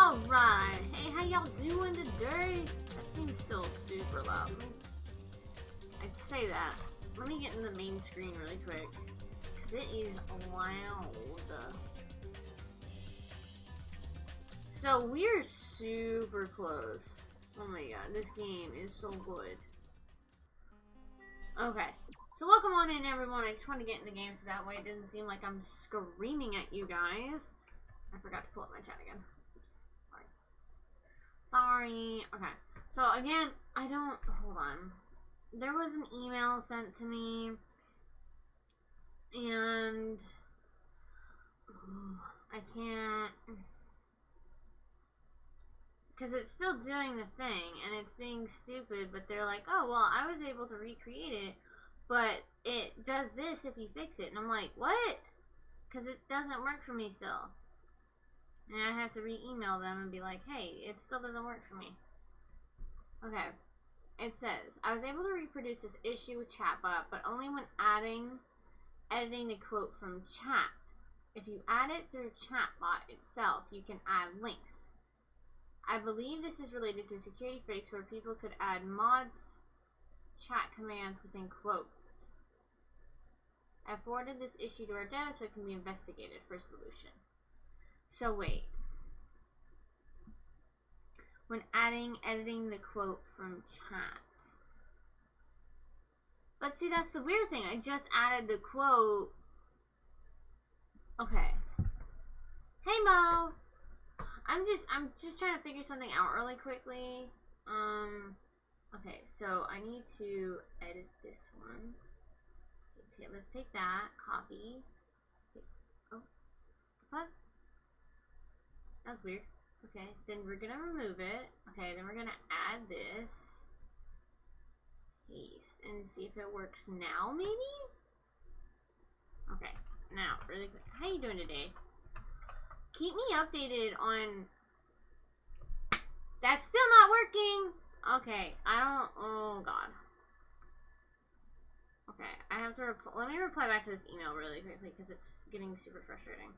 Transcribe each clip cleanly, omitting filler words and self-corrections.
Alright, hey, how y'all doing today? That seems still super loud. I'd say that. Let me get in the main screen really quick, because it is loud. So we're super close. Oh my god, this game is so good. Okay, so welcome on in everyone. I just want to get in the game so that way it doesn't seem like I'm screaming at you guys. I forgot to pull up my chat again. Oops, sorry. Okay, so again, hold on. There was an email sent to me, and I can't, because it's still doing the thing, and it's being stupid, but they're like, oh, well, I was able to recreate it, but it does this if you fix it, and I'm like, what? Because it doesn't work for me still. And I have to re-email them and be like, hey, it still doesn't work for me. Okay. It says, I was able to reproduce this issue with Chatbot, but only when editing the quote from chat. If you add it through Chatbot itself, you can add links. I believe this is related to a security fix where people could add mods chat commands within quotes. I forwarded this issue to our dev so it can be investigated for a solution. So wait. When editing the quote from chat. But see, that's the weird thing. I just added the quote. Okay. Hey Mo. I'm just trying to figure something out really quickly. Okay, so I need to edit this one. Okay, let's take that. Copy. Oh. What? That was weird. Okay, then we're gonna remove it. Okay, then we're gonna add this. Paste and see if it works now, maybe? Okay, now, really quick. How you doing today? Keep me updated on... That's still not working! Okay, oh god. Okay, I have to let me reply back to this email really quickly because it's getting super frustrating.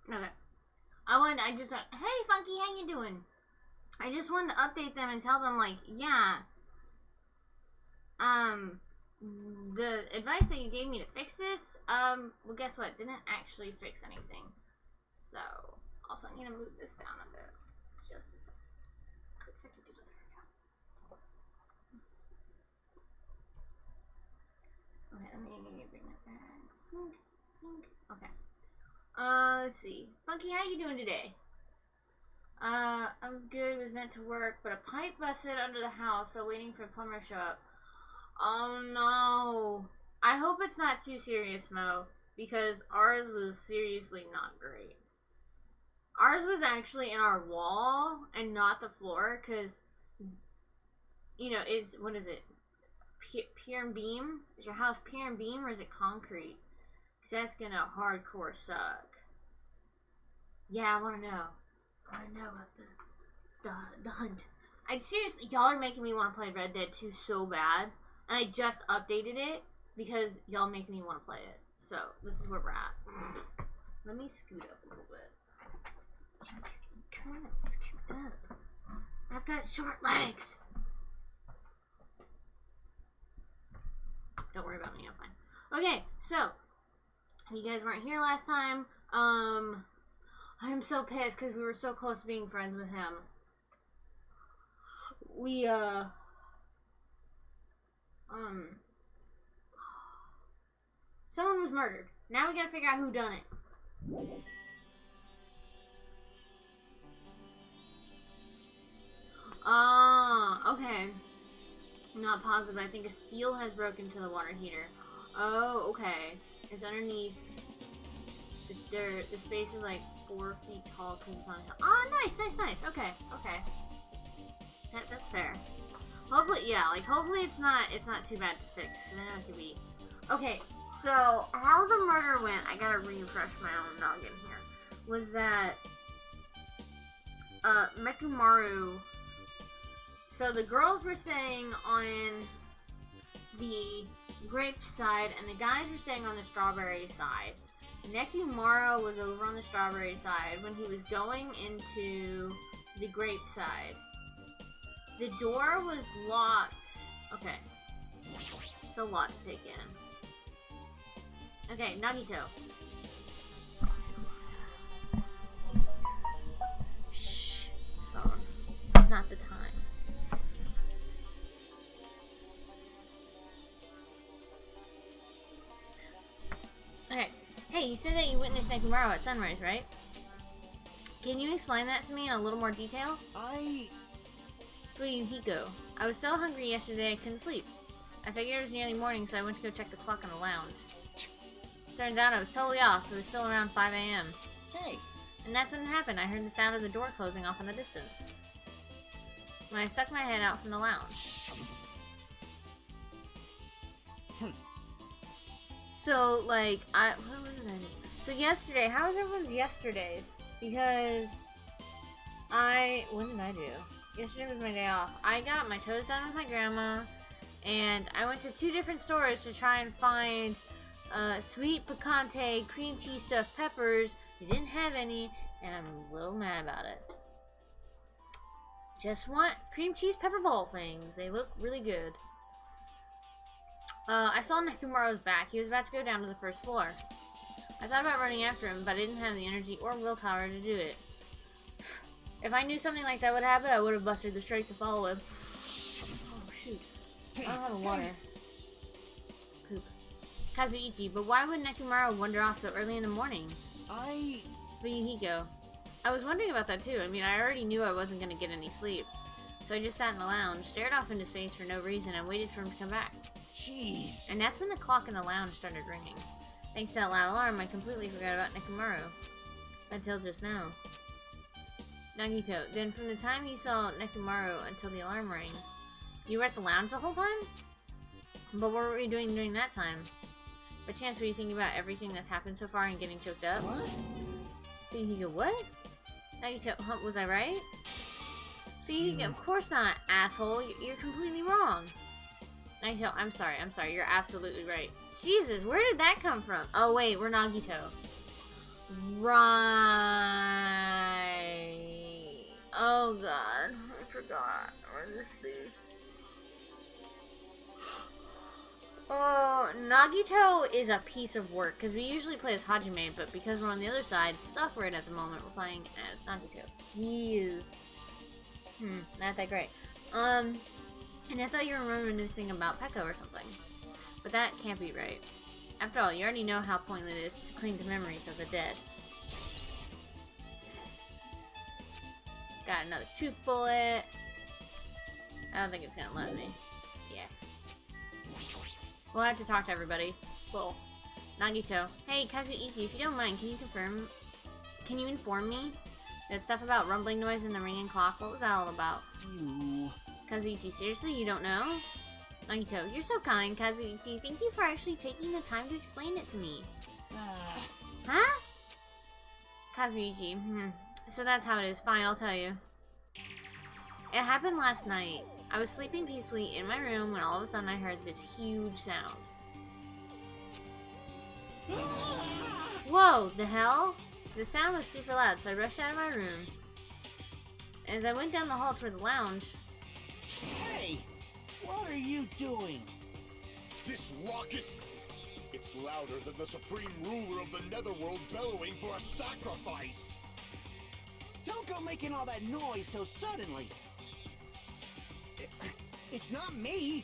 Okay. Hey Funky, how you doing? I just wanted to update them and tell them, like, yeah, the advice that you gave me to fix this, well, guess what? Didn't actually fix anything. So, also I need to move this down a bit. Just a second. Quick second to do this. Okay, let me bring that back. Okay. Let's see. Funky, how you doing today? I'm good. Was meant to work, but a pipe busted under the house, so waiting for a plumber to show up. Oh no. I hope it's not too serious, Mo, because ours was seriously not great. Ours was actually in our wall and not the floor, because, you know, what is it? Pier and beam? Is your house pier and beam, or is it concrete? Because that's gonna hardcore suck. Yeah, I want to know. I want to know about the hunt. I seriously, y'all are making me want to play Red Dead 2 so bad. And I just updated it because y'all make me want to play it. So, this is where we're at. Let me scoot up a little bit. Just trying to scoot up. I've got short legs. Don't worry about me, I'm fine. Okay, so, you guys weren't here last time. I'm so pissed because we were so close to being friends with him. Someone was murdered. Now we gotta figure out who done it. Okay. I'm not positive, but I think a seal has broken into the water heater. Oh, okay. It's underneath the dirt. The space is like 4 feet tall because it's on a hill. Oh, nice. Okay. That's fair. Hopefully, yeah, like hopefully it's not too bad to fix. Cause I know it could be. Okay, so how the murder went, I gotta refresh my own noggin here. Was that Mekumaru? So the girls were staying on the grape side, and the guys were staying on the strawberry side. Nekumaro was over on the strawberry side when he was going into the grape side. The door was locked. Okay. It's a lot to take in. Okay, Nagito. Shh. Phone. This is not the time. Okay. Hey, you said that you witnessed Nekumaro at sunrise, right? Can you explain that to me in a little more detail? Fuyuhiko. I was so hungry yesterday I couldn't sleep. I figured it was nearly morning, so I went to go check the clock on the lounge. Turns out I was totally off. It was still around 5 a.m. Hey. And that's when it happened. I heard the sound of the door closing off in the distance. When I stuck my head out from the lounge. So, like, what did I do? So yesterday, how was everyone's yesterdays? Because what did I do? Yesterday was my day off. I got my toes done with my grandma, and I went to 2 different stores to try and find sweet picante cream cheese stuffed peppers. They didn't have any, and I'm a little mad about it. Just want cream cheese pepper ball things. They look really good. I saw Nekumaro's back. He was about to go down to the 1st floor. I thought about running after him, but I didn't have the energy or willpower to do it. If I knew something like that would happen, I would have busted the strength to follow him. Oh, shoot. I don't have a water. Poop. Kazuichi, but why would Nekumaro wander off so early in the morning? Fuyuhiko. I was wondering about that too. I mean, I already knew I wasn't going to get any sleep. So I just sat in the lounge, stared off into space for no reason, and waited for him to come back. Jeez. And that's when the clock in the lounge started ringing. Thanks to that loud alarm, I completely forgot about Nekumaro. Until just now. Nagito, then from the time you saw Nekumaro until the alarm rang, you were at the lounge the whole time? But what were you doing during that time? By chance, were you thinking about everything that's happened so far and getting choked up? What? Fuyuhiko, what? Nagito, was I right? Fuyuhiko, of course not, asshole. You're completely wrong. Nagito, I'm sorry. You're absolutely right. Jesus, where did that come from? Oh, wait, we're Nagito. Right. Oh, God. I forgot. Where is this be? Oh, Nagito is a piece of work, because we usually play as Hajime, but because we're on the other side, software at the moment, we're playing as Nagito. He is... not that great. And I thought you remembered anything about Pekka or something. But that can't be right. After all, you already know how pointless it is to cling to memories of the dead. Got another truth bullet. I don't think it's gonna let me. Yeah. We'll have to talk to everybody. Cool. Nagito. Hey, Kazuichi, if you don't mind, can you inform me? That stuff about rumbling noise and the ringing clock, what was that all about? Kazuichi, seriously, you don't know? Nagito, you're so kind, Kazuichi. Thank you for actually taking the time to explain it to me. Huh? Kazuichi, so that's how it is. Fine, I'll tell you. It happened last night. I was sleeping peacefully in my room when all of a sudden I heard this huge sound. Whoa, the hell? The sound was super loud, so I rushed out of my room. As I went down the hall toward the lounge... Hey! What are you doing? This raucous... It's louder than the supreme ruler of the netherworld bellowing for a sacrifice. Don't go making all that noise so suddenly. It's not me.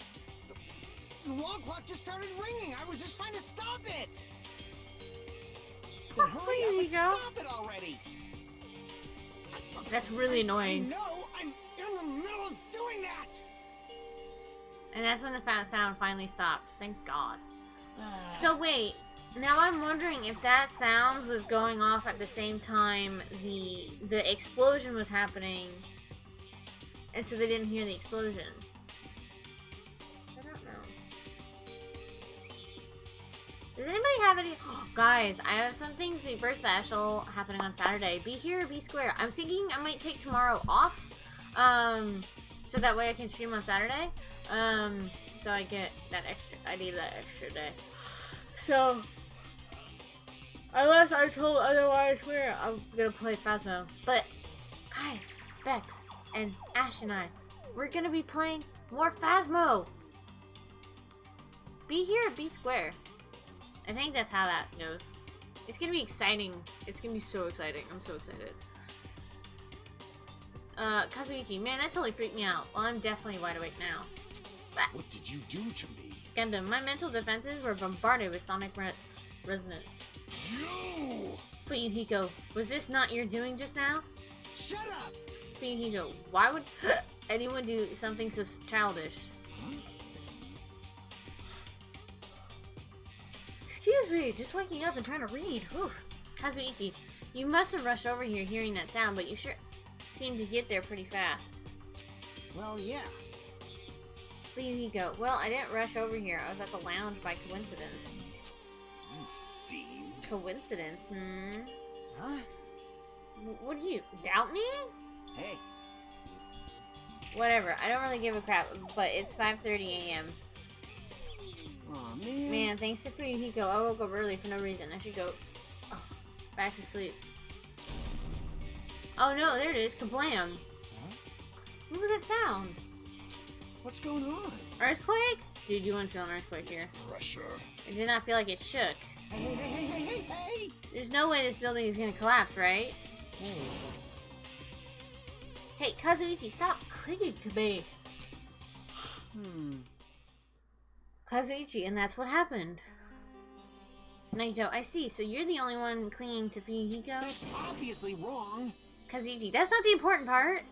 The wall clock just started ringing. I was just trying to stop it. Then hurry up and stop it already. That's really annoying. No, I'm in the middle of doing that. And that's when the sound finally stopped. Thank God. So wait, now I'm wondering if that sound was going off at the same time the explosion was happening, and so they didn't hear the explosion. I don't know. Does anybody have any? Guys, I have something super special happening on Saturday. Be here or be square. I'm thinking I might take tomorrow off, so that way I can stream on Saturday. So I get that extra. I need that extra day. So, unless I'm told otherwise, I'm gonna play Phasmo. But, guys, Bex and Ash and we're gonna be playing more Phasmo. Be here, be square. I think that's how that goes. It's gonna be exciting. It's gonna be so exciting. I'm so excited. Kazuichi, man, that totally freaked me out. Well, I'm definitely wide awake now. What did you do to me? Gundam, my mental defenses were bombarded with sonic resonance. You! Fuyuhiko, was this not your doing just now? Shut up! Fuyuhiko, why would anyone do something so childish? Huh? Excuse me, just waking up and trying to read. Whew. Kazuichi, you must have rushed over here hearing that sound, but you sure seemed to get there pretty fast. Well, yeah. Fuyuhiko, well, I didn't rush over here. I was at the lounge by coincidence. You fiend. Coincidence? Huh? What do you, doubt me? Hey. Whatever, I don't really give a crap, but it's 5:30 a.m. Aw, man. Man, thanks to Fuyuhiko, I woke up early for no reason. I should go back to sleep. Oh no, there it is, kablam. Huh? What was that sound? What's going on? Earthquake? Dude, you wouldn't feel an earthquake here. Pressure. It did not feel like it shook. Hey! There's no way this building is gonna collapse, right? Hey, Kazuichi, stop clinging to me. Kazuichi, and that's what happened. Naito, I see. So you're the only one clinging to Fuyuhiko? That's obviously wrong. Kazuichi, that's not the important part.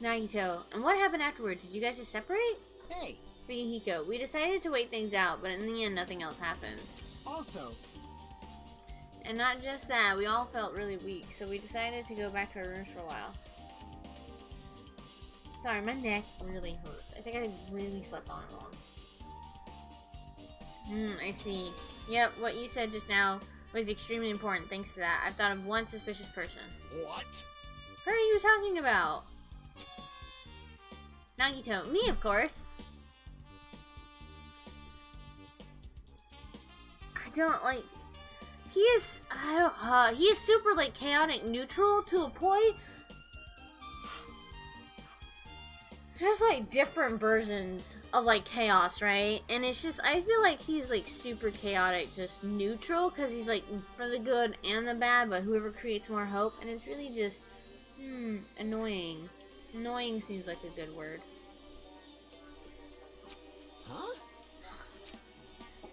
Nagito, and what happened afterwards? Did you guys just separate? Hey. Fuyuhiko, we decided to wait things out, but in the end, nothing else happened. Also. And not just that, we all felt really weak, so we decided to go back to our rooms for a while. Sorry, my neck really hurts. I think I really slept on it wrong. I see. Yep, what you said just now was extremely important thanks to that. I've thought of one suspicious person. What? Who are you talking about? Nagito, me of course. I don't like. He is super like chaotic neutral to a point. There's like different versions of like chaos, right? And it's just, I feel like he's like super chaotic, just neutral, because he's like for the good and the bad, but whoever creates more hope, and it's really just, annoying. Annoying seems like a good word. Huh?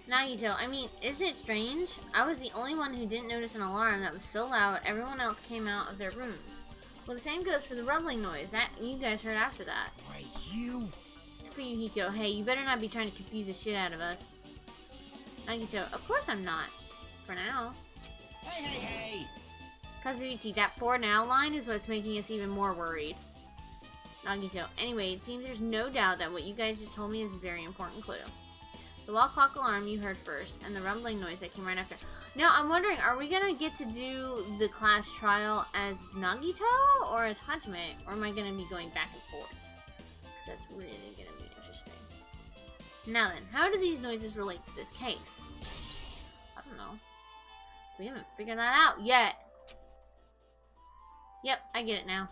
Nagito, I mean, isn't it strange? I was the only one who didn't notice an alarm that was so loud everyone else came out of their rooms. Well, the same goes for the rumbling noise that you guys heard after that. Why, you... Fuyuhiko, hey, you better not be trying to confuse the shit out of us. Nagito, of course I'm not. For now. Hey! Kazuichi, that for now line is what's making us even more worried. Nagito, anyway, it seems there's no doubt that what you guys just told me is a very important clue. The wall clock alarm you heard first, and the rumbling noise that came right after. Now, I'm wondering, are we gonna get to do the class trial as Nagito or as Hajime? Or am I gonna be going back and forth? Because that's really gonna be interesting. Now then, how do these noises relate to this case? I don't know. We haven't figured that out yet. Yep, I get it now.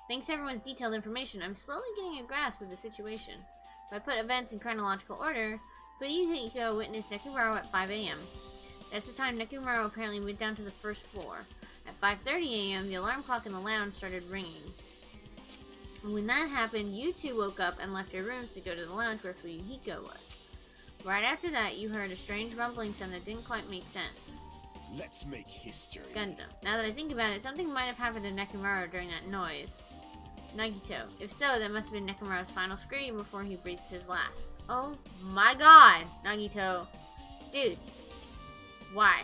Thanks to everyone's detailed information, I'm slowly getting a grasp of the situation. If I put events in chronological order, Fuyuhiko witnessed Nekumaro at 5 a.m. That's the time Nekumaro apparently went down to the first floor. At 5:30 a.m., the alarm clock in the lounge started ringing. When that happened, you two woke up and left your rooms to go to the lounge where Fuyuhiko was. Right after that, you heard a strange rumbling sound that didn't quite make sense. Let's make history. Gundam. Now that I think about it, something might have happened to Nekomaru during that noise. Nagito. If so, that must have been Nekomaru's final scream before he breathed his last. Oh my god, Nagito. Dude. Why?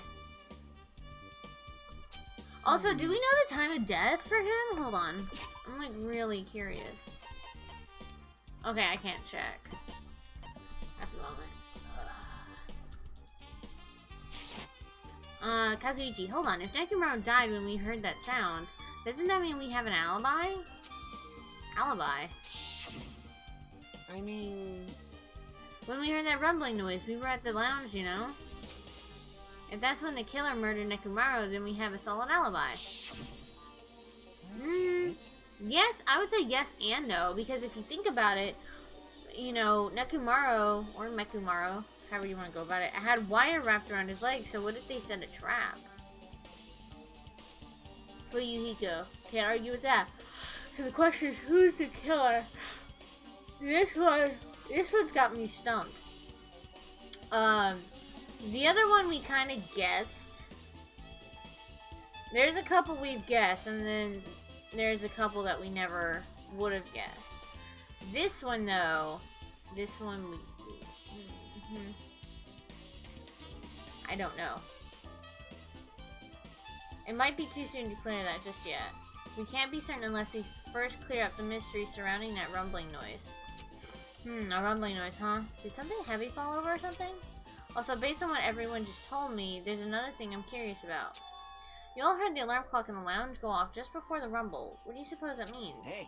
Also, do we know the time of death for him? Hold on. I'm like really curious. Okay, I can't check. At the moment. Kazuichi, hold on. If Nekomaru died when we heard that sound, doesn't that mean we have an alibi? Alibi? I mean... When we heard that rumbling noise, we were at the lounge, you know? If that's when the killer murdered Nekomaru, then we have a solid alibi. Yes, I would say yes and no, because if you think about it, you know, Nekomaru, or Mekumaru, however you want to go about it, had wire wrapped around his leg, so what if they set a trap? Fuyuhiko. Can't argue with that. So the question is, who's the killer? This one's got me stumped. The other one we kind of guessed. There's a couple we've guessed, and then there's a couple that we never would have guessed. This one, though, we I don't know. It might be too soon to clear that just yet. We can't be certain unless we first clear up the mystery surrounding that rumbling noise. A rumbling noise, huh? Did something heavy fall over or something? Also, based on what everyone just told me, there's another thing I'm curious about. You all heard the alarm clock in the lounge go off just before the rumble. What do you suppose that means? Hey.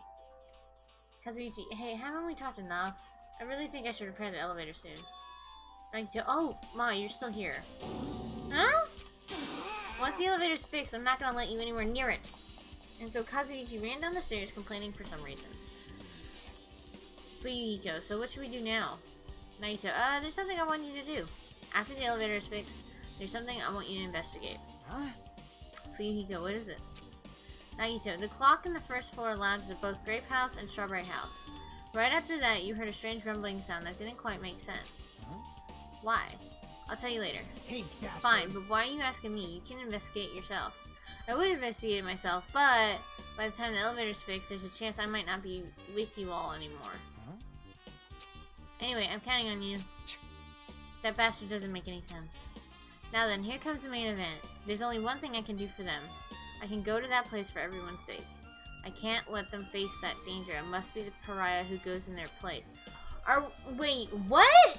Kazuichi, hey, haven't we talked enough? I really think I should repair the elevator soon. Nagito, oh, Ma, you're still here. Huh? Once the elevator's fixed, I'm not gonna let you anywhere near it. And so Kazuichi ran down the stairs complaining for some reason. Fuyuhiko, so what should we do now? Nagito, there's something I want you to do. After the elevator is fixed, there's something I want you to investigate. Huh? Fuyuhiko, what is it? Nagito, the clock in the first floor lounges of both Grape House and Strawberry House. Right after that, you heard a strange rumbling sound that didn't quite make sense. Huh? Why? I'll tell you later. Hey, bastard. Fine, but why are you asking me? You can investigate yourself. I would investigate it myself, but by the time the elevator's fixed, there's a chance I might not be with you all anymore. Huh? Anyway, I'm counting on you. That bastard doesn't make any sense. Now then, here comes the main event. There's only one thing I can do for them. I can go to that place for everyone's sake. I can't let them face that danger. I must be the pariah who goes in their place. Wait, what?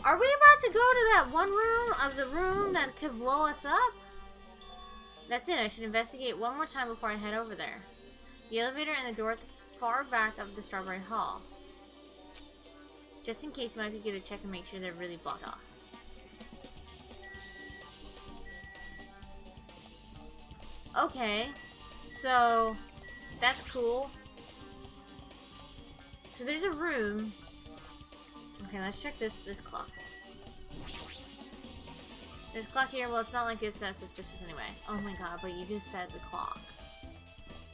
Are we about to go to that one room of the room that could blow us up? That's it. I should investigate one more time before I head over there. The elevator and the door at the far back of the Strawberry Hall. Just in case, it might be good to check and make sure they're really blocked off. Okay, so that's cool. So there's a room. Okay, let's check this clock. There's a clock here. Well, it's not like it's that suspicious anyway. Oh my god, but you just said the clock.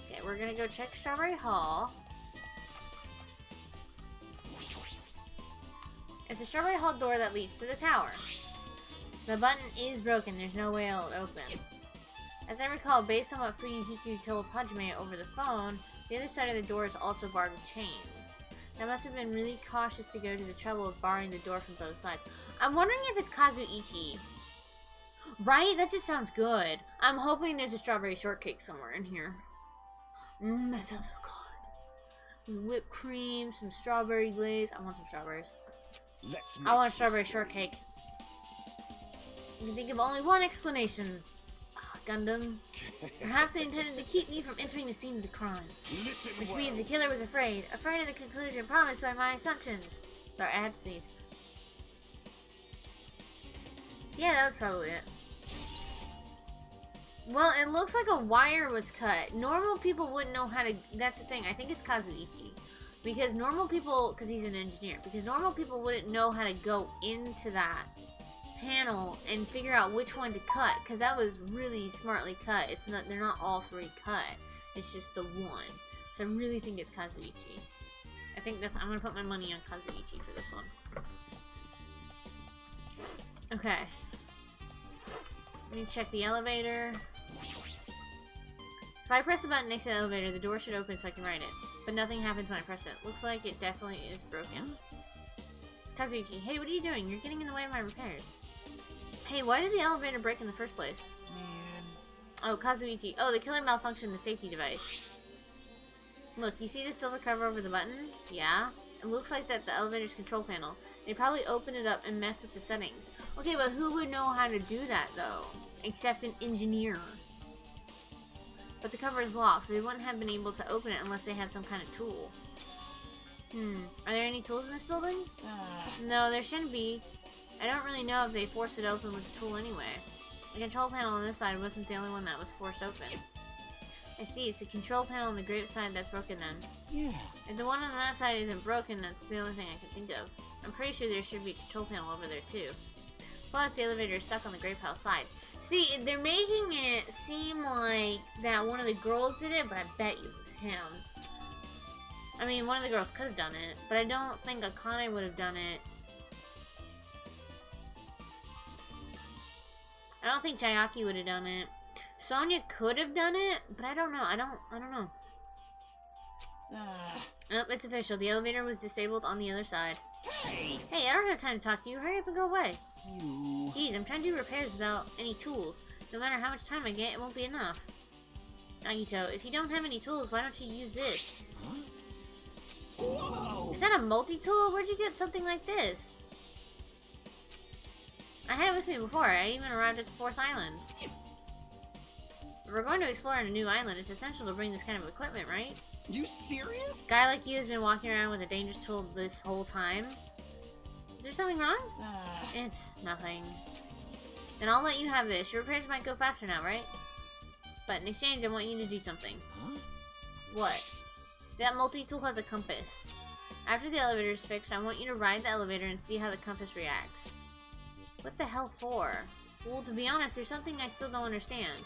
Okay, we're gonna go check Strawberry Hall. It's a Strawberry Hall door that leads to the tower. The button is broken. There's no way it'll open. As I recall, based on what Fuyuhiko told Hajime over the phone, the other side of the door is also barred with chains. I must have been really cautious to go to the trouble of barring the door from both sides. I'm wondering if it's Kazuichi. Right? That just sounds good. I'm hoping there's a strawberry shortcake somewhere in here. That sounds so good. Whipped cream, some strawberry glaze. I want some strawberries. I want a strawberry shortcake. You can think of only one explanation. Gundam. Perhaps they intended to keep me from entering the scene of the crime. Which means the killer was afraid. Afraid of the conclusion promised by my assumptions. Sorry, I had to sneeze. Yeah, that was probably it. Well, it looks like a wire was cut. Normal people wouldn't know how to... That's the thing. I think it's Kazuichi. Because normal people... Because he's an engineer. Because normal people wouldn't know how to go into that panel and figure out which one to cut, because that was really smartly cut. It's not, they're not all three cut. It's just the one. So I really think it's Kazuichi. I think that's, I'm gonna put my money on Kazuichi for this one. Okay. Let me check the elevator. If I press the button next to the elevator, the door should open so I can ride it. But nothing happens when I press it. Looks like it definitely is broken. Kazuichi, hey, what are you doing? You're getting in the way of my repairs. Hey, why did the elevator break in the first place? Man. Oh, Kazuichi. Oh, the killer malfunctioned the safety device. Look, you see the silver cover over the button? Yeah. It looks like that's the elevator's control panel. They probably opened it up and messed with the settings. Okay, but who would know how to do that, though? Except an engineer. But the cover is locked, so they wouldn't have been able to open it unless they had some kind of tool. Are there any tools in this building? No, there shouldn't be. I don't really know if they forced it open with the tool anyway. The control panel on this side wasn't the only one that was forced open. I see, it's the control panel on the grape side that's broken then. Yeah. If the one on that side isn't broken, that's the only thing I can think of. I'm pretty sure there should be a control panel over there too. Plus, the elevator is stuck on the grape house side. See, they're making it seem like that one of the girls did it, but I bet you it was him. I mean, one of the girls could have done it, but I don't think Akane would have done it. I don't think Chayaki would have done it. Sonya could have done it, but I don't know. I don't know. Oh, it's official. The elevator was disabled on the other side. Hey! Hey, I don't have time to talk to you. Hurry up and go away. You. Jeez, I'm trying to do repairs without any tools. No matter how much time I get, it won't be enough. Nagito, if you don't have any tools, why don't you use this? Huh? Whoa! Is that a multi-tool? Where'd you get something like this? I had it with me before. I even arrived at the 4th island. If we're going to explore a new island, it's essential to bring this kind of equipment, right? You serious? Guy like you has been walking around with a dangerous tool this whole time. Is there something wrong? It's nothing. Then I'll let you have this. Your repairs might go faster now, right? But in exchange, I want you to do something. Huh? What? That multi-tool has a compass. After the elevator is fixed, I want you to ride the elevator and see how the compass reacts. What the hell for? Well, to be honest, there's something I still don't understand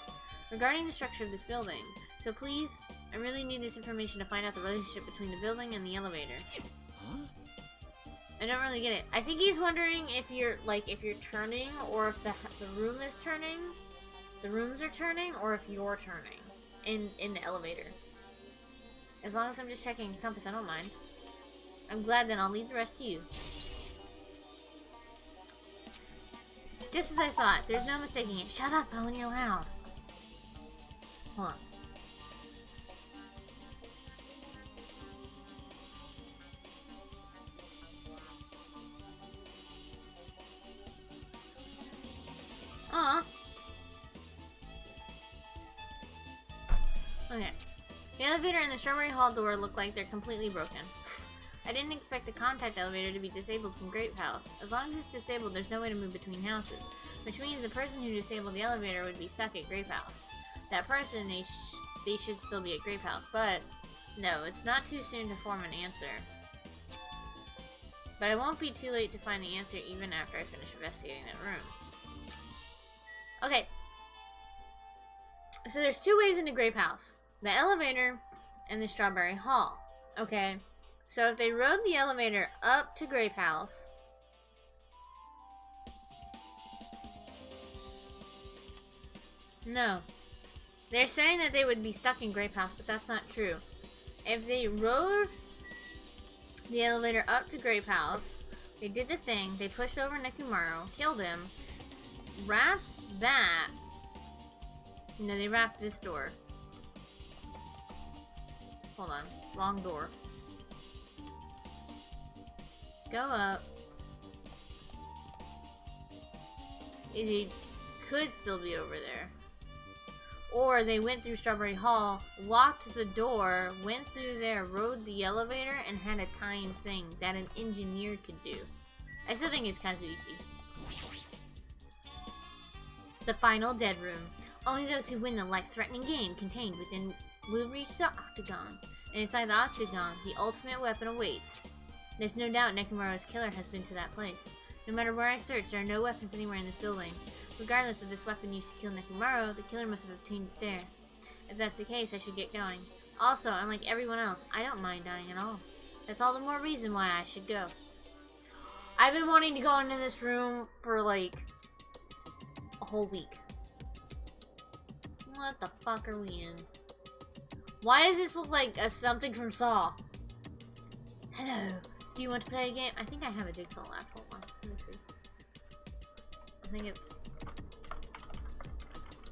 regarding the structure of this building. So please, I really need this information to find out the relationship between the building and the elevator. Huh? I don't really get it. I think he's wondering if you're, like, if you're turning, or if the room is turning. The rooms are turning, or if you're turning in the elevator. As long as I'm just checking the compass, I don't mind. I'm glad, then I'll leave the rest to you. Just as I thought. There's no mistaking it. Shut up, Owen, you're loud. Hold on. Aw. Okay. The elevator and the Strawberry Hall door look like they're completely broken. I didn't expect the contact elevator to be disabled from Grape House. As long as it's disabled, there's no way to move between houses. Which means the person who disabled the elevator would be stuck at Grape House. That person, they should still be at Grape House. But, no, it's not too soon to form an answer. But it won't be too late to find the answer even after I finish investigating that room. Okay. So there's two ways into Grape House. The elevator and the Strawberry Hall. Okay. So if they rode the elevator up to Grape House, no. They're saying that they would be stuck in Grape House, but that's not true. If they rode the elevator up to Grape House, they did the thing, they pushed over Nekumaro, killed him, wrapped that. No, they wrapped this door. Hold on. Wrong door. Go up. It could still be over there. Or they went through Strawberry Hall, locked the door, went through there, rode the elevator, and had a timed thing that an engineer could do. I still think it's Kazuichi. The final dead room. Only those who win the life-threatening game contained within will reach the octagon. And inside the octagon, the ultimate weapon awaits. There's no doubt Nekumaru's killer has been to that place. No matter where I search, there are no weapons anywhere in this building. Regardless of this weapon used to kill Nekomaru, the killer must have obtained it there. If that's the case, I should get going. Also, unlike everyone else, I don't mind dying at all. That's all the more reason why I should go. I've been wanting to go into this room for like a whole week. What the fuck are we in? Why does this look like something from Saw? Hello. Do you want to play a game? I think I have a Jigsaw left. Hold on. Let me see.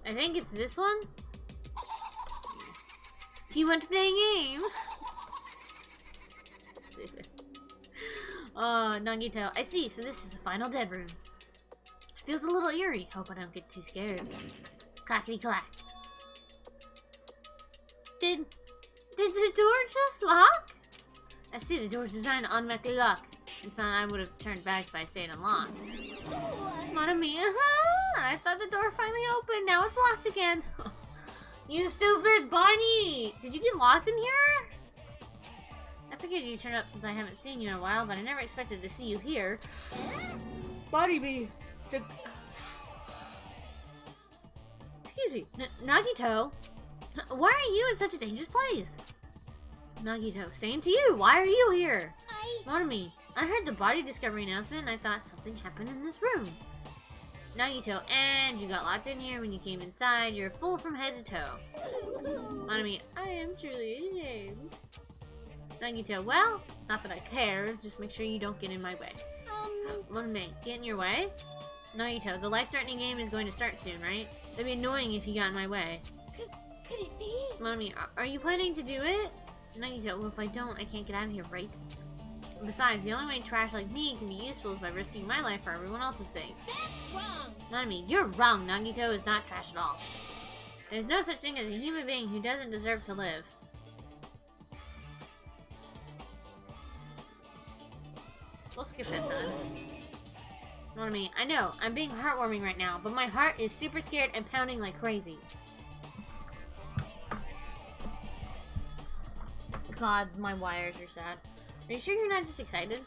I think it's this one. Do you want to play a game? Stupid. Nagito. I see. So this is the final dead room. Feels a little eerie. Hope I don't get too scared. Clackety clack. Did the door just lock? I see the door's designed to automatically lock. It's not I would have turned back if I stayed unlocked. Mamma mia. I thought the door finally opened. Now it's locked again. You stupid bunny! Did you get locked in here? I figured you'd turn up since I haven't seen you in a while, but I never expected to see you here. Body me. Excuse me. Nagito? Why are you in such a dangerous place? Nagito, same to you. Why are you here? Monami, I heard the body discovery announcement and I thought something happened in this room. Nagito, and you got locked in here when you came inside. You're full from head to toe. Monami, I am truly ashamed. Nagito, well, not that I care. Just make sure you don't get in my way. Monami, get in your way? Nagito, the life-threatening game is going to start soon, right? It'd be annoying if you got in my way. Could it be? Monami, are you planning to do it? Nagito, well, if I don't, I can't get out of here, right? Besides, the only way trash like me can be useful is by risking my life for everyone else's sake. That's wrong. Nanami, you're wrong. Nagito is not trash at all. There's no such thing as a human being who doesn't deserve to live. We'll skip that sentence. Nanami, I know, I'm being heartwarming right now, but my heart is super scared and pounding like crazy. God, my wires are sad. Are you sure you're not just excited?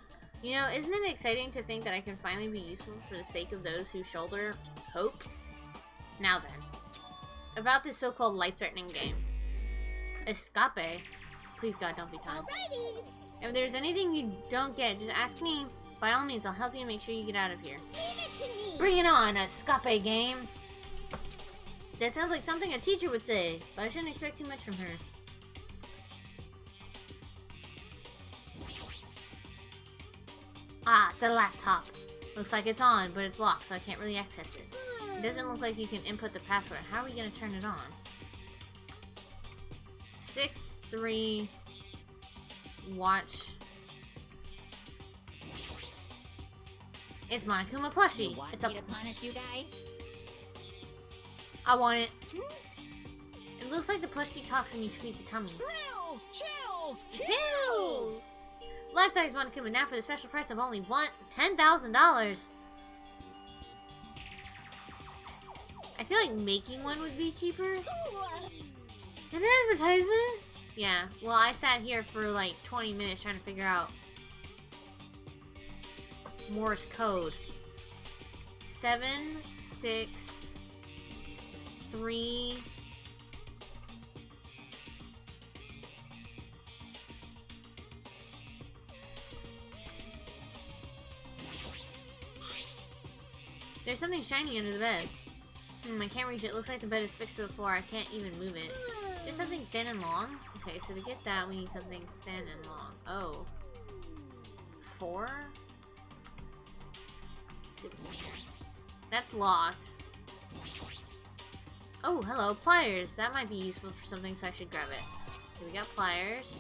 You know, isn't it exciting to think that I can finally be useful for the sake of those who shoulder hope? Now then, about this so-called life-threatening game. Escape. Please God, don't be time. Alrighty. If there's anything you don't get, just ask me. By all means, I'll help you make sure you get out of here. Leave it to me. Bring it on, Escape game. That sounds like something a teacher would say, but I shouldn't expect too much from her. Ah, it's a laptop. Looks like it's on, but it's locked, so I can't really access it. It doesn't look like you can input the password. How are we gonna turn it on? 6-3 watch. It's Monokuma plushie. You want It's a me to punish you guys? I want it. It looks like the plushie talks when you squeeze the tummy. Thrills, chills, Kills! Life-size Monokuma now for the special price of only $10,000. I feel like making one would be cheaper. An advertisement? Yeah, well, I sat here for like 20 minutes trying to figure out Morse code. 7, 6, 3. There's something shiny under the bed. I can't reach it. Looks like the bed is fixed to the floor. I can't even move it. Is there something thin and long? Okay, so to get that, we need something thin and long. Oh. 4? Let's see what's in here. That's locked. Oh, hello, pliers. That might be useful for something, so I should grab it. Okay, we got pliers.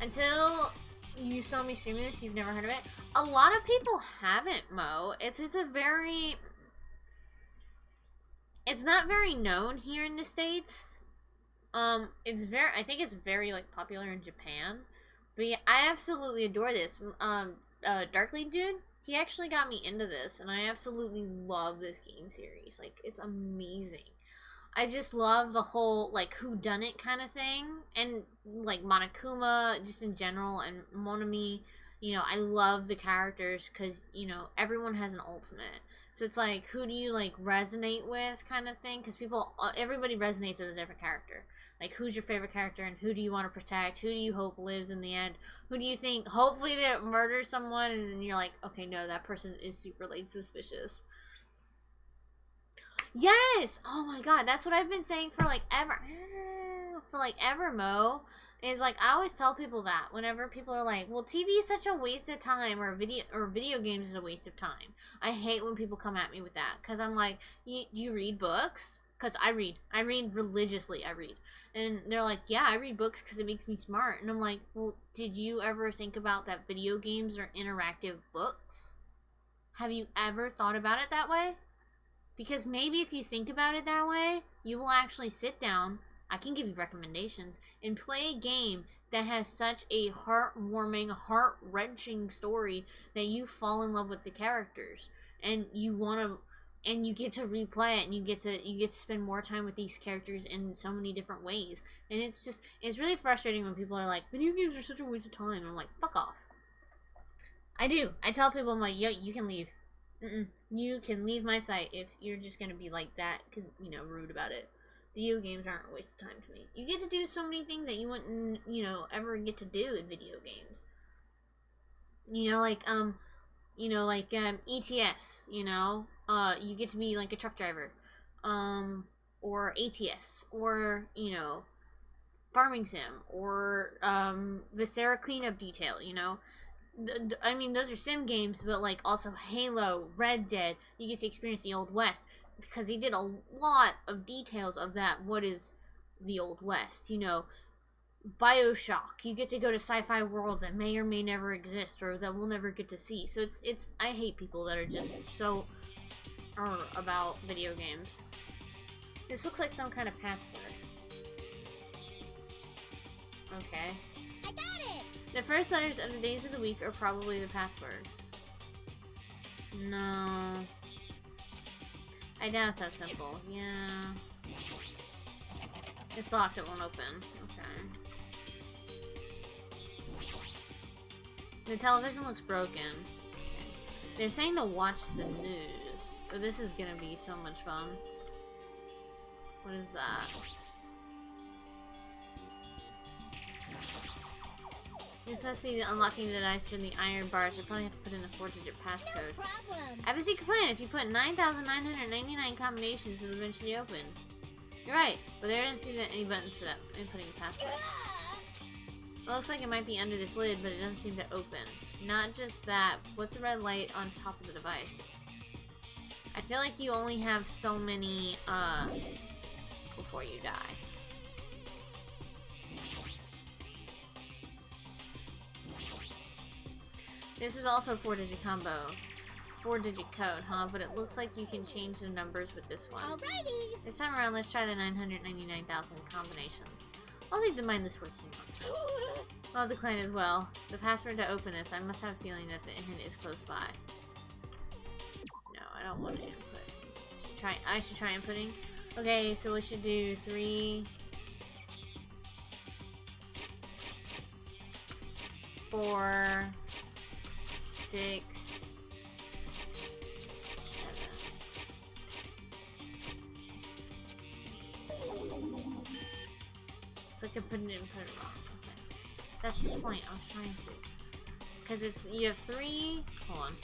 Until you saw me stream this, you've never heard of it. A lot of people haven't, Mo. It's a very... It's not very known here in the States. It's very... I think it's very, like, popular in Japan. But yeah, I absolutely adore this. Darkly Dude, he actually got me into this, and I absolutely love this game series. Like, it's amazing. I just love the whole, like, whodunit kind of thing. And, like, Monokuma, just in general, and Monami. you know, I love the characters because, you know, everyone has an ultimate. So it's like, who do you, like, resonate with kind of thing? Because everybody resonates with a different character. Like, who's your favorite character and who do you want to protect? Who do you hope lives in the end? Who do you think, hopefully they don't murder someone? And then you're like, okay, no, that person is super, like, suspicious. Yes! Oh my god, that's what I've been saying for, like, ever. For, like, ever, Mo. Is, like, I always tell people that whenever people are like, well, TV is such a waste of time, or video games is a waste of time. I hate when people come at me with that, because I'm like, do you read books? Because I read religiously, and they're like, yeah, I read books because it makes me smart, and I'm like, well, did you ever think about that video games are interactive books? Have you ever thought about it that way? Because maybe if you think about it that way, you will actually sit down, I can give you recommendations, and play a game that has such a heartwarming, heart-wrenching story that you fall in love with the characters, and you get to replay it, and you get to spend more time with these characters in so many different ways. And it's really frustrating when people are like, video games are such a waste of time. And I'm like, fuck off. I tell people, I'm like, yo, you can leave. You can leave my site if you're just gonna be like that, you know, rude about it. Video games aren't a waste of time to me. You get to do so many things that you wouldn't, you know, ever get to do in video games. You know, like, ETS, you know? You get to be, like, a truck driver. Or ATS. Or, you know, farming sim. Or, Viscera cleanup detail, you know? I mean, those are sim games, but, like, also Halo, Red Dead. You get to experience the Old West. Because he did a lot of details of that, what is the Old West, you know. BioShock, you get to go to sci-fi worlds that may or may never exist, or that we'll never get to see. So it's I hate people that are just so about video games. This looks like some kind of password. Okay. I got it! The first letters of the days of the week are probably the password. No. I doubt it's that simple. Yeah. It's locked, it won't open. Okay. The television looks broken. They're saying to watch the news. But this is gonna be so much fun. What is that? This must be the unlocking the device from the iron bars. I probably have to put in the 4-digit passcode. No problem. I have a secret plan. If you put 9,999 combinations, it'll eventually open. You're right, but there doesn't seem to be any buttons for that inputting a password. It looks like it might be under this lid, but it doesn't seem to open. Not just that, what's the red light on top of the device? I feel like you only have so many, before you die. This was also a 4-digit combo. 4-digit code, huh? But it looks like you can change the numbers with this one. Alrighty. This time around, let's try the 999,000 combinations. I'll leave the mindless word too. I'll decline as well. The password to open this, I must have a feeling that the hint is close by. No, I don't want to input. I should try inputting. Okay, so we should do 3, 4, 6, 7. It's like I put it in, put it wrong. Okay. That's the point I was trying to. Because it's, you have 3, hold on.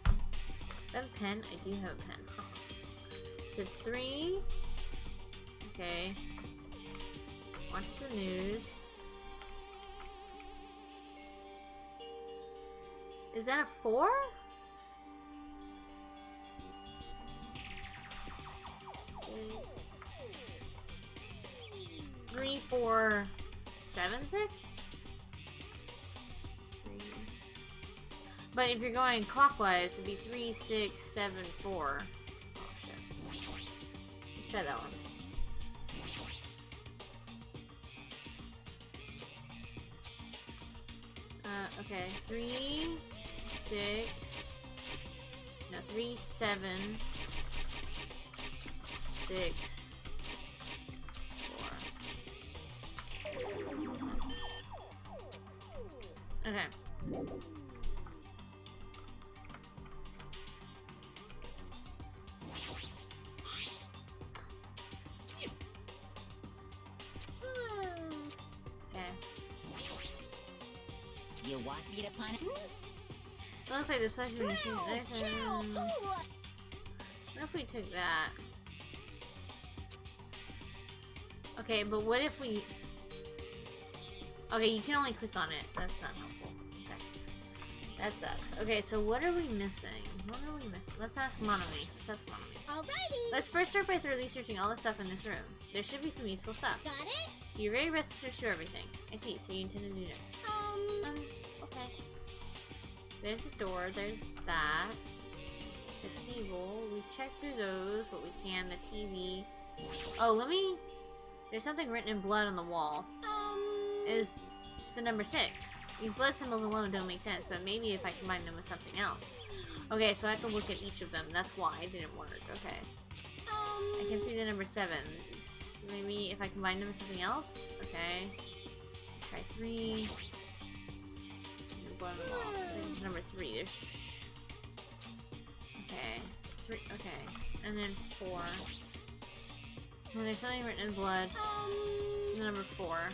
Do I have a pen? I do have a pen. So it's 3. Okay. Watch the news. Is that a 4? 6. 3, 4, 7, 6? 3. But if you're going clockwise, it'd be 3, 6, 7, 4. Oh shit. Let's try that one. Okay. 3, 6. No, 3, 7, 6, 4. Okay. You want me to punish? It looks like the pleasure machine. What if we took that? Okay, but what if we... Okay, you can only click on it. That's not helpful. Okay. That sucks. Okay, so what are we missing? What are we missing? Let's ask Monomi. Alrighty. Let's first start by thoroughly searching all the stuff in this room. There should be some useful stuff. Got it? You're very rested to search through everything. I see, so you intend to do this. Okay. There's a door, there's that. The table, we've checked through those, but we can. The TV. Oh, there's something written in blood on the wall. It's the number 6. These blood symbols alone don't make sense, but maybe if I combine them with something else. Okay, so I have to look at each of them. That's why it didn't work. Okay. I can see the number 7. Maybe if I combine them with something else? Okay. Try 3. Blood on the wall. It's number 3. There's... Okay. 3. Okay. And then 4. Well, there's something written in blood. It's the number 4.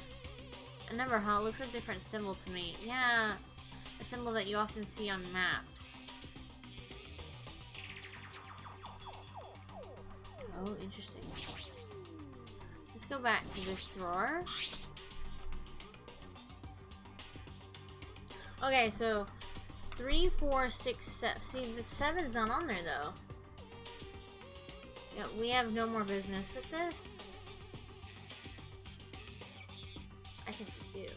A number, huh? Looks a different symbol to me. Yeah. A symbol that you often see on maps. Oh, interesting. Let's go back to this drawer. Okay, so it's 3, 4, 6, 7. See, the 7's not on there though. Yeah, we have no more business with this. I think we do.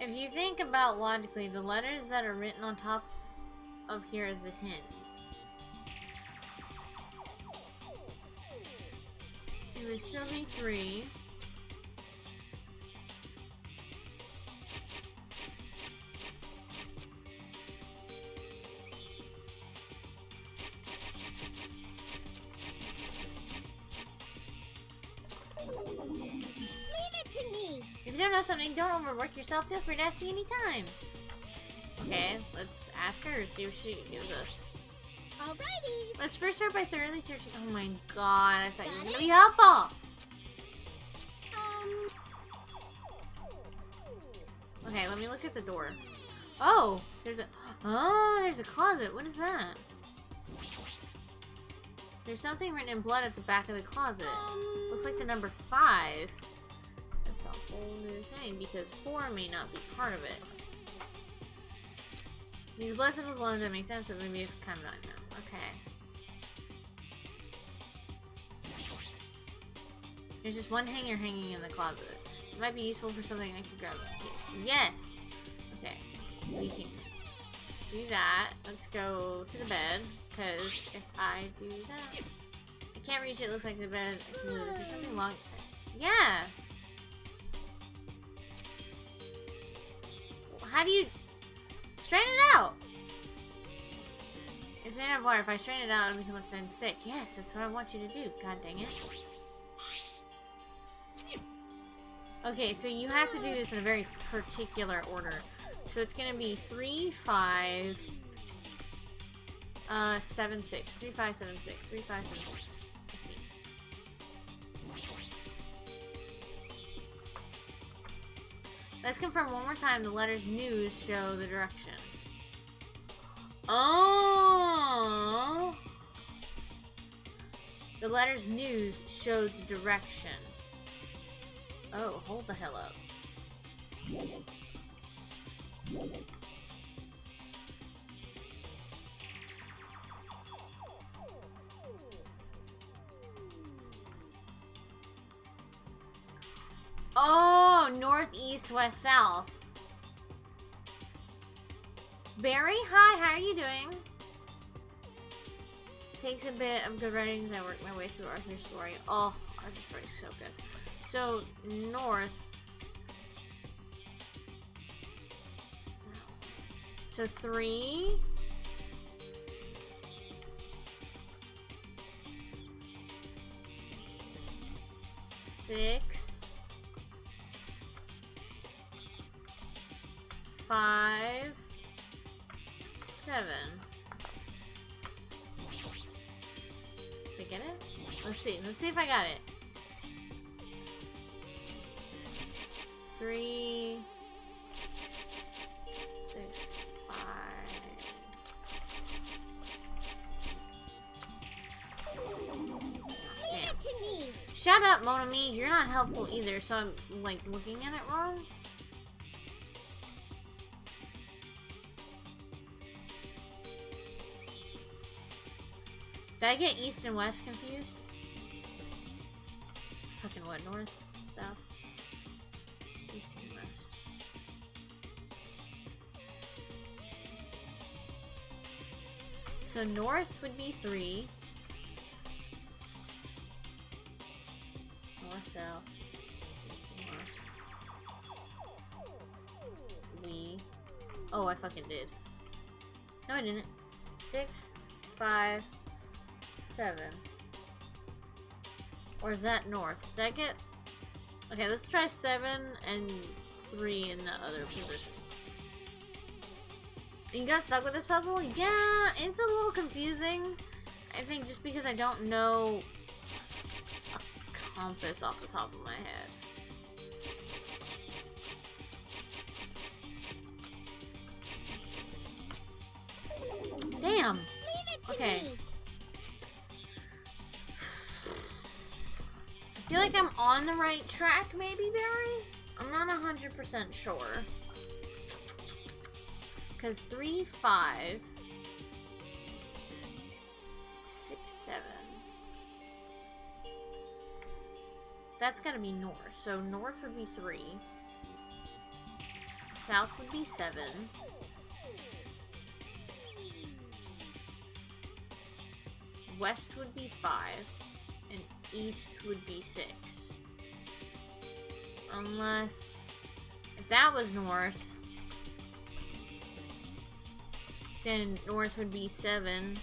If you think about logically, the letters that are written on top of here is a hint. It would still be 3. If you don't know something, don't overwork yourself. Feel free to ask me anytime. Okay, let's ask her, see what she gives us. Alrighty. Let's first start by thoroughly searching. Oh my god, I thought you were gonna be helpful. Okay, let me look at the door. Oh, there's a closet. What is that? There's something written in blood at the back of the closet. Looks like the number 5. That's a whole new thing because 4 may not be part of it. These blood symbols alone don't make sense, but maybe if I'm not now. Okay. There's just one hanger hanging in the closet. It might be useful for something I can grab this case. Yes! Okay. We can do that. Let's go to the bed, because if I do that... I can't reach it, looks like the bed. I can move. Is there something long? Yeah! How do you... Straighten it out! It's made out of wire. If I straighten it out, it'll become a thin stick. Yes, that's what I want you to do. God dang it. Okay, so you have to do this in a very particular order. So it's gonna be 3, 5, 7, 6. 3, 5, 7, 6. 3, 5, 7, 6. Let's confirm one more time. The letters news show the direction. Oh! The letters news show the direction. Oh, hold the hell up. Oh, north, east, west, south. Barry, hi, how are you doing? Takes a bit of good writing as I work my way through Arthur's story. Oh, Arthur's story is so good. So, north. So 3. 6. 5. 7. Did I get it? Let's see. Let's see if I got it. 3. 6. 5. Leave it to me. Shut up, Monami. You're not helpful either, so I'm, like, looking at it wrong. Did I get east and west confused? Fucking what? North? South? East and west. So north would be 3. North, south, east and west. Oh, I fucking did. No, I didn't. 6, 5, 7. Or is that north? Did I get... Okay, let's try 7 and 3 in the other position. You got stuck with this puzzle? Yeah, it's a little confusing. I think just because I don't know a compass off the top of my head. Damn! Leave it to Okay. me. I feel like I'm on the right track, maybe, Barry? I'm not 100% sure. Because 3, 5, 6, 7. That's gotta be north. So north would be 3. South would be 7. West would be 5. And east would be 6. Unless... If that was north... Then north would be 7.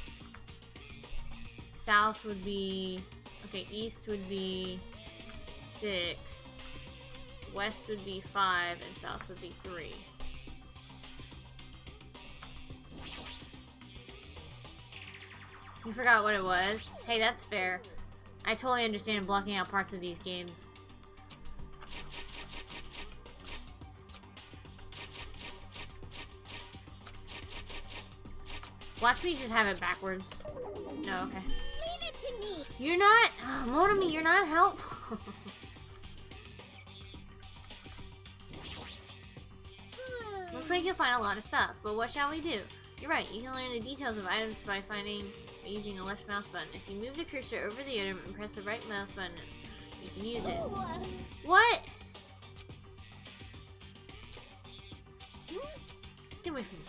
South would be... Okay, east would be 6. West would be 5. And south would be 3. You forgot what it was? Hey, that's fair. I totally understand blocking out parts of these games. Watch me just have it backwards. No, okay. Leave it to me. You're not... Oh, Monami, you're not helpful. Looks like you'll find a lot of stuff, but what shall we do? You're right, you can learn the details of items by using the left mouse button. If you move the cursor over the item and press the right mouse button, you can use it. What? Get away from me.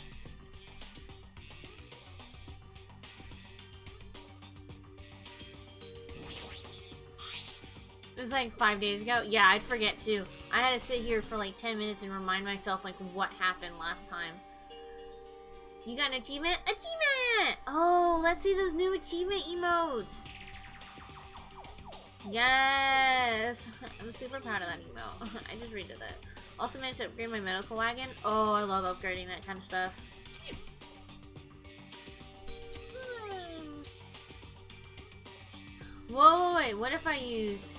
It was like 5 days ago. Yeah, I'd forget too. I had to sit here for like 10 minutes and remind myself like what happened last time. You got an achievement? Achievement! Oh, let's see those new achievement emotes. Yes! I'm super proud of that emote. I just redid that. Also managed to upgrade my medical wagon. Oh, I love upgrading that kind of stuff. Whoa, wait, what if I used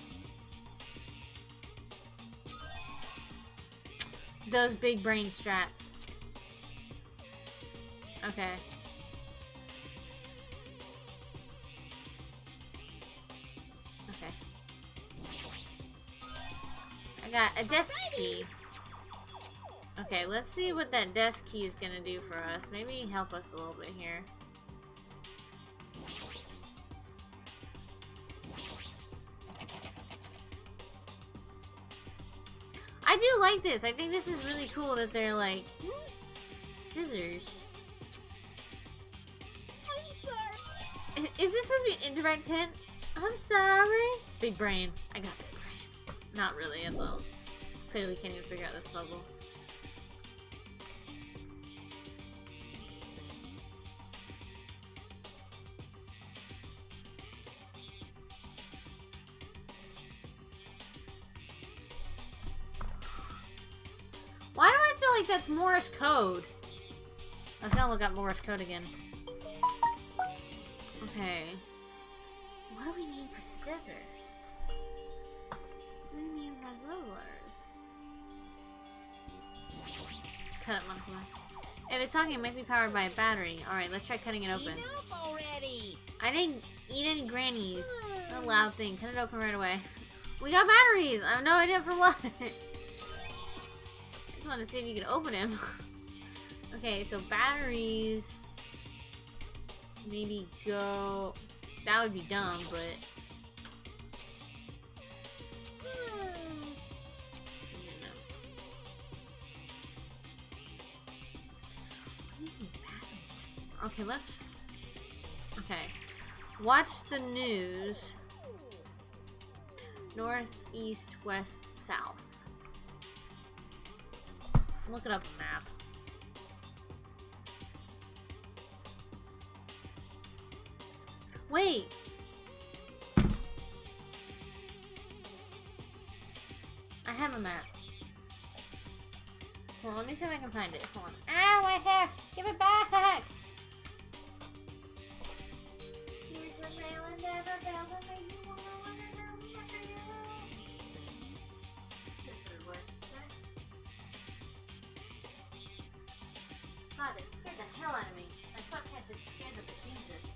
those big brain strats? Okay. Okay. I got a desk key. Okay, let's see what that desk key is gonna do for us. Maybe help us a little bit here. I do like this. I think this is really cool that they're like scissors. Is this supposed to be an indirect hint? I'm sorry. Big brain. I got big brain. Not really, although clearly can't even figure out this puzzle. Why do I feel like that's Morse code? I was gonna look up Morse code again. Okay. What do we need for scissors? What do we need for rulers? Just cut it one more. If it's talking, it might be powered by a battery. Alright, let's try cutting it open. Enough already. I didn't eat any grannies. What a loud thing. Cut it open right away. We got batteries! I have no idea for what. I just wanted to see if you could open him. Okay, so batteries. Maybe go. That would be dumb, but. Okay, let's. Okay. Watch the news. North, east, west, south. Look it up on the map. Wait! I have a map. Well, let me see if I can find it. Hold on. Ow, my hair! Give it back! God, it scared the hell out of me. I slept can't just scared the bejesus.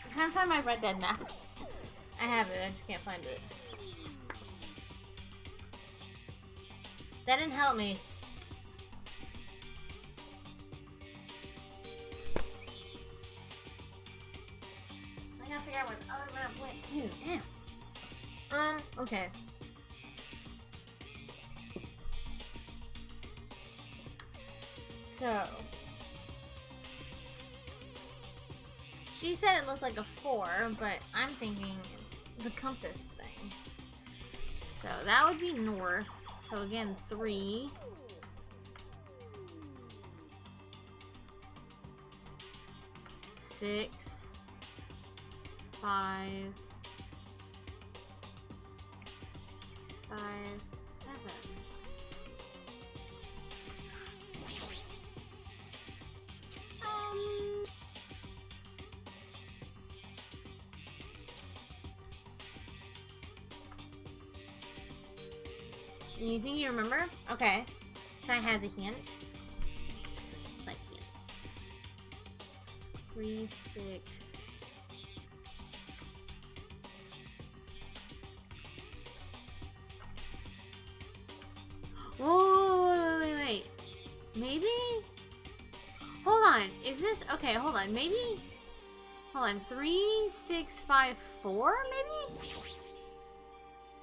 I'm trying to find my Red Dead map. I have it, I just can't find it. That didn't help me. I gotta figure out where the other map went too. Damn. Okay. So. She said it looked like a 4, but I'm thinking it's the compass thing. So that would be north. So again, 3. 6. 5. 6, 5, 7. You think you remember? Okay. Can I have a hint? Like hint. 3, 6. Whoa, wait. Maybe? Hold on. Is this okay? Hold on. Maybe. Hold on. 3, 6, 5, 4. Maybe.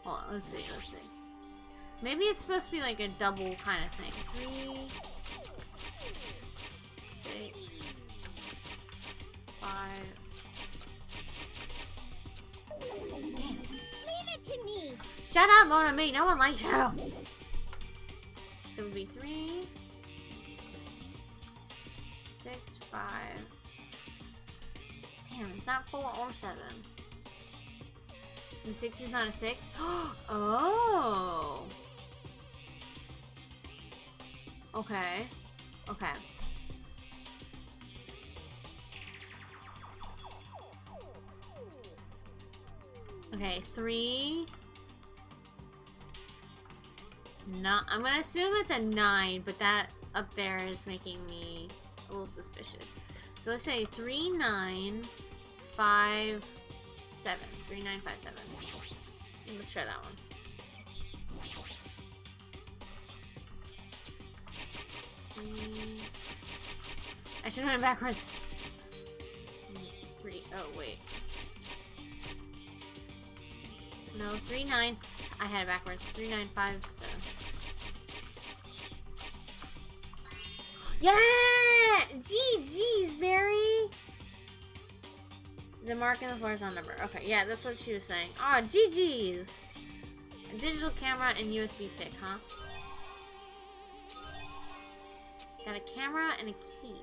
Hold on. Let's see. Maybe it's supposed to be like a double kind of thing. 3, 6, 5. Damn. Leave it to me. Shut up, Mona Me. No one likes you. So it would be 3, 6, 5. Damn, it's not 4 or 7. And 6 is not a 6. Oh. Okay. Okay. Okay, 3. Not. I'm gonna assume it's a 9, but that up there is making me a little suspicious. So let's say 3, 9, 5, 7. 3, 9, 5, 7. Let's try that one. I should have went backwards. 3. Oh, wait. No, 39. I had it backwards. 3957. Yeah! GG's, Barry! The mark in the floor is on number. Okay, yeah, that's what she was saying. Ah, GG's! A digital camera and USB stick, huh? Got a camera and a key.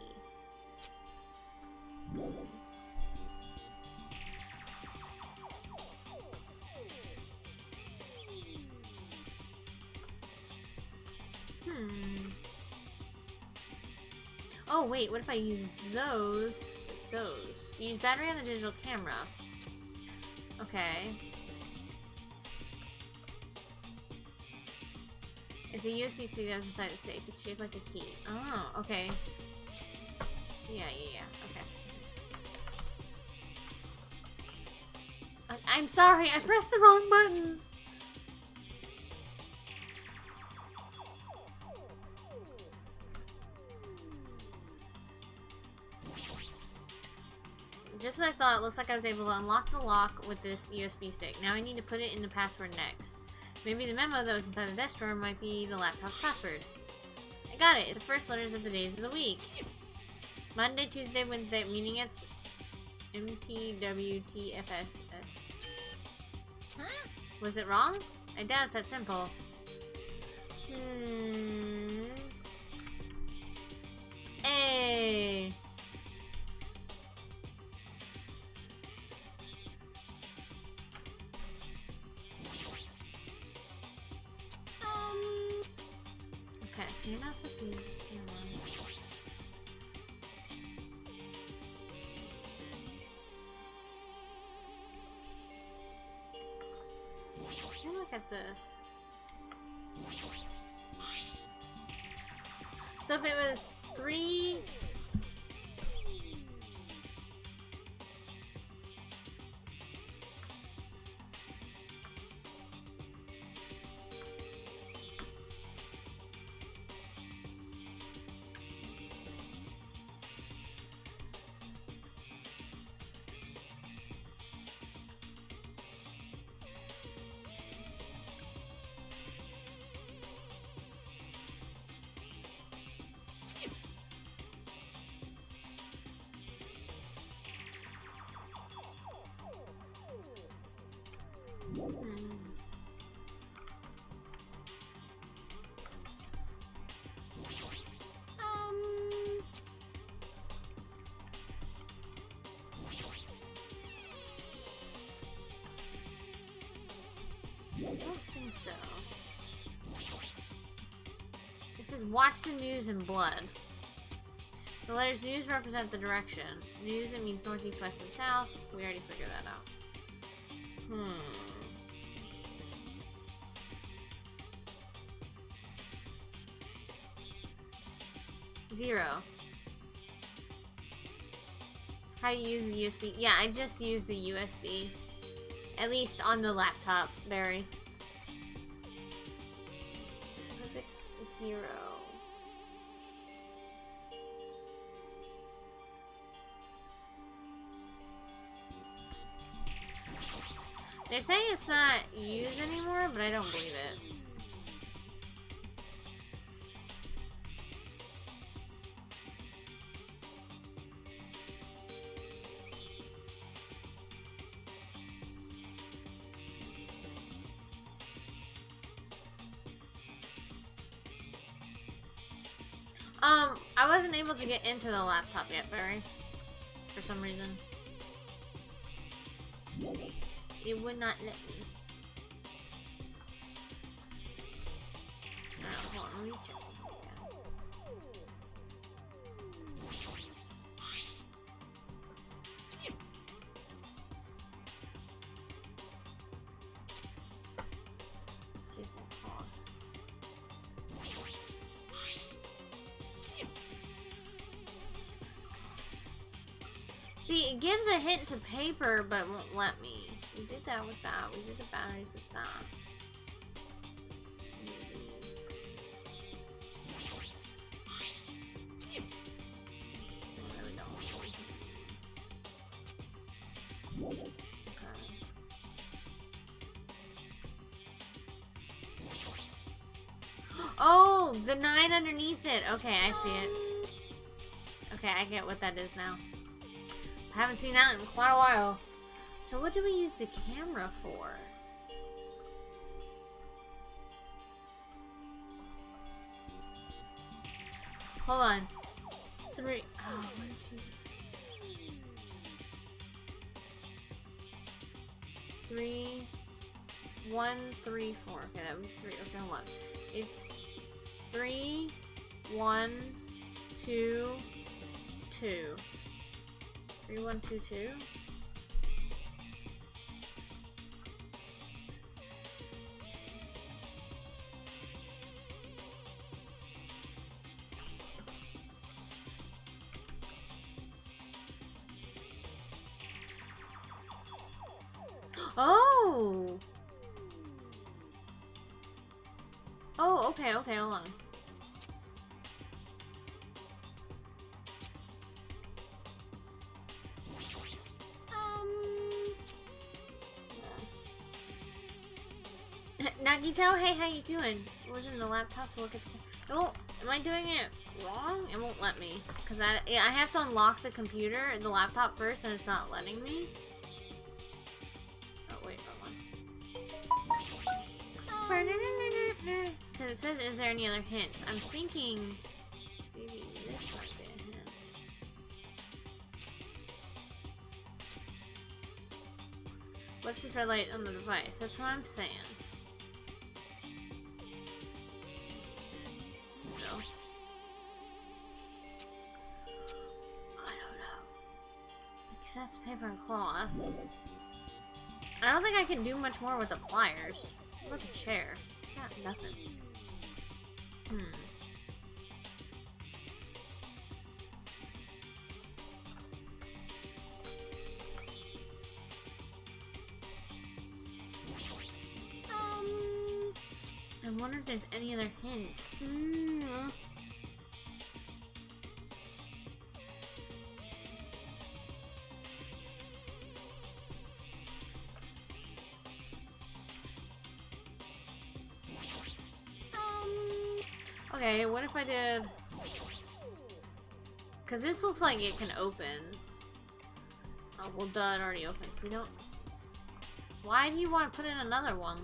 Oh, wait, what if I use those? Use battery on the digital camera. Okay. It's a USB stick that was inside the safe. It's shaped like a key. Oh, okay. Yeah, okay. I'm sorry, I pressed the wrong button. Just as I thought, it looks like I was able to unlock the lock with this USB stick. Now I need to put it in the password next. Maybe the memo that was inside the desk drawer might be the laptop password. I got it. It's the first letters of the days of the week. Monday, Tuesday, Wednesday, meaning it's MTWTFSS. Huh? Was it wrong? I doubt it's that simple. Hey. Okay, so you're not supposed to use the camera. Look at this. So if it was 3... I don't think so. It says watch the news in blood. The letters news represent the direction. News, it means northeast, west, and south. We already figured that out. 0. How you use the USB? Yeah, I just used the USB. At least on the laptop, Barry. What if it's 0? They're saying it's not used anymore, but I don't believe it. I wasn't able to get into the laptop yet, Barry. For some reason. It would not let me. Hold on, let me check. See, it gives a hint to paper, but it won't let me. We did that with that. We did the batteries with that. I really don't want to. the 9 underneath it. Okay, I see it. Okay, I get what that is now. I haven't seen that in quite a while. So what do we use the camera for? Hold on. 3. Oh, 1, 2. 3. 1, 3, 4. Okay, that would be 3. Okay, hold on. It's 3, 1, 2, 2. 3, 1, 2, 2. Oh! Oh, okay, hold on. Nagito, hey, how you doing? I was in the laptop to look at the... Oh, am I doing it wrong? It won't let me. Because I have to unlock the computer, the laptop first, and it's not letting me. Oh, wait, hold on. Because it says, is there any other hints? I'm thinking maybe this might be a hint. What's this red light on the device? That's what I'm saying. No. I don't know. Because that's paper and cloths. I don't think I can do much more with the pliers. What about the chair? Got nothing. I wonder if there's any other hints. Okay, what if I did... Because this looks like it can open. Oh, well, duh, it already opens. We don't... Why do you want to put in another one?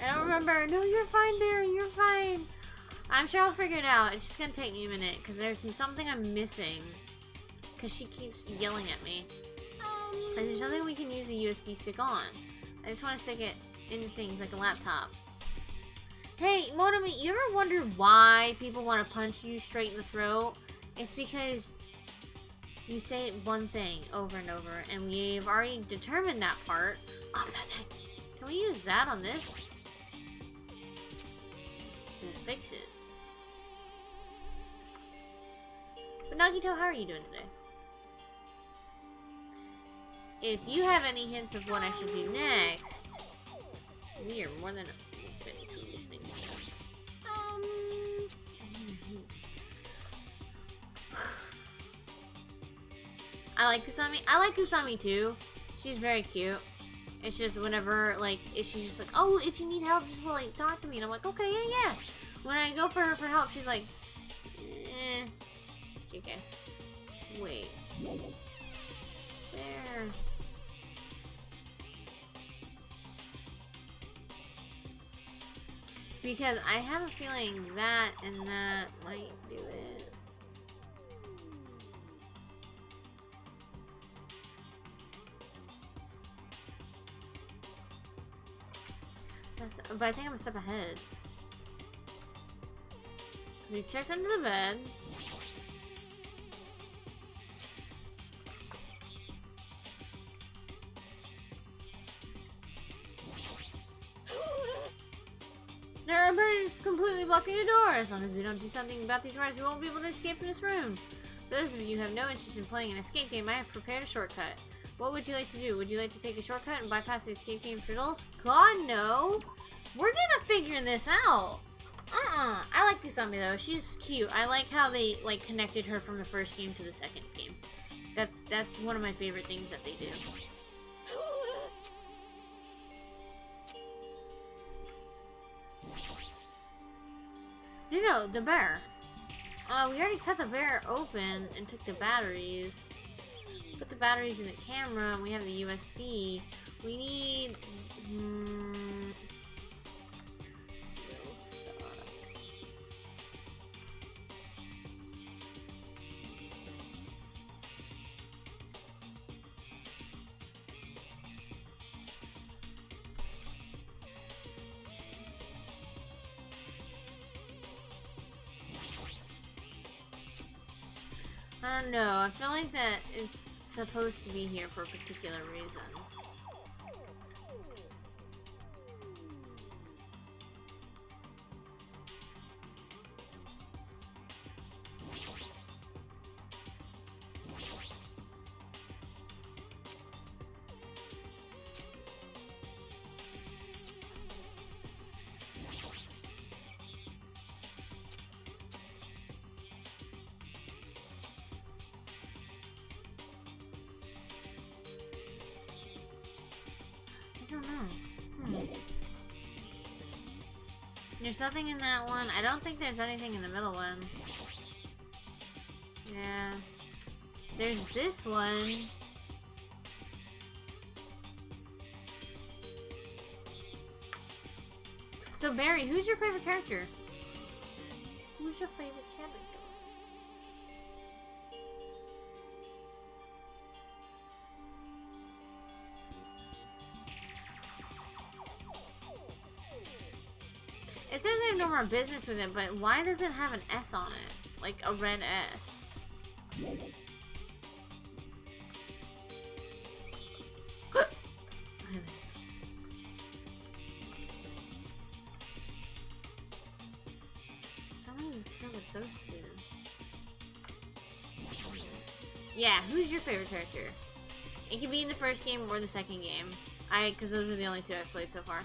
I don't remember. No, you're fine, Barry. You're fine. I'm sure I'll figure it out. It's just gonna take me a minute, because there's something I'm missing. Because she keeps yelling at me. Is there something we can use a USB stick on? I just want to stick it in things like a laptop. Hey, Monami, you ever wonder why people want to punch you straight in the throat? It's because you say one thing over and over, and we've already determined that part of that thing. Can we use that on this? We'll fix it. But Nagito, how are you doing today? If you have any hints of what I should do next, we are more than open to listening to them. Any hints? I like Kusami. I like Kusami too. She's very cute. It's just whenever, like, she's just like, oh, if you need help, just, like, talk to me. And I'm like, okay, yeah. When I go for her for help, she's like, okay. Wait. There. Because I have a feeling that and that might do it. But I think I'm a step ahead. So we checked under the bed. There are birds completely blocking the door. As long as we don't do something about these birds, we won't be able to escape from this room. Those of you who have no interest in playing an escape game, I have prepared a shortcut. What would you like to do? Would you like to take a shortcut and bypass the escape game fiddles? God, no! We're gonna figure this out! I like Kusami though. She's cute. I like how they, like, connected her from the first game to the second game. That's one of my favorite things that they do. No, the bear. We already cut the bear open and took the batteries. Put the batteries in the camera, and we have the USB. We need... real stuff. I don't know. I feel like that it's supposed to be here for a particular reason. I don't know. There's nothing in that one. I don't think there's anything in the middle one. Yeah. There's this one. So Barry, who's your favorite character? Who's your favorite character? It says they have no more business with it, but why does it have an S on it? Like a red S. I don't even care with those two. Yeah, who's your favorite character? It can be in the first game or the second game. Because those are the only two I've played so far.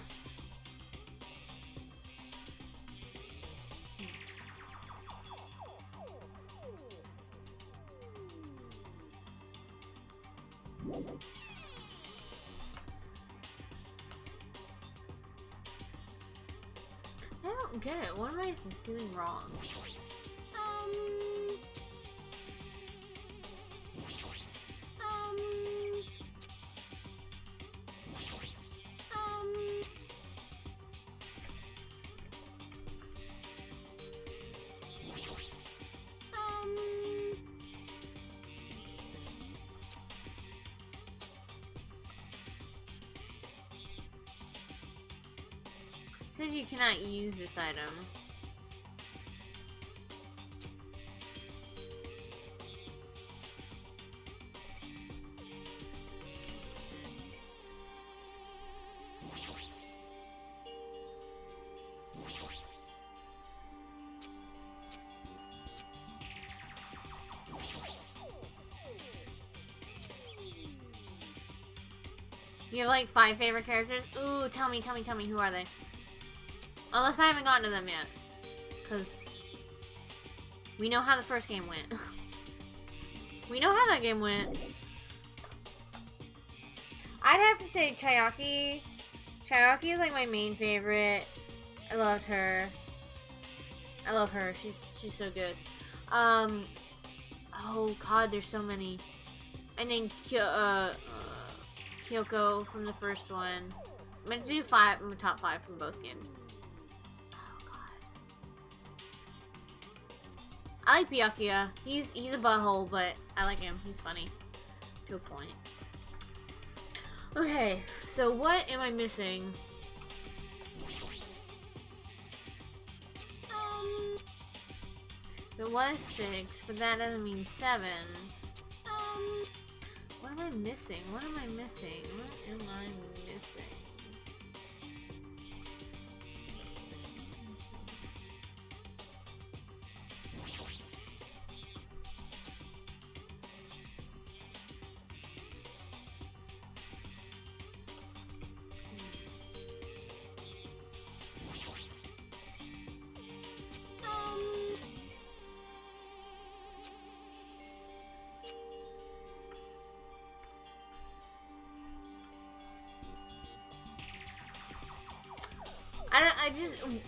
I don't get it. What am I doing wrong? Says you cannot use this item. You have like 5 favorite characters? Ooh, tell me, who are they? Unless I haven't gotten to them yet. Because we know how the first game went. We know how that game went. I'd have to say Chayaki. Chayaki is like my main favorite. I loved her. I love her. She's so good. Oh god, there's so many. And then Kyoko from the first one. I'm gonna do top 5 from both games. I like Byakuya. He's a butthole, but I like him. He's funny. To a point. Okay, so what am I missing? It was 6, but that doesn't mean 7. What am I missing? What am I missing? What am I missing?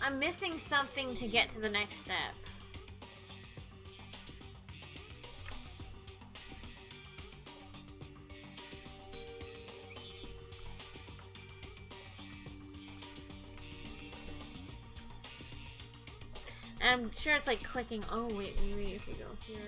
I'm missing something to get to the next step. And I'm sure it's like clicking. Oh, wait, maybe if we go here.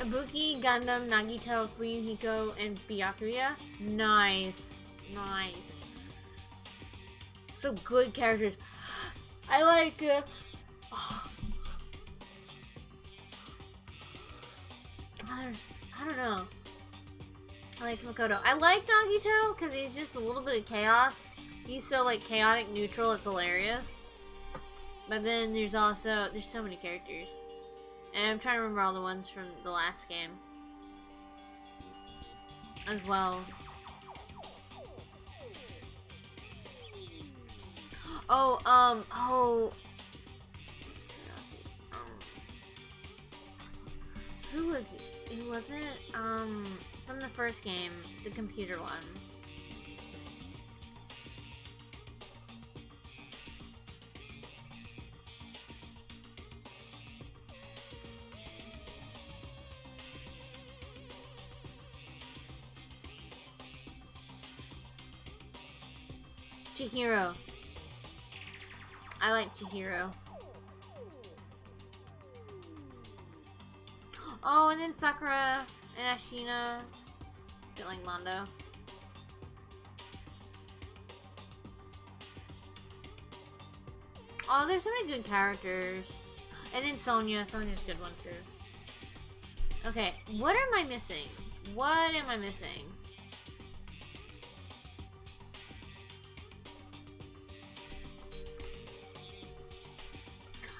Ibuki, Gundam, Nagito, Fuyuhiko, and Byakuya. Nice. Nice. Some good characters. I like I don't know. I like Makoto. I like Nagito because he's just a little bit of chaos. He's so like chaotic neutral, it's hilarious. But then there's so many characters. And I'm trying to remember all the ones from the last game as well. Who was it? Who was it? From the first game, the computer one. Chihiro. I like Chihiro. Oh, and then Sakura and Ashina. Get like Mondo. Oh, there's so many good characters. And then Sonya. Sonya's a good one too. Okay, what am I missing? What am I missing?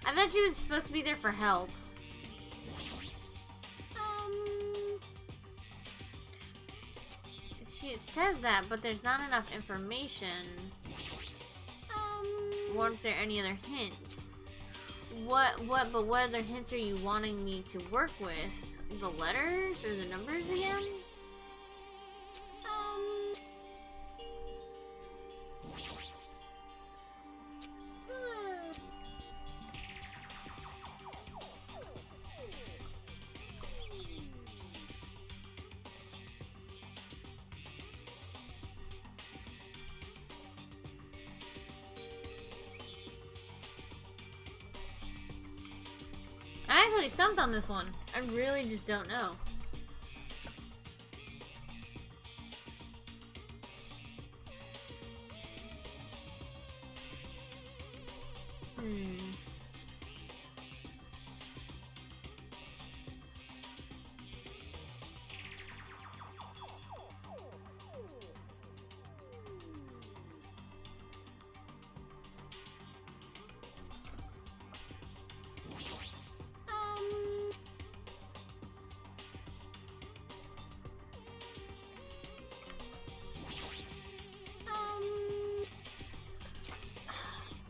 I thought she was supposed to be there for help. It says that, but there's not enough information. Or if there are any other hints. What other hints are you wanting me to work with? The letters or the numbers again? I actually stumped on this one. I really just don't know.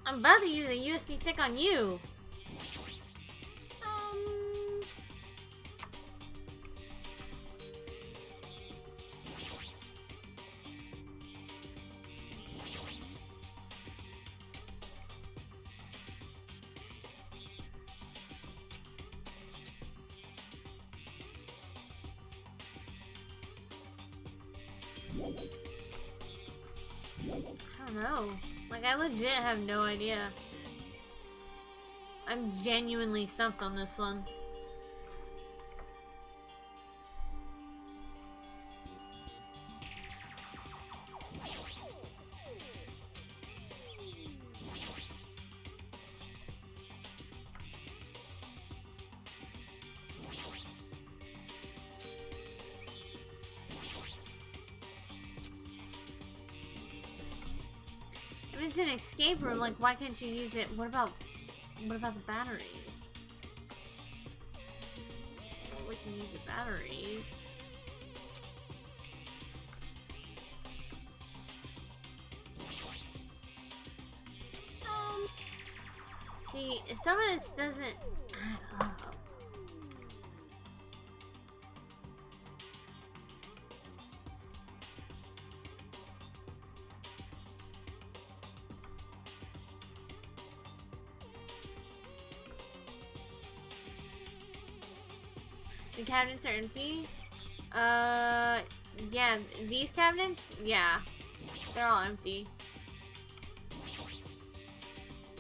I'm about to use a USB stick on you. I don't know. Like, I legit have no idea. I'm genuinely stumped on this one. If it's an escape room, like, why can't you use it? What about the batteries? Well, we can use the batteries. See, some of this doesn't add up. The cabinets are empty. Yeah, these cabinets? Yeah. They're all empty.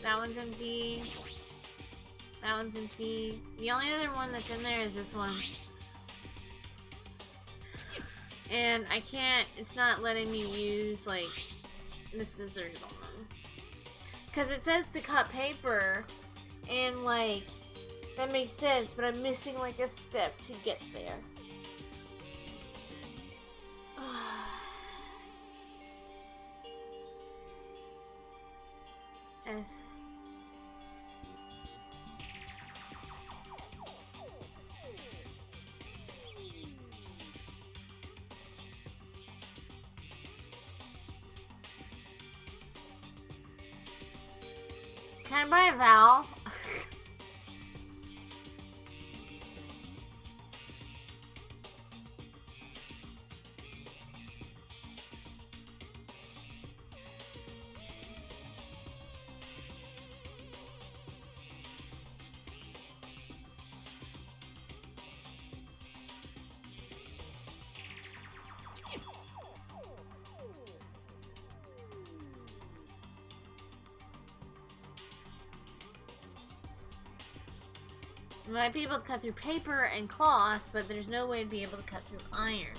That one's empty. That one's empty. The only other one that's in there is this one. And I can't, it's not letting me use, like, the scissors on them. Because it says to cut paper, and, like, that makes sense, but I'm missing, like, a step to get there. S. Can I buy a vowel? I might be able to cut through paper and cloth, but there's no way to be able to cut through iron.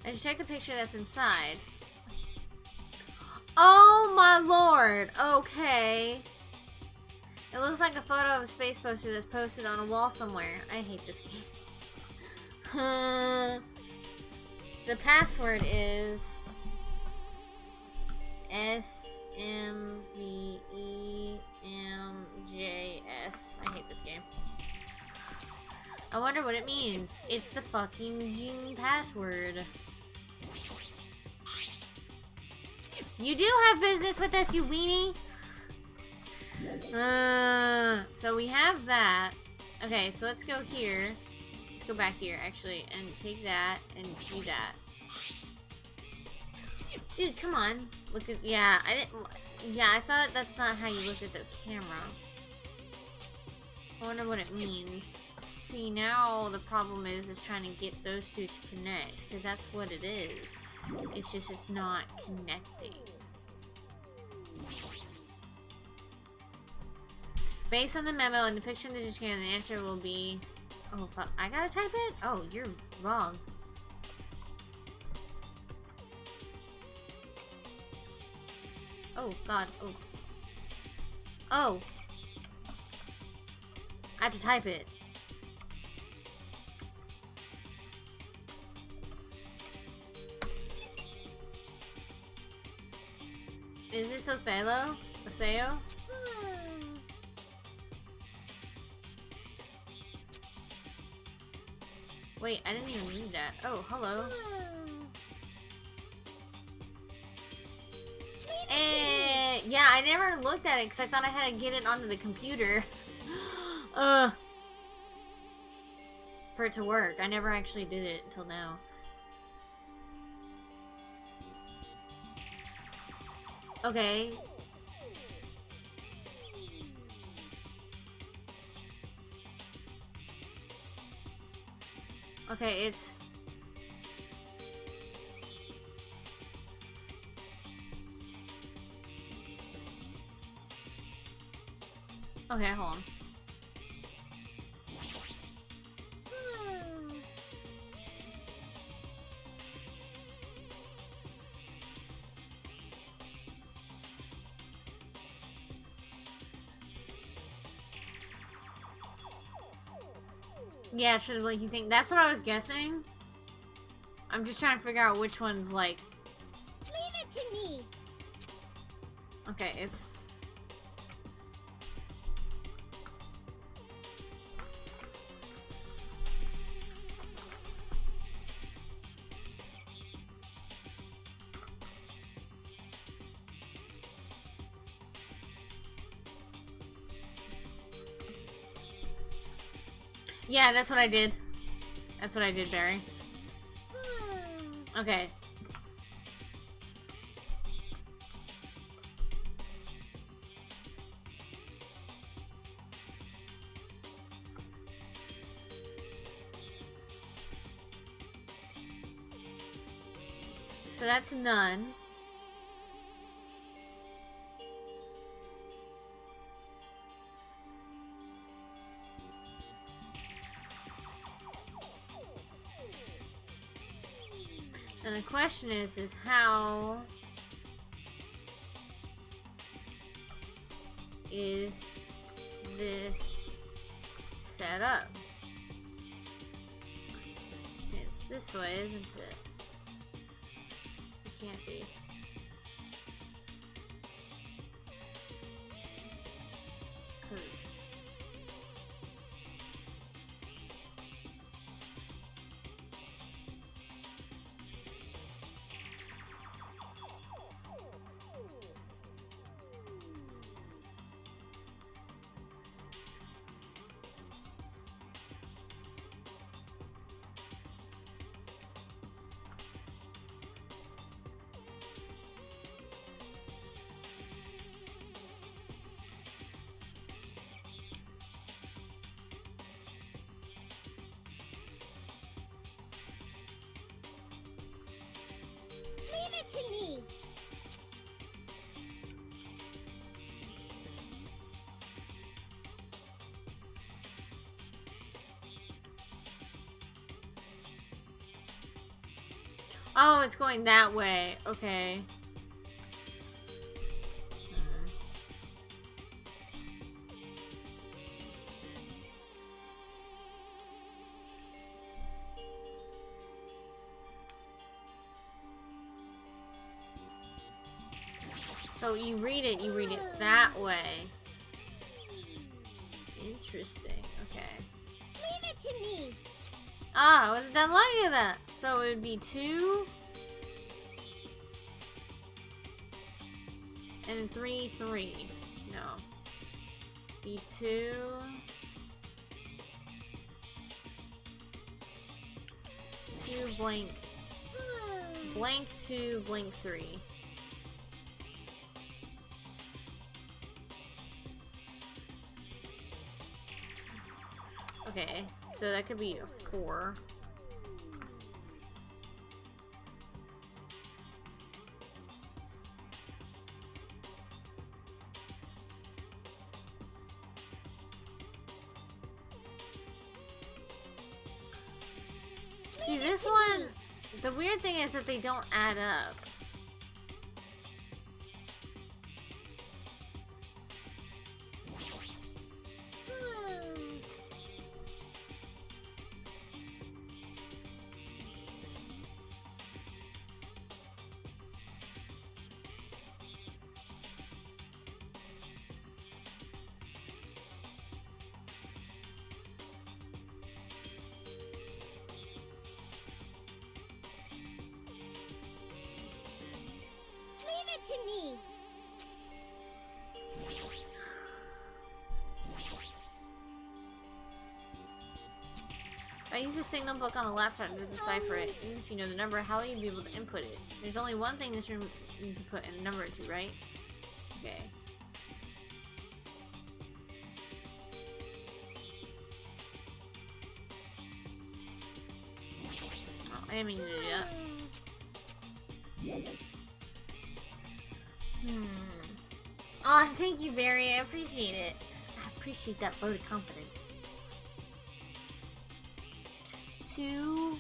I should check the picture that's inside. Oh my lord! Okay. It looks like a photo of a space poster that's posted on a wall somewhere. I hate this game. The password is SMVEMJS. I hate this game. I wonder what it means. It's the fucking Gene password. You do have business with us, you weenie! So we have that. Okay, so let's go here. Let's go back here, actually, and take that, and do that. Dude, come on. Look at, yeah, I thought that's not how you looked at the camera. I wonder what it means. See, now the problem is trying to get those two to connect, because that's what it is. It's just, it's not connecting. Based on the memo and the picture in the dictionary, the answer will be... Oh, fuck. I gotta type it? Oh, you're wrong. Oh, God. Oh. Oh! I have to type it. Is this Oseo? Oseo? Wait, I didn't even read that. Oh, hello. Yeah, I never looked at it because I thought I had to get it onto the computer. For it to work. I never actually did it until now. Okay. Okay, it's... Okay, hold on. Yeah, should the blinking thing. That's what I was guessing. I'm just trying to figure out which one's like. Leave it to me. Okay, it's. Yeah, that's what I did. That's what I did, Barry. Okay. So that's none. And the question is how is this set up? It's this way, isn't it? It can't be. Leave it to me. Oh, it's going that way. Okay. So you read it that way. Interesting. Okay. Leave it to me. Ah, I wasn't done looking at that. So it would be 2 and 3, 3. No. Be 2. Two blank. Blank 2, blank 3. Okay, so that could be a 4. See, this one, the weird thing is that they don't add up. To me. I use the signal book on the laptop to decipher it. Even if you know the number, how will you be able to input it? There's only one thing in this room you can put a number into, right? Okay. Oh, I didn't mean to do that. Oh, thank you, Barry. I appreciate it. I appreciate that vote of confidence. 2.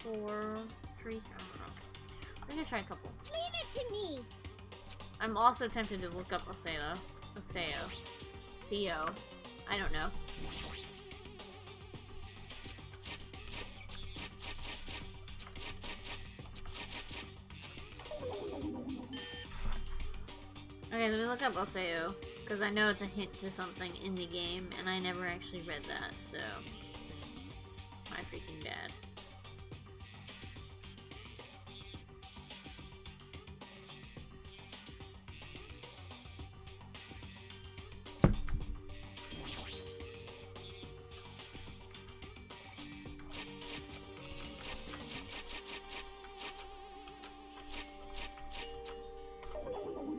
Four, trees? I don't know. We're gonna try a couple. Leave it to me. I'm also tempted to look up Theo. Theo. I don't know. Okay, let me look up Oseo, because I know it's a hint to something in the game, and I never actually read that, so... My freaking bad.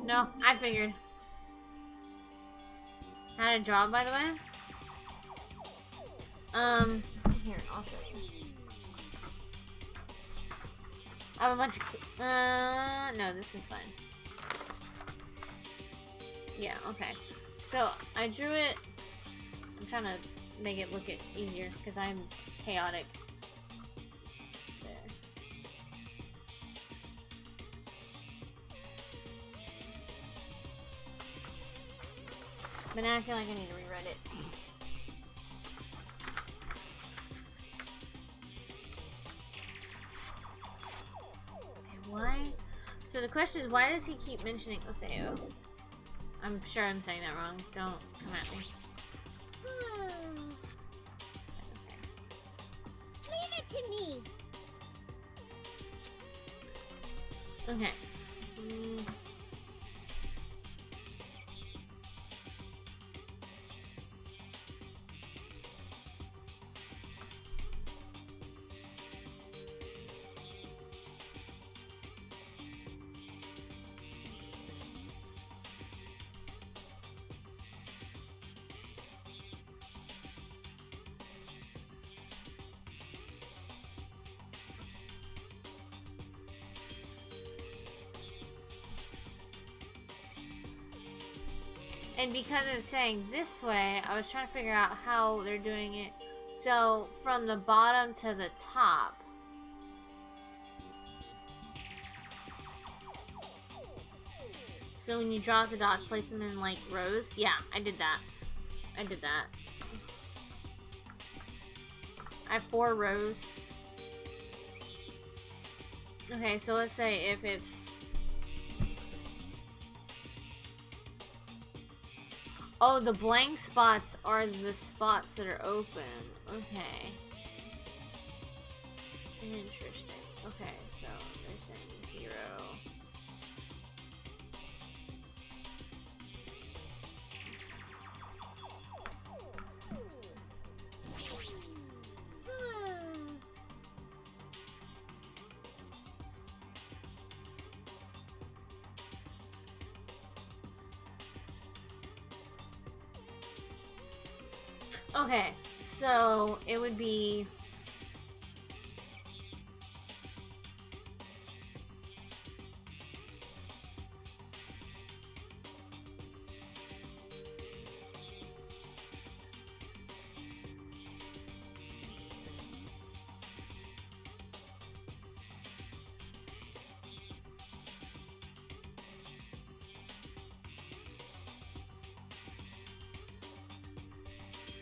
No, I figured. How to draw, by the way? Here, I'll show you. I have a bunch of... no, this is fine. Yeah, okay. So, I drew it... I'm trying to make it look easier, because I'm chaotic. But now I feel like I need to rewrite it. Okay, why? So the question is, why does he keep mentioning Oseo? I'm sure I'm saying that wrong. Don't come at me. Okay. Leave it to me. Okay. And because it's saying this way, I was trying to figure out how they're doing it. So, from the bottom to the top. So when you draw the dots, place them in, like, rows. Yeah, I did that. I did that. I have 4 rows. Okay, so let's say if it's... Oh, the blank spots are the spots that are open. Okay. Interesting. Okay, so they're saying 0. Okay, so it would be...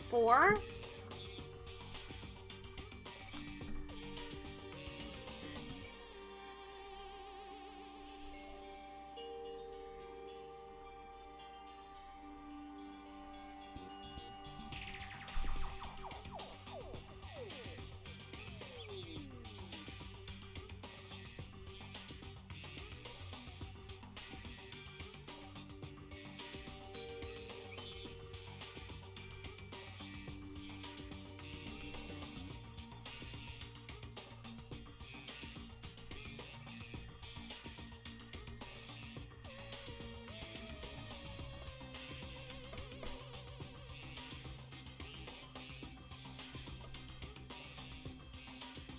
Four?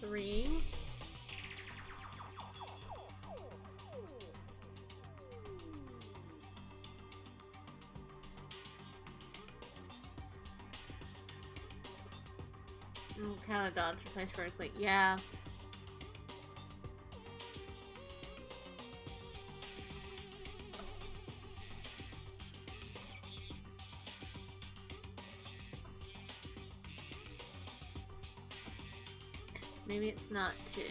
Three. Kind of dodge your place vertically. Yeah. Maybe it's not 2.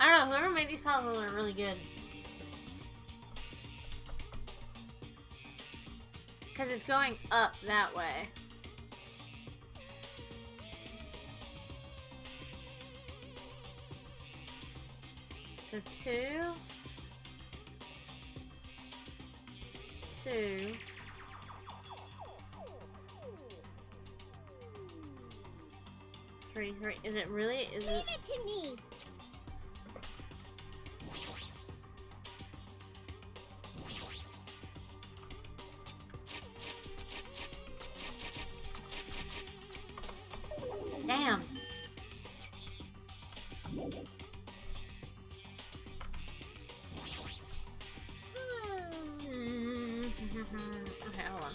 I don't know, whoever made these puzzles are really good. Because it's going up that way. So 2. 2. 3, 3. Is it really? Is Leave it to me. Damn. Okay, hold on.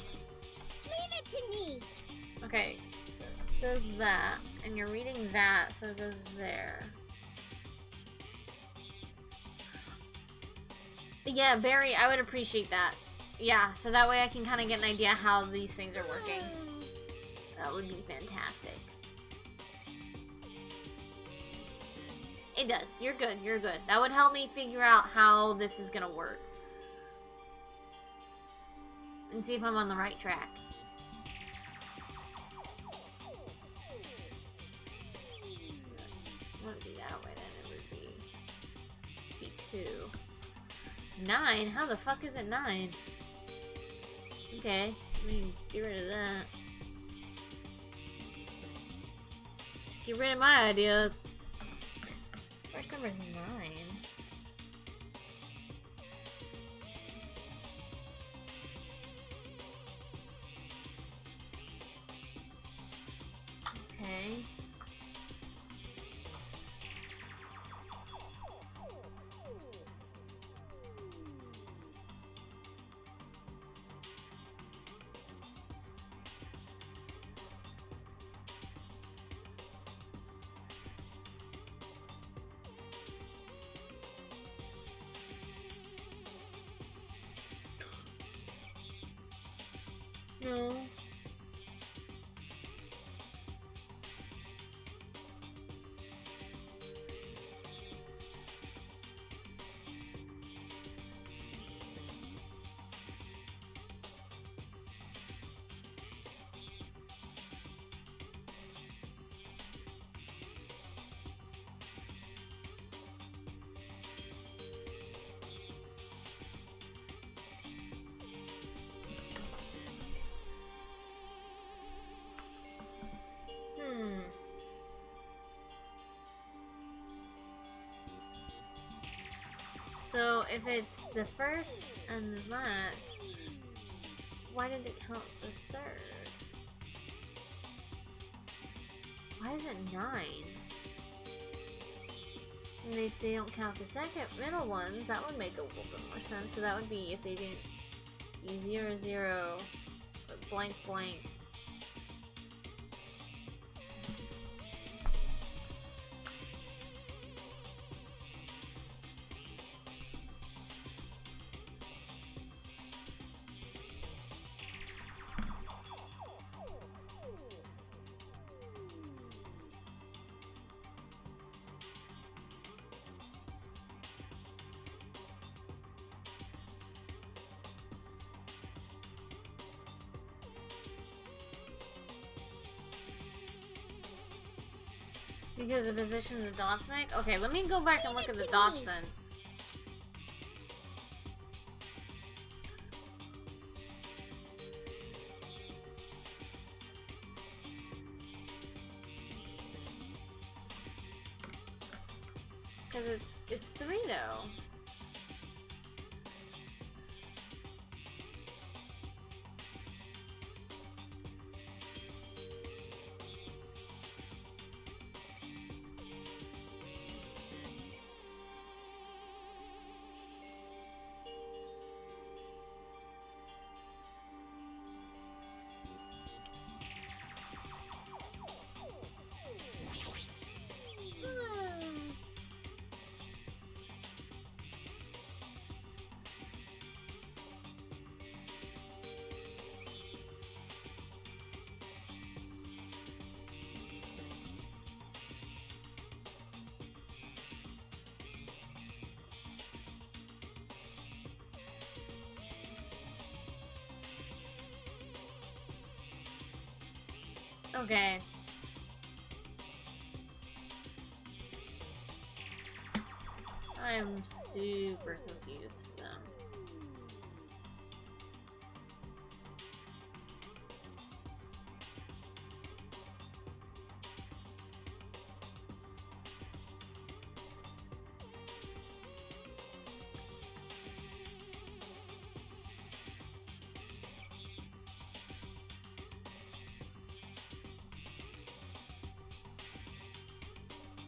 Leave it to me. Okay, so it does that, and you're reading that, so it goes there. Yeah, Barry, I would appreciate that. Yeah, so that way I can kind of get an idea how these things are working. That would be fantastic. It does. You're good. You're good. That would help me figure out how this is gonna work. And see if I'm on the right track. So wouldn't be that way then. It would be 2. 9? How the fuck is it 9? Okay. I mean, get rid of that. Just get rid of my ideas. First number is 9. Okay. No. So if it's the first and the last, why did it count the third? Why is it 9? And they don't count the second middle ones. That would make a little bit more sense. So that would be if they didn't be 0, 0, or blank, blank. Because the position the dots make? Okay, let me go back and look at the dots then. Because it's 3 though. Okay. I'm super confused then.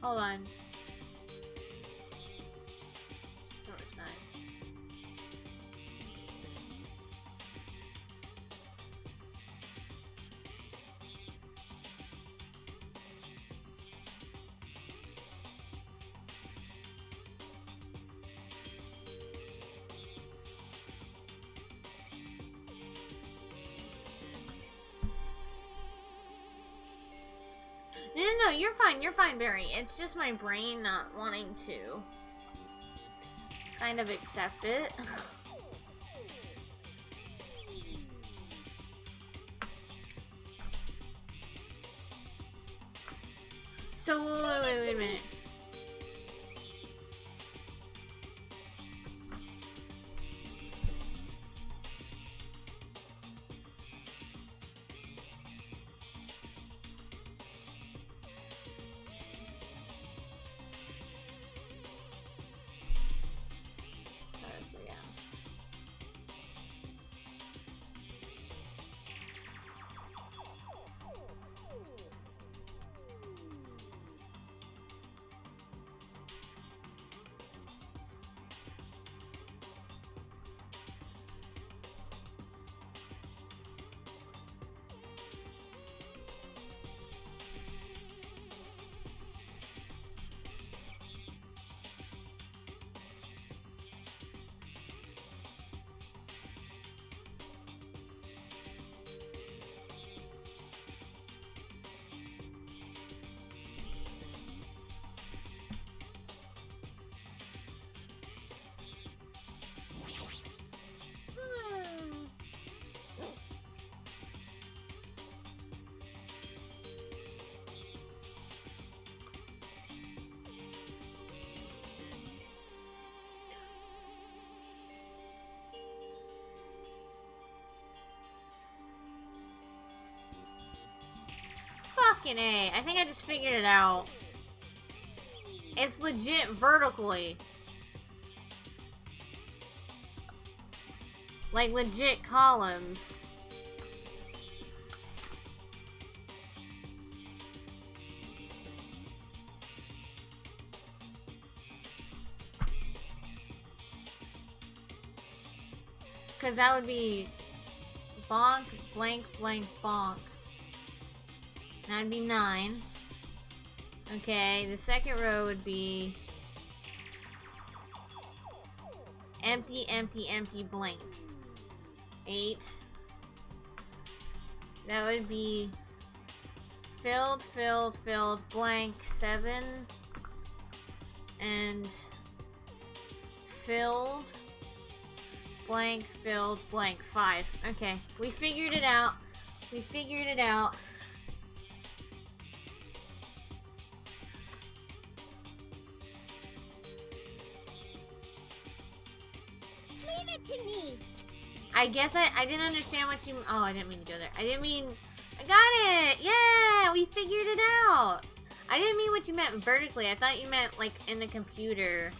Hold on. Story time. No, you're fine, Barry. It's just my brain not wanting to kind of accept it. So, wait a minute. So, yeah. Fucking A. I think I just figured it out. It's legit vertically. Like legit columns. Because that would be bonk, blank, blank, bonk. That'd be 9. Okay, the second row would be empty, empty, empty, blank. 8. That would be filled, filled, filled, blank, 7. And filled, blank, filled, blank, 5. Okay, we figured it out. We figured it out. Leave it to me. I guess I didn't understand what you... Oh, I didn't mean to go there. I didn't mean... I got it! Yeah! We figured it out! I didn't mean what you meant vertically. I thought you meant, like, in the computer.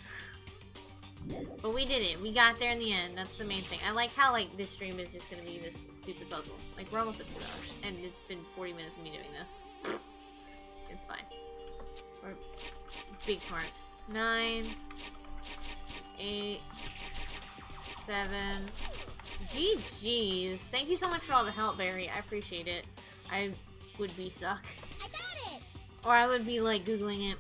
But we did it. We got there in the end. That's the main thing. I like how, like, this stream is just gonna be this stupid puzzle. Like, we're almost at 2 hours. And it's been 40 minutes of me doing this. It's fine. We're big smarts. 9, 8, 7. GG's. Thank you so much for all the help, Barry. I appreciate it. I would be stuck. I got it! Or I would be, like, Googling it.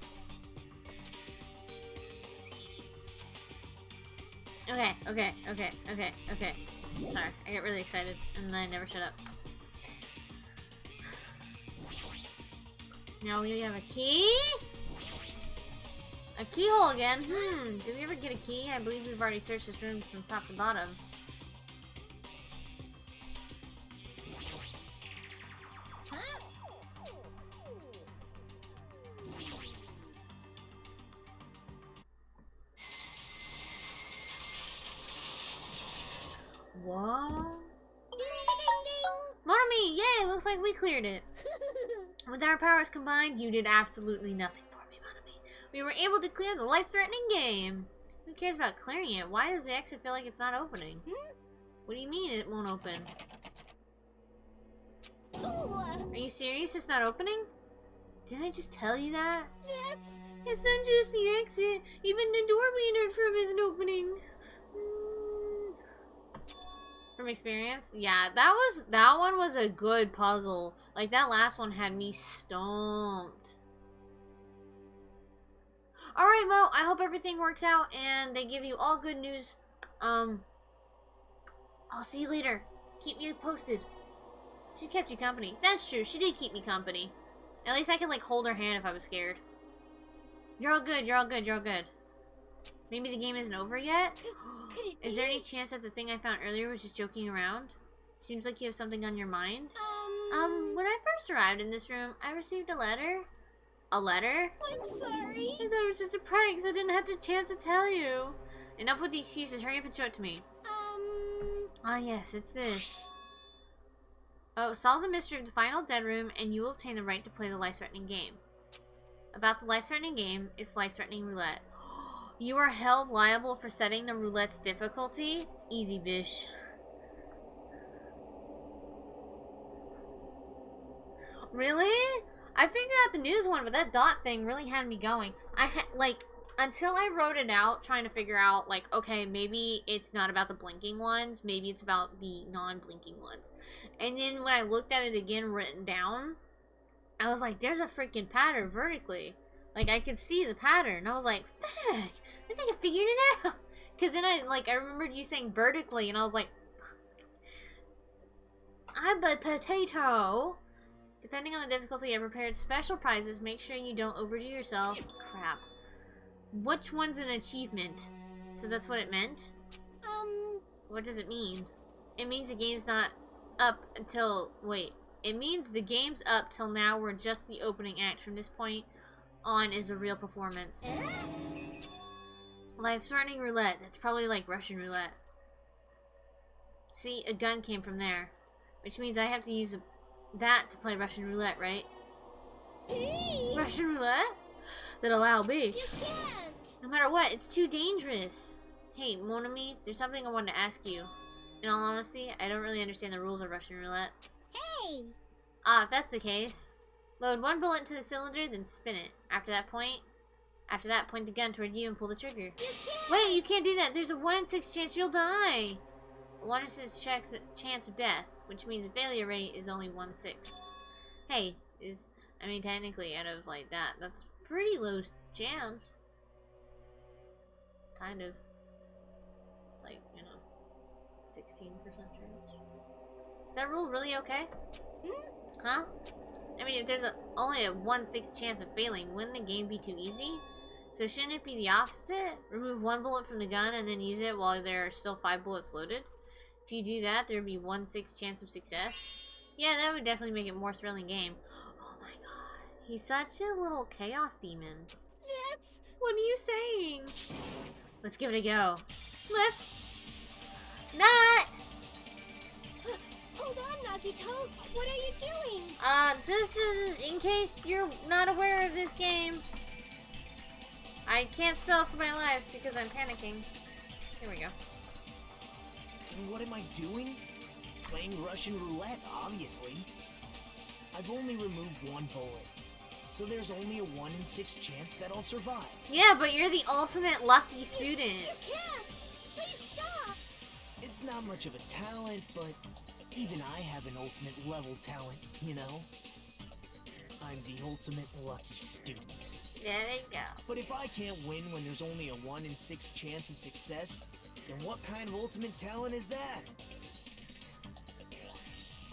Okay. Sorry, I get really excited, and then I never shut up. Now we have a key? A keyhole again? Did we ever get a key? I believe we've already searched this room from top to bottom. Huh? What? Ding, ding, Monomi! Yay! Looks like we cleared it. ding. With our powers combined, you did absolutely nothing for me, Monomi. We were able to clear the life-threatening game. Who cares about clearing it? Why does the exit feel like it's not opening? What do you mean it won't open? Oh, Are you serious? It's not opening? Didn't I just tell you that? that's... It's not just the exit. Even the door we entered from isn't opening. From experience? Yeah, that one was a good puzzle. Like, that last one had me stumped. Alright, Mo, I hope everything works out and they give you all good news. I'll see you later. Keep me posted. She kept you company. That's true, she did keep me company. At least I could, like, hold her hand if I was scared. You're all good, you're all good, you're all good. Maybe the game isn't over yet? Could it Is there be? any chance that the thing I found earlier was just joking around? Seems like you have something on your mind. When I first arrived in this room, I received a letter. A letter? I'm sorry. I thought it was just a prank, so I didn't have the chance to tell you. Enough with the excuses. Hurry up and show it to me. Ah, yes, it's this. Oh, solve the mystery of the final dead room, and you will obtain the right to play the life-threatening game. About the life-threatening game, it's life-threatening roulette. You are held liable for setting the roulette's difficulty. Easy, bish. Really? I figured out the news one, but that dot thing really had me going. Until I wrote it out, trying to figure out, like, okay, maybe it's not about the blinking ones, maybe it's about the non-blinking ones. And then when I looked at it again written down, I was like, there's a freaking pattern vertically. Like, I could see the pattern. I was like, fuck, I think I figured it out. Because then I remembered you saying vertically, and I was like, I'm a potato. Depending on the difficulty, I prepared special prizes. Make sure you don't overdo yourself. Crap. Which one's an achievement? So that's what it meant? What does it mean? It means the game's not up until... Wait. It means the game's up till now. We're just the opening act. From this point on is the real performance. Life-threatening roulette. That's probably like Russian roulette. See, a gun came from there. Which means I have to use that to play Russian roulette, right? Russian roulette? Then allow me. You can't. No matter what, it's too dangerous. Hey, Monami, there's something I wanted to ask you. In all honesty, I don't really understand the rules of Russian roulette. Hey. If that's the case, load one bullet into the cylinder, then spin it. After that, point the gun toward you and pull the trigger. You can't. Wait, you can't do that. There's a 1 in 6 chance you'll die. A 1 in 6 chance of death, which means the failure rate is only 1/6. Hey, I mean, technically, out of, like, that's pretty low chance. Kind of. It's like, 16% chance. Is that rule really okay? Huh? I mean, if there's only a 1/6 chance of failing, wouldn't the game be too easy? So shouldn't it be the opposite? Remove 1 bullet from the gun and then use it while there are still 5 bullets loaded? If you do that, there'd be 1/6 chance of success. Yeah, that would definitely make it a more thrilling game. Oh my god. He's such a little chaos demon. That's... What are you saying? Let's give it a go. Let's... Not! Hold on, Nagito. What are you doing? Just in case you're not aware of this game. I can't spell for my life because I'm panicking. Here we go. And what am I doing? Playing Russian roulette, obviously. I've only removed one bullet, so there's only a 1 in 6 chance that I'll survive. Yeah, but you're the ultimate lucky student. You can't! Please stop! It's not much of a talent, but even I have an ultimate level talent, you know? I'm the ultimate lucky student. There you go. But if I can't win when there's only a 1 in 6 chance of success, then what kind of ultimate talent is that?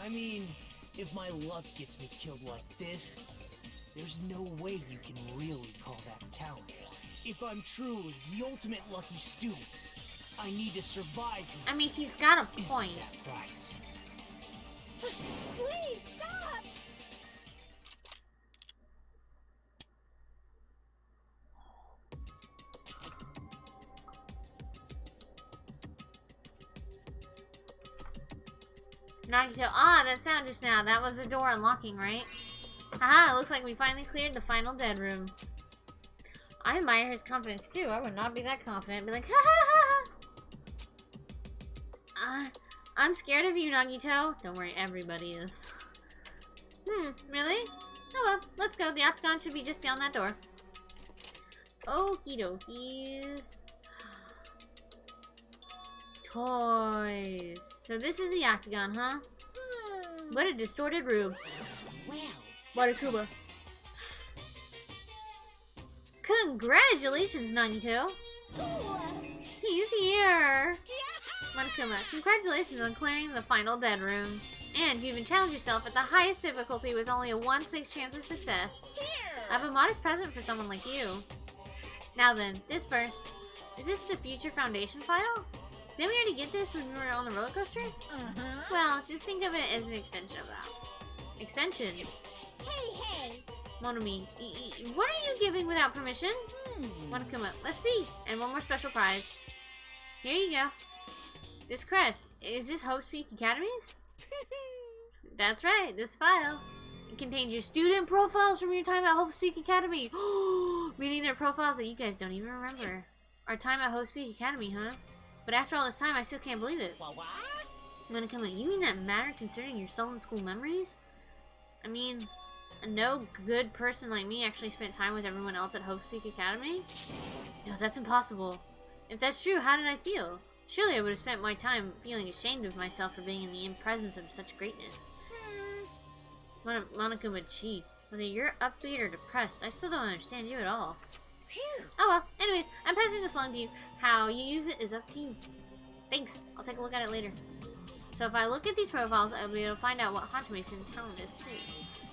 I mean, if my luck gets me killed like this, there's no way you can really call that talent. If I'm truly the ultimate lucky student, I need to survive. I mean, he's got a point. Isn't that right? Please stop! Nagito, that sound just now. That was the door unlocking, right? Haha, it looks like we finally cleared the final dead room. I admire his confidence too. I would not be that confident. Be like, ha ha ha ha! I'm scared of you, Nagito. Don't worry, everybody is. Really? Oh well, let's go. The octagon should be just beyond that door. Okie dokies. Toys. So this is the octagon, huh? What a distorted room. Wow. Barakuba. Congratulations, Nagito. He's here. Monokuma, congratulations on clearing the final dead room. And you even challenged yourself at the highest difficulty with only a 1/6 chance of success. I have a modest present for someone like you. Now then, this first. Is this the future foundation file? Didn't we already get this when we were on the roller coaster? Well, just think of it as an extension of that. Extension? Hey! Monomi, what are you giving without permission? Monokuma, let's see. And one more special prize. Here you go. This crest. Is this Hope's Peak Academy's? That's right, this file. It contains your student profiles from your time at Hope's Peak Academy. Meaning they're profiles that you guys don't even remember. Our time at Hope's Peak Academy, huh? But after all this time, I still can't believe it. Monokuma, you mean that mattered considering your stolen school memories? I mean, no good person like me actually spent time with everyone else at Hope's Peak Academy? No, that's impossible. If that's true, how did I feel? Surely I would have spent my time feeling ashamed of myself for being in the presence of such greatness. Monokuma, jeez. Whether you're upbeat or depressed, I still don't understand you at all. Oh well, anyways, I'm passing this along to you. How you use it is up to you. Thanks, I'll take a look at it later. So if I look at these profiles, I'll be able to find out what Hanchime-san talent is too.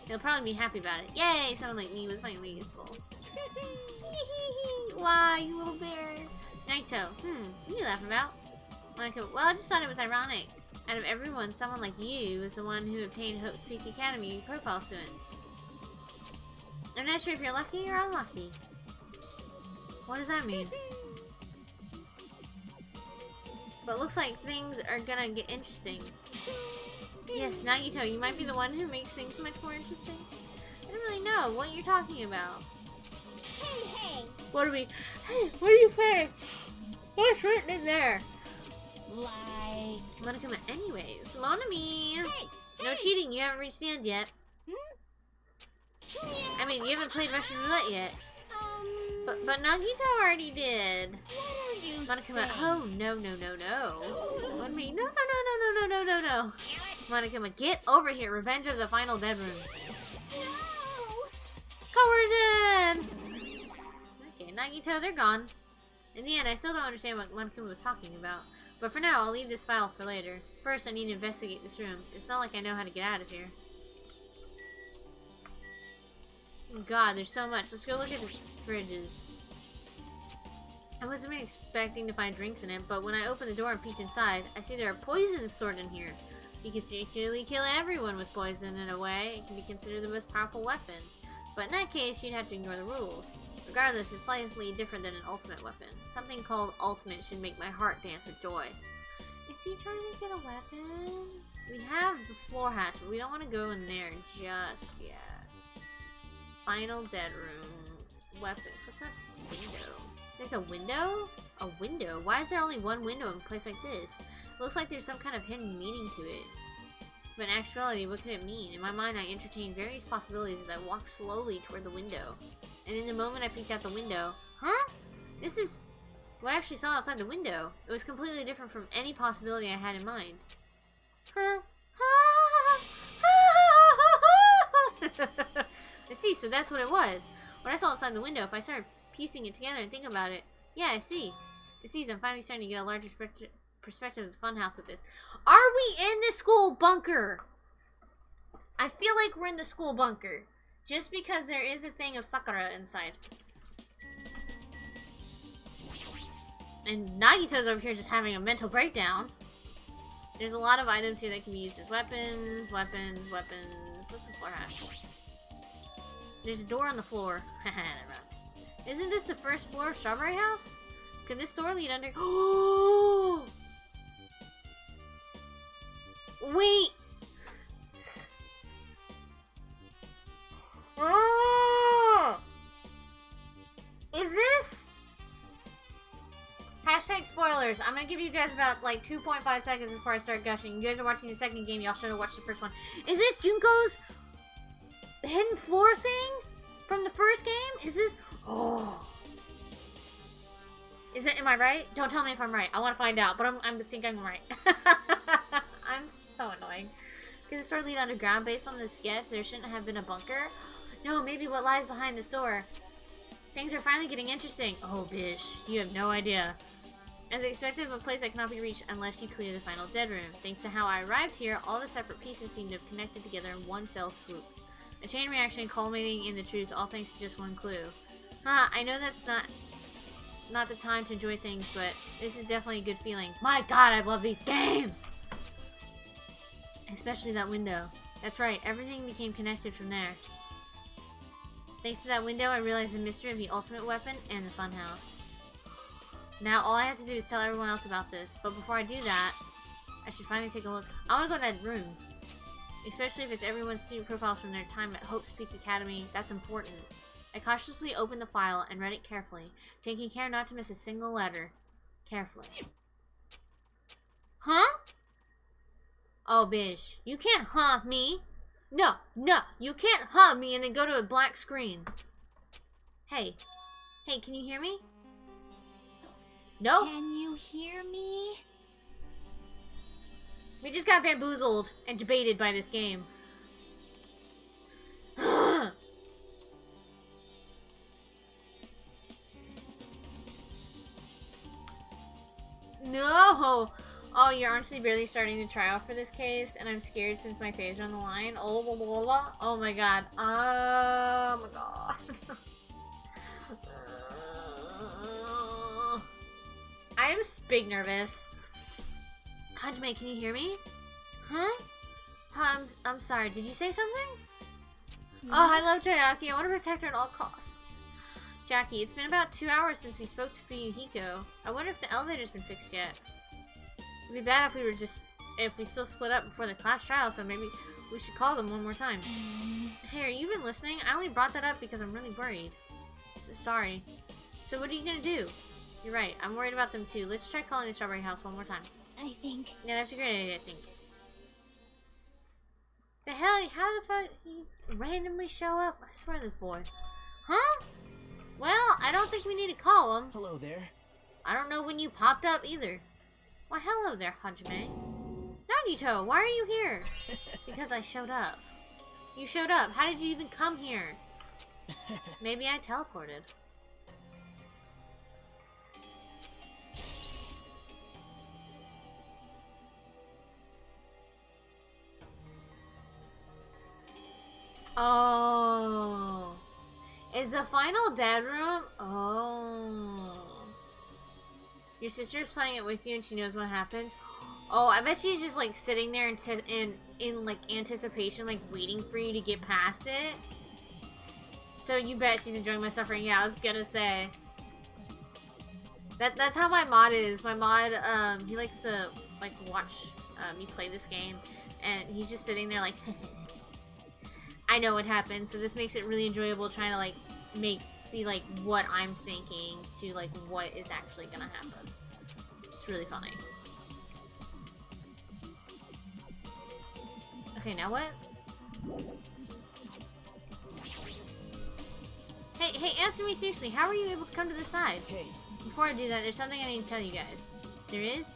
He'll probably be happy about it. Yay, someone like me was finally useful. Why, you little bear? Naito, what are you laughing about? Monokuma, well, I just thought it was ironic. Out of everyone, someone like you was the one who obtained Hope's Peak Academy profile student. I'm not sure if you're lucky or unlucky. What does that mean? But looks like things are gonna get interesting. Yes, Nagito, you might be the one who makes things much more interesting. I don't really know what you're talking about. Hey! What are we? Hey, what are you playing? What's written in there? Like... Monokuma, anyways. Monomi! Hey! No cheating, you haven't reached the end yet. I mean, you haven't played Russian roulette yet. But Nagito already did. What are you Monokuma, saying? oh, no. What do you mean? No. Monokuma, get over here. Revenge of the final dead room. No! Coercion! Okay, Nagito, they're gone. In the end, I still don't understand what Monokuma was talking about. But for now, I'll leave this file for later. First, I need to investigate this room. It's not like I know how to get out of here. God, there's so much. Let's go look at the fridges. I wasn't really expecting to find drinks in it, but when I opened the door and peeked inside, I see there are poisons stored in here. You can secretly kill everyone with poison in a way. It can be considered the most powerful weapon. But in that case, you'd have to ignore the rules. Regardless, it's slightly different than an ultimate weapon. Something called ultimate should make my heart dance with joy. Is he trying to get a weapon? We have the floor hatch, but we don't want to go in there just yet. Final dead room. Weapons. What's that window? There's a window? A window? Why is there only one window in a place like this? It looks like there's some kind of hidden meaning to it. But in actuality, what could it mean? In my mind, I entertained various possibilities as I walked slowly toward the window. And in the moment I peeked out the window, huh? This is what I actually saw outside the window. It was completely different from any possibility I had in mind. Huh? I see, so that's what it was. What I saw outside the window, if I started piecing it together and think about it, yeah, I see. I'm finally starting to get a larger perspective of the funhouse with this. Are we in the school bunker? I feel like we're in the school bunker. Just because there is a thing of Sakura inside. And Nagito's over here just having a mental breakdown. There's a lot of items here that can be used as weapons. What's the floor hatch? There's a door on the floor. Isn't this the first floor of Strawberry House? Could this door lead under... Oh! Wait! Oh! Is this? Hashtag spoilers. I'm gonna give you guys about like 2.5 seconds before I start gushing. You guys are watching the second game. Y'all should have watched the first one. Is this Junko's hidden floor thing from the first game? Is this? Oh. Is it? Am I right? Don't tell me if I'm right. I want to find out, but I think I'm right. I'm so annoying. Could the store lead underground? Based on this sketch, there shouldn't have been a bunker. No, maybe what lies behind this door. Things are finally getting interesting. Oh, bish. You have no idea. As expected, of a place that cannot be reached unless you clear the final dead room. Thanks to how I arrived here, all the separate pieces seem to have connected together in one fell swoop. A chain reaction culminating in the truth, all thanks to just one clue. I know that's not the time to enjoy things, but this is definitely a good feeling. My god, I love these games! Especially that window. That's right, everything became connected from there. Thanks to that window, I realized the mystery of the ultimate weapon and the funhouse. Now, all I have to do is tell everyone else about this, but before I do that, I should finally take a look. I want to go in that room. Especially if it's everyone's student profiles from their time at Hope's Peak Academy, that's important. I cautiously opened the file and read it carefully, taking care not to miss a single letter. Carefully. Huh? Oh, bish. You can't me. No, you can't me and then go to a black screen. Hey, can you hear me? No? Can you hear me? We just got bamboozled and debated by this game. No! Oh, you're honestly barely starting the trial for this case, and I'm scared since my faves are on the line. Oh, blah, blah, blah. Oh my god. Oh my gosh. I am big nervous. Hajime, can you hear me? Huh? I'm sorry, did you say something? Oh, I love Jackie. I want to protect her at all costs. Jackie, it's been about 2 hours since we spoke to Fuyuhiko. I wonder if the elevator's been fixed yet. It'd be bad if we still split up before the class trial, so maybe we should call them one more time. Hey, are you even listening? I only brought that up because I'm really worried. Sorry. So what are you gonna do? You're right, I'm worried about them too. Let's try calling the Strawberry House one more time. I think. Yeah, that's a great idea, I think. The hell? How the fuck did he randomly show up? I swear this boy. Huh? Well, I don't think we need to call him. Hello there. I don't know when you popped up either. Why, hello there, Hajime. Nagito, why are you here? Because I showed up. You showed up. How did you even come here? Maybe I teleported. Oh. Is the final dead room? Oh. Your sister's playing it with you and she knows what happens? Oh, I bet she's just like sitting there in like anticipation, like waiting for you to get past it. So you bet she's enjoying my suffering. Yeah, I was gonna say. That's how my mod is. My mod, he likes to like watch me play this game. And he's just sitting there like, I know what happened. So this makes it really enjoyable trying to like see like what I'm thinking to like what is actually gonna happen. It's really funny. Okay, now what? Hey, answer me seriously. How were you able to come to this side? Hey. Before I do that, there's something I need to tell you guys. There is?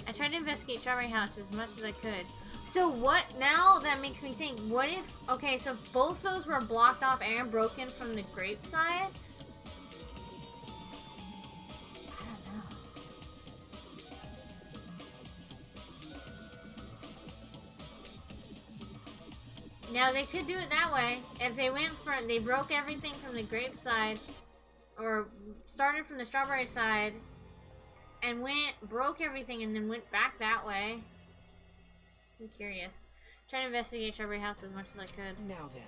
I tried to investigate Strawberry House as much as I could. So what, now that makes me think, what if, okay, so both those were blocked off and broken from the grape side? I don't know. Now they could do it that way. If they went for, they broke everything from the grape side, or started from the strawberry side, and broke everything and then went back that way. I'm curious. Try to investigate Strawberry House as much as I could. Now then.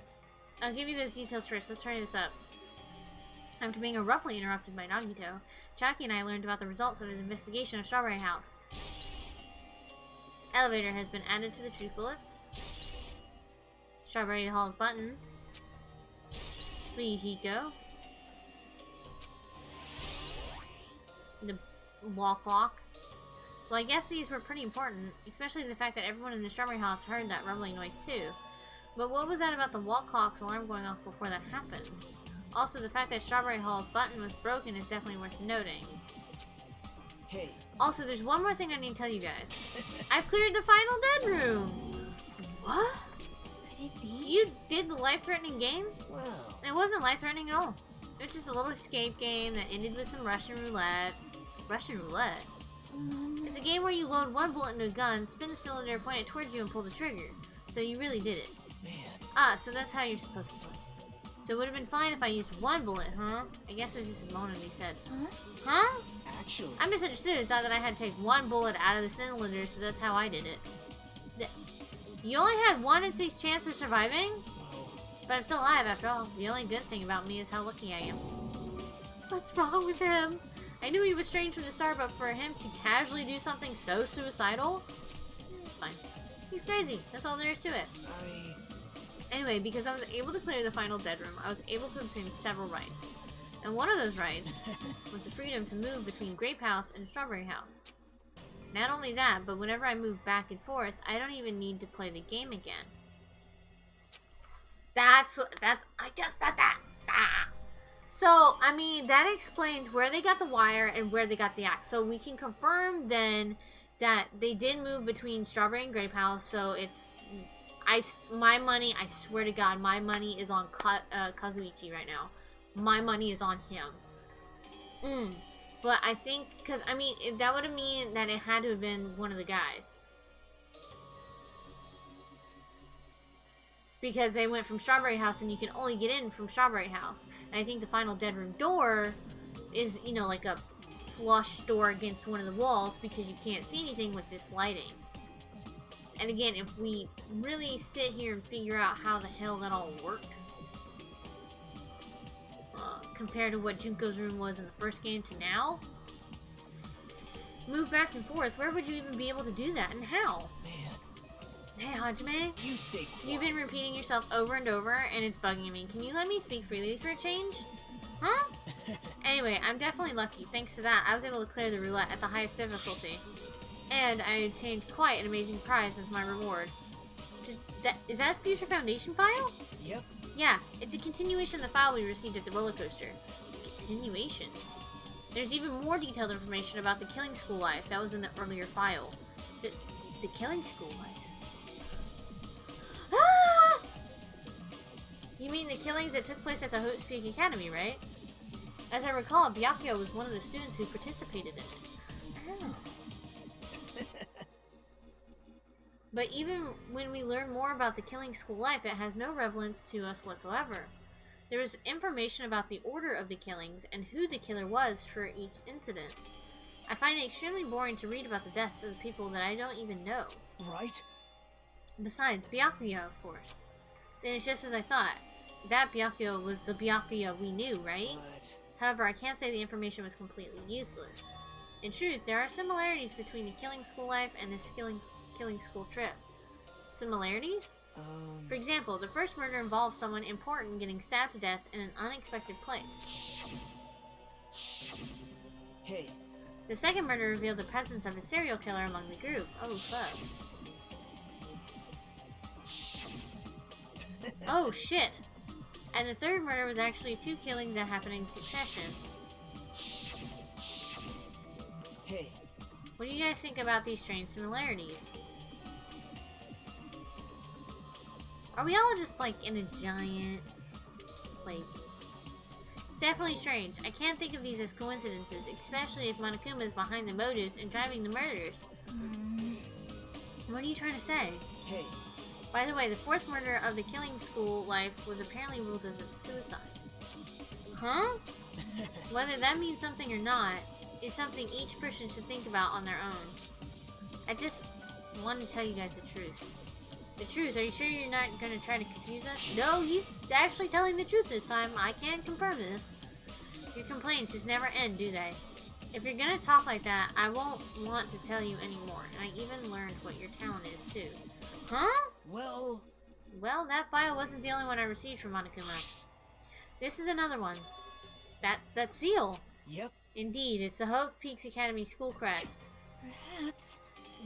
I'll give you those details first. Let's try this up. After being abruptly interrupted by Nagito, Chaki and I learned about the results of his investigation of Strawberry House. Elevator has been added to the truth bullets. Strawberry Hall's button. Free Hiko. The wall clock. Well, I guess these were pretty important, especially the fact that everyone in the Strawberry House heard that rumbling noise too. But what was that about the wall clock's alarm going off before that happened? Also, the fact that Strawberry Hall's button was broken is definitely worth noting. Hey. Also, there's one more thing I need to tell you guys. I've cleared the final dead room! What? Could it be? You did the life-threatening game? Wow. It wasn't life-threatening at all. It was just a little escape game that ended with some Russian roulette. Russian roulette? It's a game where you load one bullet into a gun, spin the cylinder, point it towards you, and pull the trigger. So you really did it. Man. Ah, so that's how you're supposed to play. So it would have been fine if I used one bullet, huh? I guess it was just a moment we said. Huh? Huh? Actually. I misunderstood and thought that I had to take one bullet out of the cylinder, so that's how I did it. You only had 1 in 6 chance of surviving? Whoa. But I'm still alive after all. The only good thing about me is how lucky I am. What's wrong with him? I knew he was strange from the start, but for him to casually do something so suicidal? It's fine. He's crazy. That's all there is to it. Anyway, because I was able to clear the final dead room, I was able to obtain several rights. And one of those rights was the freedom to move between Grape House and Strawberry House. Not only that, but whenever I move back and forth, I don't even need to play the game again. I just said that! Ah. So, I mean, that explains where they got the wire and where they got the axe. So we can confirm then that they did move between Strawberry and Grape House, so it's... my money, I swear to God, my money is on Kazuichi right now. My money is on him. But I think, because, I mean, that would have mean that it had to have been one of the guys. Because they went from Strawberry House, and you can only get in from Strawberry House. And I think the final dead room door is, you know, like a flush door against one of the walls, because you can't see anything with this lighting. And again, if we really sit here and figure out how the hell that all worked, compared to what Junko's room was in the first game to now, move back and forth, where would you even be able to do that, and how? Man. Hey, Hajime, You stay quiet. you've been repeating yourself over and over, and it's bugging me. Can you let me speak freely for a change? Huh? Anyway, I'm definitely lucky. Thanks to that, I was able to clear the roulette at the highest difficulty. And I obtained quite an amazing prize as my reward. Is that a Future Foundation file? Yep. Yeah, it's a continuation of the file we received at the roller coaster. Continuation? There's even more detailed information about the killing school life that was in the earlier file. The killing school life? Ah! You mean the killings that took place at the Hope's Peak Academy, right? As I recall, Byakuya was one of the students who participated in it. Oh. But even when we learn more about the killing school life, it has no relevance to us whatsoever. There is information about the order of the killings and who the killer was for each incident. I find it extremely boring to read about the deaths of the people that I don't even know. Right? Besides, Byakuya, of course. Then it's just as I thought. That Byakuya was the Byakuya we knew, right? But... However, I can't say the information was completely useless. In truth, there are similarities between the killing school life and this killing school trip. Similarities? For example, the first murder involved someone important getting stabbed to death in an unexpected place. Hey. The second murder revealed the presence of a serial killer among the group. Oh, fuck. Oh, shit. And the third murder was actually 2 killings that happened in succession. Hey. What do you guys think about these strange similarities? Are we all just, like, in a giant, like... It's definitely strange. I can't think of these as coincidences, especially if Monokuma is behind the motives and driving the murders. What are you trying to say? Hey. By the way, the fourth murder of the killing school life was apparently ruled as a suicide. Huh? Whether that means something or not, is something each person should think about on their own. I just wanted to tell you guys the truth. The truth? Are you sure you're not going to try to confuse us? No, he's actually telling the truth this time. I can't confirm this. Your complaints just never end, do they? If you're going to talk like that, I won't want to tell you anymore. And I even learned what your talent is, too. Huh? Well, that file wasn't the only one I received from Monokuma. This is another one. That seal. Yep. Indeed, it's the Hope Peaks Academy school crest. Perhaps.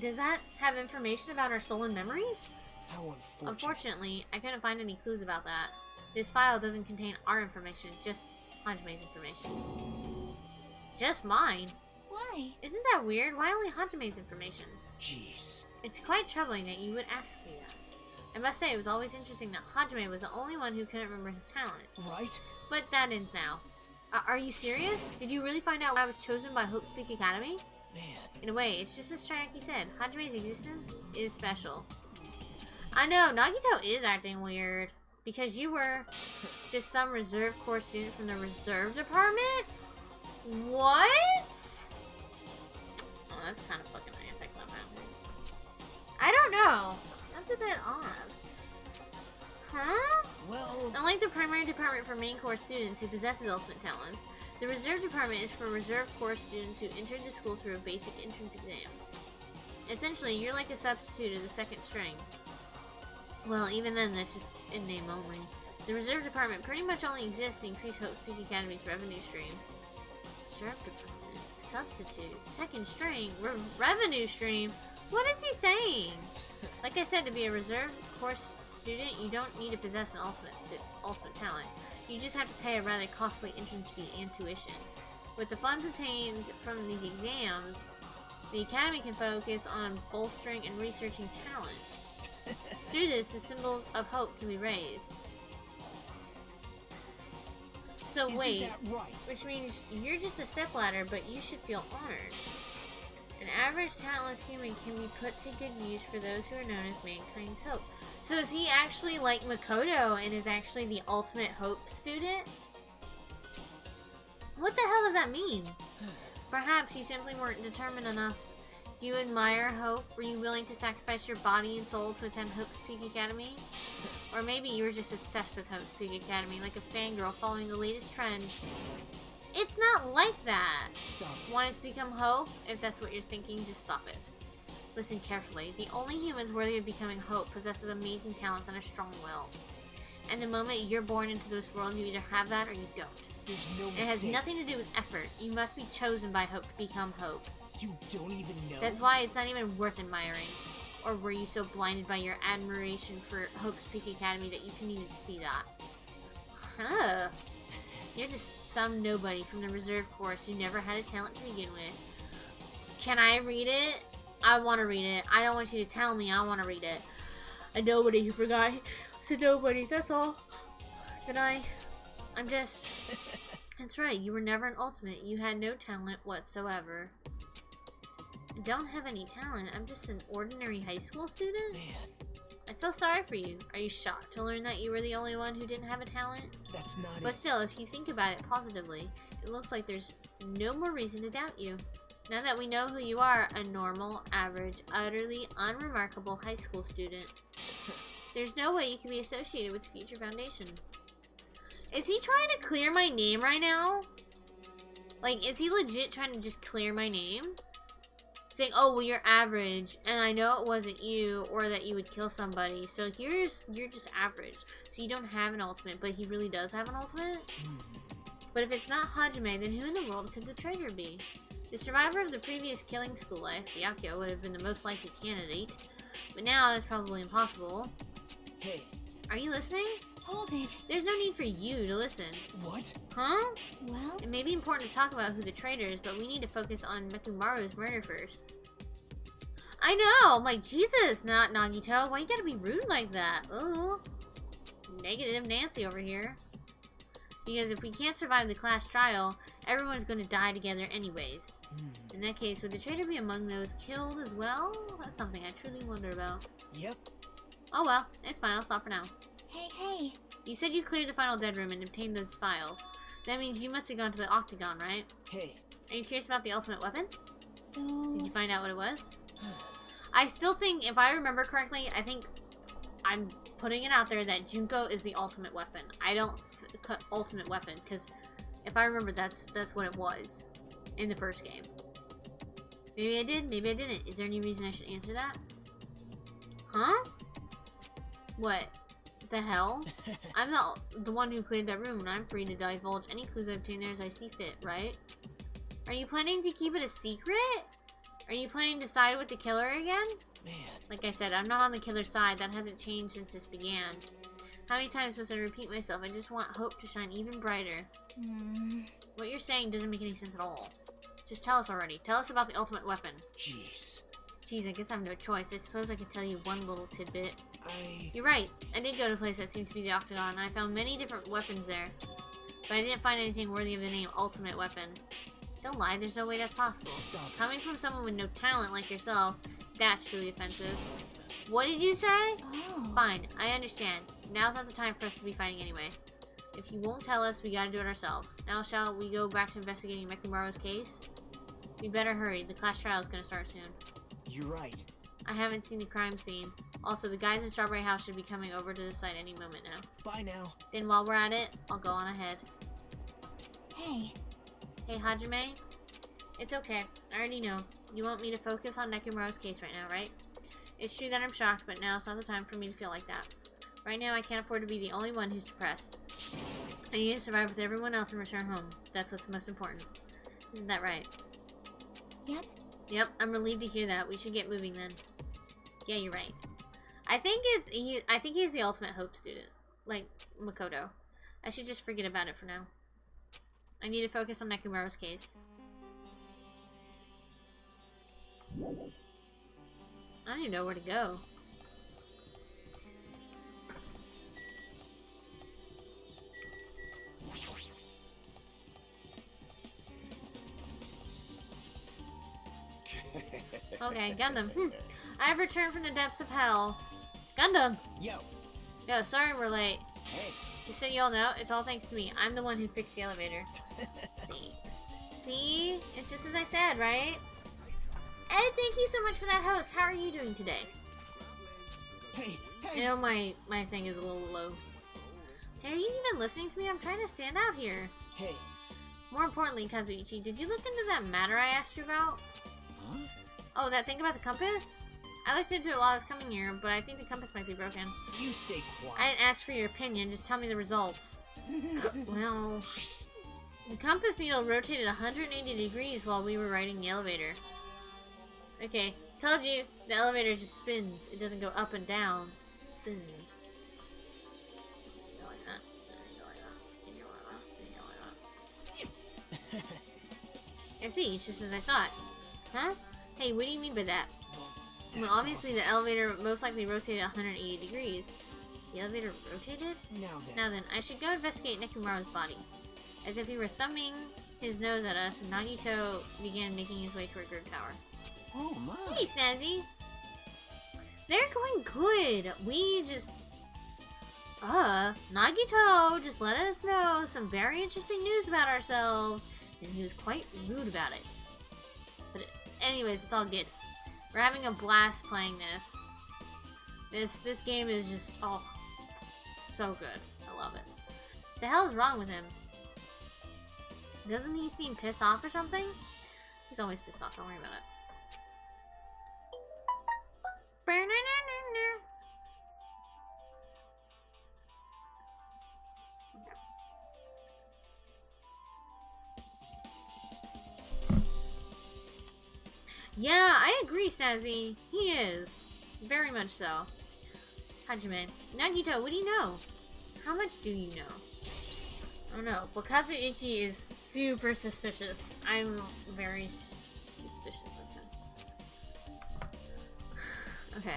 Does that have information about our stolen memories? How unfortunate. Unfortunately, I couldn't find any clues about that. This file doesn't contain our information, just Hajime's information. Just mine? Why? Isn't that weird? Why only Hajime's information? Jeez. It's quite troubling that you would ask me that. I must say, it was always interesting that Hajime was the only one who couldn't remember his talent. Right? But that ends now. Are you serious? Did you really find out why I was chosen by Hope's Peak Academy? Man. In a way, it's just as Triaki said. Hajime's existence is special. I know, Nagito is acting weird. Because you were just some reserve corps student from the reserve department? What? Oh, that's kind of fucking anticlimactic. I don't know. That's a bit odd. Huh? Well... Unlike the primary department for main corps students who possesses ultimate talents, the reserve department is for reserve corps students who entered the school through a basic entrance exam. Essentially, you're like a substitute of the second string. Well, even then, that's just in name only. The reserve department pretty much only exists to increase Hope's Peak Academy's revenue stream. Reserve department, substitute, second string, revenue stream? What is he saying? Like I said, to be a reserve course student, you don't need to possess an ultimate talent. You just have to pay a rather costly entrance fee and tuition. With the funds obtained from these exams, the academy can focus on bolstering and researching talent. Through this, the symbols of hope can be raised. So wait, right? Which means you're just a stepladder, but you should feel honored. An average talentless human can be put to good use for those who are known as mankind's hope. So is he actually like Makoto and is actually the ultimate hope student? What the hell does that mean? Perhaps you simply weren't determined enough. Do you admire Hope? Were you willing to sacrifice your body and soul to attend Hope's Peak Academy? Or maybe you were just obsessed with Hope's Peak Academy, like a fangirl following the latest trend. It's not like that! Stop. Wanting to become Hope? If that's what you're thinking, just stop it. Listen carefully. The only humans worthy of becoming Hope possesses amazing talents and a strong will. And the moment you're born into this world, you either have that or you don't. There's no It has mistake. nothing to do with effort. You must be chosen by Hope to become Hope. You don't even know. That's why it's not even worth admiring. Or were you so blinded by your admiration for Hope's Peak Academy that you couldn't even see that? Huh. You're just some nobody from the reserve course who never had a talent to begin with. Can I read it? I want to read it. I don't want you to tell me. I want to read it. A nobody who forgot. It's a nobody. That's all. Then I'm just... That's right. You were never an ultimate. You had no talent whatsoever. I don't have any talent. I'm just an ordinary high school student? Man, I feel sorry for you. Are you shocked to learn that you were the only one who didn't have a talent? that's not But it. still, if you think about it positively, it looks like there's no more reason to doubt you. Now that we know who you are, a normal, average, utterly unremarkable high school student, there's no way you can be associated with the Future Foundation. Is he trying to clear my name right now? Like, is he legit trying to just clear my name? saying, oh, well, you're average, and I know it wasn't you, or that you would kill somebody, so you're just average. So you don't have an ultimate, but he really does have an ultimate? But if it's not Hajime, then who in the world could the traitor be? The survivor of the previous killing school life, Byakuya, would have been the most likely candidate, but now that's probably impossible. Hey. Are you listening? Hold it. There's no need for you to listen. What? Huh? Well, It may be important to talk about who the traitor is, but we need to focus on Mekumaru's murder first. I know! I'm like, Jesus, not Nagito. Why you gotta be rude like that? Ooh. Negative Nancy over here. Because if we can't survive the class trial, everyone's going to die together anyways. In that case, would the traitor be among those killed as well? That's something I truly wonder about. Yep. Oh well, it's fine. I'll stop for now. hey. You said you cleared the final dead room and obtained those files. That means you must have gone to the Octagon, right? Hey. Are you curious about the ultimate weapon? So... Did you find out what it was? I still think, if I remember correctly, I think I'm putting it out there that Junko is the ultimate weapon. I don't ultimate weapon, because if I remember, that's what it was in the first game. Maybe I did, maybe I didn't. Is there any reason I should answer that? Huh? What the hell? I'm not the one who cleared that room, and I'm free to divulge any clues I obtain there as I see fit, right? Are you planning to keep it a secret? Are you planning to side with the killer again? Man. Like I said, I'm not on the killer's side. That hasn't changed since this began. How many times must I repeat myself? I just want hope to shine even brighter. What you're saying doesn't make any sense at all. Just tell us already. Tell us about the ultimate weapon. Jeez. Jeez, I guess I have no choice. I suppose I could tell you one little tidbit. I... You're right. I did go to a place that seemed to be the Octagon, and I found many different weapons there. But I didn't find anything worthy of the name Ultimate Weapon. Don't lie, there's no way that's possible. Stop. Coming from someone with no talent like yourself, that's truly offensive. What did you say? Oh. Fine, I understand. Now's not the time for us to be fighting anyway. If you won't tell us, we gotta do it ourselves. Now shall we go back to investigating Mekumaru's case? We better hurry, the class trial is gonna start soon. You're right. I haven't seen the crime scene. Also, the guys in Strawberry House should be coming over to the site any moment now. Bye now. Then while we're at it, I'll go on ahead. Hey. Hey, Hajime? It's okay. I already know. You want me to focus on Nekomaru's case right now, right? It's true that I'm shocked, but now's not the time for me to feel like that. Right now, I can't afford to be the only one who's depressed. I need to survive with everyone else and return home. That's what's most important. Isn't that right? Yep. Yep, I'm relieved to hear that. We should get moving then. Yeah, you're right. I think he's the ultimate hope student. Like Makoto. I should just forget about it for now. I need to focus on Nekomaru's case. I don't even know where to go. Okay, Gundam. I have returned from the depths of hell. Gundam! Yo. Yo, sorry we're late. Hey. Just so you all know, it's all thanks to me. I'm the one who fixed the elevator. See? It's just as I said, right? Ed, thank you so much for that host. How are you doing today? Hey. You know, my thing is a little low. Hey, are you even listening to me? I'm trying to stand out here. Hey. More importantly, Kazuichi, did you look into that matter I asked you about? Huh? Oh, that thing about the compass? I looked into it while I was coming here, but I think the compass might be broken. You stay quiet. I didn't ask for your opinion, just tell me the results. Well, the compass needle rotated 180 degrees while we were riding the elevator. Okay, told you, the elevator just spins. It doesn't go up and down. It spins. Go like that. Go like that. I see, it's just as I thought. Huh? Hey, what do you mean by that? Well, obviously the elevator most likely rotated 180 degrees. The elevator rotated? Now then, I should go investigate Nekomaru's body. As if he were thumbing his nose at us, Nagito began making his way toward Grid Tower. Oh my. Hey, Snazzy! They're going good. We just... Nagito just let us know some very interesting news about ourselves, and he was quite rude about it. But anyways, it's all good. We're having a blast playing this. This game is just, oh, so good. I love it. The hell is wrong with him? Doesn't he seem pissed off or something? He's always pissed off, don't worry about it. Yeah, I agree, Snazzy. He is. Very much so. Hajime. Nagito, what do you know? How much do you know? I don't know, but Kazuichi is super suspicious. I'm very suspicious of him. Okay.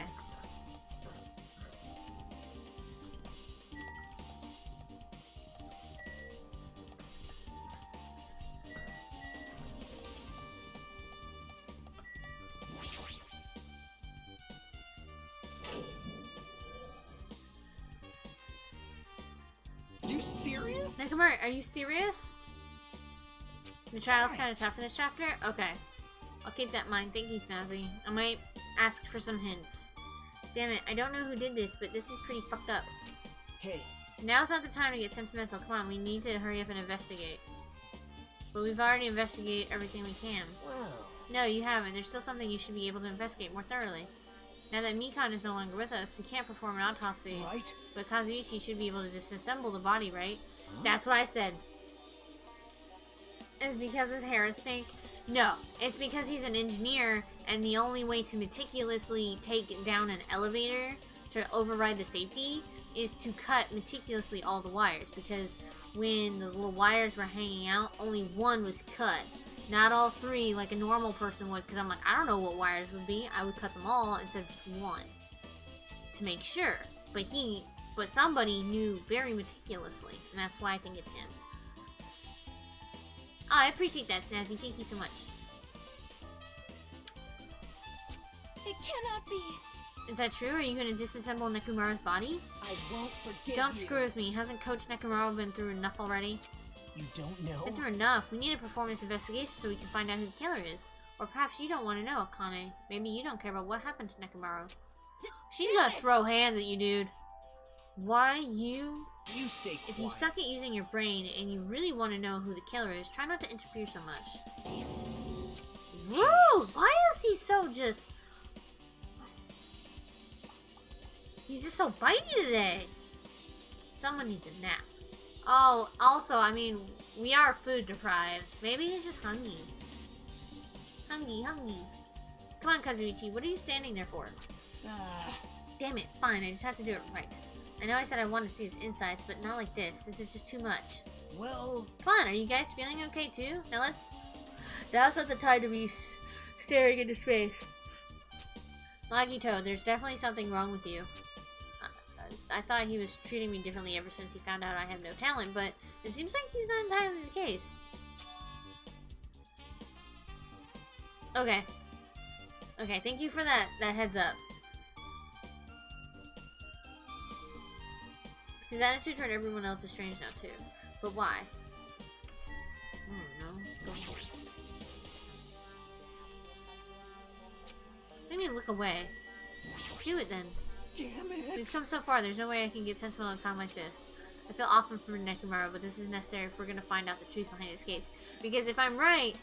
Are you serious? Nakamura, are you serious? The trial's kind of tough in this chapter? Okay. I'll keep that in mind. Thank you, Snazzy. I might ask for some hints. Damn it, I don't know who did this, but this is pretty fucked up. Hey. Now's not the time to get sentimental. Come on, we need to hurry up and investigate. But we've already investigated everything we can. Well. No, you haven't. There's still something you should be able to investigate more thoroughly. Now that Mikon is no longer with us, we can't perform an autopsy. Right? But Kazuichi should be able to disassemble the body, right? Huh? That's what I said. It's because his hair is pink? No, it's because he's an engineer, and the only way to meticulously take down an elevator to override the safety is to cut meticulously all the wires. Because when the little wires were hanging out, only one was cut. Not all three like a normal person would, because I'm like, I don't know what wires would be. I would cut them all instead of just one. To make sure. But somebody knew very meticulously, and that's why I think it's him. Oh, I appreciate that, Snazzy. Thank you so much. It cannot be. Is that true? Are you going to disassemble Nekumara's body? I won't forget Don't you. screw with me. Hasn't Coach Nekumara been through enough already? You don't know? Been through enough. We need to perform this investigation so we can find out who the killer is. Or perhaps you don't want to know, Akane. Maybe you don't care about what happened to Nekumara. She's gonna throw hands at you, dude. Why you... You stay If quiet. you suck at using your brain and you really want to know who the killer is, try not to interfere so much. Rude! Why is he so just... He's just so bitey today. Someone needs a nap. Oh, also, I mean, we are food deprived. Maybe he's just hungry. Hungry. Come on, Kazuichi, what are you standing there for? Damn it, fine, I just have to do it right. I know I said I wanted to see his insides, but not like this. This is just too much. Well... Come on, are you guys feeling okay too? Now let's set the time to be staring into space. Nagito, there's definitely something wrong with you. I thought he was treating me differently ever since he found out I have no talent, but it seems like he's not entirely the case. Okay. Okay, thank you for that heads up. His attitude toward everyone else is strange now too. But why? I don't know. Go ahead. What do you mean look away? Do it then. Damn it! We've come so far, there's no way I can get sentimental in a time like this. I feel awful for Nekumara, but this is necessary if we're gonna find out the truth behind his case. Because if I'm right,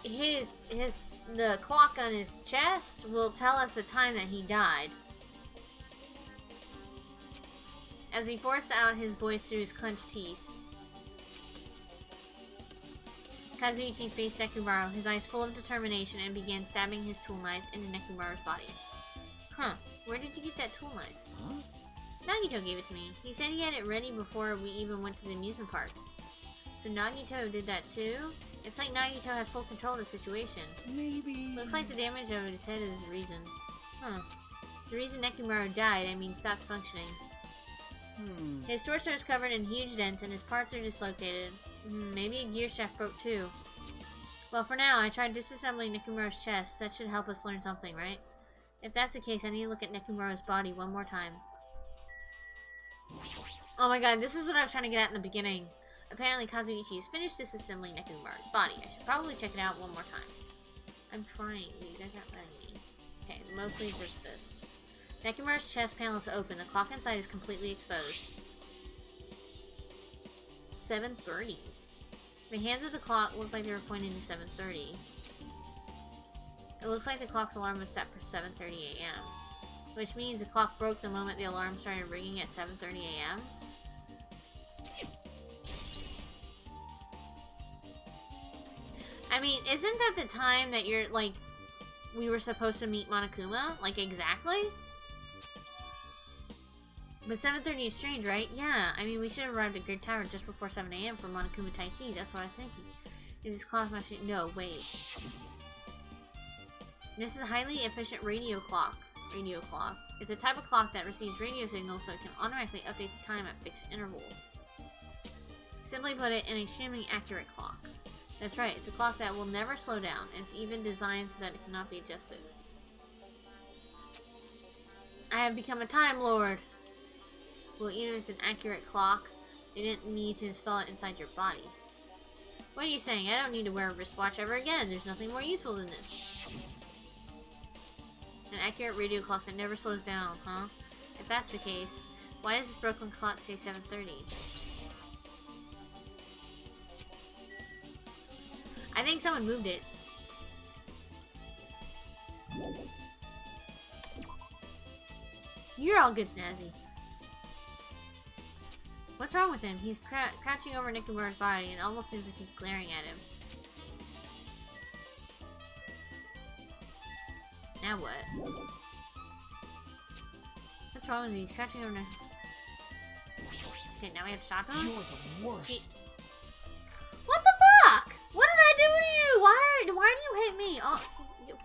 the clock on his chest will tell us the time that he died. As he forced out his voice through his clenched teeth, Kazuichi faced Nekumara, his eyes full of determination, and began stabbing his tool knife into Nekumara's body. Huh. Where did you get that tool knife? Huh? Nagito gave it to me. He said he had it ready before we even went to the amusement park. So Nagito did that too? It's like Nagito had full control of the situation. Maybe... Looks like the damage over his head is the reason. Huh. The reason Nekumara died, stopped functioning. His torso is covered in huge dents and his parts are dislocated. Maybe a gear shaft broke too. Well, for now, I tried disassembling Nekumara's chest. That should help us learn something, right? If that's the case, I need to look at Nekumara's body one more time. Oh my god, this is what I was trying to get at in the beginning. Apparently, Kazuichi has finished disassembling Nekumara's body. I should probably check it out one more time. I'm trying. You guys aren't letting me. Okay, mostly just this. Nekumara's chest panel is open. The clock inside is completely exposed. 7:30. The hands of the clock look like they were pointing to 7:30. It looks like the clock's alarm was set for 7:30 a.m. Which means the clock broke the moment the alarm started ringing at 7:30 a.m. I mean, isn't that the time that you're, like, we were supposed to meet Monokuma? Like, exactly? But 7:30 is strange, right? Yeah, I mean, we should have arrived at Great Tower just before 7 a.m. for Monokuma Taichi. That's what I was thinking. Is this clock machine? No, wait. This is a highly efficient radio clock. It's a type of clock that receives radio signals so it can automatically update the time at fixed intervals. Simply put it, an extremely accurate clock. That's right, it's a clock that will never slow down, and it's even designed so that it cannot be adjusted. I have become a Time Lord! Well, even if it's an accurate clock, they didn't need to install it inside your body. What are you saying? I don't need to wear a wristwatch ever again. There's nothing more useful than this. An accurate radio clock that never slows down, huh? If that's the case, why does this broken clock say 7:30? I think someone moved it. You're all good, Snazzy. What's wrong with him? He's crouching over Nikamura's body and it almost seems like he's glaring at him. Now what? What's wrong with him? He's crouching over Okay, now we have to stop him? You're the worst. What the fuck? What did I do to you? Why do you hate me? Oh,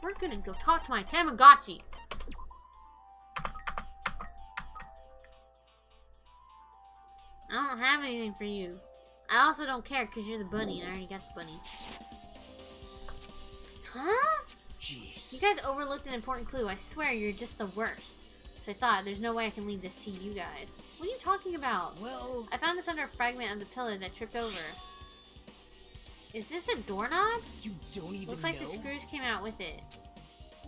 we're gonna go talk to my Tamagotchi. I don't have anything for you. I also don't care because you're the bunny and I already got the bunny. Huh? Jeez. You guys overlooked an important clue. I swear you're just the worst. So I thought, there's no way I can leave this to you guys. What are you talking about? Well... I found this under a fragment of the pillar that tripped over. Is this a doorknob? You don't even Looks like the screws came out with it.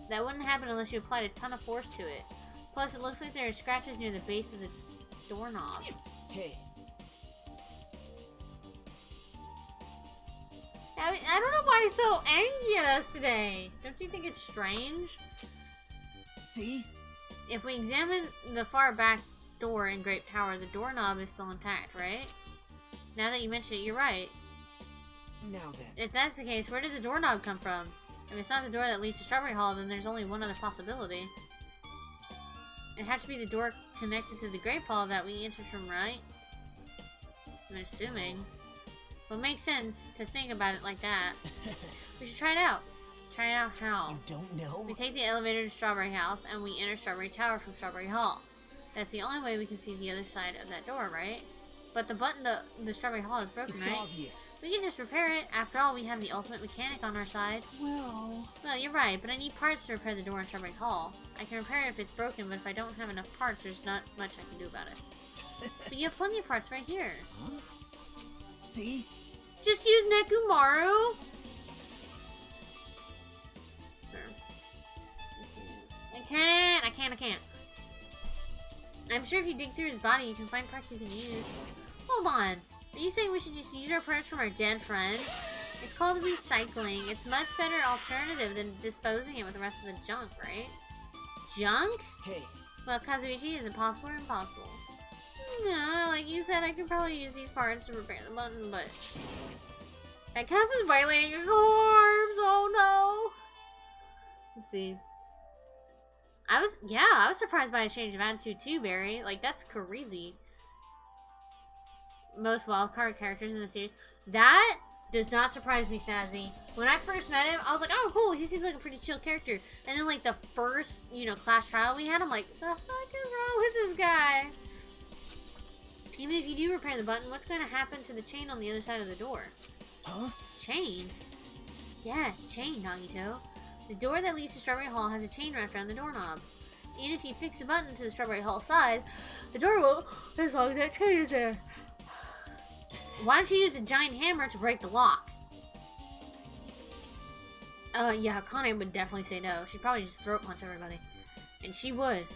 That wouldn't happen unless you applied a ton of force to it. Plus, it looks like there are scratches near the base of the doorknob. Hey. I don't know why he's so angry at us today. Don't you think it's strange? See? If we examine the far back door in Great Tower, the doorknob is still intact, right? Now that you mention it, you're right. Now then. If that's the case, where did the doorknob come from? If it's not the door that leads to Strawberry Hall, then there's only one other possibility. It has to be the door connected to the Great Hall that we entered from, right? I'm assuming. Well, it makes sense to think about it like that. We should try it out. Try it out how? You don't know? We take the elevator to Strawberry House, and we enter Strawberry Tower from Strawberry Hall. That's the only way we can see the other side of that door, right? But the button to the Strawberry Hall is broken, it's right? Obvious. We can just repair it. After all, we have the ultimate mechanic on our side. Well, you're right, but I need parts to repair the door in Strawberry Hall. I can repair it if it's broken, but if I don't have enough parts, there's not much I can do about it. But you have plenty of parts right here. Huh? See? Just use Nekumaru! I can't. I'm sure if you dig through his body, you can find parts you can use. Hold on. Are you saying we should just use our parts from our dead friend? It's called recycling. It's much better alternative than disposing it with the rest of the junk, right? Junk? Hey. Well, Kazuichi, is impossible or impossible? No, like you said, I could probably use these parts to repair the button, but... That counts as violating a corpse! Oh no! Let's see. I was surprised by his change of attitude too, Barry. Like, that's crazy. Most wildcard characters in the series. That does not surprise me, Snazzy. When I first met him, I was like, oh, cool, he seems like a pretty chill character. And then, like, the first, class trial we had, I'm like, the fuck is wrong with this guy? Even if you do repair the button, what's going to happen to the chain on the other side of the door? Huh? Chain? Yeah, chain, Nagito. The door that leads to Strawberry Hall has a chain wrapped around the doorknob. Even if you fix the button to the Strawberry Hall side, the door will, as long as that chain is there. Why don't you use a giant hammer to break the lock? Yeah, Akane would definitely say no. She'd probably just throat punch everybody. And she would.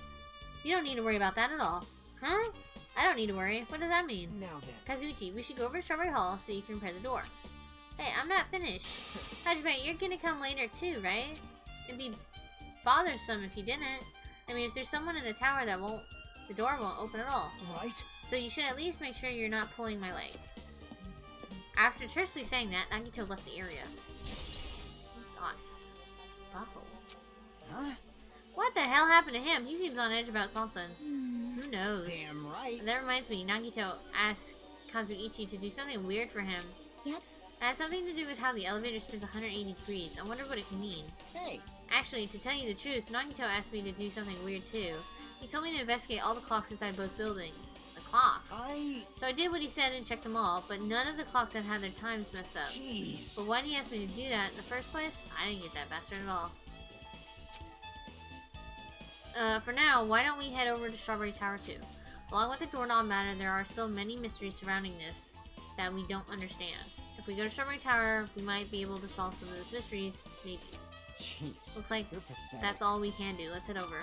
You don't need to worry about that at all. Huh? I don't need to worry. What does that mean? Now then. Kazuichi, we should go over to Strawberry Hall so you can repair the door. Hey, I'm not finished. Hajime, you're gonna come later too, right? It'd be bothersome if you didn't. I mean, if there's someone in the tower that the door won't open at all. Right? So you should at least make sure you're not pulling my leg. After tersely saying that, Nagito left the area. Thoughts? Butthole. Huh? What the hell happened to him? He seems on edge about something. Who knows? Damn right. And that reminds me, Nagito asked Kazuichi to do something weird for him. Yep. It had something to do with how the elevator spins 180 degrees. I wonder what it can mean. Hey. Actually, to tell you the truth, Nagito asked me to do something weird too. He told me to investigate all the clocks inside both buildings. The clocks. So I did what he said and checked them all, but none of the clocks had had their times messed up. Jeez. But why did he ask me to do that in the first place? I didn't get that bastard at all. For now, why don't we head over to Strawberry Tower too? Along with the doorknob matter, there are still many mysteries surrounding this that we don't understand. If we go to Strawberry Tower, we might be able to solve some of those mysteries. Maybe. Jeez. Looks like You're pathetic. that's all we can do. Let's head over.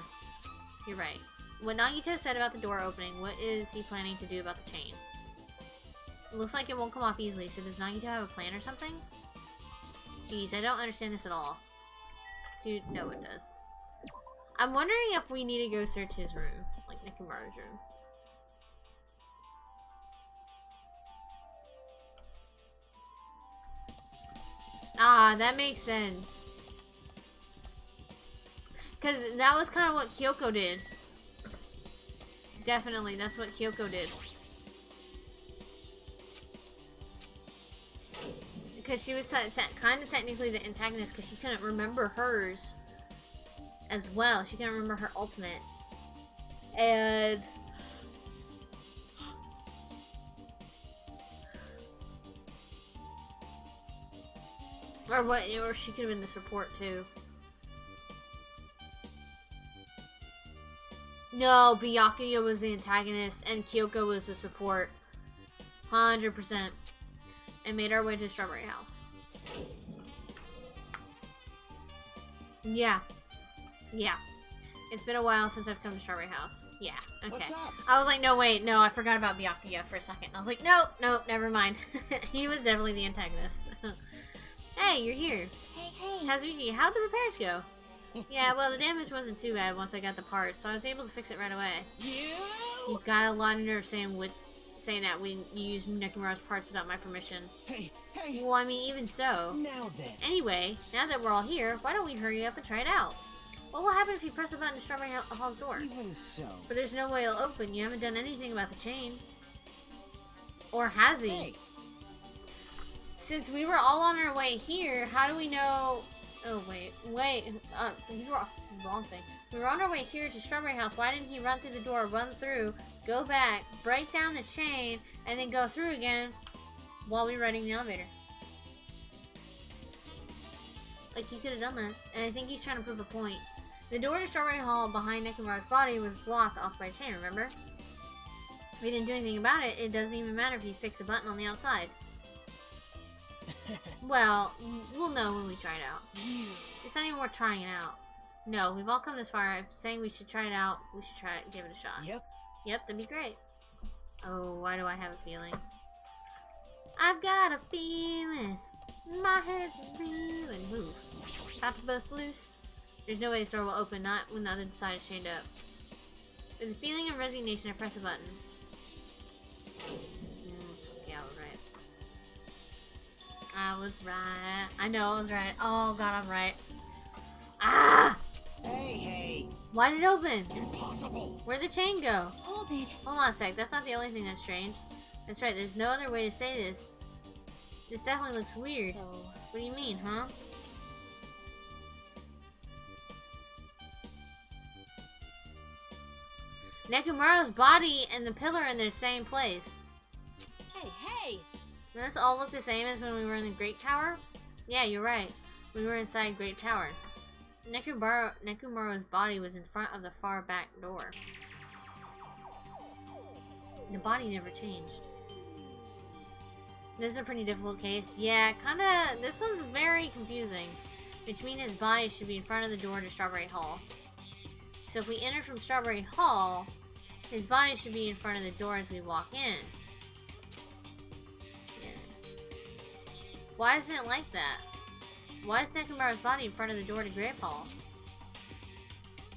You're right. What Nagito said about the door opening, what is he planning to do about the chain? It looks like it won't come off easily, so does Nagito have a plan or something? Jeez, I don't understand this at all. Dude, no it does. I'm wondering if we need to go search his room. Like Nekomaru's room. Ah, that makes sense. Because that was kind of what Kyoko did. Definitely, that's what Kyoko did. Because she was kind of technically the antagonist because she couldn't remember hers as well. She couldn't remember her ultimate. And... or she could have been the support too. No, Byakuya was the antagonist and Kyoko was the support. 100%. And made our way to Strawberry House. Yeah. Yeah. It's been a while since I've come to Strawberry House. Yeah, okay. What's up? I was like, no, wait, no, I forgot about Byakuya for a second. I was like, nope, never mind. He was definitely the antagonist. Hey, you're here. Hey. Kazuichi, how'd the repairs go? Yeah, well, the damage wasn't too bad once I got the parts, so I was able to fix it right away. You got a lot of nerve saying that you used Nekomaru's parts without my permission. Hey. Well, I mean, even so. Now then. Anyway, now that we're all here, why don't we hurry up and try it out? What will happen if you press a button to Strawberry Hall's door? Even so. But there's no way it'll open. You haven't done anything about the chain. Or has he? Hey. Since we were all on our way here, how do we know... Oh, wait. Wrong thing. We were on our way here to Strawberry House. Why didn't he run through the door, run through, go back, break down the chain, and then go through again while we were riding the elevator? Like, he could have done that. And I think he's trying to prove a point. The door to Strawberry Hall behind Nekomaru's body was blocked off by a chain, remember? If he didn't do anything about it, it doesn't even matter if you fix a button on the outside. Well, we'll know when we try it out. It's not even worth trying it out. No, we've all come this far. I'm saying we should try it out. We should try it, give it a shot. Yep, that'd be great. Oh, why do I have a feeling? I've got a feeling. My head's reeling. Move. About to bust loose. There's no way this door will open, not when the other side is chained up. With a feeling of resignation, I press a button. Yeah, I was right. I was right. I know I was right. Oh god, I'm right. Ah! Hey. Why did it open? Impossible. Where'd the chain go? Hold it. Hold on a sec. That's not the only thing that's strange. That's right. There's no other way to say this. This definitely looks weird. So, What do you mean, huh? Nekomaru's body and the pillar in their same place. hey. Does this all look the same as when we were in the Great Tower? Yeah, you're right. We were inside Great Tower. Nekomaru's body was in front of the far back door. The body never changed. This is a pretty difficult case. Yeah, kinda, this one's very confusing. Which means his body should be in front of the door to Strawberry Hall. So if we enter from Strawberry Hall, his body should be in front of the door as we walk in. Yeah. Why isn't it like that? Why is Nekomaru's body in front of the door to Great Hall?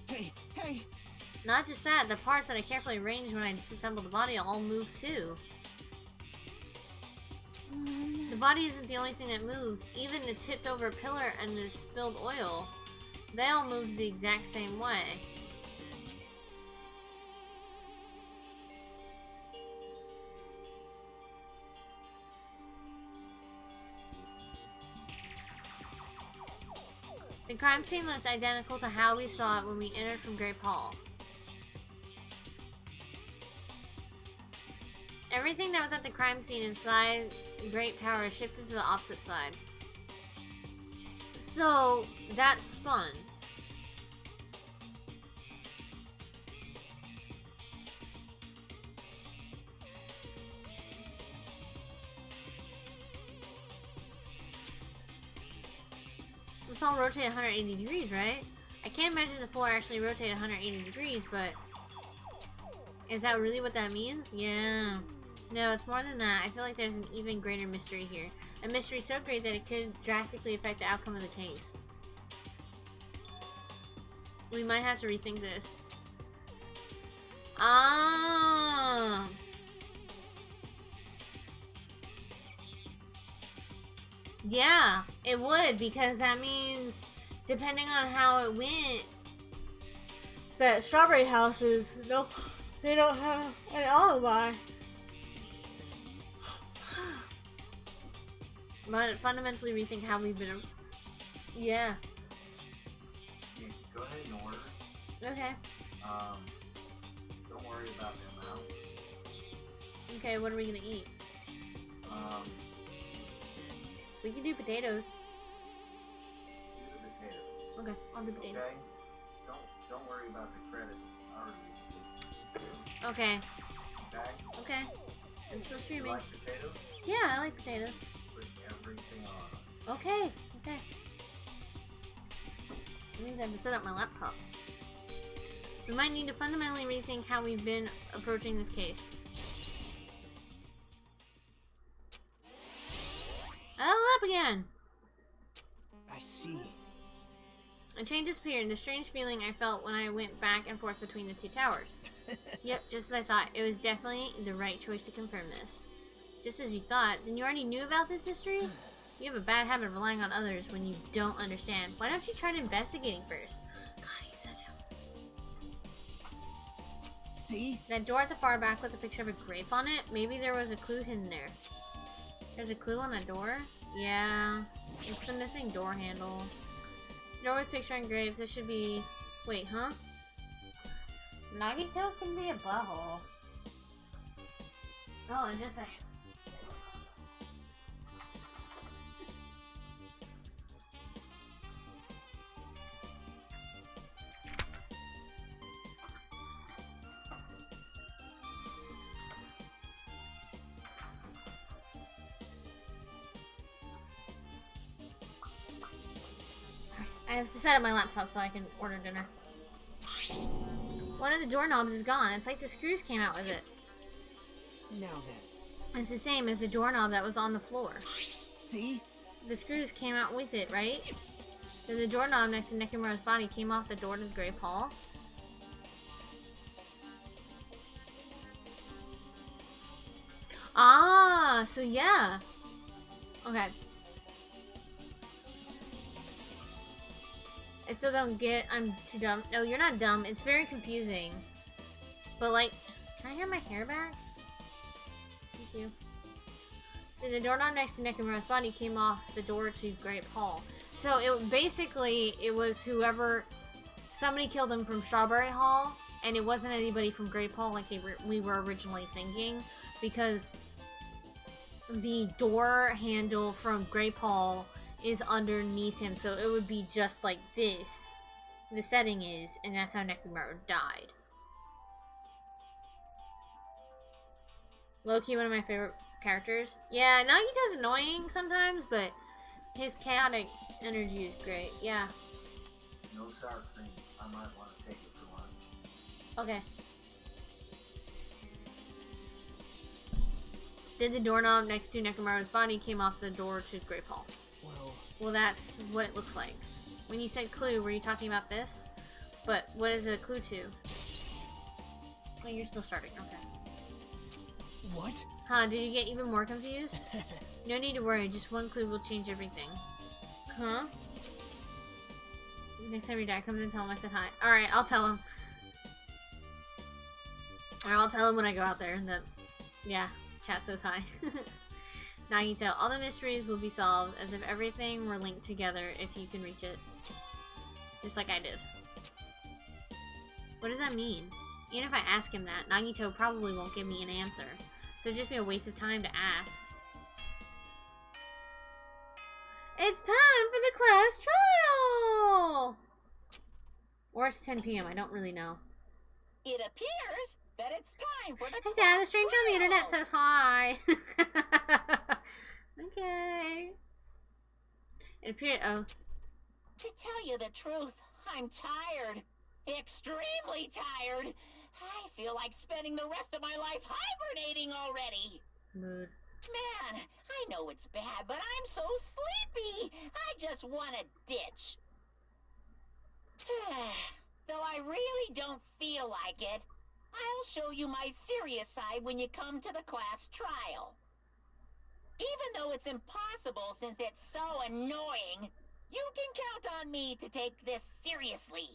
Hey, hey! Not just that, the parts that I carefully arranged when I disassembled the body all moved too. The body isn't the only thing that moved. Even the tipped over pillar and the spilled oil. They all moved the exact same way. The crime scene looks identical to how we saw it when we entered from Great Hall. Everything that was at the crime scene inside the Great Tower shifted to the opposite side. So, that's fun. It's all rotated 180 degrees, right? I can't imagine the floor actually rotated 180 degrees, but... Is that really what that means? Yeah. No, it's more than that. I feel like there's an even greater mystery here. A mystery so great that it could drastically affect the outcome of the case. We might have to rethink this. Ah. Yeah, it would, because that means, depending on how it went, that Strawberry Houses, no, they don't have an alibi. But fundamentally rethink how we've been. Yeah. Go ahead and order. Okay. Don't worry about the amount. Okay, what are we gonna eat? We can do potatoes. Do the potato. Okay, I'll do potatoes. Okay. Don't worry about the credit. I already. Okay. Okay. Okay. I'm still You streaming. like potatoes? Yeah, I like potatoes. Put everything on. Okay. Okay. That means I have to set up my laptop. We might need to fundamentally rethink how we've been approaching this case. Oh, up again! I see. A change appeared, and the strange feeling I felt when I went back and forth between the two towers. Yep, just as I thought. It was definitely the right choice to confirm this. Just as you thought. Then you already knew about this mystery? You have a bad habit of relying on others when you don't understand. Why don't you try investigating first? God, he's such a... See? That door at the far back with a picture of a grape on it? Maybe there was a clue hidden there. There's a clue on that door? Yeah. It's the missing door handle. It's a door with picture and grapes. It should be... Wait, huh? Nagito can be a butthole. Oh, and just a... I have to set up my laptop so I can order dinner. One of the doorknobs is gone. It's like the screws came out with it. Now then. It's the same as the doorknob that was on the floor. See? The screws came out with it, right? Then the doorknob next to Nekomaru's body came off the door to the Great Hall. Ah, so yeah. Okay. I still don't get, I'm too dumb. No, you're not dumb. It's very confusing. But like, can I have my hair back? Thank you. Then the doorknob next to Nekomaru's body came off the door to Great Hall. So it basically, it was whoever, somebody killed him from Strawberry Hall, and it wasn't anybody from Great Hall like we were originally thinking, because the door handle from Great Hall is underneath him, so it would be just like this. The setting is, and that's how Nekomaru died. Low-key one of my favorite characters. Yeah, Nagito's annoying sometimes, but his chaotic energy is great. Yeah. No sour cream. I might want to take it for lunch. Okay. Then the doorknob next to Nekomaru's body came off the door to Great Hall. Well, Well, that's what it looks like. When you said clue, were you talking about this? But what is it a clue to? Oh, you're still starting. Okay. What? Huh, did you get even more confused? No need to worry, just one clue will change everything. Huh? Next time your dad comes in, tell him I said hi. Alright, I'll tell him. Or I'll tell him when I go out there that, yeah, chat says hi. Nagito, all the mysteries will be solved as if everything were linked together if you can reach it. Just like I did. What does that mean? Even if I ask him that, Nagito probably won't give me an answer. So it'd just be a waste of time to ask. It's time for the class trial! Or it's 10 p.m. I don't really know. It appears that it's time for the Hey Dad, a stranger on the internet says hi. Okay. It appeared. Oh. To tell you the truth, I'm tired. Extremely tired. I feel like spending the rest of my life hibernating already. Mood. Man, I know it's bad, but I'm so sleepy. I just want a ditch. Though I really don't feel like it, I'll show you my serious side when you come to the class trial. Even though it's impossible since it's so annoying, you can count on me to take this seriously.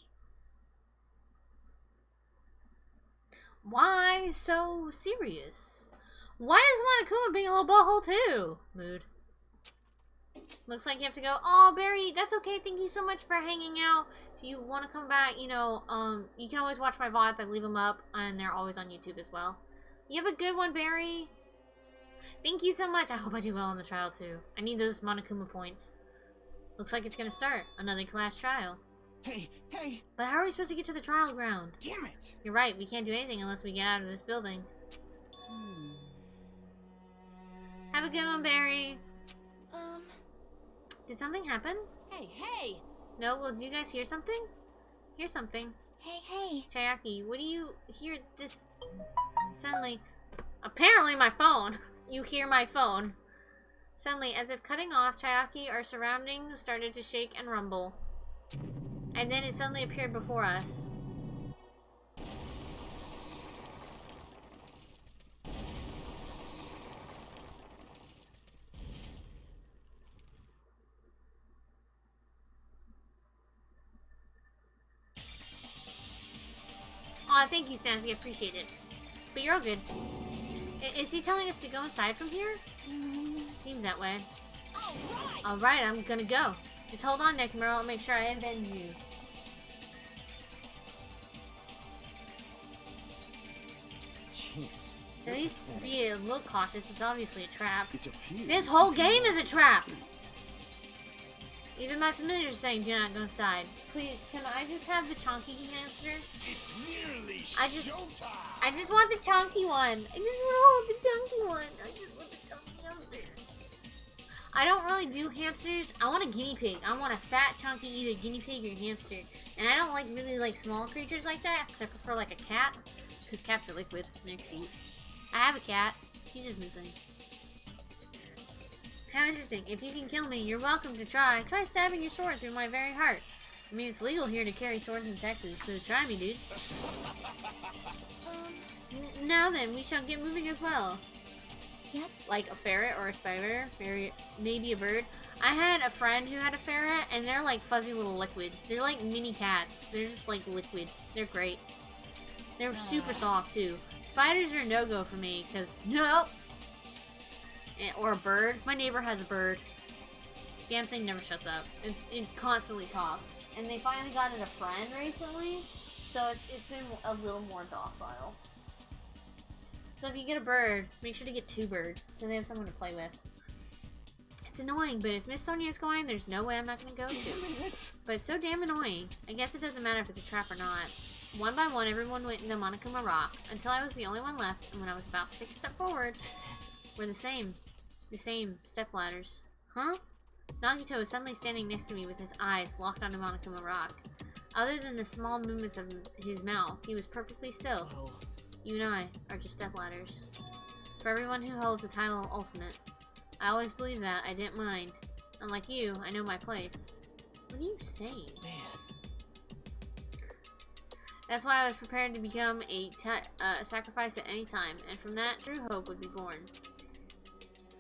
Why so serious? Why is Monokuma being a little butthole too? Mood. Looks like you have to go. Oh, Barry, that's okay. Thank you so much for hanging out. If you want to come back, you know, you can always watch my VODs. I leave them up, and they're always on YouTube as well. You have a good one, Barry. Thank you so much. I hope I do well on the trial, too. I need those Monokuma points. Looks like it's going to start. Another class trial. Hey, hey! But how are we supposed to get to the trial ground? Damn it! You're right. We can't do anything unless we get out of this building. Have a good one, Barry. Did something happen? Hey, hey! No? Well, did you guys hear something? Hear something. Hey, hey! Chiaki, what do you hear this? Suddenly, apparently my phone. You hear my phone. Suddenly, as if cutting off, Chiaki, our surroundings started to shake and rumble. And then it suddenly appeared before us. Aw, thank you, Snazzy. I appreciate it. But you're all good. Is he telling us to go inside from here? Seems that way. Alright, I'm gonna go. Just hold on, Nekomura. I'll make sure I avenge you. Jeez. At least be a little cautious. It's obviously a trap. It appears This whole game is a trap! Even my familiars are saying do not go inside. Please, can I just have the chunky hamster? It's nearly I just showtime. want the chunky one. I just want to hold the chunky one. I just want the chunky hamster. I don't really do hamsters. I want a guinea pig. I want a fat, chunky, either guinea pig or hamster. And I don't really like small creatures like that, because I prefer like a cat. Because cats are liquid. And they're cute. I have a cat. He's just missing. How interesting. If you can kill me, you're welcome to try. Try stabbing your sword through my very heart. I mean, it's legal here to carry swords in Texas, so try me, dude. Now then, we shall get moving as well. Yep. Like a ferret or a spider, maybe a bird. I had a friend who had a ferret, and they're like fuzzy little liquid. They're like mini cats. They're just like liquid. They're great. They're super soft too. Spiders are a no-go for me, because nope. Or a bird. My neighbor has a bird. Damn thing never shuts up. It constantly talks. And they finally got it a friend recently, so it's been a little more docile. So if you get a bird, make sure to get 2 birds, so they have someone to play with. It's annoying, but if Miss Sonia's going, there's no way I'm not going to go to. But it's so damn annoying. I guess it doesn't matter if it's a trap or not. One by one, everyone went into Monokuma Rock, until I was the only one left, and when I was about to take a step forward, we're the same. The same step ladders. Huh? Nagito was suddenly standing next to me with his eyes locked onto Monokuma Rock. Other than the small movements of his mouth, he was perfectly still. Whoa. You and I are just step ladders. For everyone who holds the title of Ultimate. I always believed that. I didn't mind. Unlike you, I know my place. What are you saying? Man. That's why I was prepared to become a sacrifice at any time, and from that, true hope would be born.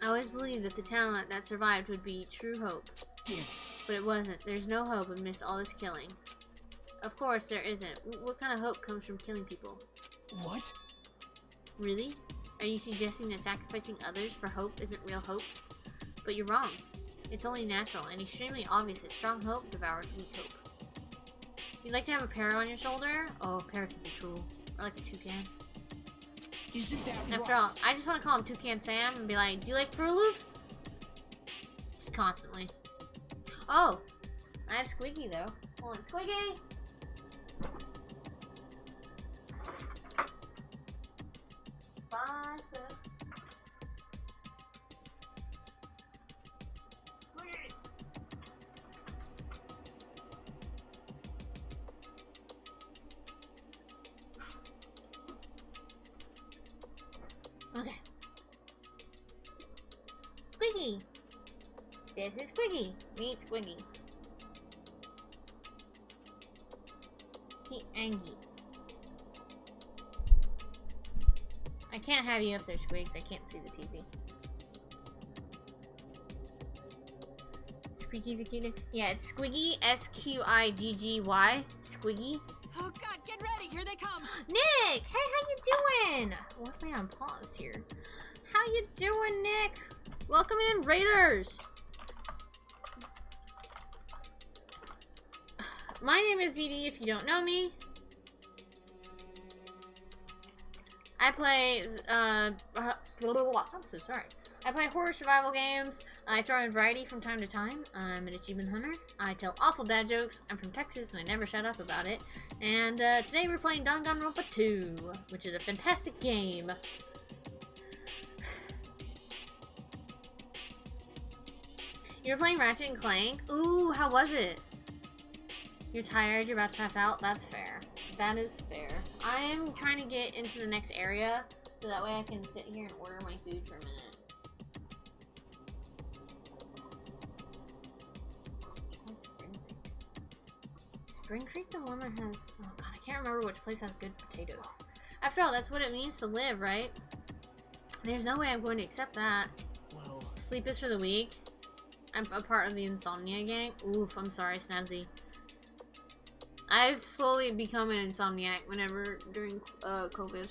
I always believed that the talent that survived would be true hope. Damn it. But it wasn't. There's no hope amidst all this killing. Of course, there isn't. What kind of hope comes from killing people? What? Really? Are you suggesting that sacrificing others for hope isn't real hope? But you're wrong. It's only natural and extremely obvious that strong hope devours weak hope. You'd like to have a parrot on your shoulder? Oh, parrots would be cool. Or like a toucan. Isn't that After all, I just want to call him Toucan Sam and be like, do you like Fruit Loops? Just constantly. Oh! I have Squiggy though. Hold on, Squiggy! Bye, sir. Squiggy! Okay. Squiggy! This is Squiggy. Meet Squiggy. He Angie. I can't have you up there, Squigs. I can't see the TV. Squeaky's a cutie. Yeah, it's Squiggy. S-Q-I-G-G-Y. Squiggy. Oh god, get ready, here they come. Nick! Hey, how you doing? Luckily I'm paused here. How you doing, Nick? Welcome in, Raiders! My name is ZD, if you don't know me. I play, I'm so sorry. I play horror survival games. I throw in variety from time to time. I'm an achievement hunter. I tell awful dad jokes. I'm from Texas and I never shut up about it. And today we're playing Danganronpa 2, which is a fantastic game. You're playing Ratchet and Clank? Ooh, how was it? You're tired, you're about to pass out? That's fair. That is fair. I am trying to get into the next area, so that way I can sit here and order my food for a minute. Spring Creek, the one that has... Oh god, I can't remember which place has good potatoes. After all, that's what it means to live, right? There's no way I'm going to accept that. Well... Sleep is for the weak. I'm a part of the insomnia gang. Oof, I'm sorry, Snazzy. I've slowly become an insomniac during COVID.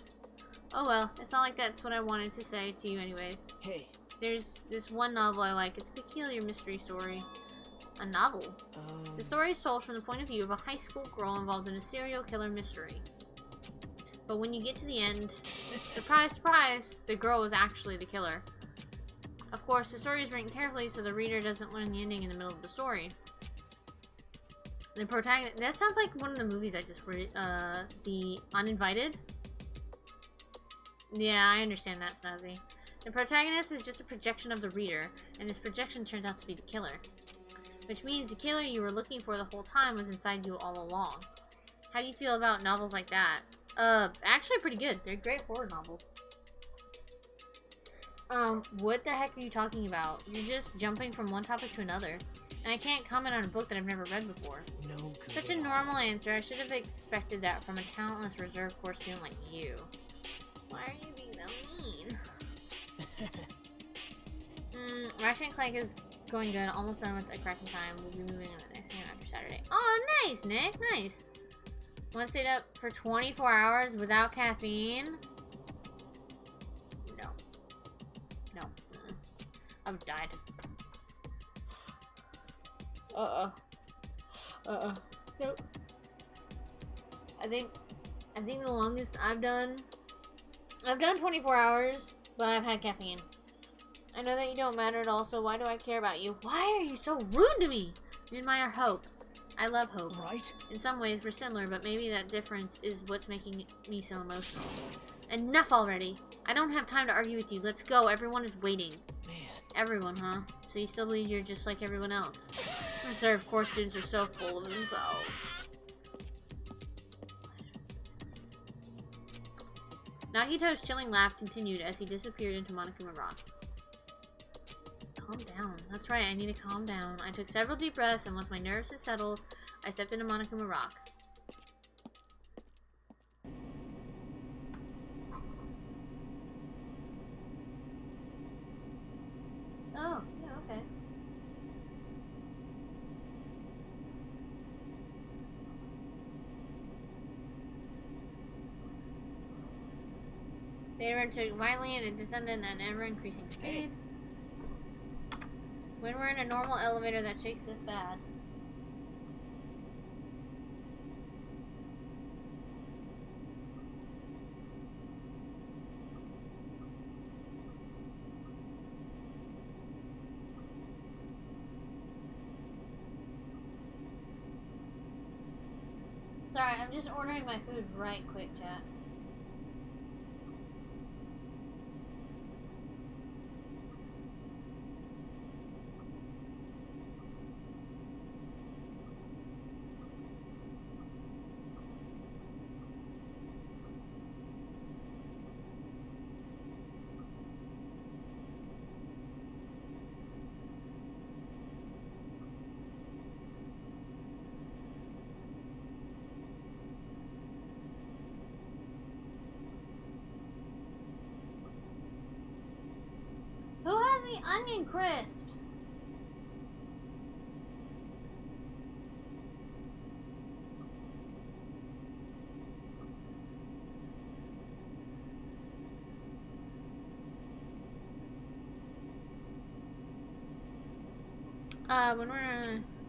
Oh well, it's not like that's what I wanted to say to you anyways. Hey. There's this one novel I like. It's a peculiar mystery story. A novel? The story is told from the point of view of a high school girl involved in a serial killer mystery. But when you get to the end, surprise, surprise, the girl was actually the killer. Of course, the story is written carefully so the reader doesn't learn the ending in the middle of the story. The protagonist... That sounds like one of the movies I just read. The Uninvited? Yeah, I understand that, Snazzy. The protagonist is just a projection of the reader, and this projection turns out to be the killer. Which means the killer you were looking for the whole time was inside you all along. How do you feel about novels like that? Actually pretty good. They're great horror novels. What the heck are you talking about? You're just jumping from one topic to another. And I can't comment on a book that I've never read before. No good. Such a normal answer. I should have expected that from a talentless reserve corps student like you. Why are you being so mean? Ratchet and Clank is going good. Almost done with a cracking time. We'll be moving on the next game after Saturday. Oh, nice, Nick. Nice. Want to stay up for 24 hours without caffeine? No. No. I've died. Nope. I think the longest I've done 24 hours, but I've had caffeine. I know that you don't matter at all, so why do I care about you? Why are you so rude to me? You admire hope. I love hope. Right? In some ways, we're similar, but maybe that difference is what's making me so emotional. Enough already. I don't have time to argue with you. Let's go. Everyone is waiting. Man. Everyone, huh? So you still believe you're just like everyone else? Reserve Corps students are so full of themselves. Nagito's chilling laugh continued as he disappeared into Monokuma Rock. Oh, calm down. That's right, I need to calm down. I took several deep breaths, and once my nerves had settled, I stepped into Monokuma Rock. Oh, yeah, okay. They returned violently and it descended at an ever-increasing speed. When we're in a normal elevator that shakes this bad. Sorry, I'm just ordering my food right quick, chat. Who has the onion crisps?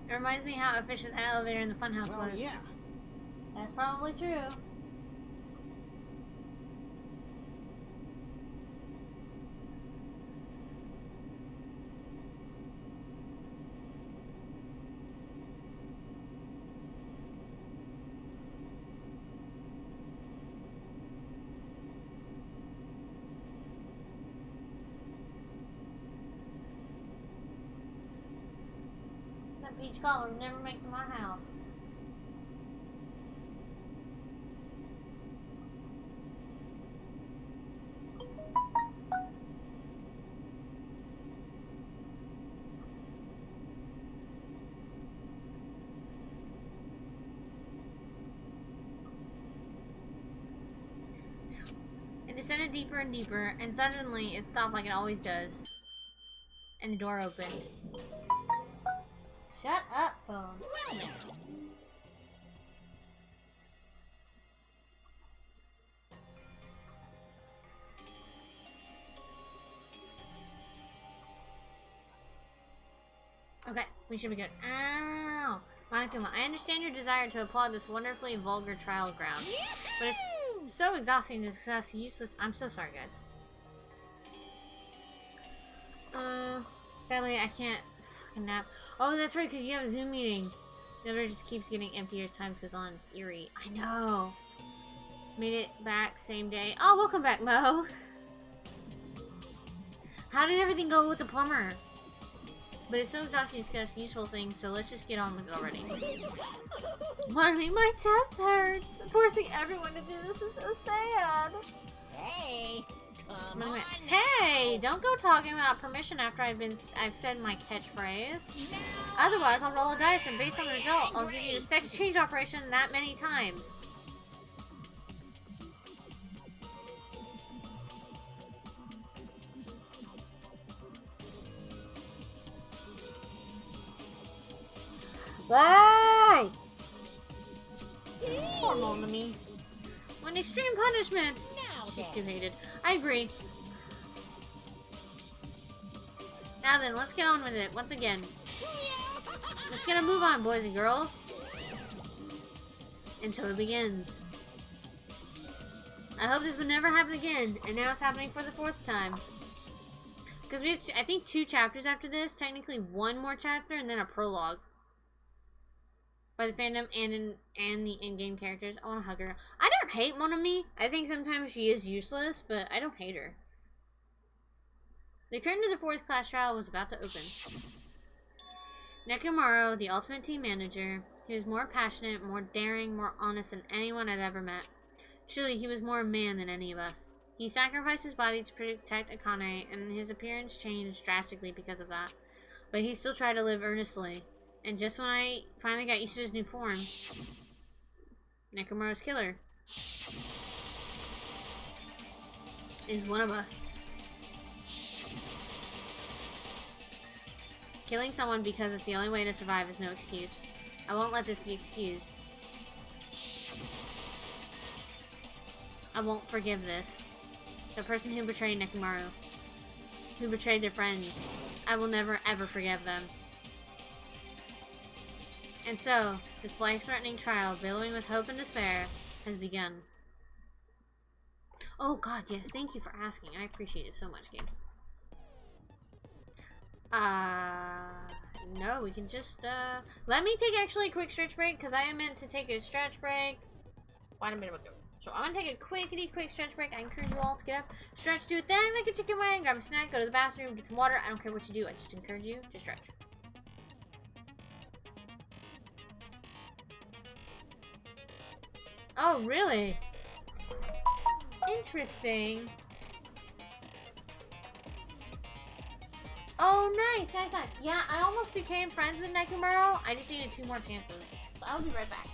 It reminds me how efficient the elevator in the funhouse was. Yeah. That's probably true. That peach cobbler would never make it to my house. It descended deeper and deeper, and suddenly it stopped like it always does. And the door opened. Shut up, phone. Okay, we should be good. Ow! Monokuma, I understand your desire to applaud this wonderfully vulgar trial ground, but it's so exhausting to discuss useless. I'm so sorry, guys. Sadly, I can't fucking nap. Oh, that's right, because you have a Zoom meeting. The other just keeps getting emptier as time goes on. It's eerie. I know. Made it back same day. Oh, welcome back, Mo. How did everything go with the plumber? But it's so exhausting to discuss useful things, so let's just get on with it already. Marty, my chest hurts. Forcing everyone to do this is so sad. Hey, come on. Hey, don't go talking about permission after I've said my catchphrase. Otherwise, I'll roll a dice, and based on the result, I'll give you a sex change operation that many times. Why? Poor Monami. One extreme punishment. She's too hated. I agree. Now then, let's get on with it once again. Let's get a move on, boys and girls. And so it begins. I hope this would never happen again, and now it's happening for the 4th time. Because we have, I think, 2 chapters after this. Technically, 1 more chapter, and then a prologue. By the fandom and the in-game characters. I want to hug her. I don't hate Monami. I think sometimes she is useless, but I don't hate her. The curtain to the 4th class trial was about to open. Nekomaru, the ultimate team manager, he was more passionate, more daring, more honest than anyone I'd ever met. Truly, he was more a man than any of us. He sacrificed his body to protect Akane, and his appearance changed drastically because of that. But he still tried to live earnestly. And just when I finally got used to his new form, Nekomaru's killer is one of us. Killing someone because it's the only way to survive is no excuse. I won't let this be excused. I won't forgive this. The person who betrayed Nekomaru, who betrayed their friends, I will never ever forgive them. And so, this life-threatening trial, billowing with hope and despair, has begun. Oh god, yes, thank you for asking. I appreciate it so much, game. No, we can just, let me take actually a quick stretch break, because I am meant to take a stretch break. Wait a minute ago. So I'm gonna take a quick stretch break. I encourage you all to get up, stretch, do a thing like a chicken wing, grab a snack, go to the bathroom, get some water. I don't care what you do. I just encourage you to stretch. Oh, really? Interesting. Oh, nice. Yeah, I almost became friends with Nekomaru. I just needed 2 more chances. So I'll be right back.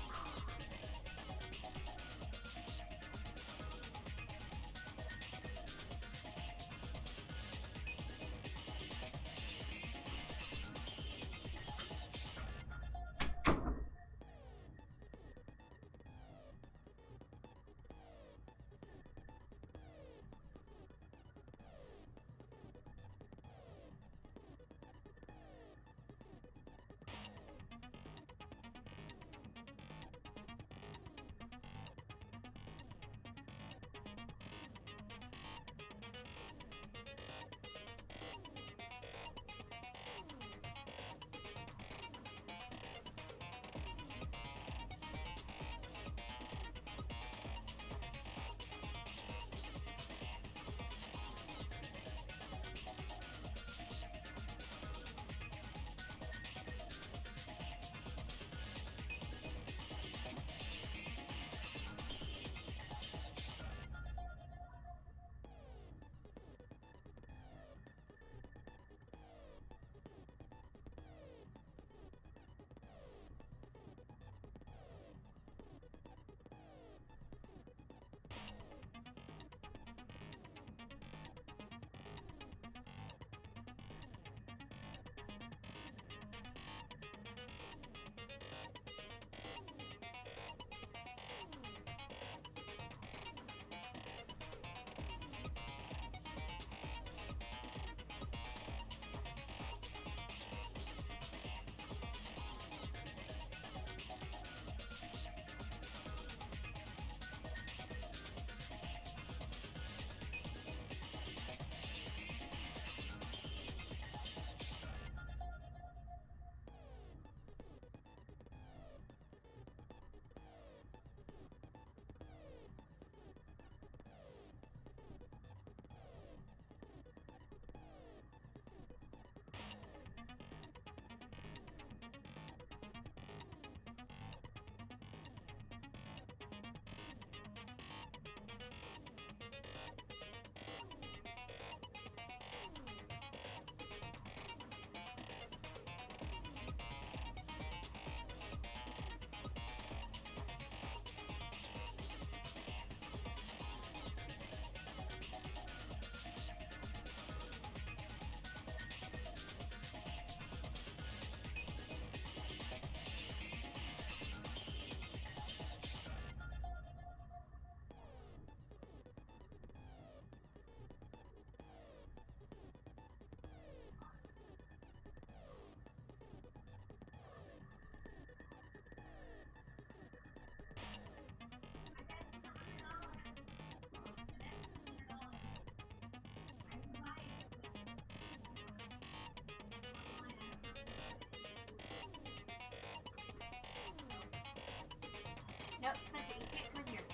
Nope, Spencer, you can't come in here.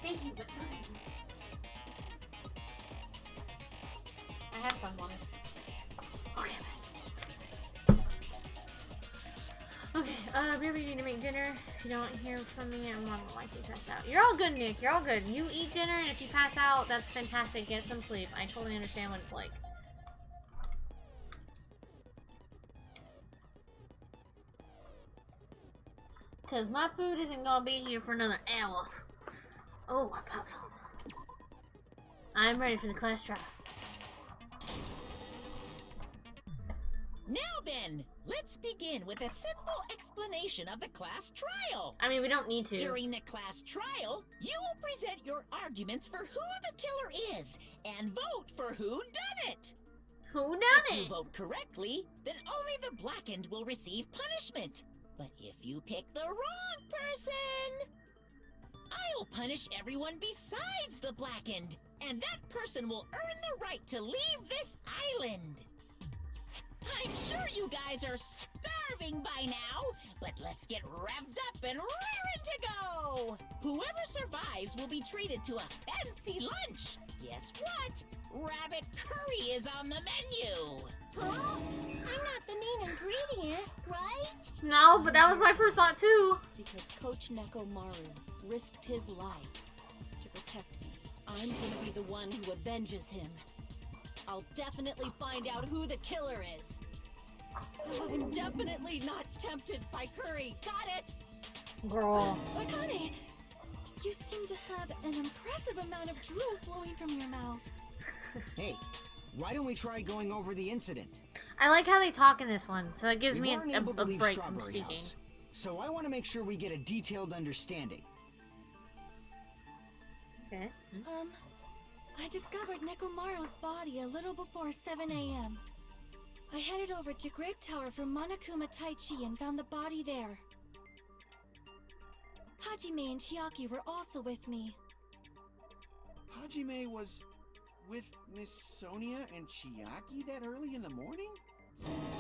Thank you, but no thank you. I have some water. Okay, Okay, maybe you need to make dinner. If you don't hear from me, I'm more than likely passed out. You're all good, Nick. You're all good. You eat dinner, and if you pass out, that's fantastic. Get some sleep. I totally understand what it's like. Because my food isn't going to be here for another hour. Oh, I popped some. I'm ready for the class trial. Now then, let's begin with a simple explanation of the class trial. I mean, we don't need to. During the class trial, you will present your arguments for who the killer is and vote for who done it. Who done If you it? vote correctly, then only the blackened will receive punishment. But if you pick the wrong person, I'll punish everyone besides the blackened, and that person will earn the right to leave this island. I'm sure you guys are starving by now, but let's get revved up and raring to go! Whoever survives will be treated to a fancy lunch. Guess what? Rabbit curry is on the menu! Huh? I'm not the main ingredient, right? No, but that was my first thought too. Because Coach Nekomaru risked his life to protect me. I'm gonna be the one who avenges him. I'll definitely find out who the killer is. I'm definitely not tempted by curry. Got it? Girl. Akane, you seem to have an impressive amount of drool flowing from your mouth. Hey, why don't we try going over the incident? I like how they talk in this one, so it gives We me weren't a able to leave break from Strawberry speaking. House, so I want to make sure we get a detailed understanding. Okay. I discovered Nekomaru's body a little before 7 a.m. I headed over to Grape Tower from Monokuma Taichi and found the body there. Hajime and Chiaki were also with me. Hajime was with Miss Sonia and Chiaki that early in the morning?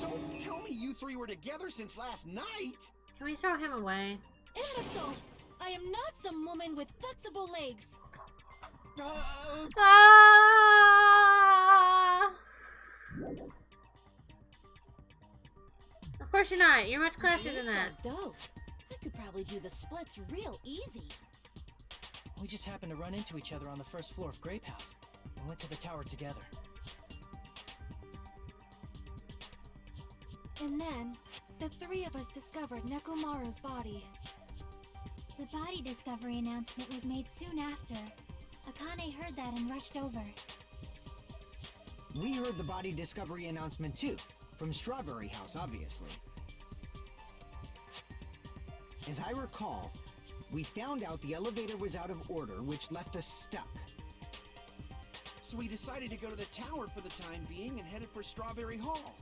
Don't tell me you three were together since last night! Can we throw him away? Imbecile! I am not some woman with flexible legs. Ah! Of course you're not. You're much classier than that. Like those. I could probably do the splits real easy. We just happened to run into each other on the first floor of Grape House and went to the tower together. And then, the three of us discovered Nekomaru's body. The body discovery announcement was made soon after. Akane heard that and rushed over. We heard the body discovery announcement too, from Strawberry House, obviously. As I recall, we found out the elevator was out of order, which left us stuck. So we decided to go to the tower for the time being and headed for Strawberry Hall.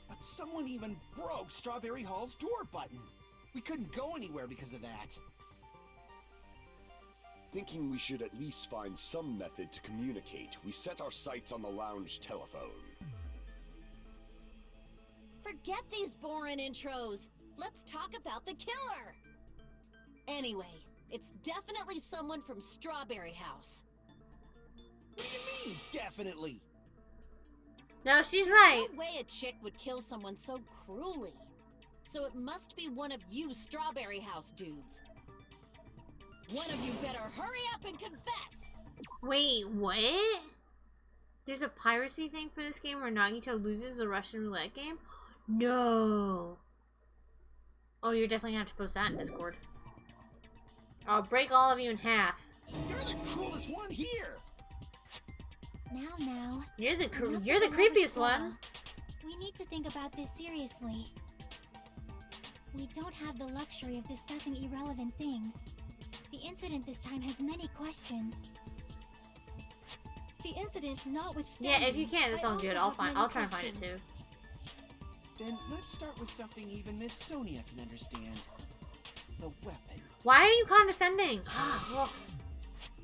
But someone even broke Strawberry Hall's door button. We couldn't go anywhere because of that. Thinking we should at least find some method to communicate, we set our sights on the lounge telephone. Forget these boring intros. Let's talk about the killer. Anyway, it's definitely someone from Strawberry House. What do you mean, definitely? No, she's right. No way a chick would kill someone so cruelly. So it must be one of you Strawberry House dudes. One of you better hurry up and confess! Wait, what? There's a piracy thing for this game where Nagito loses the Russian roulette game? No. Oh, you're definitely gonna have to post that in Discord. I'll break all of you in half. You're the cruelest one here! Now. You're the enough you're of the the creepiest Mother's one. Law. We need to think about this seriously. We don't have the luxury of discussing irrelevant things. The incident this time has many questions. The incident notwithstanding. Yeah, if you can, that's I all also good. have many I'll try and find it too. questions. Then let's start with something even Miss Sonia can understand. The weapon. Why are you condescending?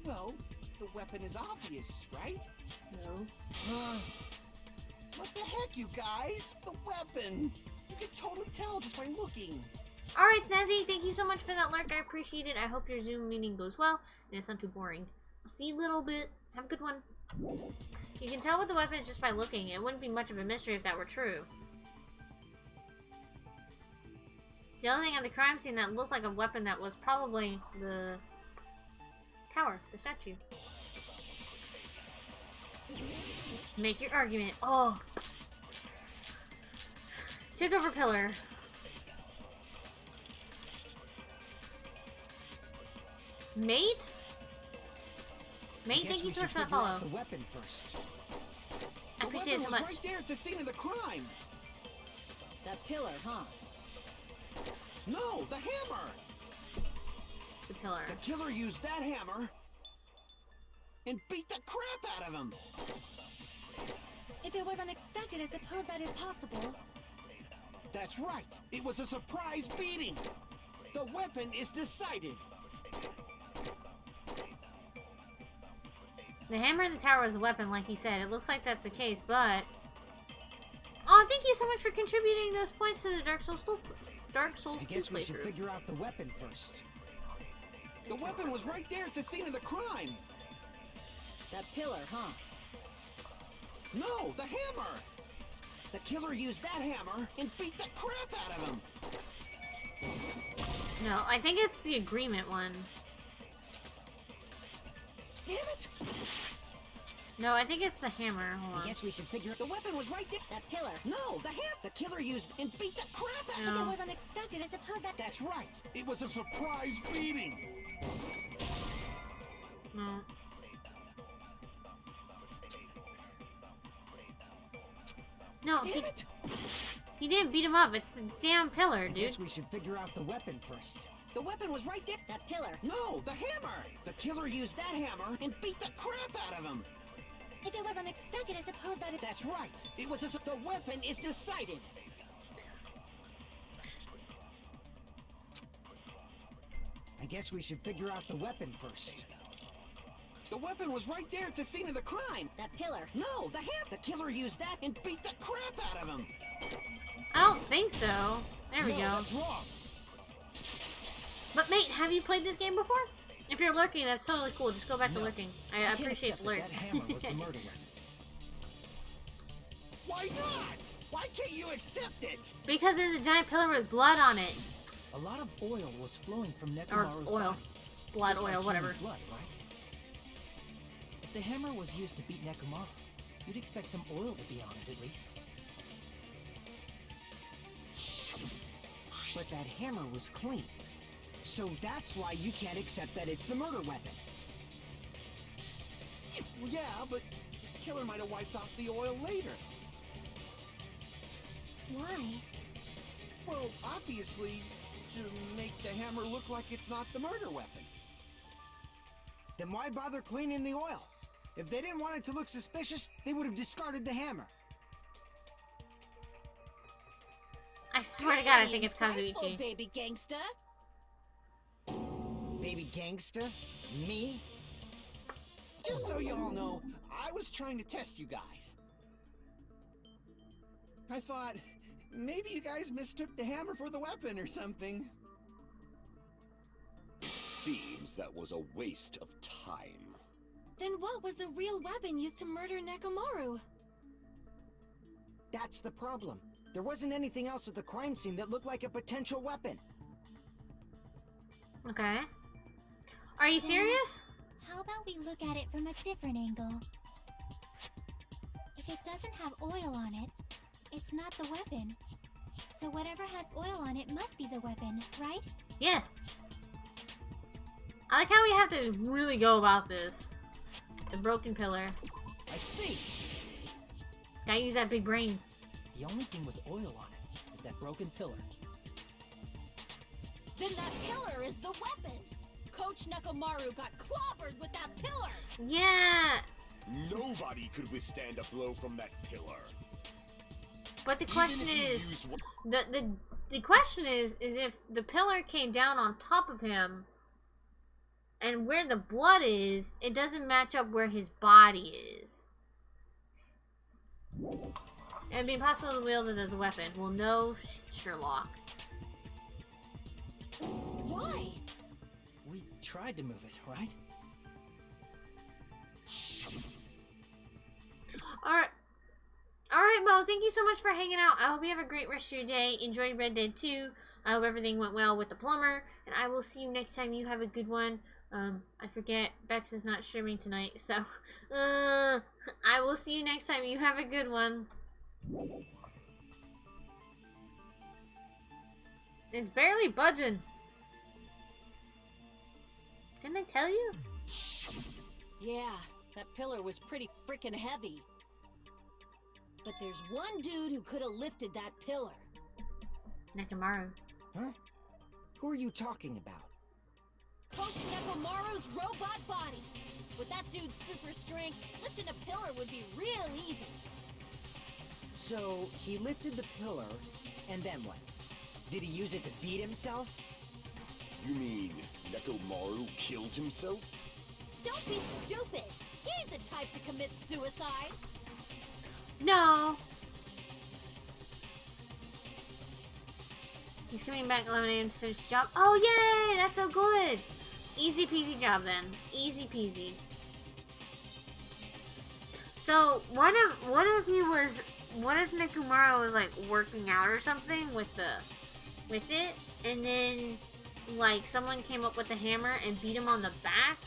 Well, the weapon is obvious, right? No. What the heck, you guys? The weapon! You can totally tell just by looking. Alright, Snazzy, thank you so much for that lurk. I appreciate it. I hope your Zoom meeting goes well and it's not too boring. I'll see you a little bit. Have a good one. You can tell what the weapon is just by looking. It wouldn't be much of a mystery if that were true. The only thing at the crime scene that looked like a weapon that was probably the tower, the statue. Make your argument. Oh. Tipped over pillar. Mate? Mate, thank you so much for that follow. The weapon first. I appreciate it so much. Right there at the scene of the crime. That pillar, huh? No, the hammer. It's the pillar. The killer used that hammer and beat the crap out of him. If it was unexpected, I suppose that is possible. That's right. It was a surprise beating. The weapon is decided. The hammer in the tower was a weapon, like he said. It looks like that's the case, but... Oh, thank you so much for contributing those points to the Dark Souls 2 I guess we should playthrough. figure out the weapon first. The weapon was right there at the scene of the crime. That pillar, huh? No, the hammer. The killer used that hammer and beat the crap out of him. No, I think it's the agreement one. Damn it! No, I think it's the hammer. Hold on. I guess we should figure The weapon was right there. That pillar. No, the killer used and beat the crap out of him. No. If it was unexpected, I suppose that... That's right. It was a surprise beating. No. No, he didn't beat him up. It's the damn pillar, I dude. guess we should figure out the weapon first. The weapon was right there. That pillar. No, the hammer. The killer used that hammer and beat the crap out of him. If it was unexpected, I suppose that it... That's right. It was the weapon is decided. I guess we should figure out the weapon first. The weapon was right there at the scene of the crime. That pillar. No, the killer used that and beat the crap out of him. I don't think so. There we go. That's wrong. But mate, have you played this game before? If you're lurking, that's totally cool. Just go back to lurking. I can't appreciate accept the lurk. that hammer was the murder weapon. Why not? Why can't you accept it? Because there's a giant pillar with blood on it. A lot of oil was flowing from Or Nekomaru's oil. body. Blood, Just like oil, human whatever. Blood, right? If the hammer was used to beat Nekomaru, you'd expect some oil to be on it at least. But that hammer was clean. So that's why you can't accept that it's the murder weapon. Well, yeah, but the killer might have wiped off the oil later. Why? Well, obviously, to make the hammer look like it's not the murder weapon. Then why bother cleaning the oil? If they didn't want it to look suspicious, they would have discarded the hammer. I swear to God, I think it's Insightful, Kazuichi. baby gangsta. Baby gangsta? Me? Just so you all know, I was trying to test you guys. I thought, maybe you guys mistook the hammer for the weapon or something. Seems that was a waste of time. Then what was the real weapon used to murder Nekomaru? That's the problem. There wasn't anything else at the crime scene that looked like a potential weapon. Okay. Are you serious? How about we look at it from a different angle? If it doesn't have oil on it, it's not the weapon. So whatever has oil on it must be the weapon, right? Yes. I like how we have to really go about this. The broken pillar. I see. Gotta use that big brain. The only thing with oil on it is that broken pillar. Then that pillar is the weapon. Coach Nekomaru got clobbered with that pillar. Yeah. Nobody could withstand a blow from that pillar. But the Even question if you is, use one- the question is if the pillar came down on top of him, and where the blood is, it doesn't match up where his body is. It'd be impossible to wield it as a weapon. Well, no, Sherlock. Why? We tried to move it, right? Alright. Alright, Mo, thank you so much for hanging out. I hope you have a great rest of your day. Enjoy Red Dead 2. I hope everything went well with the plumber. And I will see you next time. You have a good one. I forget, Bex is not streaming tonight, so, I will see you next time. You have a good one. It's barely budging. Didn't I tell you? Yeah, that pillar was pretty freaking heavy. But there's one dude who could have lifted that pillar. Nekomaru. Huh? Who are you talking about? Coach Nekomaru's robot body. With that dude's super strength, lifting a pillar would be real easy. So, he lifted the pillar, and then what? Did he use it to beat himself? You mean Nekomaru killed himself? Don't be stupid! He ain't the type to commit suicide! No. He's coming back 11 a.m. to finish the job. Oh, yay! That's so good. Easy peasy job then. Easy peasy. So, what if Nekomaru was like working out or something with it, and then like someone came up with a hammer and beat him on the back?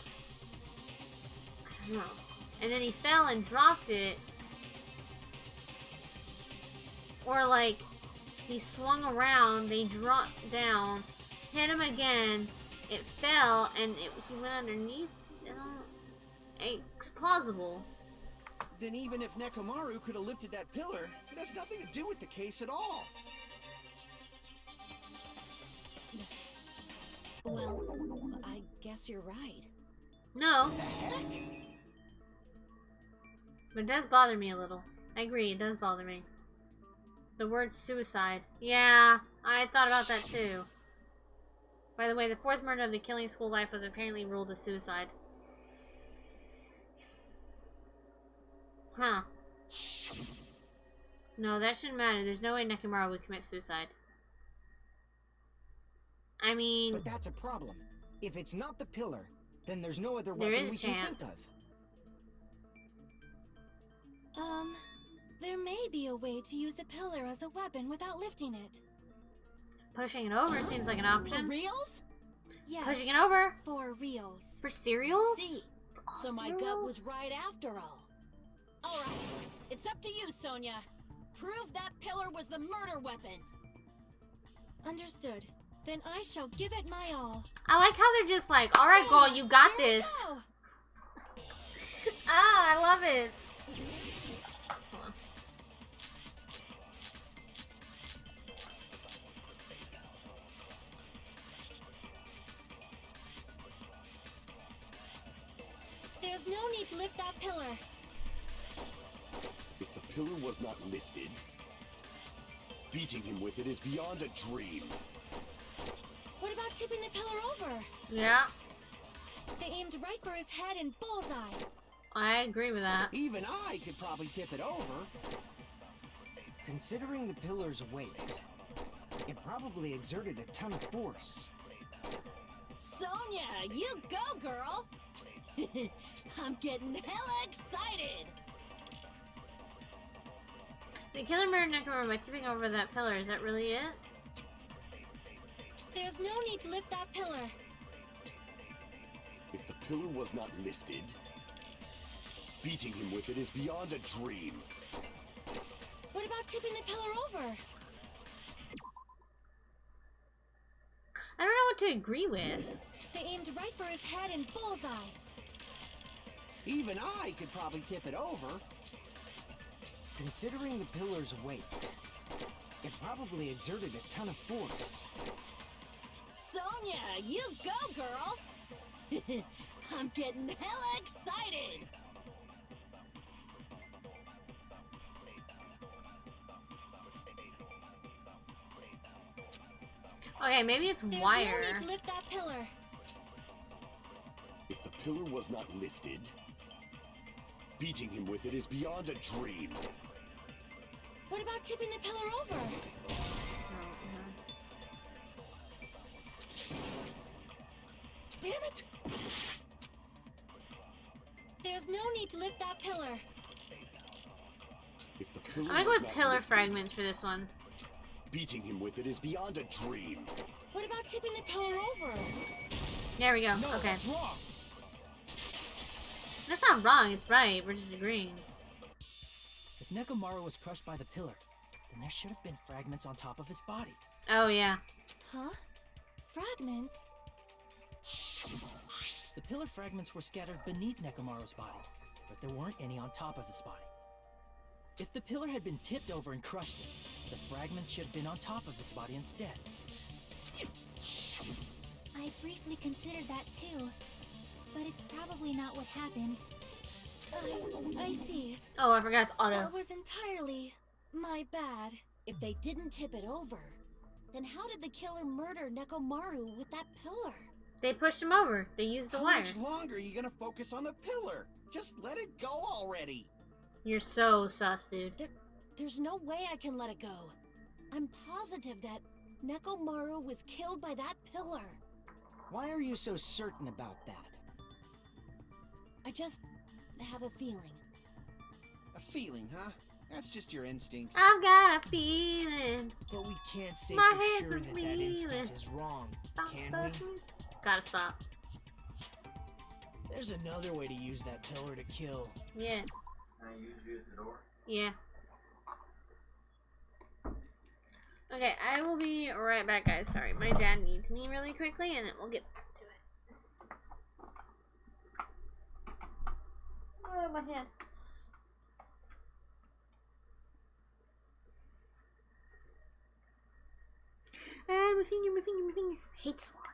I don't know. And then he fell and dropped it. Or like he swung around, they dropped down, hit him again, it fell, and he went underneath. It's plausible. Then even if Nekomaru could have lifted that pillar, it has nothing to do with the case at all. Well, I guess you're right. No. What the heck? But it does bother me a little. I agree, it does bother me. The word suicide. Yeah, I thought about that too. By the way, the fourth murder of the Killing School life was apparently ruled a suicide. Huh. No, that shouldn't matter. There's no way Nekomaru would commit suicide. I mean... But that's a problem. If it's not the pillar, then there's no other weapon we can think of. There may be a way to use the pillar as a weapon without lifting it. Pushing it over seems like an option. For reals? Yes. Pushing it over? For reals. For cereals? See. Oh, So my cereals? gut was right after all. Alright, it's up to you, Sonia. Prove that pillar was the murder weapon. Understood. Then I shall give it my all. I like how they're just like, alright girl, you got Here we this. go. Ah, I love it. There's no need to lift that pillar. If the pillar was not lifted, beating him with it is beyond a dream. What about tipping the pillar over? Yeah, They aimed right for his head and bullseye. I agree with that. Even I could probably tip it over. Considering the pillar's weight, it probably exerted a ton of force. Sonia, you go, girl! I'm getting hella excited! The killer murdered Nekomaru by tipping over that pillar. Is that really it? There's no need to lift that pillar. If the pillar was not lifted, beating him with it is beyond a dream. What about tipping the pillar over? I don't know what to agree with. They aimed right for his head and bullseye. Even I could probably tip it over. Considering the pillar's weight, it probably exerted a ton of force. Sonia, you go, girl! I'm getting hella excited! Okay, maybe it's There's wire. no need to lift that pillar. If the pillar was not lifted, beating him with it is beyond a dream. What about tipping the pillar over? Damn it! There's no need to lift that pillar. If the pillar I'm gonna go was with not pillar lifted. fragments for this one. Beating him with it is beyond a dream. What about tipping the pillar over? There we go. No, Okay. that's wrong. That's not wrong, it's right. We're just agreeing. If Nekomaru was crushed by the pillar, then there should have been fragments on top of his body. Oh, yeah. Huh? Fragments? The pillar fragments were scattered beneath Nekomaru's body, but there weren't any on top of his body. If the pillar had been tipped over and crushed it, the fragments should have been on top of his body instead. I briefly considered that too, but it's probably not what happened. I see. Oh, I forgot it's auto. That was entirely my bad. If they didn't tip it over, then how did the killer murder Nekomaru with that pillar? They pushed him over. They used the How wire. much longer are you gonna focus on the pillar? Just let it go already. You're so sus, dude. There's no way I can let it go. I'm positive that Nekomaru was killed by that pillar. Why are you so certain about that? I just have a feeling. A feeling, huh? That's just your instincts. I've got a feeling. But we can't say My for head's sure that that reeling. instinct is wrong, can we? Gotta stop. There's another way to use that pillar to kill. Yeah. Can I use you at the door? Yeah. Okay, I will be right back, guys. Sorry, my dad needs me really quickly, and then we'll get back to it. Oh, my hand. My finger, my finger, my finger. I hate swallowing.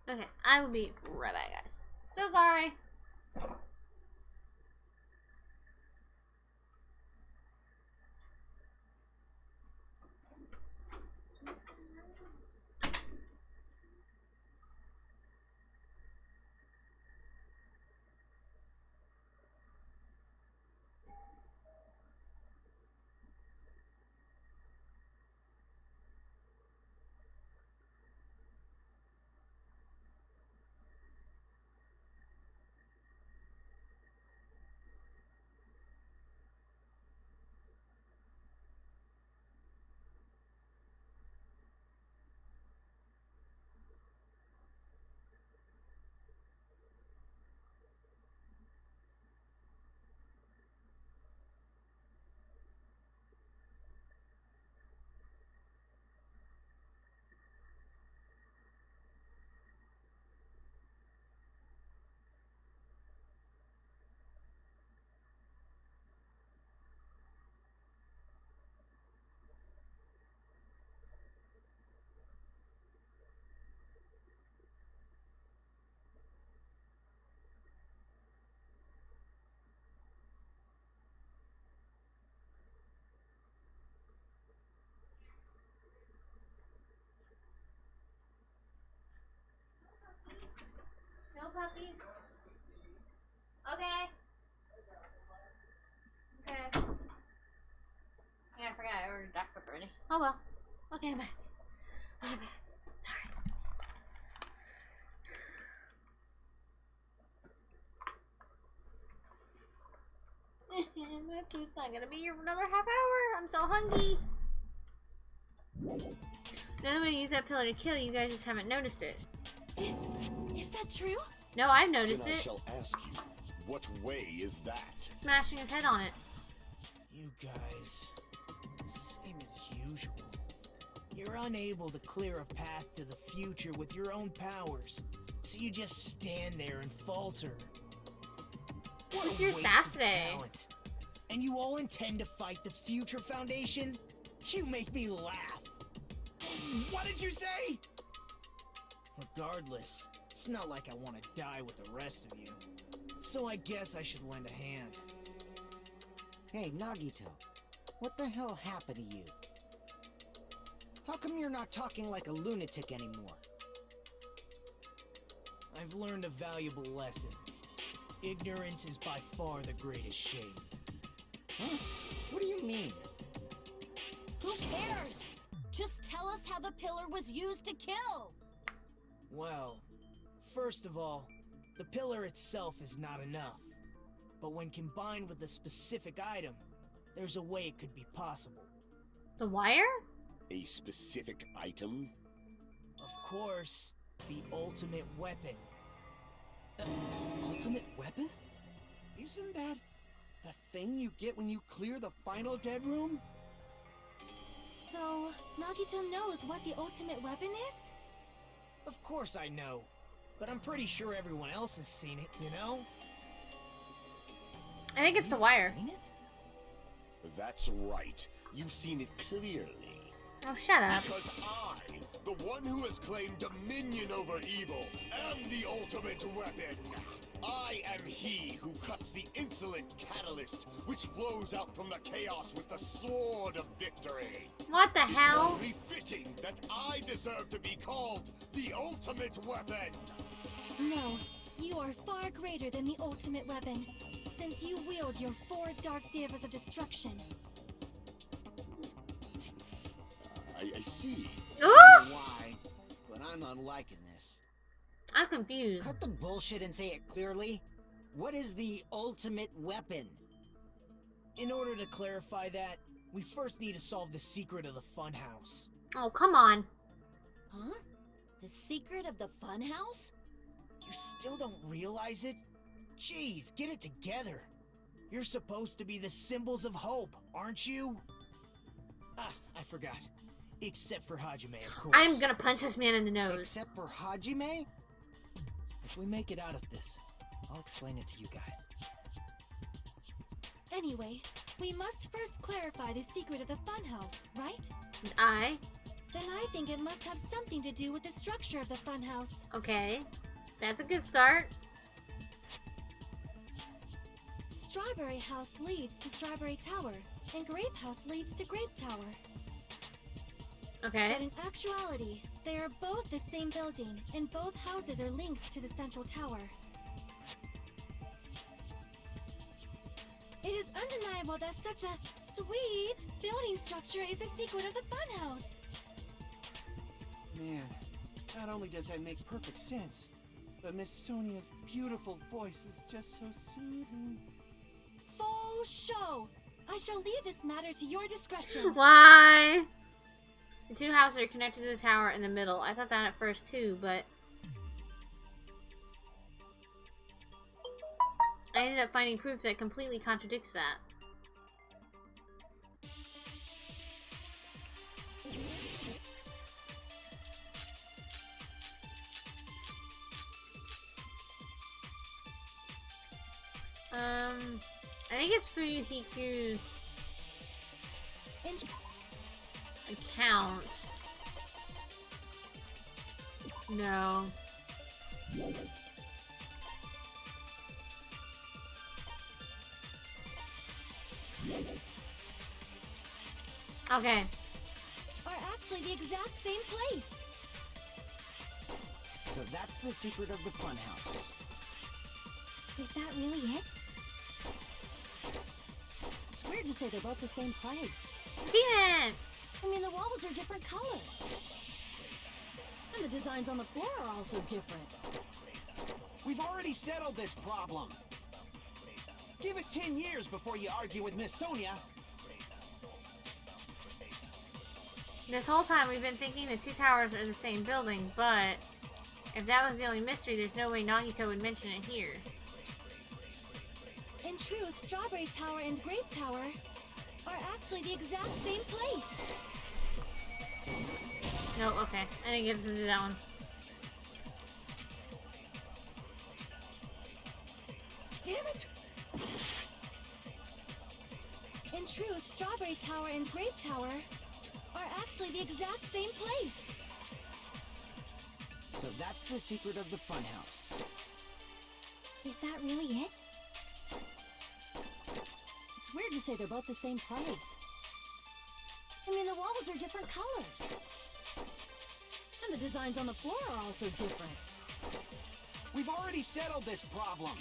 Okay, I will be right back, guys. So sorry. No puppy. Okay. Okay. Yeah, I forgot I ordered Dr. Pepper already. Oh well. Okay, I'm back. I'm back. Sorry. My food's not gonna be here for another half hour. I'm so hungry. Another way to use that pillar to kill, you guys just haven't noticed it. Is that true? No, I've noticed Then I it. shall ask you, what way is that? Smashing his head on it. You guys, the same as usual. You're unable to clear a path to the future with your own powers, so you just stand there and falter. What With a your waste sass of today. talent. And you all intend to fight the Future Foundation? You make me laugh. What did you say? Regardless, it's not like I want to die with the rest of you. So I guess I should lend a hand. Hey, Nagito, what the hell happened to you? How come you're not talking like a lunatic anymore? I've learned a valuable lesson. Ignorance is by far the greatest shame. Huh? What do you mean? Who cares? Just tell us how the pillar was used to kill. Well, first of all, the pillar itself is not enough. but when combined with a specific item, there's a way it could be possible. The wire? A specific item? Of course, the ultimate weapon. Ultimate weapon? Isn't that the thing you get when you clear the final dead room? So, Nagito knows what the ultimate weapon is? Of course I know, but I'm pretty sure everyone else has seen it, you know? I think it's the wire. Seen it? That's right. You've seen it clearly. Oh, shut up. Because I, the one who has claimed dominion over evil, am the ultimate weapon. I am he who cuts the insolent catalyst, which flows out from the chaos with the sword of victory. What the hell? Only fitting that I deserve to be called the ultimate weapon. No, you are far greater than the ultimate weapon, since you wield your 4 dark divas of destruction. I see. Oh! Why? But I'm not liking this. I'm confused. Cut the bullshit and say it clearly. What is the ultimate weapon? In order to clarify that, we first need to solve the secret of the funhouse. Oh, come on. Huh? The secret of the funhouse? You still don't realize it? Jeez, get it together. You're supposed to be the symbols of hope, aren't you? Ah, I forgot. Except for Hajime, of course. I'm gonna punch this man in the nose. Except for Hajime? If we make it out of this, I'll explain it to you guys. Anyway, we must first clarify the secret of the funhouse, right? Then I think it must have something to do with the structure of the funhouse. Okay. That's a good start. Strawberry House leads to Strawberry Tower, and Grape House leads to Grape Tower. Okay. But in actuality, they are both the same building, and both houses are linked to the central tower. It is undeniable that such a sweet building structure is the secret of the funhouse. Man, not only does that make perfect sense, but Miss Sonia's beautiful voice is just so soothing. Faux show! I shall leave this matter to your discretion. Why? The two houses are connected to the tower in the middle. I thought that at first too, but I ended up finding proof that completely contradicts that. I think it's Fuyuhiku's account. No. Okay. Are actually the exact same place. So that's the secret of the funhouse. Is that really it? It's weird to say they're both the same place. Damn it! I mean, the walls are different colors. And the designs on the floor are also different. We've already settled this problem. Give it 10 years before you argue with Miss Sonia. This whole time we've been thinking the two towers are the same building, but if that was the only mystery, there's no way Nagito would mention it here. In truth, Strawberry Tower and Grape Tower are actually the exact same place. No, okay. I didn't get to do that one. Damn it! In truth, Strawberry Tower and Grape Tower are actually the exact same place. So that's the secret of the funhouse. Is that really it? It's weird to say they're both the same place. I mean, the walls are different colors. And the designs on the floor are also different. We've already settled this problem.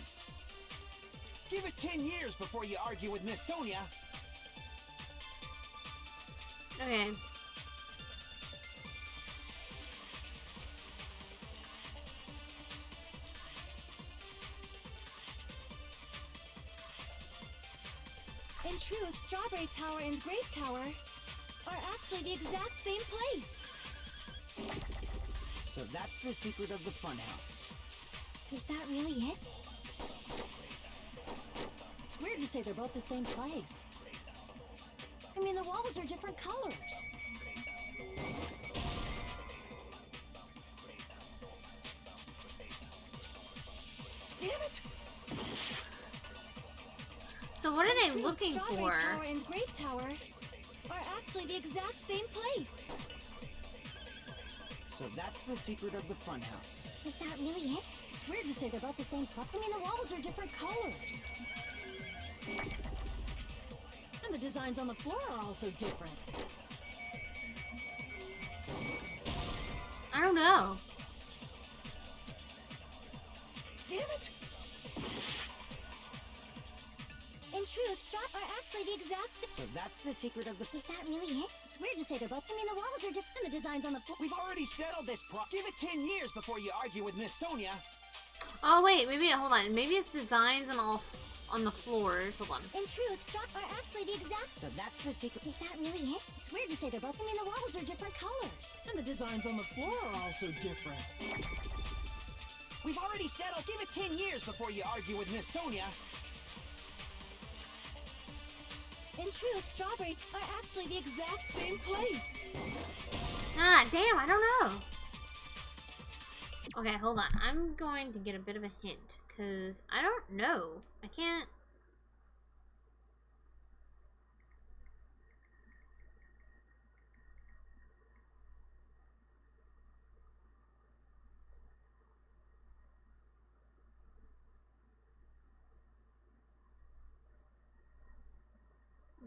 Give it 10 years before you argue with Miss Sonia. Okay. In truth, Strawberry Tower and Grape Tower are actually the exact same place. So that's the secret of the funhouse. Is that really it? It's weird to say they're both the same place. I mean, the walls are different colors. Damn it! So what are they Truth, looking Strawberry for? Tower and Grape Tower are actually the exact same place. So that's the secret of the funhouse. Is that really it? It's weird to say they're both the same place. I mean, the walls are different colors. And the designs on the floor are also different. I don't know. Damn it! In truth, Strawberry are actually the exact same. So that's the secret of the... Is that really it? It's weird to say they're both. I mean, the walls are different. And the designs on the floor. We've already settled this, Give it 10 years before you argue with Miss Sonia. Oh wait, maybe hold on. Maybe it's designs on the floors. Hold on. In truth, Strawberry are actually the exact. So that's the secret... Is that really it? It's weird to say they're both. I mean, the walls are different colors. And the designs on the floor are also different. We've already settled. Give it 10 years before you argue with Miss Sonia. In truth, Strawberry are actually the exact same place. Ah, damn, I don't know. Okay, hold on. I'm going to get a bit of a hint, because I don't know. I can't...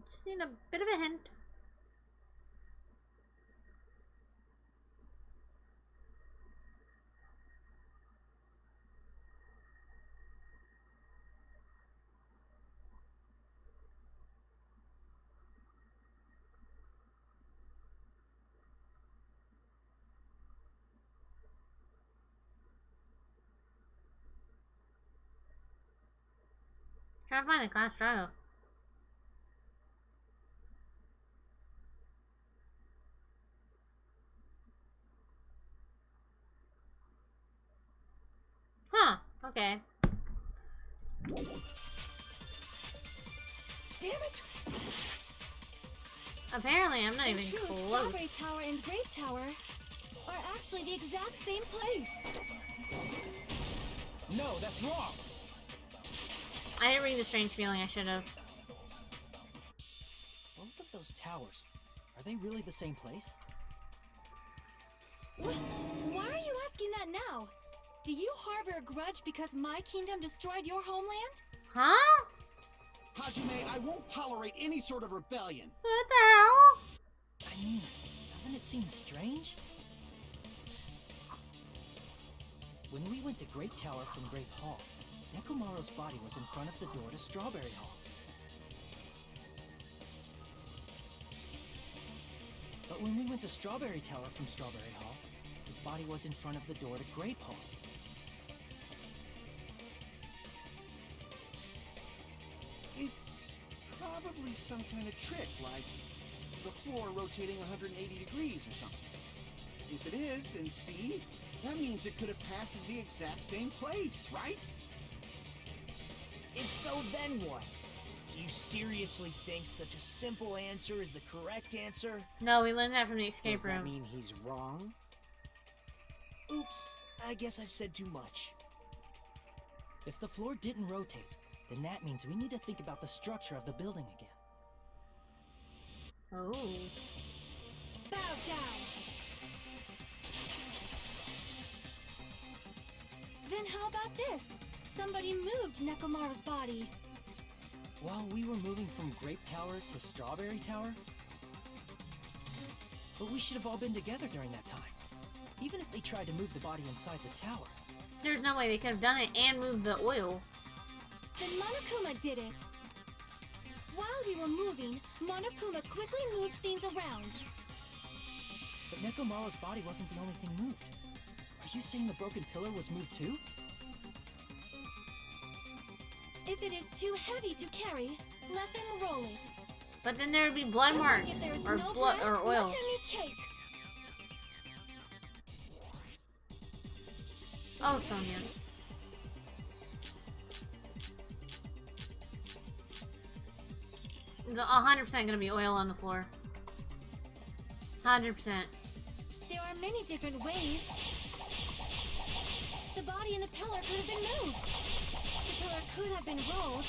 Just need a bit of a hint. Try to find the class trial. Huh, okay. Damn it! Apparently, I'm not In even truth, close. Strawberry Tower and Grape Tower are actually the exact same place. No, that's wrong! I didn't read the strange feeling, I should have. Both of those towers, are they really the same place? Why are you asking that now? Do you harbor a grudge because my kingdom destroyed your homeland? Huh? Hajime, I won't tolerate any sort of rebellion. What the hell? I mean, doesn't it seem strange? When we went to Grape Tower from Grape Hall, Nekomaru's body was in front of the door to Strawberry Hall. But when we went to Strawberry Tower from Strawberry Hall, his body was in front of the door to Grape Hall. It's probably some kind of trick, like the floor rotating 180 degrees or something. If it is, then see? That means it could have passed as the exact same place, right? And so then what? Do you seriously think such a simple answer is the correct answer? No, we learned that from the escape Does that room. mean he's wrong? Oops, I guess I've said too much. If the floor didn't rotate, then that means we need to think about the structure of the building again. Oh. Bow down. Then how about this? Somebody moved Nekomaru's body. While we were moving from Grape Tower to Strawberry Tower? But we should have all been together during that time. Even if they tried to move the body inside the tower. There's no way they could have done it and moved the oil. Then Monokuma did it. While we were moving, Monokuma quickly moved things around. But Nekomaru's body wasn't the only thing moved. Are you saying the broken pillar was moved too? If it is too heavy to carry, Let them roll it. But then there would be blood Just like marks if there's or no blood bread, or oil. Let them eat cake. Oh, Sonia. The 100% gonna be oil on the floor. 100%. There are many different ways. The body and the pillar could have been moved. The pillar could have been rolled.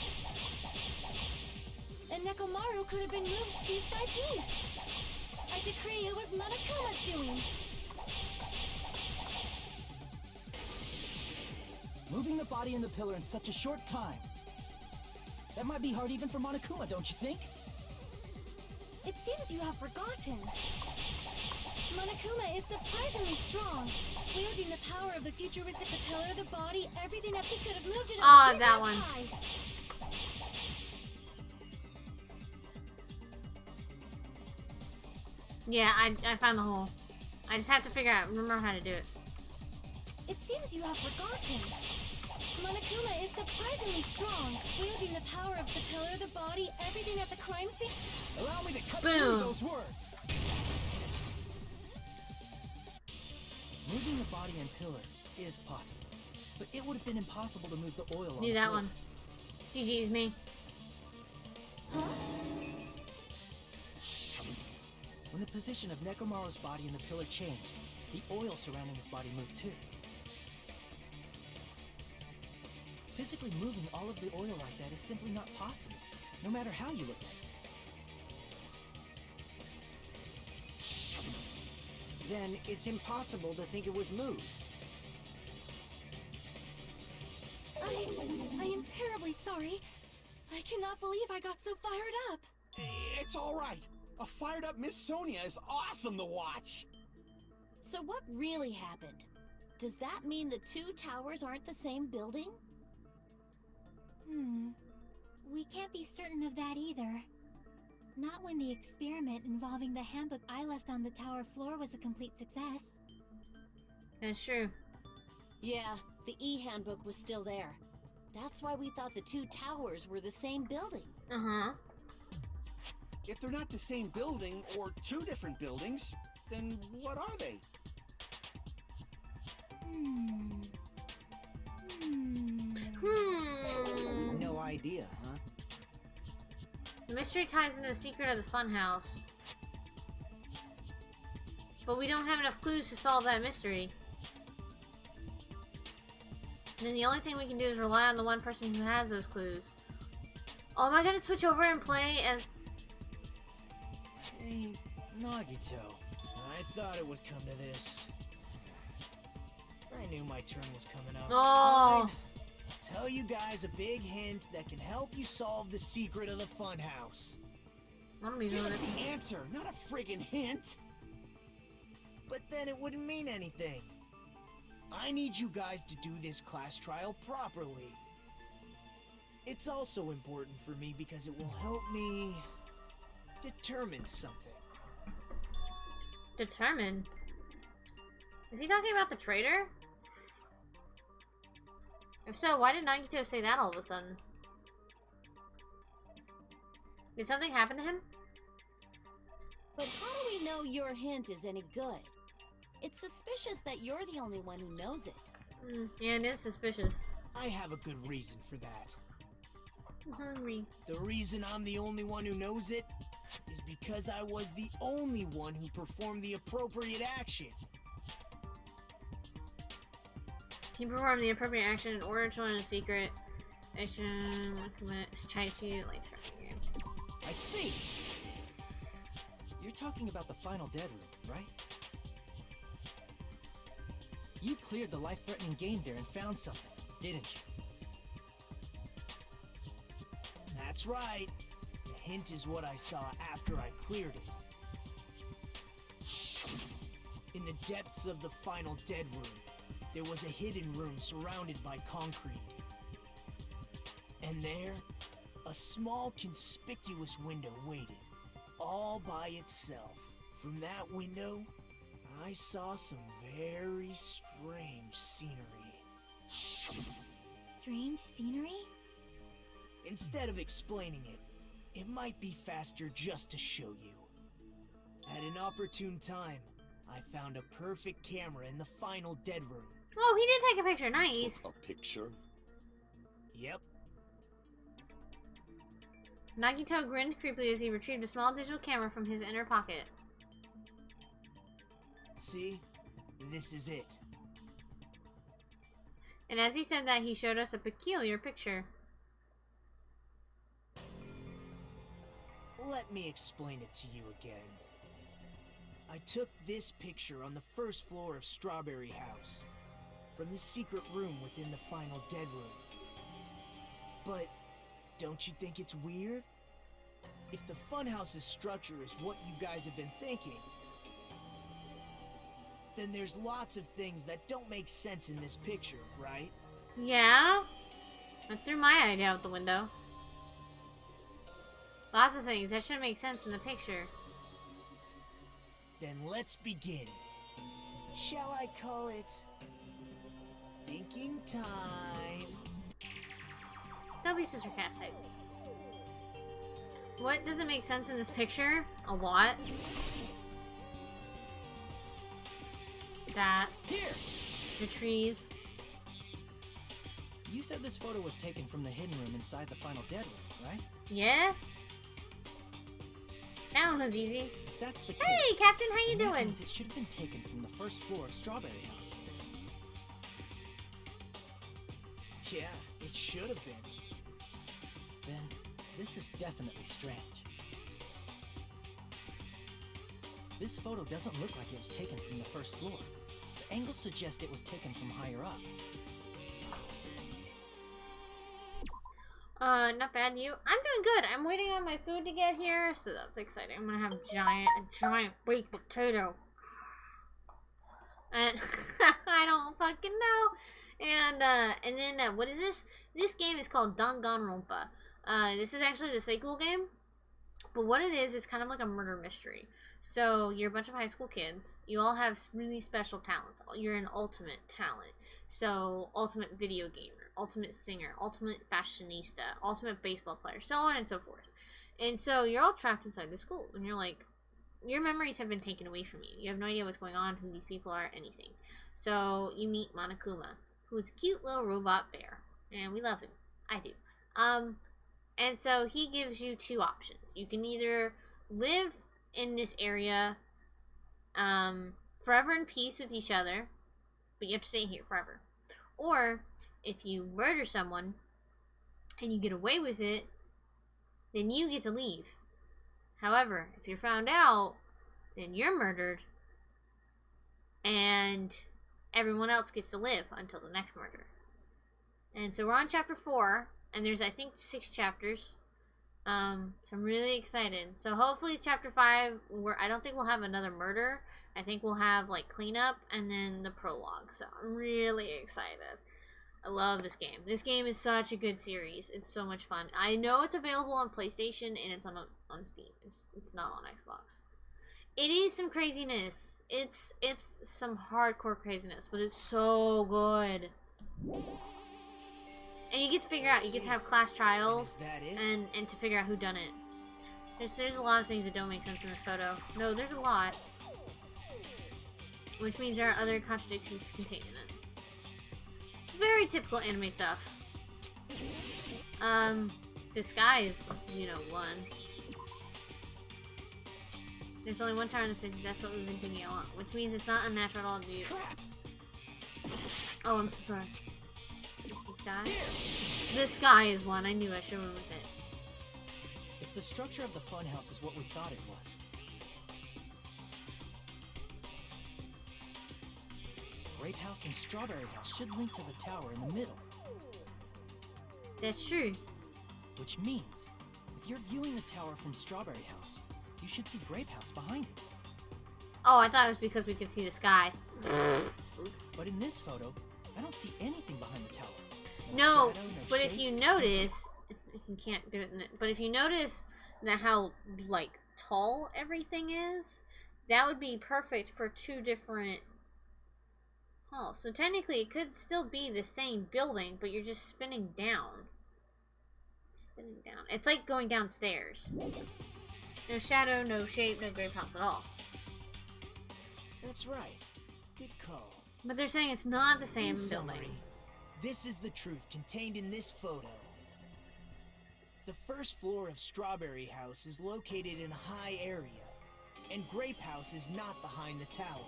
And Nekomaru could have been moved piece by piece. I decree it was Monokuma's doing. Moving the body and the pillar in such a short time. That might be hard even for Monokuma, don't you think? It seems you have forgotten. Monokuma is surprisingly strong, wielding the power of the futuristic pillar, the body, everything that he could have moved it Oh, up that his one. high. Yeah, I found the hole. I just have to remember how to do it. It seems you have forgotten. Monokuma is surprisingly strong, wielding the power of the pillar, the body, everything at the crime scene. Allow me to cut Boom. through those words. Moving the body and pillar is possible, but it would have been impossible to move the oil on Do the that floor. one. GG's me. Huh? When the position of Nekomaru's body and the pillar changed, the oil surrounding his body moved too. Physically moving all of the oil like that is simply not possible, no matter how you look at it. Then it's impossible to think it was moved. I am terribly sorry. I cannot believe I got so fired up. It's all right. A fired up Miss Sonia is awesome to watch. So what really happened? Does that mean the two towers aren't the same building? We can't be certain of that either. Not when the experiment involving the handbook I left on the tower floor was a complete success. That's true. Yeah, the e-handbook was still there. That's why we thought the two towers were the same building. Uh-huh. If they're not the same building or two different buildings, then what are they? No idea, huh? The mystery ties into the secret of the funhouse. But we don't have enough clues to solve that mystery. And then the only thing we can do is rely on the one person who has those clues. Oh, am I gonna switch over and play as... Hey, Nagito. I thought it would come to this. I knew my turn was coming up. Oh! Fine. Tell you guys a big hint that can help you solve the secret of the funhouse. I don't be Give doing us it. the answer, not a friggin' hint. But then it wouldn't mean anything. I need you guys to do this class trial properly. It's also important for me because it will help me determine something. Determined? Is he talking about the traitor? If so, why did Nagito say that all of a sudden? Did something happen to him? But how do we know your hint is any good? It's suspicious that you're the only one who knows it. Yeah, it is suspicious. I have a good reason for that. I'm hungry. The reason I'm the only one who knows it is because I was the only one who performed the appropriate action. He performed the appropriate action in order to learn a secret. Action, Chai-Chi, lights from the game. I see! You're talking about the final dead room, right? You cleared the life-threatening game there and found something, didn't you? That's right. The hint is what I saw after I cleared it. In the depths of the final dead room, there was a hidden room surrounded by concrete. And there, a small conspicuous window waited, all by itself. From that window, I saw some very strange scenery. Strange scenery? Instead of explaining it, it might be faster just to show you. At an opportune time, I found a perfect camera in the final dead room. Oh, he did take a picture. Nice. Took a picture? Yep. Nagito grinned creepily as he retrieved a small digital camera from his inner pocket. See? This is it. And as he said that, he showed us a peculiar picture. Let me explain it to you again. I took this picture on the first floor of Strawberry House, from the secret room within the final dead room. But don't you think it's weird? If the Funhouse's structure is what you guys have been thinking, then there's lots of things that don't make sense in this picture, right? Yeah? I threw my idea out the window. Lots of things that should make sense in the picture. Then let's begin. Shall I call it thinking time? Don't be so sarcastic. What doesn't make sense in this picture? A lot. That. Here! The trees. You said this photo was taken from the hidden room inside the final dead room, right? Yeah? That one was easy. If that's the case, Hey, Captain, how you then that doing? means it should have been taken from the first floor of Strawberry House. Yeah, it should have been. Then, this is definitely strange. This photo doesn't look like it was taken from the first floor. The angles suggest it was taken from higher up. Not bad. You? I'm doing good. I'm waiting on my food to get here, so that's exciting. I'm gonna have a giant baked potato. And I don't fucking know. And then what is this? This game is called Danganronpa. This is actually the sequel game. But what it is, it's kind of like a murder mystery. So you're a bunch of high school kids. You all have really special talents. You're an ultimate talent. So ultimate video gamer, ultimate singer, ultimate fashionista, ultimate baseball player, so on and so forth. And so you're all trapped inside the school. And you're like, your memories have been taken away from you. You have no idea what's going on, who these people are, anything. So you meet Monokuma, who's a cute little robot bear. And we love him. I do. And so he gives you two options. You can either live in this area forever in peace with each other, but you have to stay here forever. Or if you murder someone and you get away with it, then you get to leave. However, if you're found out, then you're murdered and everyone else gets to live until the next murder. And so we're on chapter 4, and there's, I think, 6 chapters. So I'm really excited. So hopefully chapter 5, I don't think we'll have another murder. I think we'll have, like, cleanup and then the prologue. So I'm really excited. I love this game. This game is such a good series. It's so much fun. I know it's available on PlayStation and it's on Steam. It's not on Xbox. It is some craziness. It's some hardcore craziness, but it's so good. And you get to figure out, you get to have class trials and to figure out who done it. There's a lot of things that don't make sense in this photo. No, there's a lot. Which means there are other contradictions contained in it. Very typical anime stuff. The sky is, one. There's only one tower in the space, that's what we've been thinking a lot. Which means it's not unnatural at all to do. Oh, I'm so sorry. It's the sky? The sky is one. I knew I should have with it. If the structure of the funhouse is what we thought it was, Grape House and Strawberry House should link to the tower in the middle. That's true. Which means, if you're viewing the tower from Strawberry House, you should see Grape House behind it. Oh, I thought it was because we could see the sky. Oops. But in this photo, I don't see anything behind the tower. No, shadow, no but shape. if you notice, you can't do it but if you notice that how, like, tall everything is, that would be perfect for 2 different halls. So technically it could still be the same building, but you're just spinning down. Spinning down. It's like going downstairs. No shadow, no shape, no grape house at all. That's right. Good call. But they're saying it's not the same In summary, building. this is the truth contained in this photo. The first floor of Strawberry House is located in a high area, and Grape House is not behind the tower.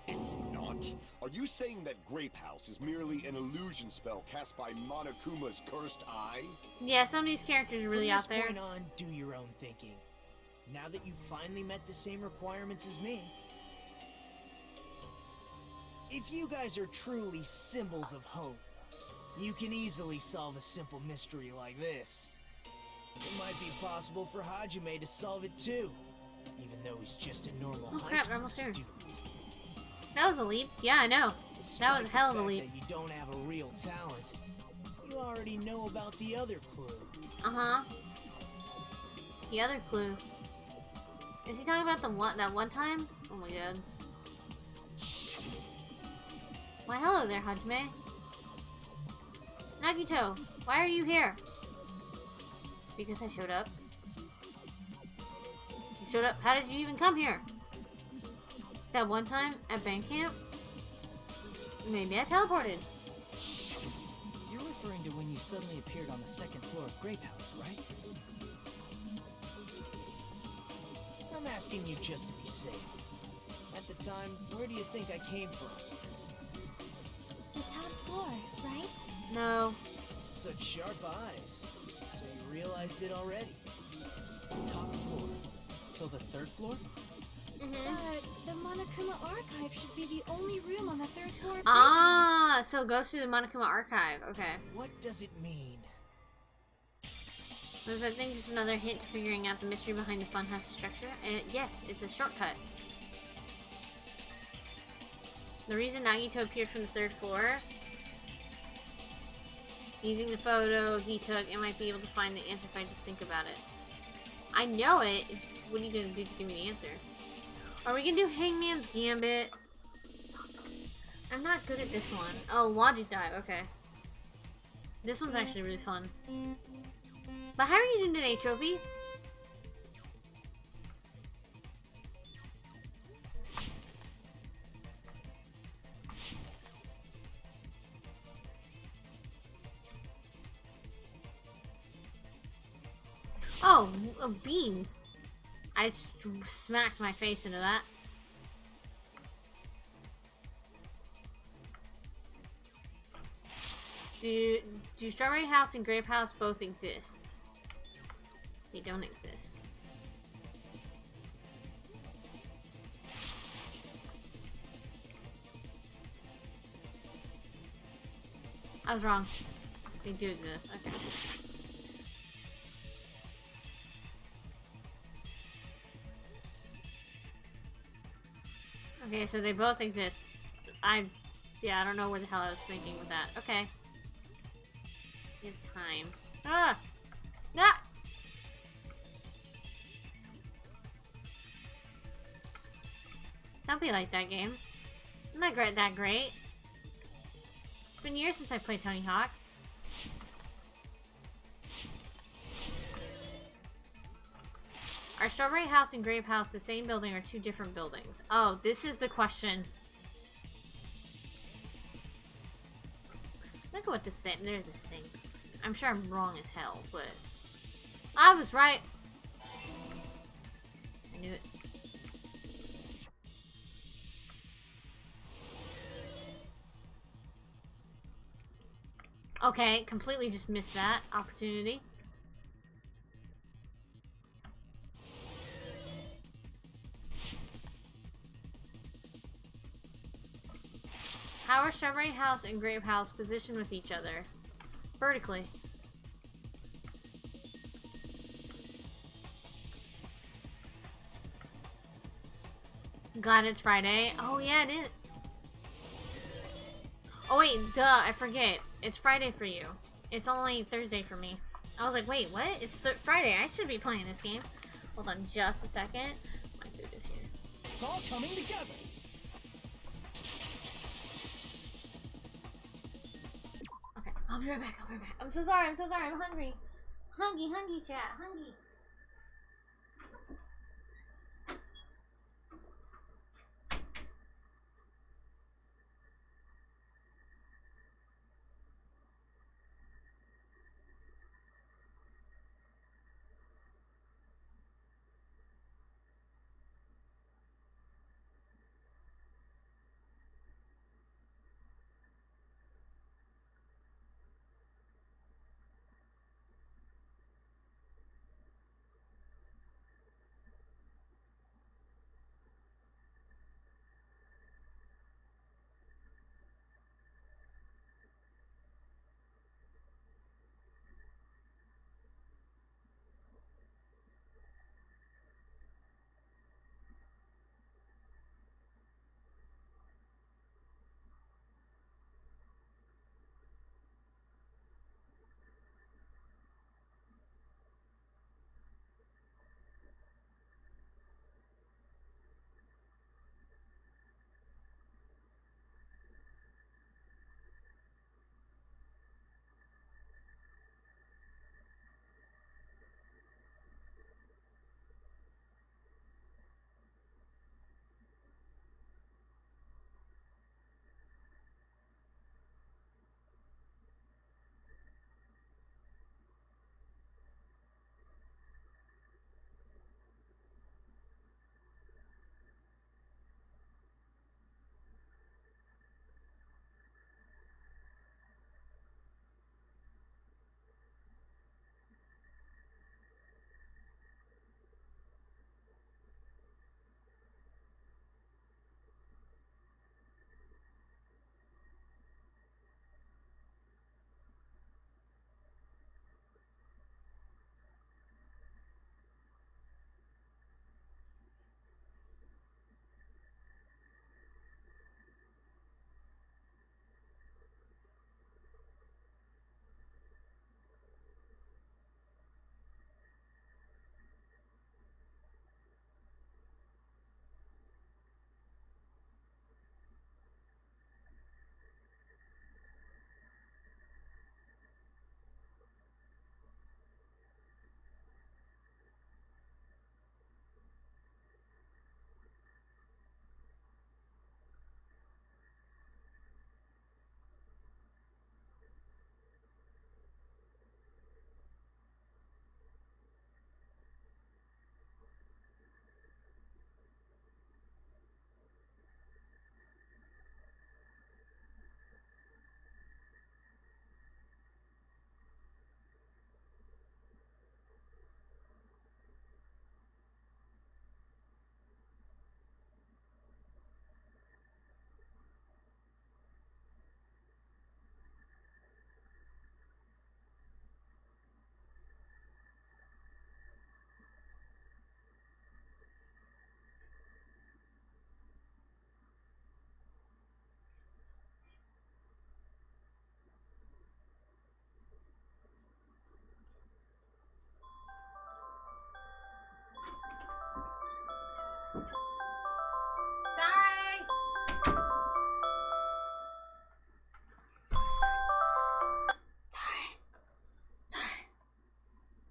It's not? Are you saying that Grape House is merely an illusion spell cast by Monokuma's cursed eye? Yeah, some of these characters are really out there. From this point on, do your own thinking. Now that you've finally met the same requirements as me. If you guys are truly symbols of hope, you can easily solve a simple mystery like this. It might be possible for Hajime to solve it too, even though he's just a normal Oh high crap, school I'm almost there. student. That was a leap. Yeah, I know. That was a Despite hell of the a fact leap. that you don't have a real talent, you already know about the other clue. Uh-huh. The other clue. Is he talking about that one time? Oh my god. Why, hello there, Hajime. Nagito, why are you here? Because I showed up. You showed up? How did you even come here? That one time at band camp? Maybe I teleported. You're referring to when you suddenly appeared on the second floor of Grape House, right? I'm asking you just to be safe. At the time, where do you think I came from? The top floor, right? No. Such sharp eyes. So you realized it already. Top floor. So the third floor? The Monokuma Archive should be the only room on the third floor of Ah, so it goes through the Monokuma Archive. Okay. What does it mean? Was I think just another hint to figuring out the mystery behind the funhouse structure? And yes, it's a shortcut. The reason Nagito appeared from the third floor, using the photo he took, it might be able to find the answer if I just think about it. I know it. It's, what are you gonna do to give me the answer? Are we gonna do Hangman's Gambit? I'm not good at this one. Oh, Logic Dive. Okay. This one's actually really fun. But how are you doing today, Trophy? Oh, beans. I smacked my face into that. Do Strawberry House and Grape House both exist? They don't exist. I was wrong. They do exist. Okay. Okay, so they both exist. Yeah, I don't know where the hell I was thinking with that. Okay. You have time. Ah! No! Don't be like that, game. I'm not that great. It's been years since I played Tony Hawk. Are Strawberry House and Grape House the same building or two different buildings? Oh, this is the question. Look at what this said. They're the same. I'm sure I'm wrong as hell, but I was right. I knew it. Okay, completely just missed that opportunity. How are Strawberry House and Grape House positioned with each other? Vertically. Glad it's Friday. Oh yeah, it is. Oh wait, duh, I forget. It's Friday for you. It's only Thursday for me. I was like, wait, what? It's Friday. I should be playing this game. Hold on just a second. My food is here. It's all coming together. Okay, I'll be right back. I'm so sorry. I'm hungry. Hungry chat, hungry.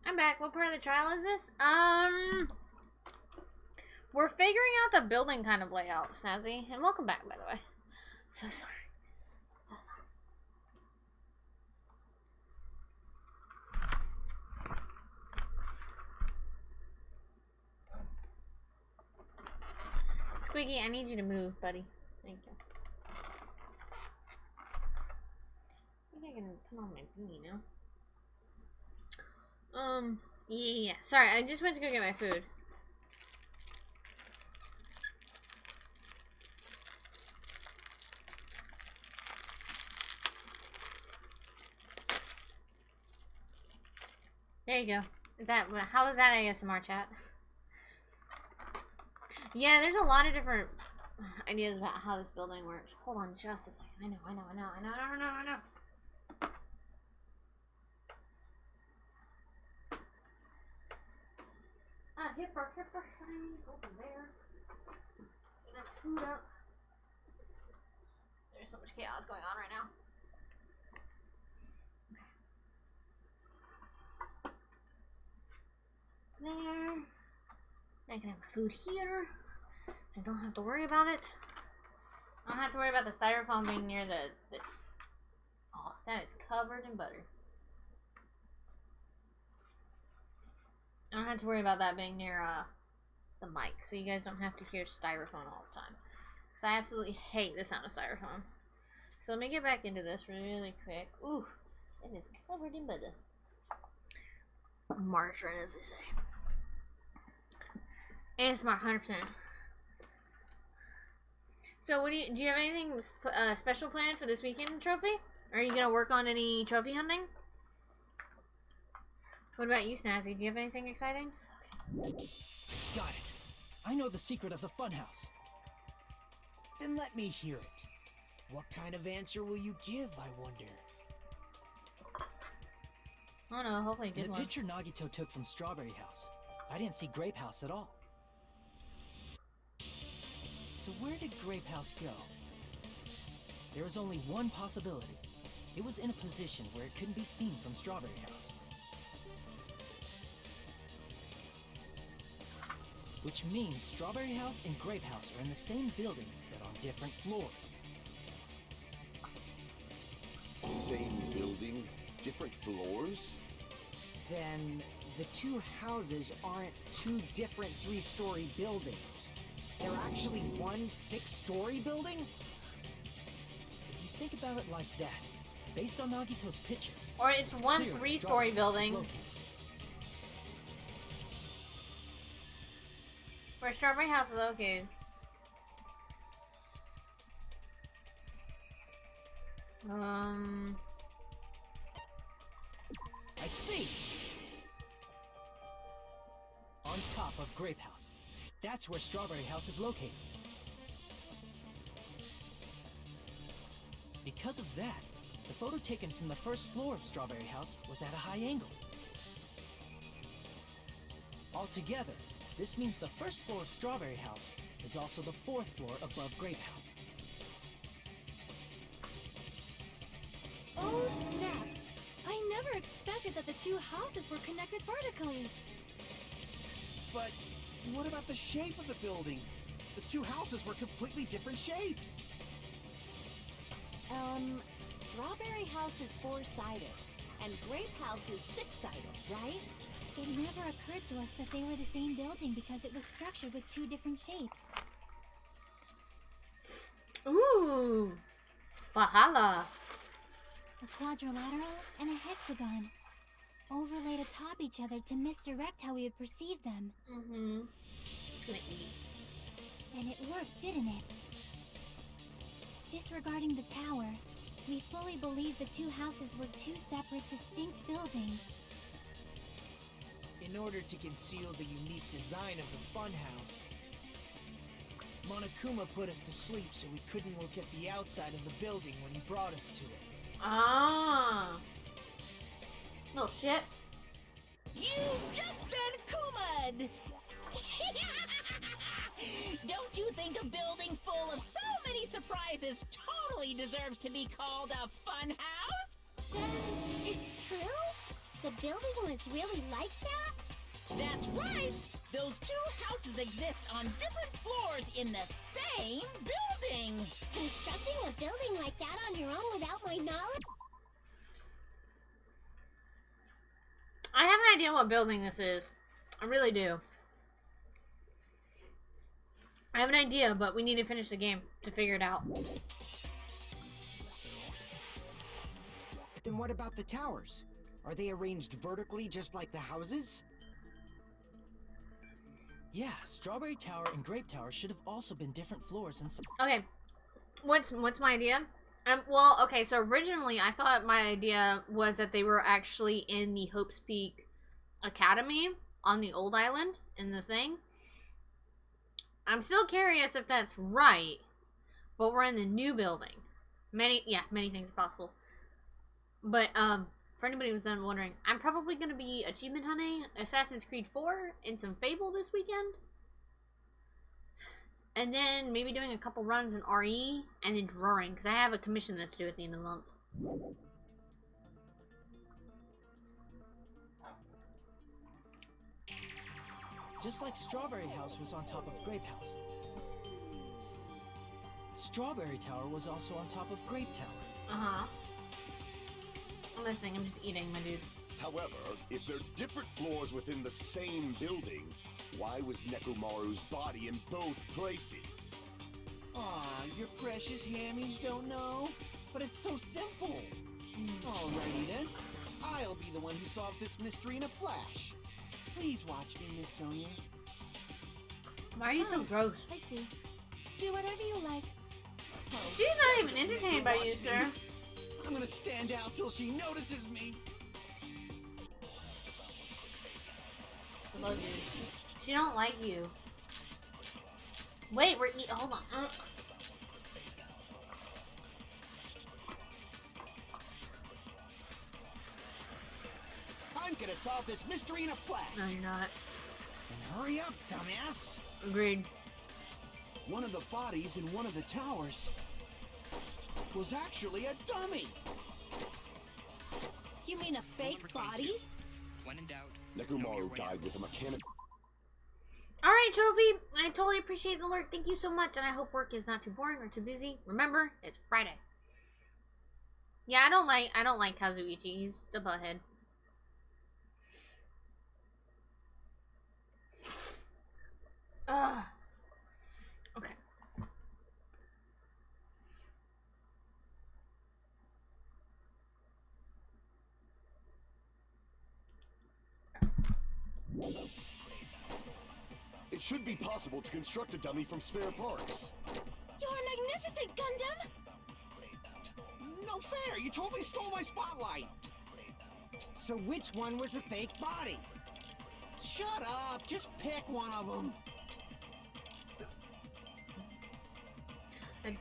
I'm back. What part of the trial is this? We're figuring out the building kind of layout, Snazzy. And welcome back, by the way. So sorry. So sorry. Squeaky, I need you to move, buddy. Thank you. I think I can put on my beanie now. Yeah. Sorry, I just went to go get my food. There you go. Is that how is that ASMR chat? Yeah, there's a lot of different ideas about how this building works. Hold on just a second. I know. Hipper, over there. Get my food up. There's so much chaos going on right now. there. I can have my food here. I don't have to worry about it. I don't have to worry about the styrofoam being near the... Oh, that is covered in butter. I don't have to worry about that being near the mic, so you guys don't have to hear styrofoam all the time. Because I absolutely hate the sound of styrofoam. So let me get back into this really quick. Ooh, it is covered in butter. Margarine, as they say. ASMR 100%. So, what do you have anything special planned for this weekend, Trophy? Are you gonna work on any trophy hunting? What about you, Snazzy? Do you have anything exciting? Got it. I know the secret of the funhouse. Then let me hear it. What kind of answer will you give, I wonder? I don't know, hopefully a good one. The picture Nagito took from Strawberry House, I didn't see Grape House at all. So where did Grape House go? There was only one possibility. It was in a position where it couldn't be seen from Strawberry House. Which means Strawberry House and Grape House are in the same building, but on different floors. Same building, different floors? Then the two houses aren't two different 3-story buildings. They're actually one 6-story building? If you think about it like that, based on Nagito's picture... Or it's one 3-story building. Where Strawberry House is located. I see! On top of Grape House. That's where Strawberry House is located. Because of that, the photo taken from the first floor of Strawberry House was at a high angle. Altogether, this means the first floor of Strawberry House is also the 4th floor above Grape House. Oh, snap! I never expected that the two houses were connected vertically. But what about the shape of the building? The two houses were completely different shapes. Strawberry House is 4-sided, and Grape House is 6-sided, right? It never occurred to us that they were the same building because it was structured with two different shapes. Ooh! Bahala! A quadrilateral and a hexagon, overlaid atop each other to misdirect how we would perceive them. Mm-hmm. It's gonna eat. And it worked, didn't it? Disregarding the tower, we fully believed the two houses were two separate, distinct buildings. In order to conceal the unique design of the funhouse, Monokuma put us to sleep so we couldn't look at the outside of the building when he brought us to it. Ah! Little shit. You've just been Kuma'd! Don't you think a building full of so many surprises totally deserves to be called a fun house? It's true? The building was really like that? That's right! Those two houses exist on different floors in the same building! Constructing a building like that on your own without my knowledge? I have an idea what building this is. I really do. I have an idea, but we need to finish the game to figure it out. Then what about the towers? Are they arranged vertically just like the houses? Yeah, Strawberry Tower and Grape Tower should have also been different floors and some... Okay, what's my idea? Well, okay, so originally I thought my idea was that they were actually in the Hope's Peak Academy on the old island in the thing. I'm still curious if that's right, but we're in the new building. Many things are possible. But, for anybody who's wondering, I'm probably going to be achievement hunting Assassin's Creed 4 and some Fable this weekend. And then maybe doing a couple runs in RE and then drawing, because I have a commission that's due at the end of the month. just like Strawberry House was on top of Grape House. Strawberry Tower was also on top of Grape Tower. Uh-huh. I'm listening, I'm just eating, my dude. However, if they're different floors within the same building, why was Nekomaru's body in both places? Aw, your precious hammies don't know? But it's so simple. Alrighty then. I'll be the one who solves this mystery in a flash. Please watch me, Miss Sonia. Why are you so gross? I see. Do whatever you like. She's not even entertained by you, sir. I'm gonna stand out till she notices me. Hello, dude. She don't like you. Wait, hold on. I'm gonna solve this mystery in a flash. No, you're not. And hurry up, dumbass. Agreed. One of the bodies in one of the towers was actually a dummy. You mean a fake body? When in doubt, Nekomaru died with a mechanical... Alright, Trophy. I totally appreciate the alert. Thank you so much. And I hope work is not too boring or too busy. Remember, it's Friday. Yeah, I don't like Kazuichi. He's the butthead. Ugh. Okay. It should be possible to construct a dummy from spare parts. You're magnificent, Gundam! No fair! You totally stole my spotlight! So which one was the fake body? Shut up! Just pick one of them! A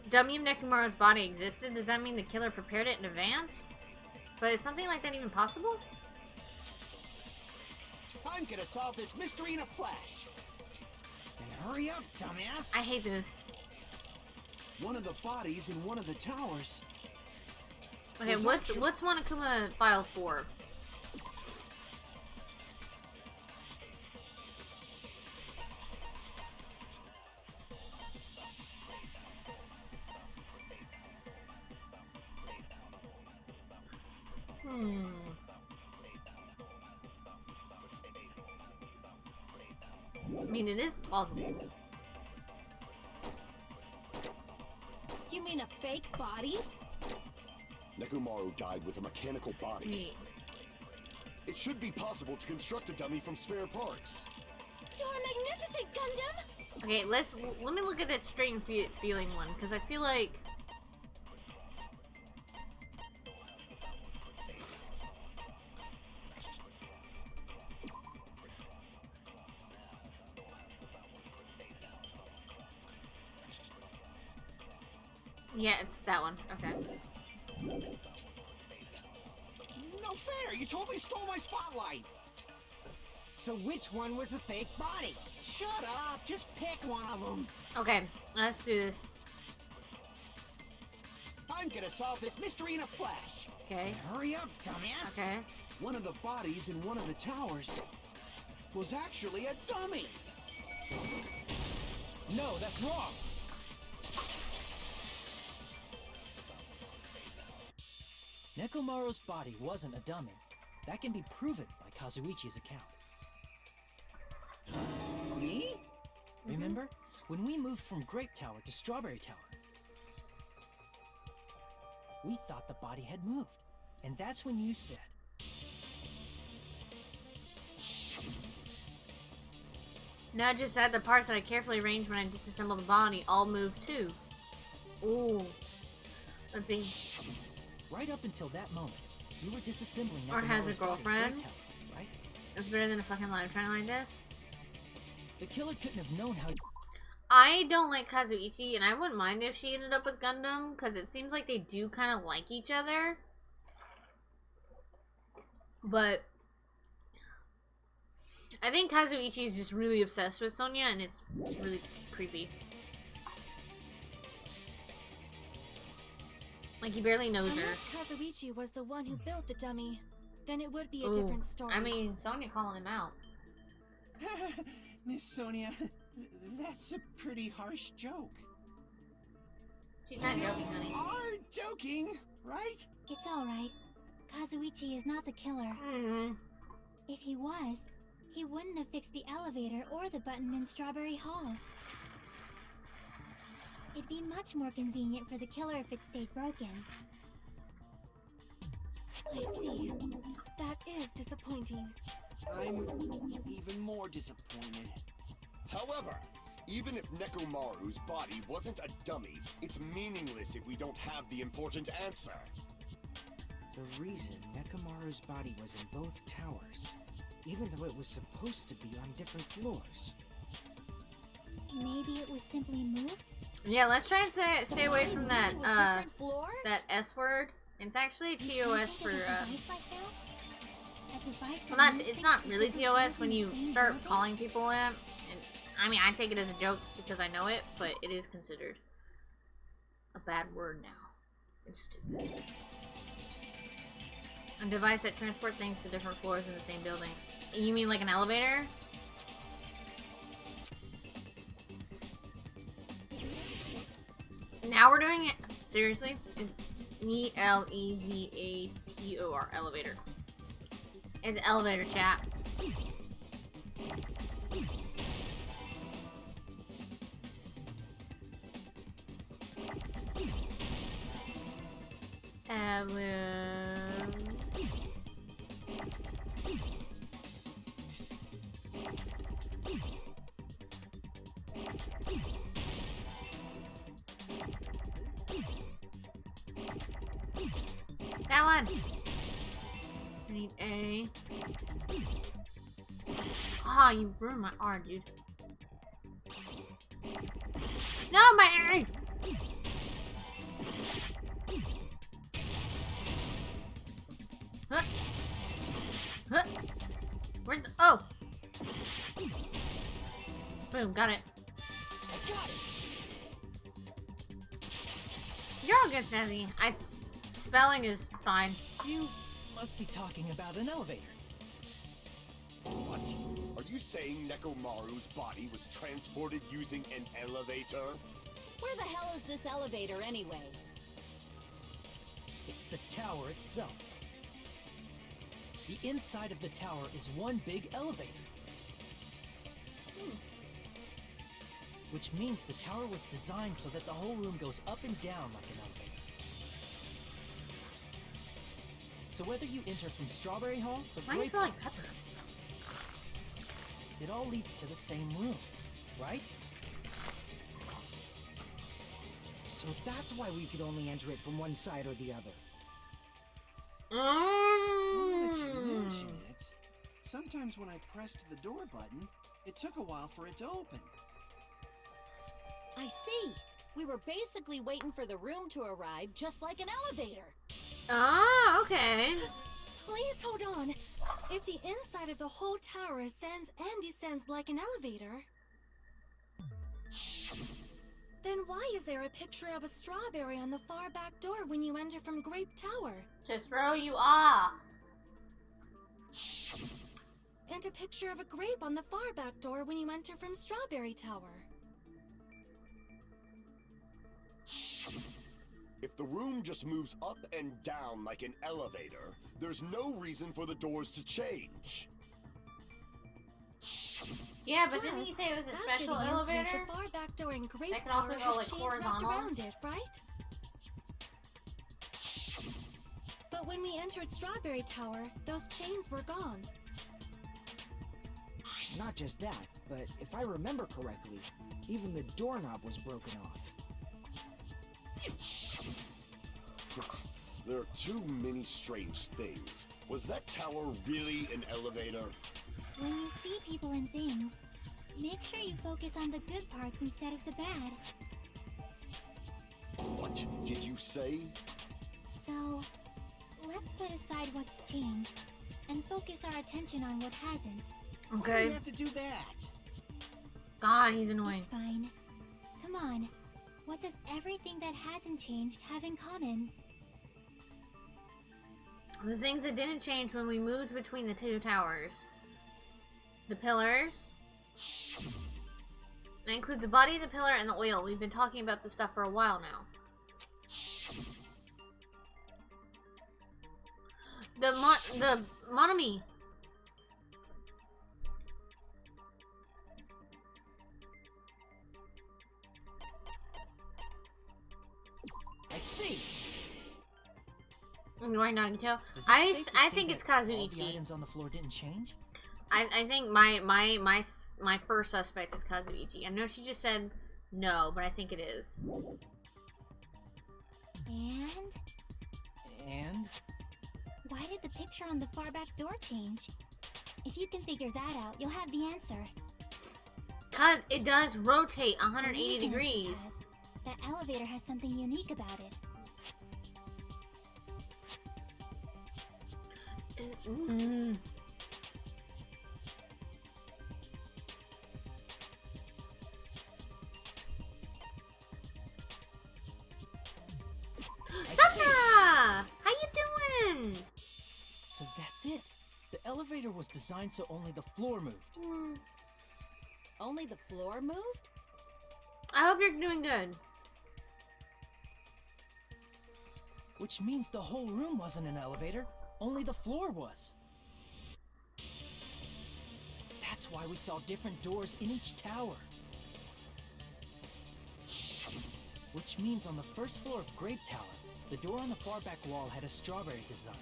dummy of Nekomaru's body existed? Does that mean the killer prepared it in advance? But is something like that even possible? I'm gonna solve this mystery in a flash! Then hurry up, dumbass! I hate this. One of the bodies in one of the towers. Okay, what's Monokuma file for? I mean, it is plausible. You mean a fake body? Nekomaru died with a mechanical body. Wait. It should be possible to construct a dummy from spare parts. You're magnificent, Gundam! Okay, let me look at that strange feeling one, because I feel like... Yeah, it's that one. Okay. No fair! You totally stole my spotlight! So which one was the fake body? Shut up! Just pick one of them! Okay, let's do this. I'm gonna solve this mystery in a flash! Okay. Hurry up, dumbass! Okay. One of the bodies in one of the towers was actually a dummy! No, that's wrong! Nekomaru's body wasn't a dummy. That can be proven by Kazuichi's account. Me? Remember? When we moved from Grape Tower to Strawberry Tower, we thought the body had moved. And that's when you said, Now just add the parts that I carefully arranged when I disassembled the body all moved too. Ooh. Let's see. right up until that moment, you were disassembling Or has a Nekomaru's body girlfriend. right, right? That's better than a fucking live trying like this. The killer couldn't have known how. I don't like Kazuichi, and I wouldn't mind if she ended up with Gundam, because it seems like they do kind of like each other. But I think Kazuichi is just really obsessed with Sonya, and it's really creepy. Like, he barely knows her. Unless Kazuichi was the one who built the dummy, then it would be a Ooh, different story. I mean, Sonya calling him out. Miss Sonia, that's a pretty harsh joke. She's not joking, honey. You are joking, right? It's alright. Kazuichi is not the killer. If he was, he wouldn't have fixed the elevator or the button in Strawberry Hall. It'd be much more convenient for the killer if it stayed broken. I see. That is disappointing. I'm even more disappointed. However, even if Nekomaru's body wasn't a dummy, it's meaningless if we don't have the important answer. The reason Nekomaru's body was in both towers, even though it was supposed to be on different floors. Maybe it was simply moved? Yeah, let's try and stay away from that, Different floor? that S word. It's actually TOS for, well, not, it's not really TOS when you start calling people it. And, I mean, I take it as a joke because I know it, but it is considered a bad word now. It's stupid. A device that transports things to different floors in the same building. You mean like an elevator? Now we're doing it. Seriously? E-L-E-V-A-T-O-R. Elevator. It's elevator, chat. That one. I need A. Ah, you ruined my R, dude. No, my A! Huh. Huh. Where's the... Oh! Boom, got it. I got it. You're all good, Snazzy. Spelling is fine. You must be talking about an elevator. What? Are you saying Nekomaru's body was transported using an elevator? Where the hell is this elevator anyway? It's the tower itself. The inside of the tower is one big elevator. Which means the tower was designed so that the whole room goes up and down like an elevator. So whether you enter from Strawberry Hall or Why do you feel like pepper? it all leads to the same room, right? So that's why we could only enter it from one side or the other. Now that you mention it, sometimes when I pressed the door button, it took a while for it to open. I see. We were basically waiting for the room to arrive, just like an elevator. Ah, okay. Please hold on. If the inside of the whole tower ascends and descends like an elevator, then why is there a picture of a strawberry on the far back door when you enter from Grape Tower? To throw you off. And a picture of a grape on the far back door when you enter from Strawberry Tower. If the room just moves up and down like an elevator, there's no reason for the doors to change. Yeah, but didn't he say it was a After special the incident, elevator? the far back door in Grape That can also Tower go, has like, chains wrapped horizontal? around it, right? But when we entered Strawberry Tower, those chains were gone. Not just that, but if I remember correctly, even the doorknob was broken off. There are too many strange things. Was that tower really an elevator? When you see people and things, make sure you focus on the good parts instead of the bad. What did you say? So, let's put aside what's changed and focus our attention on what hasn't. Why do Okay. you have to do that? God, he's annoying. It's fine. Come on. What does everything that hasn't changed have in common? The things that didn't change when we moved between the two towers. The pillars, That includes the body, the pillar, and the oil. We've been talking about this stuff for a while now. The Monami. I see. Ignoring Nagito. Is it I safe to say think it's that all the Kazuichi. items on the floor didn't change? I think my first suspect is Kazuichi. I know she just said no, but I think it is. And? Why did the picture on the far back door change? If you can figure that out, you'll have the answer. Cause it does rotate The 180 reason is degrees. because that elevator has something unique about it. Mm. Sasha! How you doing? So that's it. The elevator was designed so only the floor moved. Only the floor moved? I hope you're doing good. Which means the whole room wasn't an elevator, only the floor was. That's why we saw different doors in each tower. Which means on the first floor of Grape Tower, the door on the far back wall had a strawberry design.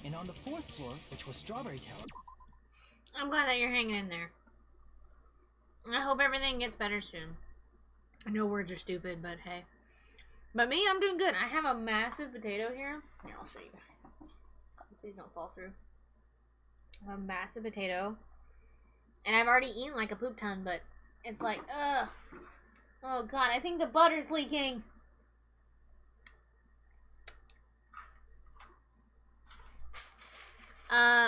And on the fourth floor, which was Strawberry Tower... I'm glad that you're hanging in there. I hope everything gets better soon. I know words are stupid, but hey. But me, I'm doing good. I have a massive potato here. Here, I'll show you. Please don't fall through. I have a massive potato. And I've already eaten like a poop ton, but it's like, ugh. Oh god, I think the butter's leaking.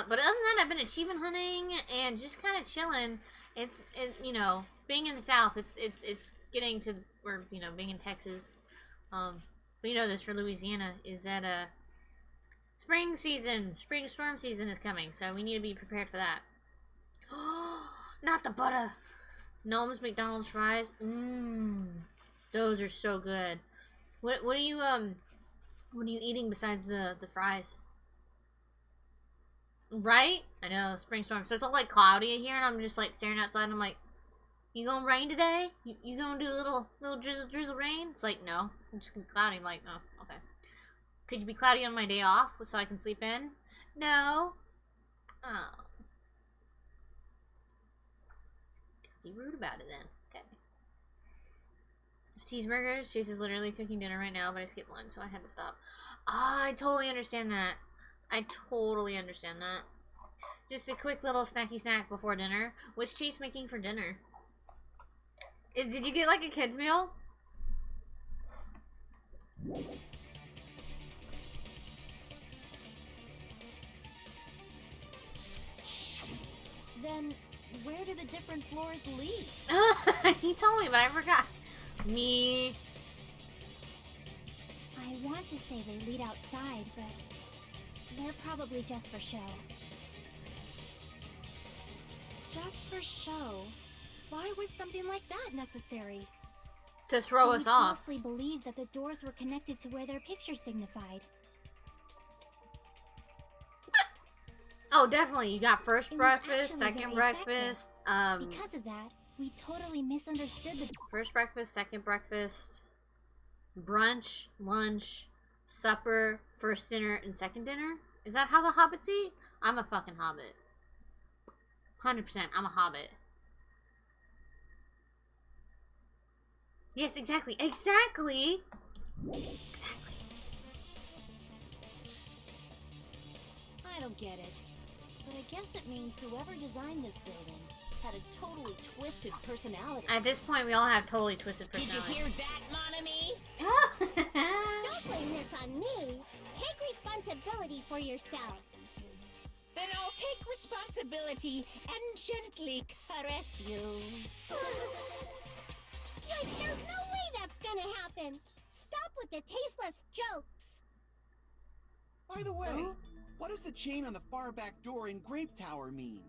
But other than that, I've been achievement hunting and just kind of chilling. It's you know, being in the South, it's getting to, or, you know, being in Texas. But you know this for Louisiana is that, spring storm season is coming, so we need to be prepared for that. Not the butter. Gnome's McDonald's fries. Those are so good. What are you eating besides the fries? Right? I know, spring storm. So it's all like cloudy here, and I'm just like staring outside, and I'm like, you gonna rain today? You gonna do a little drizzle rain? It's like, no, I'm just gonna be cloudy. I'm like, oh, okay. Could you be cloudy on my day off so I can sleep in? No. Oh. Be rude about it then. Okay. Cheeseburgers. Chase is literally cooking dinner right now, but I skipped lunch, so I had to stop. Ah, I totally understand that. I totally understand that. Just a quick little snacky snack before dinner. What's Chase making for dinner? Did you get like a kid's meal? Then where do the different floors lead? He told me, but I forgot. Me. I want to say they lead outside, but they're probably just for show. Just for show? Why was something like that necessary? To throw us off. Some falsely believed that the doors were connected to where their picture signified. Oh, definitely. You got first It was breakfast, actually second very breakfast. Because of that, we totally misunderstood the First breakfast, second breakfast, brunch, lunch, supper, first dinner, and second dinner. Is that how the hobbits eat? I'm a fucking hobbit. 100%. I'm a hobbit. Yes, exactly. Exactly. Exactly. I don't get it. But I guess it means whoever designed this building had a totally twisted personality. At this point, we all have totally twisted Did you personalities. hear that, Monami? Don't blame this on me. Take responsibility for yourself. Then I'll take responsibility and gently caress you. Like, there's no way that's gonna happen. Stop with the tasteless jokes. By the way, What does the chain on the far back door in Grape Tower mean?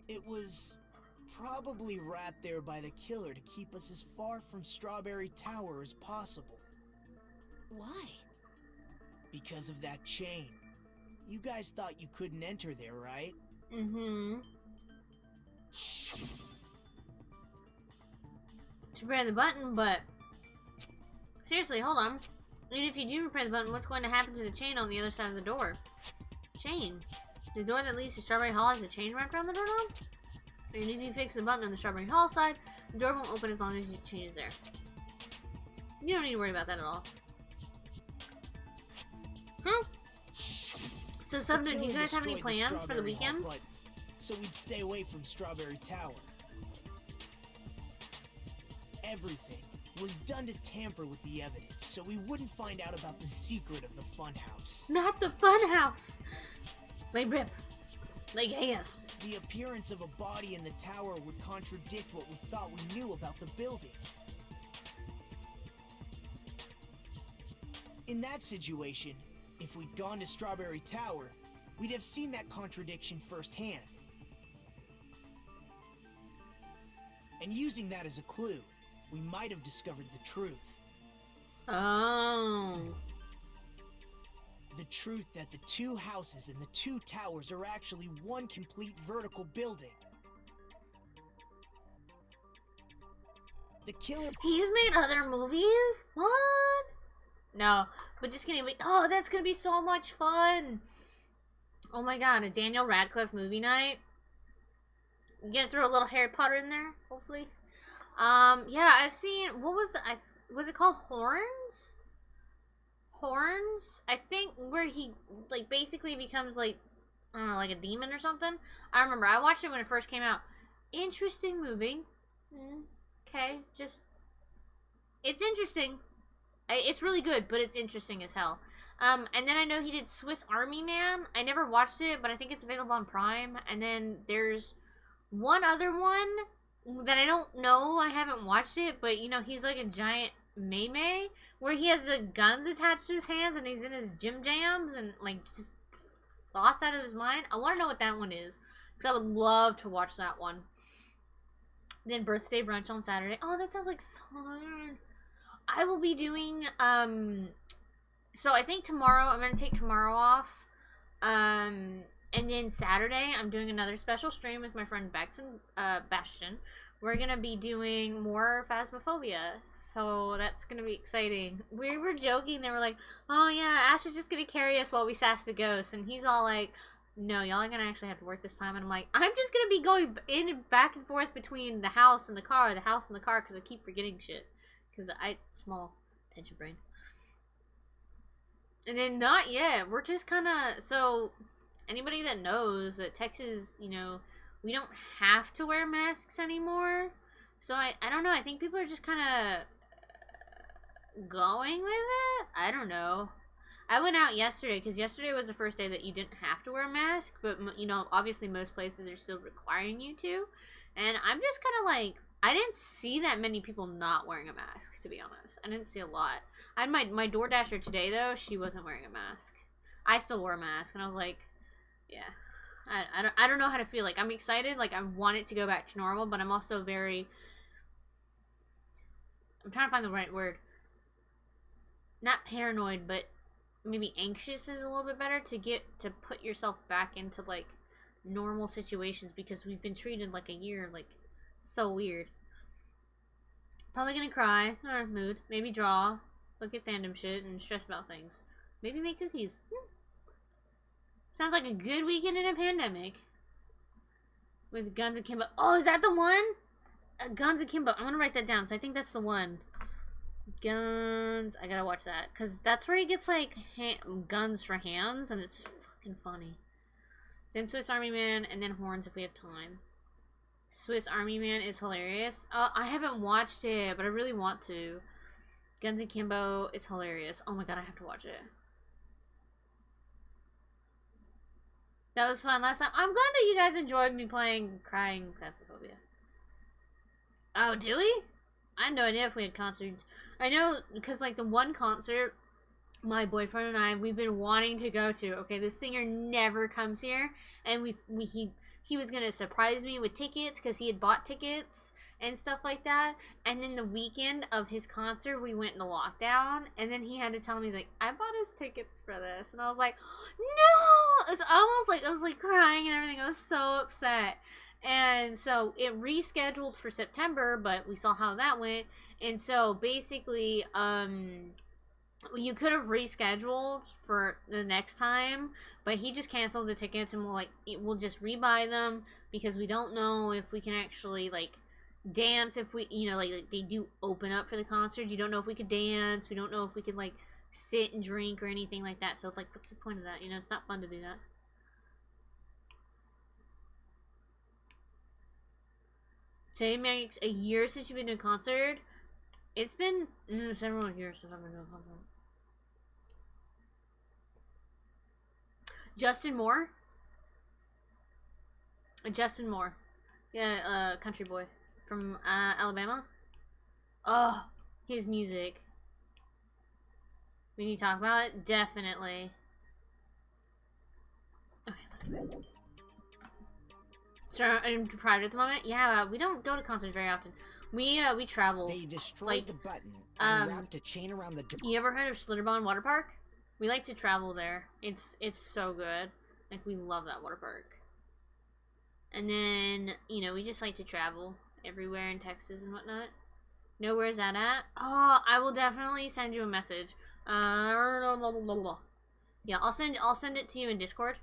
It was probably wrapped there by the killer to keep us as far from Strawberry Tower as possible. Why? Because of that chain. You guys thought you couldn't enter there, right? Mm-hmm. To repair the button, but... Seriously, hold on. Even if you do repair the button, what's going to happen to the chain on the other side of the door? Chain. The door that leads to Strawberry Hall has a chain wrapped around the doorknob? And if you fix the button on the Strawberry Hall side, the door won't open as long as the chain is there. You don't need to worry about that at all. Huh? So, Subna, do you guys have any plans for the weekend? So we'd stay away from Strawberry Tower. Everything was done to tamper with the evidence, so we wouldn't find out about the secret of the funhouse. Not the funhouse! Like rip. Like gasp. The appearance of a body in the tower would contradict what we thought we knew about the building. In that situation, if we'd gone to Strawberry Tower, we'd have seen that contradiction firsthand. And using that as a clue, we might have discovered the truth. Oh. The truth that the two houses and the two towers are actually one complete vertical building. The killer... He's made other movies? What? No, but just kidding. Oh, that's gonna be so much fun. Oh my god, a Daniel Radcliffe movie night. You gonna throw a little Harry Potter in there, hopefully. Yeah, I've seen, what was it called? Horns? Horns? I think where he, like, basically becomes, like, I don't know, like a demon or something. I remember, I watched it when it first came out. Interesting movie. Okay, just, it's interesting. It's really good, but it's interesting as hell. And then I know he did Swiss Army Man. I never watched it, but I think it's available on Prime. And then there's one other one that I don't know. I haven't watched it, but you know, he's like a giant Mei where he has the guns attached to his hands and he's in his gym jams and like just lost out of his mind. I want to know what that one is because I would love to watch that one. Then birthday brunch on Saturday. Oh, that sounds like fun. I will be doing so I think tomorrow I'm gonna take tomorrow off. And then Saturday, I'm doing another special stream with my friend Bex and Bastion. We're going to be doing more Phasmophobia. So that's going to be exciting. We were joking. They were like, oh yeah, Ash is just going to carry us while we sass the ghosts. And he's all like, no, y'all are going to actually have to work this time. And I'm like, I'm just going to be going in and back and forth between the house and the car, because I keep forgetting shit. Because small engine brain. And then not yet. We're just kind of, so... Anybody that knows that Texas, you know, we don't have to wear masks anymore. So I don't know. I think people are just kind of going with it. I don't know. I went out yesterday because yesterday was the first day that you didn't have to wear a mask. But, you know, obviously most places are still requiring you to. And I'm just kind of like, I didn't see that many people not wearing a mask, to be honest. I didn't see a lot. I had my DoorDasher today, though. She wasn't wearing a mask. I still wore a mask. And I was like... Yeah, I don't know how to feel. Like, I'm excited. Like, I want it to go back to normal, but I'm also very... I'm trying to find the right word. Not paranoid, but maybe anxious is a little bit better to put yourself back into, like, normal situations because we've been treated like a year, like, so weird. Probably gonna cry, or mood. Maybe draw, look at fandom shit, and stress about things. Maybe make cookies. Sounds like a good weekend in a pandemic. With Guns Akimbo. Oh, is that the one? Guns Akimbo. I'm gonna write that down, so I think that's the one. Guns. I gotta watch that. Because that's where he gets, like, guns for hands, and it's fucking funny. Then Swiss Army Man, and then Horns if we have time. Swiss Army Man is hilarious. I haven't watched it, but I really want to. Guns Akimbo, it's hilarious. Oh my god, I have to watch it. That was fun last time. I'm glad that you guys enjoyed me playing Crying Phasmophobia. Oh, do we? I had no idea if we had concerts. I know, because, like, the one concert my boyfriend and I, we've been wanting to go to. Okay, this singer never comes here, and he was gonna surprise me with tickets because he had bought tickets and stuff like that. And then the weekend of his concert, we went into lockdown, and then he had to tell me, he's like, I bought his tickets for this, and I was like, no! It was almost like I was like crying and everything. I was so upset. And so it rescheduled for September, but we saw how that went. And so basically, you could have rescheduled for the next time, but he just canceled the tickets, and we'll just rebuy them because we don't know if we can actually like dance if we, like they do open up for the concert. You don't know if we could dance. We don't know if we could like sit and drink or anything like that. So it's like, what's the point of that? It's not fun to do that. Today makes a year since you've been to a concert. It's been several years since I've been to a concert. Justin Moore? Justin Moore. Yeah, country boy from Alabama. Oh, his music. We need to talk about it? Definitely. Okay, let's get back. So I'm deprived at the moment. Yeah, we don't go to concerts very often. We travel. They destroyed the button and wrapped a chain around the. You ever heard of Schlitterbahn Water Park? We like to travel there. It's so good. Like, we love that water park. And then, we just like to travel everywhere in Texas and whatnot. Know where's that at? Oh, I will definitely send you a message. Yeah, I'll send it to you in Discord.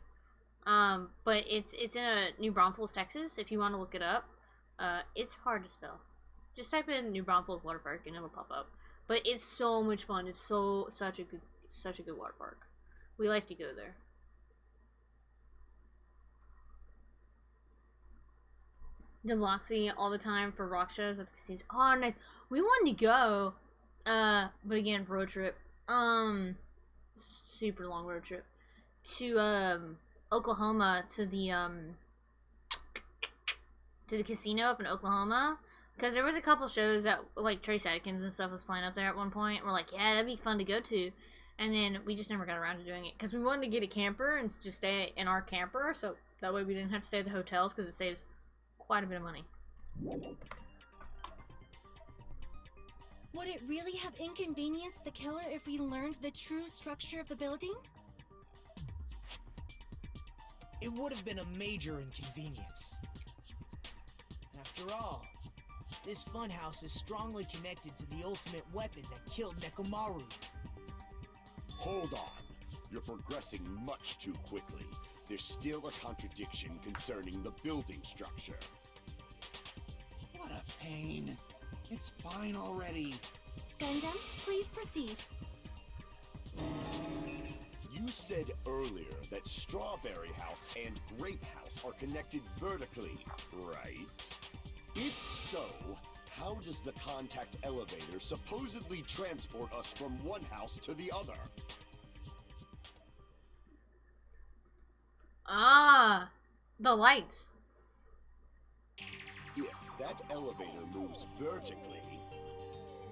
But it's in New Braunfels, Texas, if you want to look it up. It's hard to spell. Just type in New Braunfels Water Park and it'll pop up. But it's so much fun. It's such a good water park. We like to go there. The Bloxy all the time for rock shows at the casinos. Oh, nice. We wanted to go. But again, road trip. Super long road trip. To, Oklahoma, to the casino up in Oklahoma. Because there was a couple shows that, like, Trace Adkins and stuff was playing up there at one point. We're like, yeah, that'd be fun to go to. And then we just never got around to doing it. Because we wanted to get a camper and just stay in our camper. So that way we didn't have to stay at the hotels because it saves quite a bit of money. Would it really have inconvenienced the killer if we learned the true structure of the building? It would have been a major inconvenience. After all, this funhouse is strongly connected to the ultimate weapon that killed Nekomaru. Hold on. You're progressing much too quickly. There's still a contradiction concerning the building structure. What a pain. It's fine already. Gundam, please proceed. You said earlier that Strawberry House and Grape House are connected vertically, right? If so, how does the contact elevator supposedly transport us from one house to the other? Ah, the lights. If that elevator moves vertically,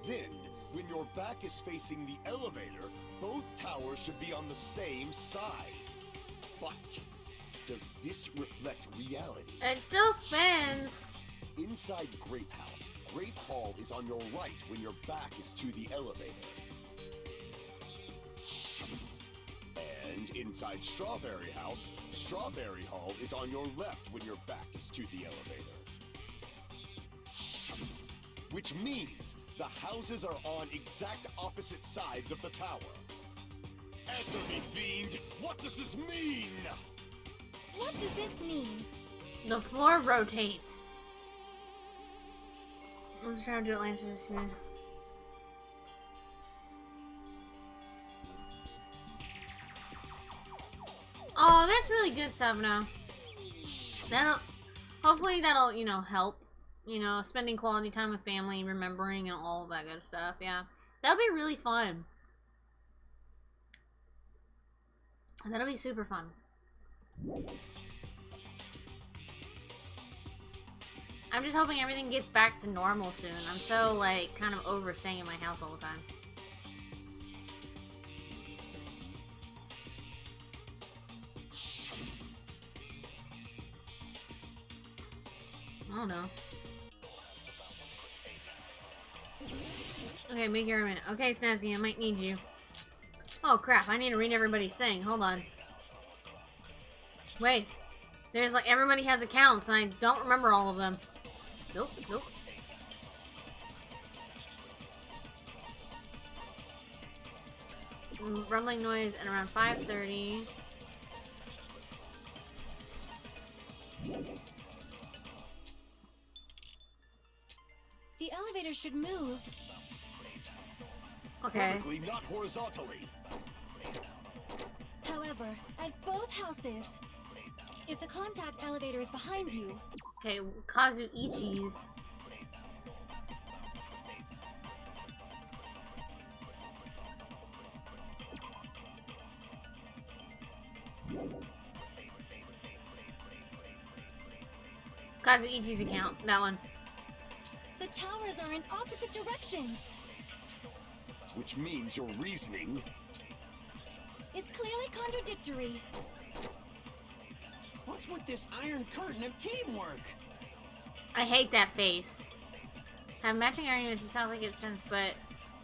then when your back is facing the elevator, both towers should be on the same side. But does this reflect reality? It still spins. Inside Grape House, Grape Hall is on your right when your back is to the elevator. And inside Strawberry House, Strawberry Hall is on your left when your back is to the elevator. Which means the houses are on exact opposite sides of the tower. Answer me, fiend! What does this mean? What does this mean? The floor rotates. Let's try to do Atlantis here. Oh, that's really good stuff now. Hopefully that'll, help. Spending quality time with family, remembering, and all of that good stuff. Yeah, that'll be really fun. That'll be super fun. I'm just hoping everything gets back to normal soon. I'm so, kind of over staying in my house all the time. don't know. Okay, make your argument. Okay, Snazzy, I might need you. Oh crap, I need to read everybody's saying. Hold on. Wait. There's like, everybody has accounts, and I don't remember all of them. Nope, nope. Rumbling noise at around 5:30. The elevator should move. Okay. Vertically, not horizontally. However, at both houses, if the contact elevator is behind you... Okay, Kazuichi's. Kazuichi's account, that one. The towers are in opposite directions. Which means your reasoning... It's clearly contradictory. What's with this iron curtain of teamwork? I hate that face. Have matching arguments, it sounds like it's sense, but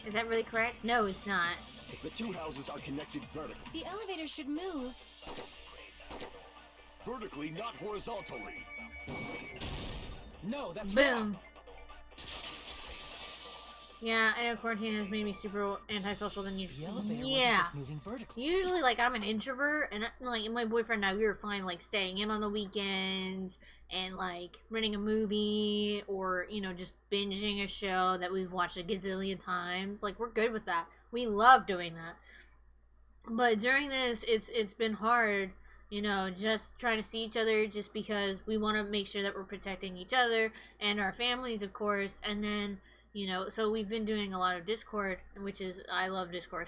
is that really correct? No, it's not. The two houses are connected vertically. The elevator should move. Vertically, not horizontally. No, that's Boom. wrong. Yeah, I know quarantine has made me super antisocial than The usual. elevator wasn't Yeah. just moving vertically. Usually, like, I'm an introvert, and, like, my boyfriend and I, we were fine, like, staying in on the weekends, and, like, renting a movie, or, you know, just binging a show that we've watched a gazillion times. Like, we're good with that. We love doing that. But during this, it's been hard, you know, just trying to see each other, just because we want to make sure that we're protecting each other, and our families, of course, and then... You know, so we've been doing a lot of Discord, which is, I love Discord.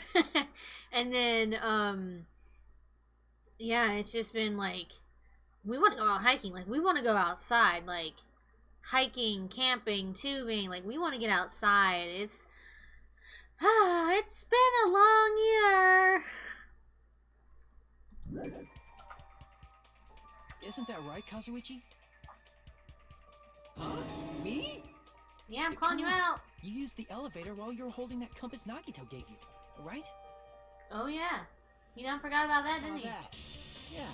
And then, yeah, it's just been like, we want to go out hiking. Like, we want to go outside. Like, hiking, camping, tubing. Like, we want to get outside. It's been a long year. Isn't that right, Kazuichi? Huh? Me? Yeah, I'm calling you out. You used the elevator while you were holding that compass Nagito gave you, right? Oh, yeah. You done forgot about that, didn't you? That. Yeah,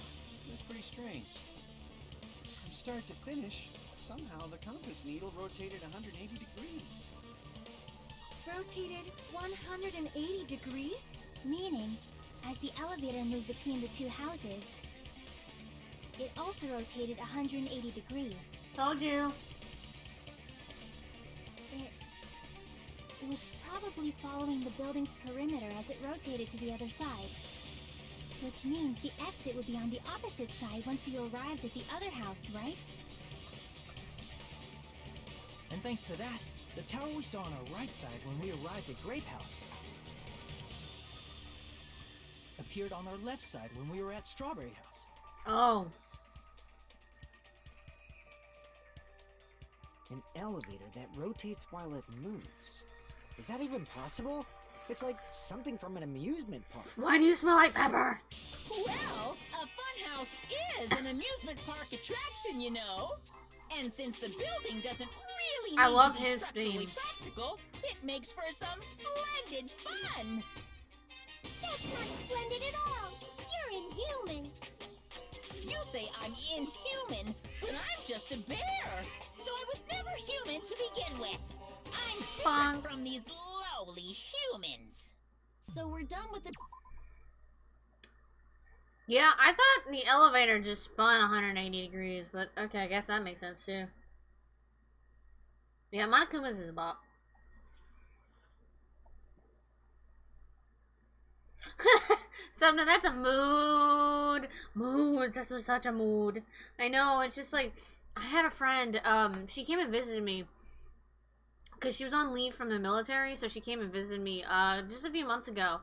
that's pretty strange. From start to finish, somehow the compass needle rotated 180 degrees. Rotated 180 degrees? Meaning, as the elevator moved between the two houses, it also rotated 180 degrees. Told you. It was probably following the building's perimeter as it rotated to the other side. Which means the exit would be on the opposite side once you arrived at the other house, right? And thanks to that, the tower we saw on our right side when we arrived at Grape House appeared on our left side when we were at Strawberry House. Oh. An elevator that rotates while it moves. Is that even possible? It's like something from an amusement park. Why do you smell like pepper? Well, a funhouse is an amusement park attraction, you know. And since the building doesn't really I need love to be his structurally theme. practical, it makes for some splendid fun. That's not splendid at all. You're inhuman. You say I'm inhuman, but I'm just a bear. So I was never human to begin with. I'm different from these lowly humans. So we're done with the... Yeah, I thought the elevator just spun 180 degrees, but okay, I guess that makes sense too. Yeah, Monokuma's is a bop. Subna, that's a mood. Mood, that's such a mood. I know, it's just like, I had a friend, she came and visited me. Because she was on leave from the military, so she came and visited me, just a few months ago.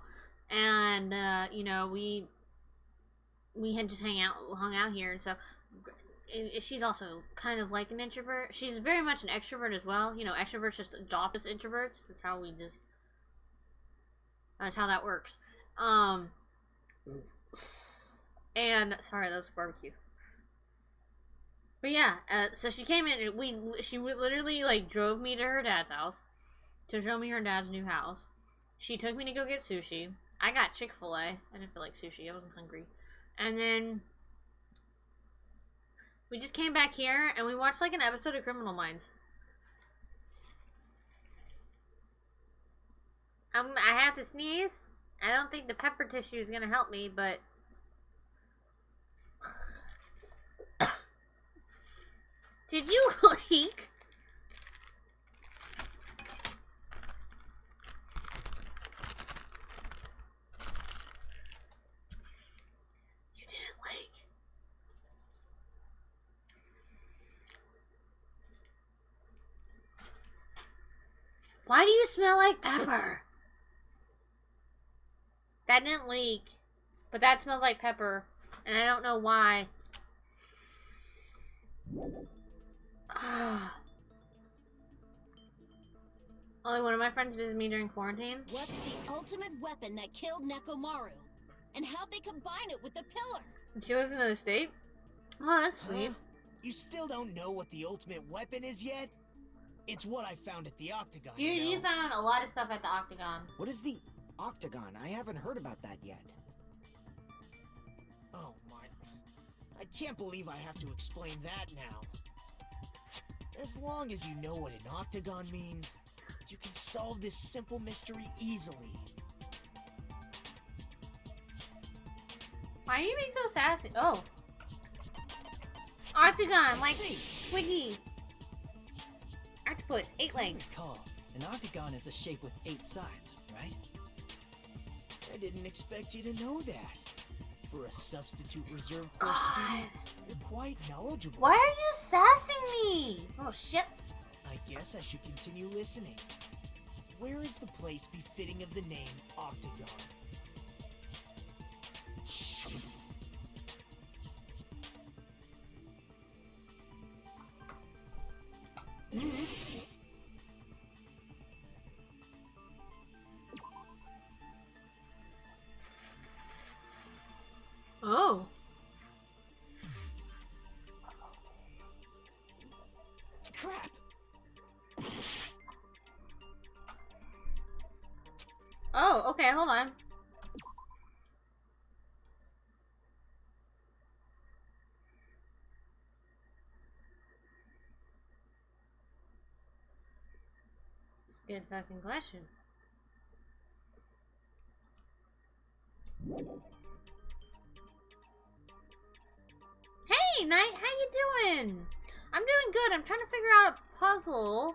And, you know, we had just hung out here, and so she's also kind of like an introvert. She's very much an extrovert as well. You know, extroverts just adopt as introverts. That's how that works. And sorry, that was barbecue. But yeah, so she came in and she literally like drove me to her dad's house to show me her dad's new house. She took me to go get sushi. I got Chick-fil-A. I didn't feel like sushi. I wasn't hungry. And then we just came back here and we watched like an episode of Criminal Minds. I have to sneeze. I don't think the pepper tissue is gonna help me, but did you leak? You didn't leak. Why do you smell like pepper? That didn't leak, but that smells like pepper, and I don't know why. Only one of my friends visited me during quarantine. What's the ultimate weapon that killed Nekomaru? And how'd they combine it with the pillar? She lives in another state? Oh, that's sweet. You still don't know what the ultimate weapon is yet? It's what I found at the Octagon. You found a lot of stuff at the Octagon. What is the Octagon? I haven't heard about that yet. Oh my... I can't believe I have to explain that now. As long as you know what an Octagon means, you can solve this simple mystery easily. Why are you being so sassy? Oh. Octagon, like Squiggy. Octopus, 8 legs. Recall, an octagon is a shape with 8 sides, right? I didn't expect you to know that. For a substitute reserve course student, you're quite knowledgeable. Why are you sassing me? Oh shit. I guess I should continue listening. Where is the place befitting of the name Octagon? Oh. Crap. Oh, okay, hold on. It's a good fucking question. Hey, Knight, how you doing? I'm doing good. I'm trying to figure out a puzzle.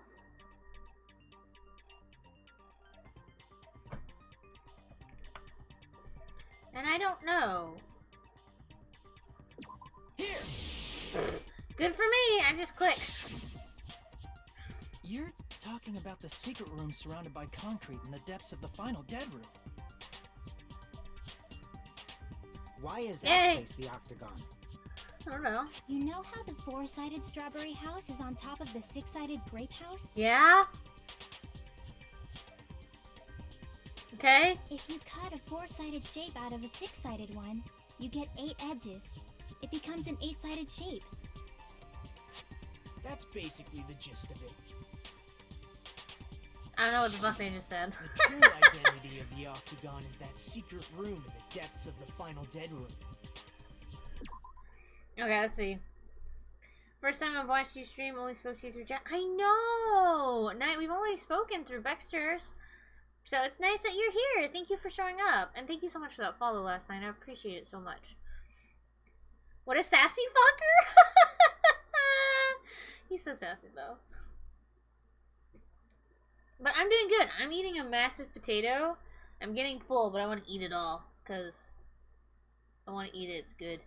And I don't know. Here. Good for me. I just clicked. You're talking about the secret room surrounded by concrete in the depths of the final dead room. Why is that place the Octagon? I don't know. You know how the 4-sided strawberry house is on top of the 6-sided grape house? Yeah? Okay. If you cut a 4-sided shape out of a 6-sided one, you get 8 edges. It becomes an 8-sided shape. That's basically the gist of it. I don't know what the fuck they just said. The true identity of the Octagon is that secret room in the depths of the final dead room. Okay, let's see. First time I've watched you stream, only spoke to you through chat. I know! Night, we've only spoken through Baxter's. So it's nice that you're here. Thank you for showing up. And thank you so much for that follow last night. I appreciate it so much. What a sassy fucker! He's so sassy, though. But I'm doing good. I'm eating a massive potato. I'm getting full, but I want to eat it all. Because I want to eat it. It's good.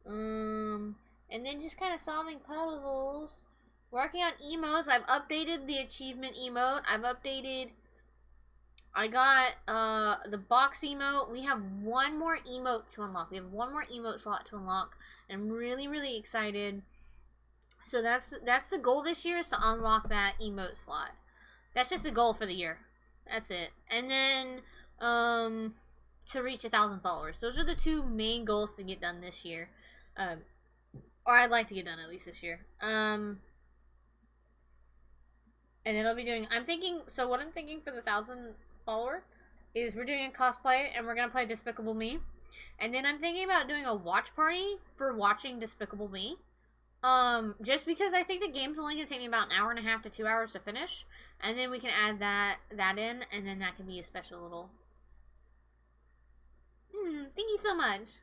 And then just kind of solving puzzles. Working on emotes. I've updated the achievement emote. I got the box emote. We have one more emote to unlock. We have one more emote slot to unlock. I'm really, really excited. So that's the goal this year, is to unlock that emote slot. That's just the goal for the year. That's it. And then to reach 1,000 followers. Those are the two main goals to get done this year. Or I'd like to get done at least this year. And then I'll be doing, so what I'm thinking for the 1,000 follower is we're doing a cosplay and we're going to play Despicable Me. And then I'm thinking about doing a watch party for watching Despicable Me. Just because I think the game's only going to take me about an hour and a half to 2 hours to finish. And then we can add that in, and then that can be a special little... thank you so much.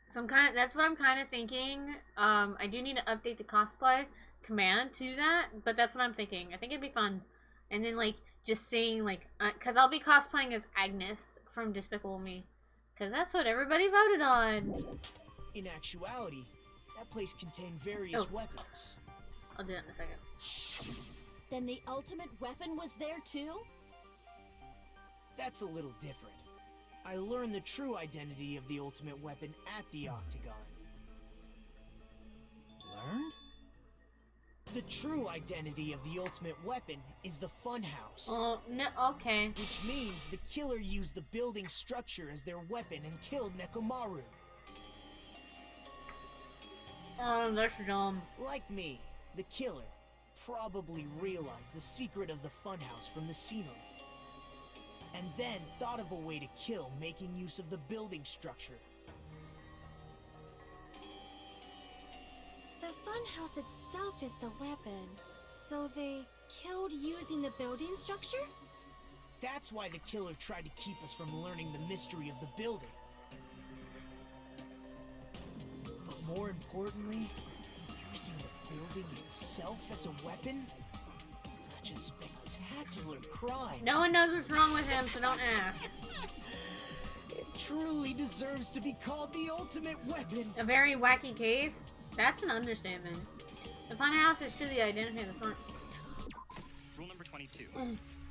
So that's what I'm kind of thinking. I do need to update the cosplay command to that, but that's what I'm thinking. I think it'd be fun. And then, like, just seeing, like, because I'll be cosplaying as Agnes from Despicable Me. Because that's what everybody voted on. In actuality, that place contained various weapons. I'll do that in a second. Then the ultimate weapon was there too? That's a little different. I learned the true identity of the ultimate weapon at the Octagon. Learned? The true identity of the ultimate weapon is the Funhouse. Oh, no, okay. Which means the killer used the building structure as their weapon and killed Nekomaru. Oh, that's dumb. Like me, the killer probably realized the secret of the Funhouse from the scenery. And then thought of a way to kill making use of the building structure. The funhouse itself is the weapon. So they killed using the building structure? That's why the killer tried to keep us from learning the mystery of the building. But more importantly, using the building itself as a weapon? Such a spectacular crime. No one knows what's wrong with him, so don't ask. It truly deserves to be called the ultimate weapon. A very wacky case? That's an understatement. The Funhouse is truly the identity of the fun. Rule number 22.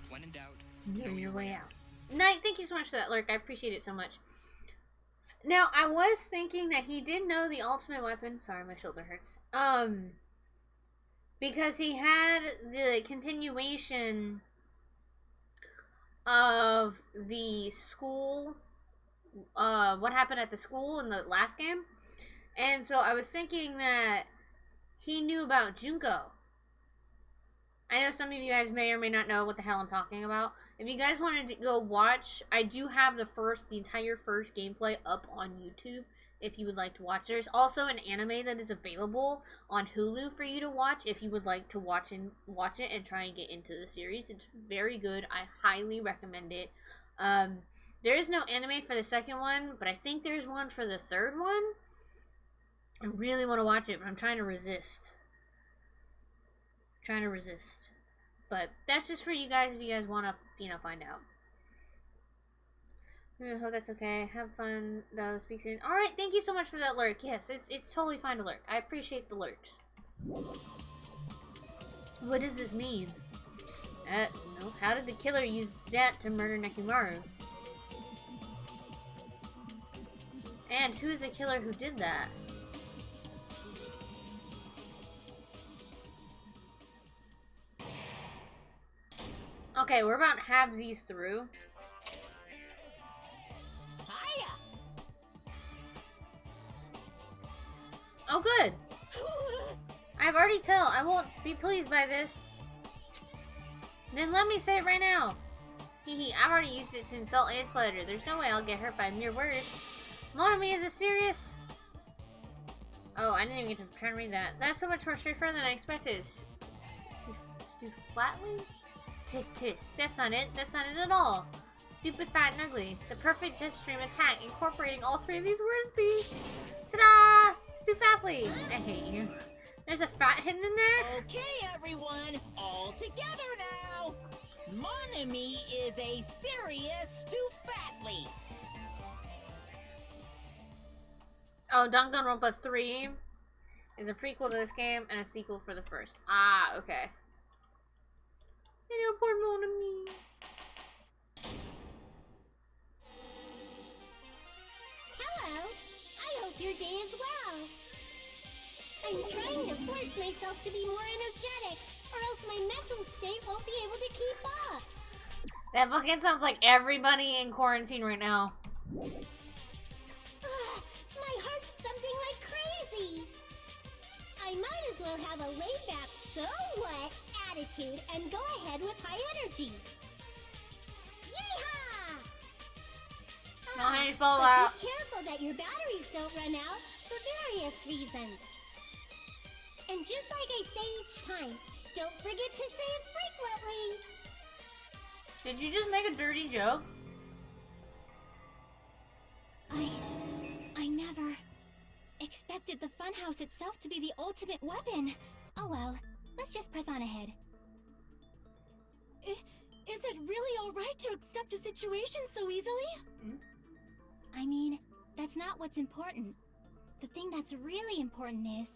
When in doubt, know your way out. Knight, thank you so much for that lurk. I appreciate it so much. Now, I was thinking that he did know the ultimate weapon. Sorry, my shoulder hurts. Because he had the continuation of the school, what happened at the school in the last game. And so I was thinking that he knew about Junko. I know some of you guys may or may not know what the hell I'm talking about. If you guys wanted to go watch, I do have the entire first gameplay up on YouTube. If you would like to watch, there's also an anime that is available on Hulu for you to watch if you would like to watch it and try and get into the series. It's very good. I highly recommend it. There is no anime for the second one, but I think there's one for the third one. I really want to watch it, but I'm trying to resist. But that's just for you guys if you guys want to, find out. I hope that's okay. Have fun, though. Speak soon. Alright, thank you so much for that lurk. Yes, it's totally fine to lurk. I appreciate the lurks. What does this mean? No. How did the killer use that to murder Nekomaru? And who is the killer who did that? Okay, we're about halvesies through. Hiya! Oh, good. I've already tell. I won't be pleased by this. Then let me say it right now. Hehe, I've already used it to insult Aunt Slater. There's no way I'll get hurt by a mere word. Mon ami, is it serious? Oh, I didn't even get to try and read that. That's so much more straightforward than I expected. Stu flatly? Tisk. That's not it. That's not it at all. Stupid, fat, and ugly. The perfect jet stream attack incorporating all three of these words be... Ta-da! Stu Fatly! I hate you. There's a fat hidden in there? Okay, everyone. All together now. Mon ami is a serious Stu Fatly. Oh, Danganronpa 3 is a prequel to this game and a sequel for the first. Ah, okay. I know, poor Mon ami. Hello. I hope your day is well. I'm trying to force myself to be more energetic, or else my mental state won't be able to keep up. That fucking sounds like everybody in quarantine right now. My heart's thumping like crazy. will have a laid-back, so what attitude and go ahead with high energy. Yeehaw! Nice But fallout. be careful that your batteries don't run out for various reasons. And just like I say each time, don't forget to save frequently. Did you just make a dirty joke? I never expected the funhouse itself to be the ultimate weapon. Oh well, let's just press on ahead. Is it really alright to accept a situation so easily? I mean, that's not what's important. The thing that's really important is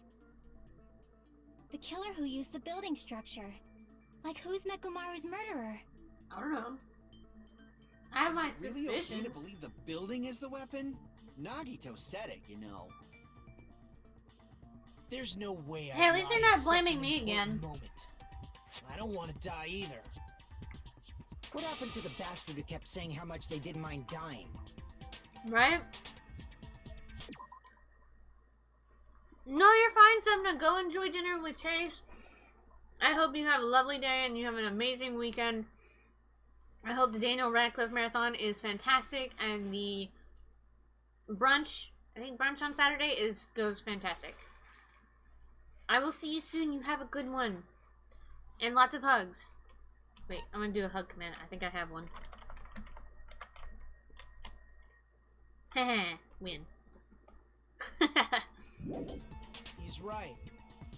the killer who used the building structure. Like, who's Mekomaru's murderer? I don't know. I have my Is it really suspicions. okay to believe the building is the weapon? Nagito said it, you know. There's no way. Hey, at least I'd they're lie not at such blaming an me important again. Moment. I don't want to die either. What happened to the bastard who kept saying how much they didn't mind dying? Right? No, you're fine, Sumna. Go enjoy dinner with Chase. I hope you have a lovely day and you have an amazing weekend. I hope the Daniel Radcliffe Marathon is fantastic and the brunch, I think brunch on Saturday goes fantastic. I will see you soon. You have a good one. And lots of hugs. Wait, I'm gonna do a hug command. I think I have one. Heh, win. He's right.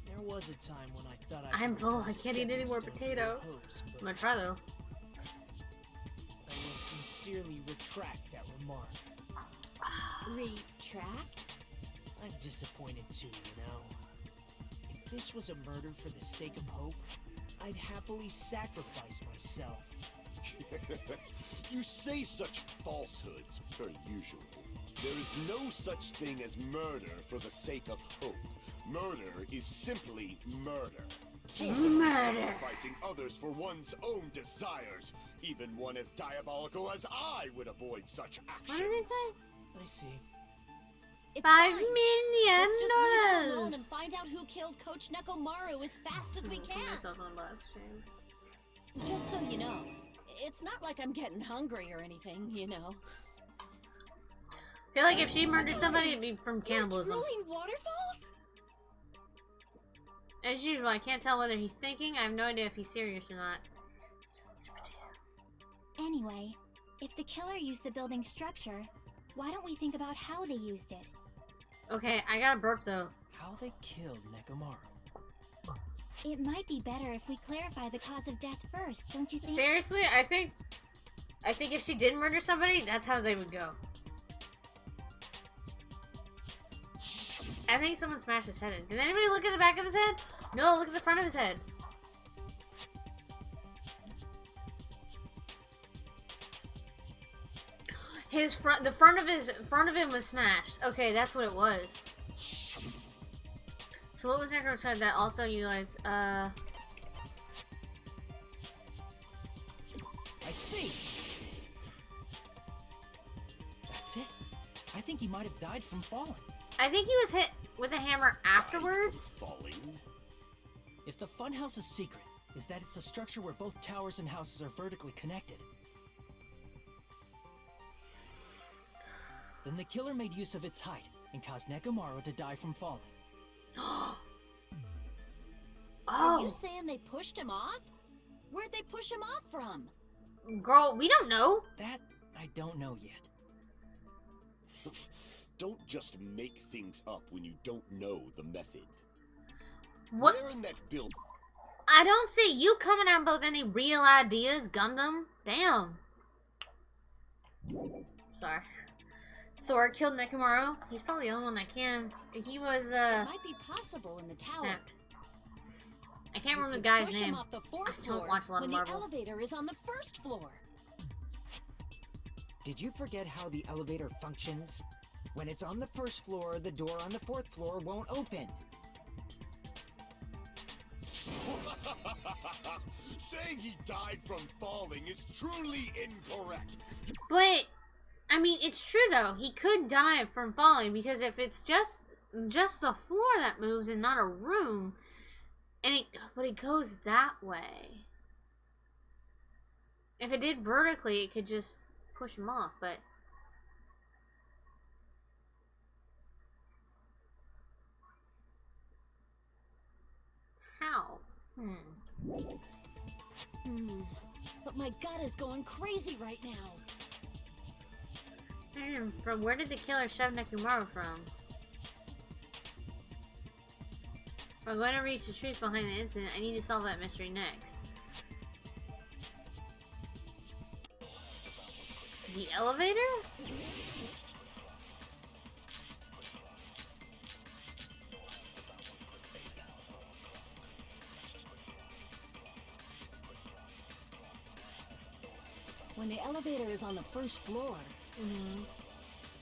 There was a time when I thought I'm could full. become I a can't eat any more stepping stone for potato. your hopes, but I'm gonna try though. I will sincerely retract that remark. Retract? I'm disappointed too, you know. If this was a murder for the sake of hope, I'd happily sacrifice myself. You say such falsehoods, per usual. There is no such thing as murder for the sake of hope. Murder is simply murder. Murder. Sacrificing others for one's own desires. Even one as diabolical as I would avoid such actions. What does he say? I see. It's $5 fine. million. Let's just leave it alone and find out who killed Coach Nekomaru as fast as we Put can. myself on blast. Shame. Just so you know, it's not like I'm getting hungry or anything, you know. I feel like if she murdered somebody, it'd be from cannibalism. Drooling waterfalls? As usual, I can't tell whether he's thinking. I have no idea if he's serious or not. Anyway, if the killer used the building structure, why don't we think about how they used it? Okay, I got a burp though. How they killed Nekomaru. It might be better if we clarify the cause of death first, don't you think? Seriously, I think if she did murder somebody, that's how they would go. I think someone smashed his head in. Did anybody look at the back of his head? No, look at the front of his head. The front of him was smashed. Okay, that's what it was. So what was Necro said that also utilized, I see. That's it. I think he might have died from falling. I think he was hit with a hammer afterwards. Falling. If the funhouse's secret is that it's a structure where both towers and houses are vertically connected, then the killer made use of its height and caused Nekomaru to die from falling. Are you saying they pushed him off? Where'd they push him off from? Girl, we don't know. That I don't know yet. Don't just make things up when you don't know the method. What? Where in that building? I don't see you coming out with any real ideas, Gundam. Damn. Sorry. Sora killed Nekomaru. He's probably the only one that can. He was, It might be possible in the tower. snapped. I can't You remember the could guy's push him name. off the fourth I don't floor watch a lot of when Marvel. the elevator is on the first floor. Did you forget how the elevator functions? When it's on the first floor, the door on the fourth floor won't open. Saying he died from falling is truly incorrect. But, I mean, it's true though. He could die from falling because if it's just the floor that moves and not a room, And but it goes that way. If it did vertically, it could just push him off, but... How? But my gut is going crazy right now. From where did the killer shove Nekomaru from? If I'm going to reach the truth behind the incident, I need to solve that mystery next. The elevator? When the elevator is on the first floor,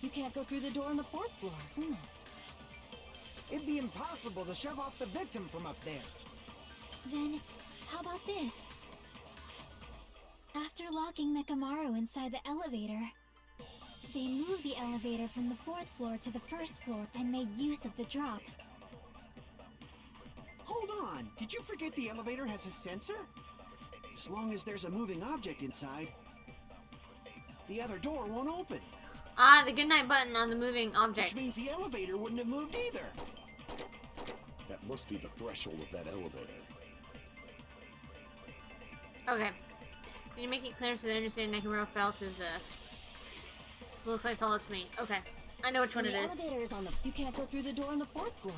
you can't go through the door on the fourth floor. It'd be impossible to shove off the victim from up there. Then, how about this? After locking Nekomaru inside the elevator, they moved the elevator from the fourth floor to the first floor and made use of the drop. Hold on, did you forget the elevator has a sensor? As long as there's a moving object inside, the other door won't open. Ah, the goodnight button on the moving object. Which means the elevator wouldn't have moved either. That must be the threshold of that elevator. Okay. Can you make it clear so they understand Nekomaru fell to the... This looks like it's all up to me. Okay. I know which one it is. The elevator is on the... You can't go through the door on the fourth floor.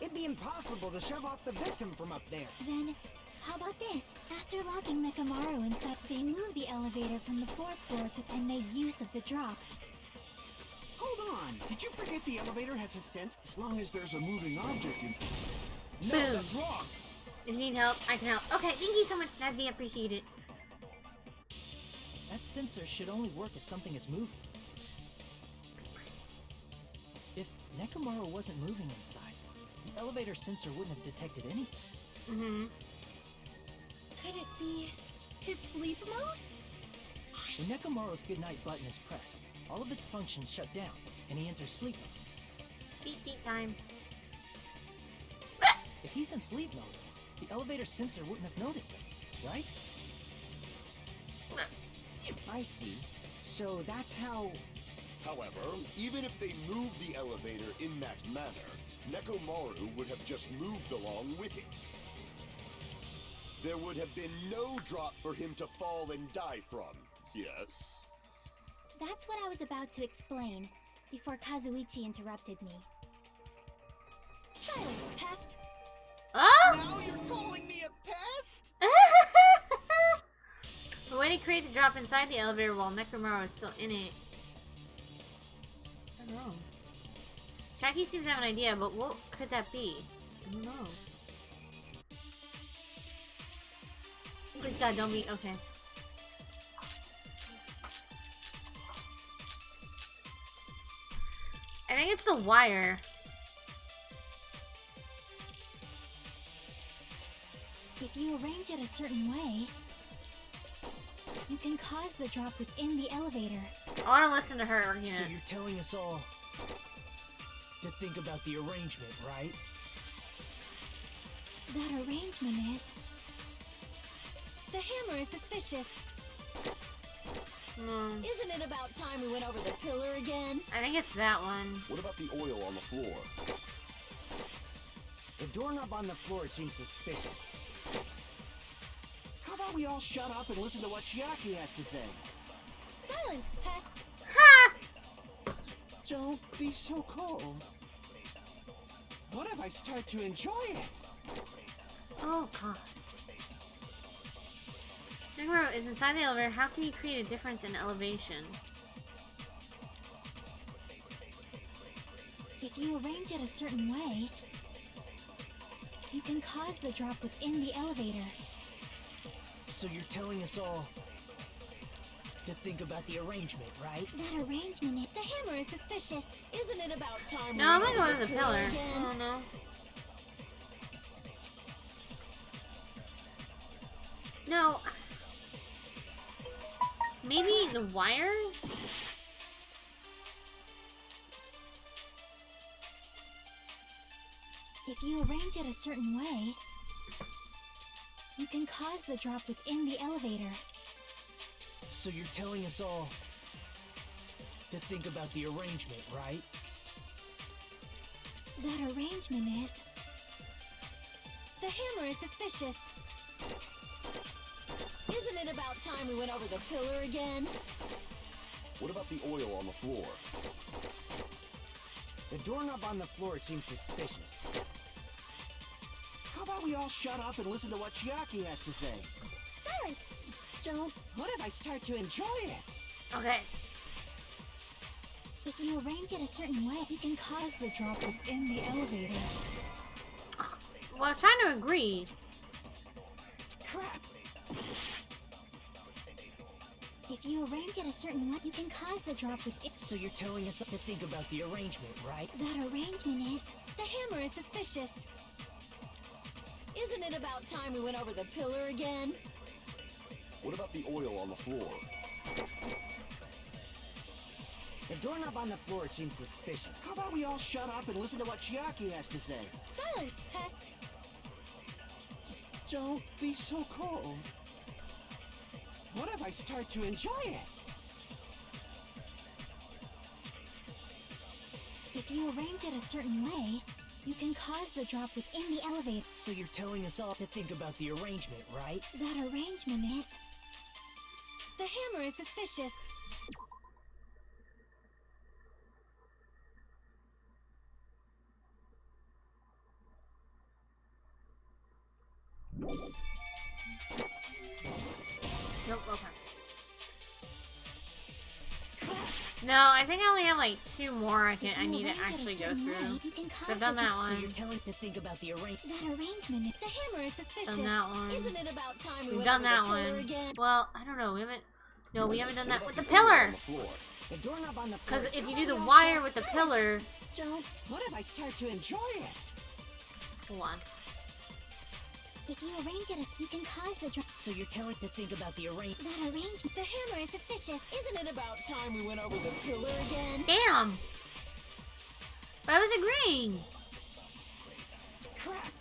It'd be impossible to shove off the victim from up there. Then, how about this? After locking Nekomaru inside, they moved the elevator from the fourth floor to and made use of the drop. Hold on, did you forget the elevator has a sense? As long as there's a moving object inside. No, Boom. that's wrong. If you need help, I can help. Okay, thank you so much, Nazi. I appreciate it. That sensor should only work if something is moving. If Nekomaru wasn't moving inside, the elevator sensor wouldn't have detected anything. Could it be his sleep mode? When Nekomaru's goodnight button is pressed, all of his functions shut down, and he enters sleep mode. Beep beep time. If he's in sleep mode, the elevator sensor wouldn't have noticed him, right? I see. So that's how... However, even if they moved the elevator in that manner, Nekomaru would have just moved along with it. There would have been no drop for him to fall and die from, yes? That's what I was about to explain, before Kazuichi interrupted me. Silence, pest! Oh! Now you're calling me a pest? The way to create the drop inside the elevator while Nekomaru is still in it. I don't know. Chucky seems to have an idea, but what could that be? I don't know. Please God, don't be okay. I think it's the wire. If you arrange it a certain way, you can cause the drop within the elevator. I want to listen to her. So you're telling us all to think about the arrangement, right? That arrangement is... The hammer is suspicious. Isn't it about time we went over the pillar again? I think it's that one. What about the oil on the floor? The doorknob on the floor seems suspicious. How about we all shut up and listen to what Chiaki has to say? Silence, pest! Ha! Don't be so cold. What if I start to enjoy it? Oh god. Nekomaru is inside the elevator. How can you create a difference in elevation? If you arrange it a certain way, you can cause the drop within the elevator. So you're telling us all to think about the arrangement, right? That arrangement is... The hammer is suspicious. Isn't it about time No, I'm we gonna went go over with the the pillar. again? I don't know. No. Maybe the wire? If If you arrange it a certain way, you can cause the drop within the elevator. So you're telling us all to think about the arrangement, right? That arrangement is... The hammer is suspicious. Isn't it about time we went over the pillar again? What about the oil on the floor? The doorknob on the floor seems suspicious. How about we all shut up and listen to what Chiaki has to say? Silence! Don't. What if I start to enjoy it? Okay. If you arrange it a certain way, you can cause the drop within the elevator. Well, I was trying to agree. Crap! If you arrange it a certain way, you can cause the drop within... So you're telling us to think about the arrangement, right? That arrangement is... The hammer is suspicious. Isn't it about time we went over the pillar again? What about the oil on the floor? The doorknob on the floor seems suspicious. How about we all shut up and listen to what Chiaki has to say? Silence, pest! Don't be so cold. What if I start to enjoy it? If you arrange it a certain way, you can cause the drop within the elevator. So you're telling us all to think about the arrangement, right? That arrangement is... The hammer is suspicious. Nope, okay. No, I think I only have like 2 more I need to actually go through. I've done that So one. you're telling to think about the arrangement. That arrangement, the hammer is suspicious. Done that one. Isn't it about time we We've went done over that the pillar one. again? Well, I don't know. We haven't. No, we haven't done that with the pillar. The doorknob on the floor... Because if you do the wire with the pillar, Don't. What if I start to enjoy it? hold on. If you arrange it, you can cause the drop. So you're telling to think about the arrangement. That arrangement, the hammer is suspicious. Isn't it about time we went over the pillar again? Damn. But I was agreeing. Crap!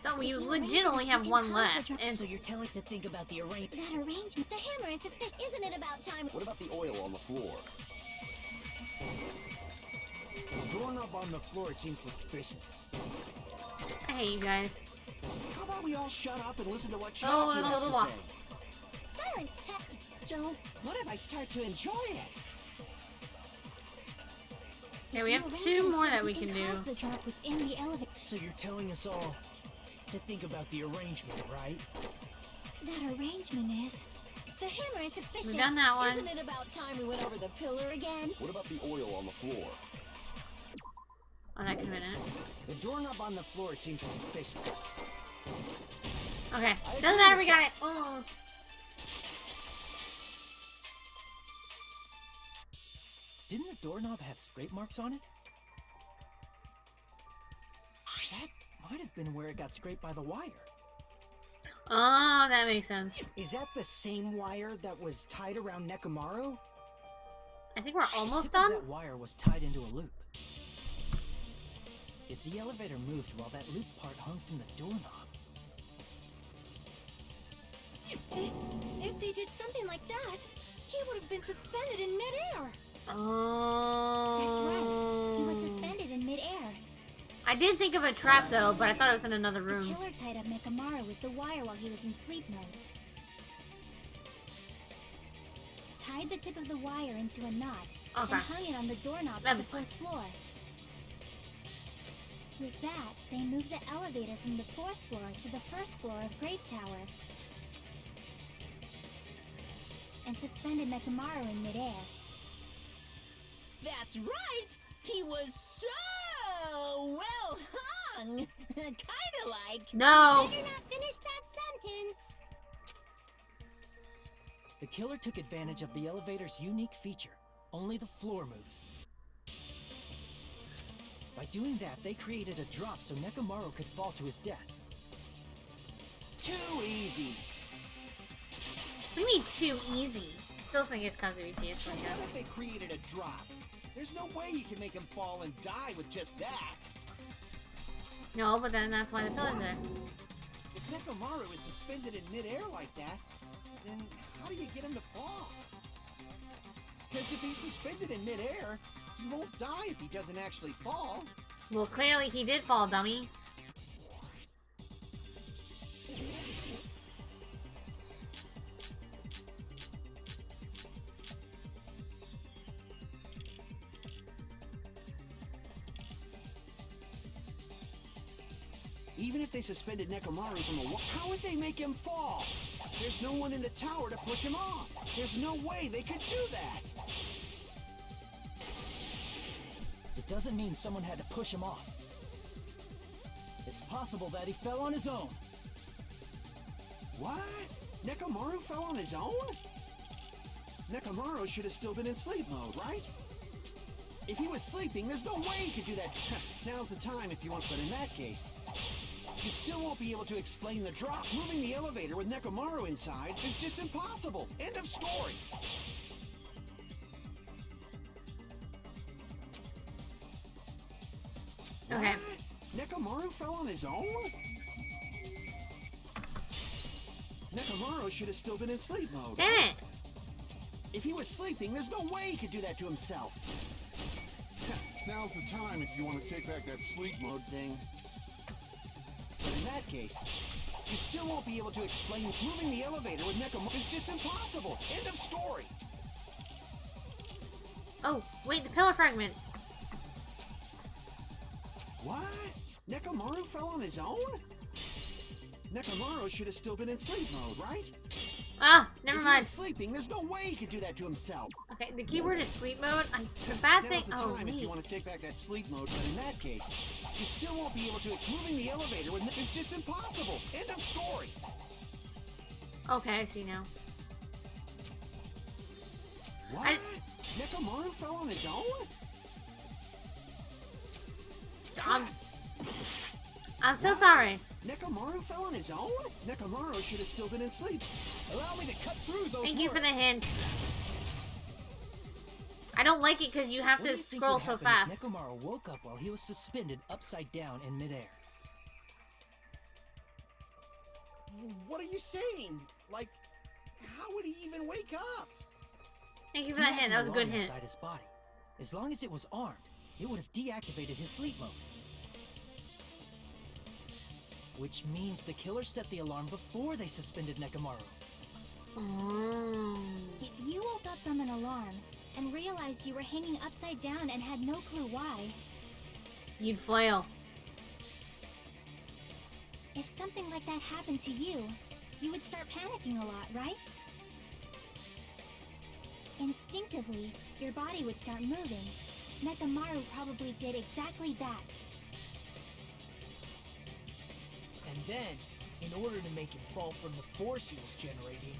So we legit only have 1 left. And So you're telling to think about the arrangement. That arrangement, the hammer is suspicious. Isn't it about time? What about the oil on the floor? The doorknob on the floor seems suspicious. I hate you guys. How about we all shut up and listen to what Chiaki Oh, has to blah. say? Silence, pest! Don't. What if I start to enjoy it? Okay, we have 2 more that we can do. Cause the drop within the elevator. So you're telling us all to think about the arrangement, right? That arrangement is... The hammer is suspicious. We've done that one. Isn't it about time we went over the pillar again? What about the oil on the floor? Oh, that could have been it. The doorknob on the floor seems suspicious. Okay, doesn't matter, we got it. Oh. Didn't the doorknob have scrape marks on it? That might have been where it got scraped by the wire. Oh, that makes sense. Is that the same wire that was tied around Nekomaru? I think we're The almost tip done. of that wire was tied into a loop. If the elevator moved while that loop part hung from the doorknob, If they did something like that, he would have been suspended in midair. Oh. That's right. He was suspended in midair. I did think of a trap though, but I thought it was in another The room. killer tied up Nekomaru with the wire while he was in sleep mode. Tied the tip of the wire into a knot Okay. and hung it on the doorknob to That'd the be fine. 4th floor. With that, they moved the elevator from the 4th floor to the 1st floor of Great Tower. And suspended Nekomaru in midair. That's right! He was so well hung! Kinda like... No. Better not finish that sentence. the killer took advantage of the elevator's unique feature. Only the floor moves. By doing that, they created a drop so Nekomaru could fall to his death. Too easy. What do you mean too easy? I still think it's Kazuichi. It's like What if they created a drop? There's no way you can make him fall and die with just that. No, but then that's why the pillar's there. If Nekomaru is suspended in midair like that, then how do you get him to fall? Because if he's suspended in midair, he won't die if he doesn't actually fall. Well, clearly he did fall, dummy. Even if they suspended Nekomaru from a wall, how would they make him fall? There's no one in the tower to push him off. There's no way they could do that. It doesn't mean someone had to push him off. It's possible that he fell on his own. What? Nekomaru fell on his own? Nekomaru should have still been in sleep mode, right? If he was sleeping, there's no way he could do that. Now's the time if you want, but in that case, you still won't be able to explain the drop. Moving the elevator with Nekomaru inside is just impossible. End of story. Okay. What? Nekomaru fell on his own? Nekomaru should have still been in sleep mode. Damn it! If he was sleeping, there's no way he could do that to himself. Now's the time if you want to take back that sleep mode thing. But in that case, you still won't be able to explain moving the elevator with Nekomaru is just impossible. End of story. Oh, wait, the pillar fragments. What? Nekomaru fell on his own? Nekomaru should have still been in sleep mode, right? Ah, never If mind. he was sleeping, there's no way he could do that to himself. Okay, the keyword is sleep mode. The bad thing. Now's the Oh, time if you wait. want to take back that sleep mode, but in that case, you still won't be able to. Moving the elevator with is just impossible. End of story. Okay, I see now. What? Nekomaru fell on his own? I'm so sorry. Nekomaru fell on his own? Nekomaru should have still been in sleep. Allow me to cut through those. Thank you for the hint. I don't like it because you have What do to you think scroll would so happen fast. if Nekomaru woke up while he was suspended upside down in midair. What are you saying? Like, how would he even wake up? Thank you for that hint. That was a good hint. Inside his body. As long as it was armed, it would have deactivated his sleep mode. Which means the killer set the alarm before they suspended Nekomaru. Oh. If you woke up from an alarm and realized you were hanging upside down and had no clue why, You'd flail. if something like that happened to you, you would start panicking a lot, right? Instinctively, your body would start moving. Nekomaru probably did exactly that. And then, in order to make him fall from the force he was generating,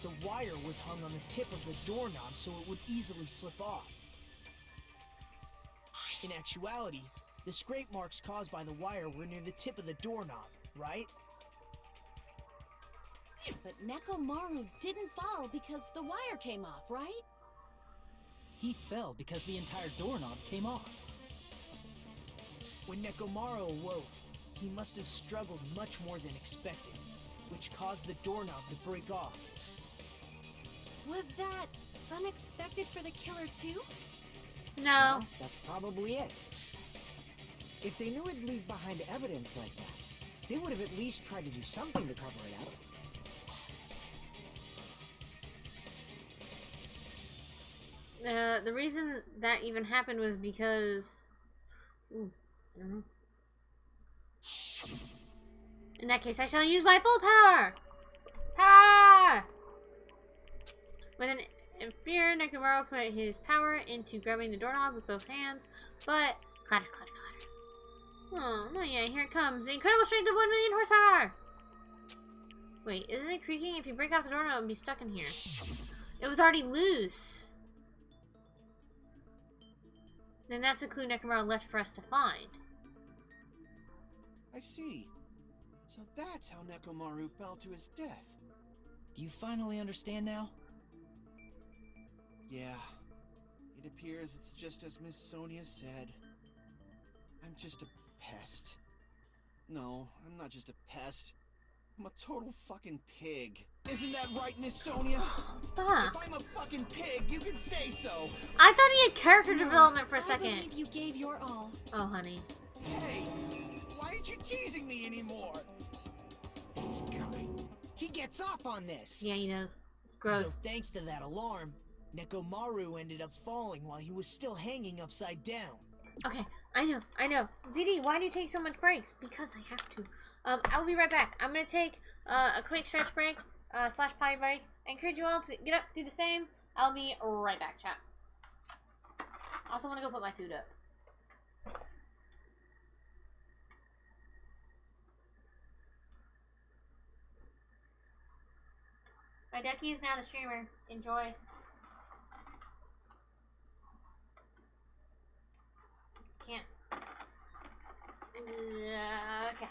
the wire was hung on the tip of the doorknob so it would easily slip off. In actuality, the scrape marks caused by the wire were near the tip of the doorknob, right? But Nekomaru didn't fall because the wire came off, right? He fell because the entire doorknob came off. When Nekomaru awoke, he must have struggled much more than expected, which caused the doorknob to break off. Was that unexpected for the killer too? No. That's probably it. If they knew it'd leave behind evidence like that, they would have at least tried to do something to cover it up. The reason that even happened was because... Ooh, I don't know. In that case, I shall use my full power! Power! With an in fear, Nekomaru put his power into grabbing the doorknob with both hands, but... Clatter, clatter, clatter. Oh, no, yeah, here it comes. The incredible strength of 1 million horsepower! Wait, isn't it creaking? If you break off the doorknob, it would be stuck in here. It was already loose! Then that's a clue Nekomaru left for us to find. I see. So that's how Nekomaru fell to his death. Do you finally understand now? Yeah. It appears it's just as Miss Sonia said. I'm just a pest. No, I'm not just a pest. I'm a total fucking pig. Isn't that right, Miss Sonia? Fuck. If I'm a fucking pig, you can say so. I thought he had character development for a I second. believe you gave your all. Oh, honey. Hey, why aren't you teasing me anymore? This guy. He gets off on this. Yeah, he does. It's gross. So thanks to that alarm, Nekomaru ended up falling while he was still hanging upside down. Okay, I know. ZD, why do you take so much breaks? Because I have to. I'll be right back. I'm gonna take a quick stretch break, / potty break. I encourage you all to get up, do the same. I'll be right back, chat. Also want to go put my food up. My ducky is now the streamer. Enjoy. Can't. Okay.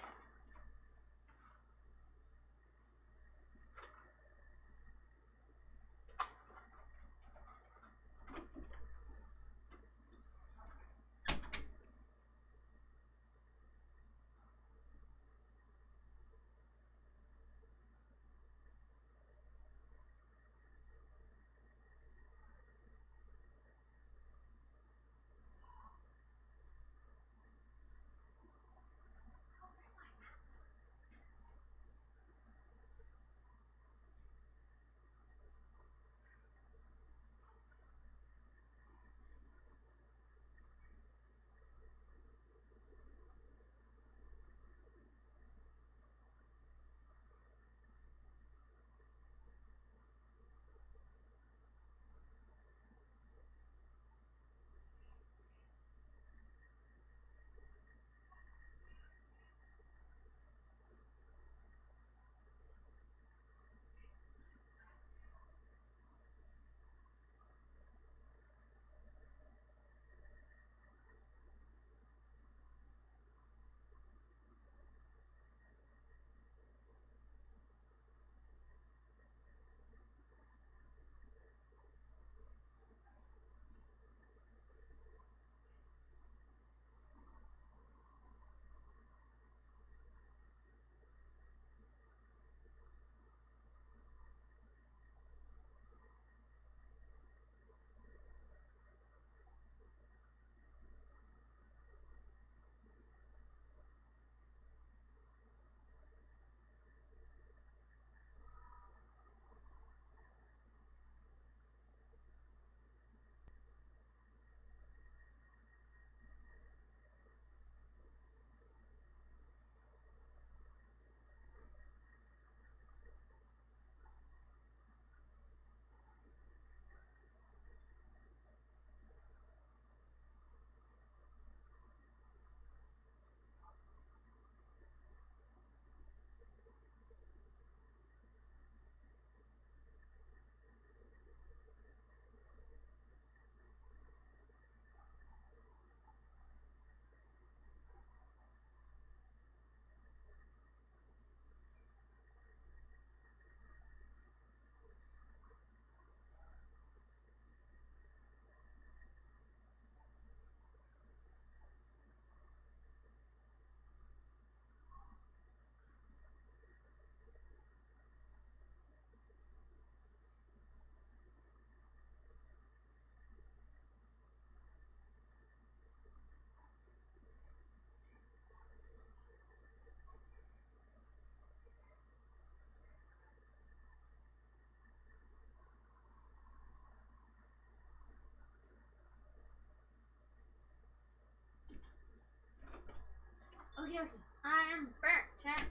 Okay, I'm back, chat.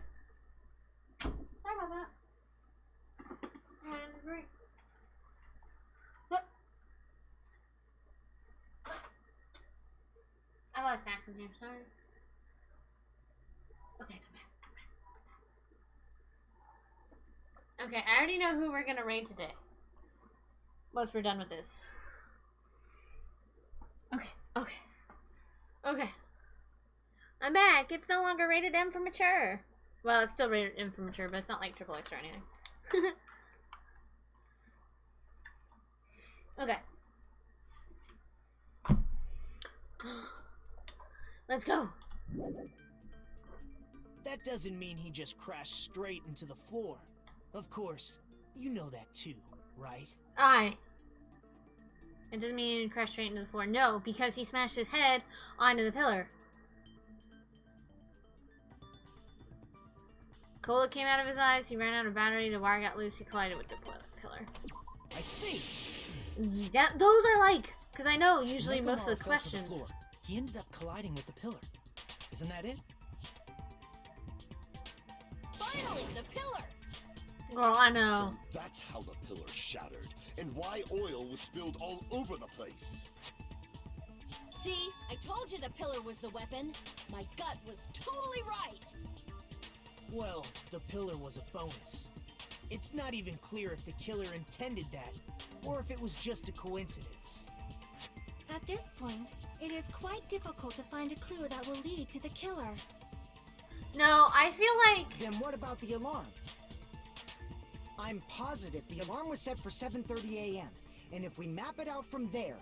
Sorry about that. And break. Look. I got snacks in here, sorry. Okay, come back. Okay, I already know who we're gonna raid today. Once we're done with this. Okay. I'm back. It's no longer rated M for mature. Well, it's still rated M for mature, but it's not like triple X or anything. Okay. Let's go. That doesn't mean he just crashed straight into the floor. Of course, you know that too, right? It doesn't mean he crashed straight into the floor. No, because he smashed his head onto the pillar. Cola came out of his eyes. He ran out of battery. The wire got loose. He collided with the pillar. I see. Those are like, because I know usually most of the fell to questions. floor. He ended up colliding with the pillar. Isn't that it? Finally, the pillar! Girl, I know. So that's how the pillar shattered, and why oil was spilled all over the place. See, I told you the pillar was the weapon. My gut was totally right. Well, the pillar was a bonus. It's not even clear if the killer intended that, or if it was just a coincidence. At this point, it is quite difficult to find a clue that will lead to the killer. No, I feel like... Then what about the alarm? I'm positive the alarm was set for 7:30 a.m. And if we map it out from there...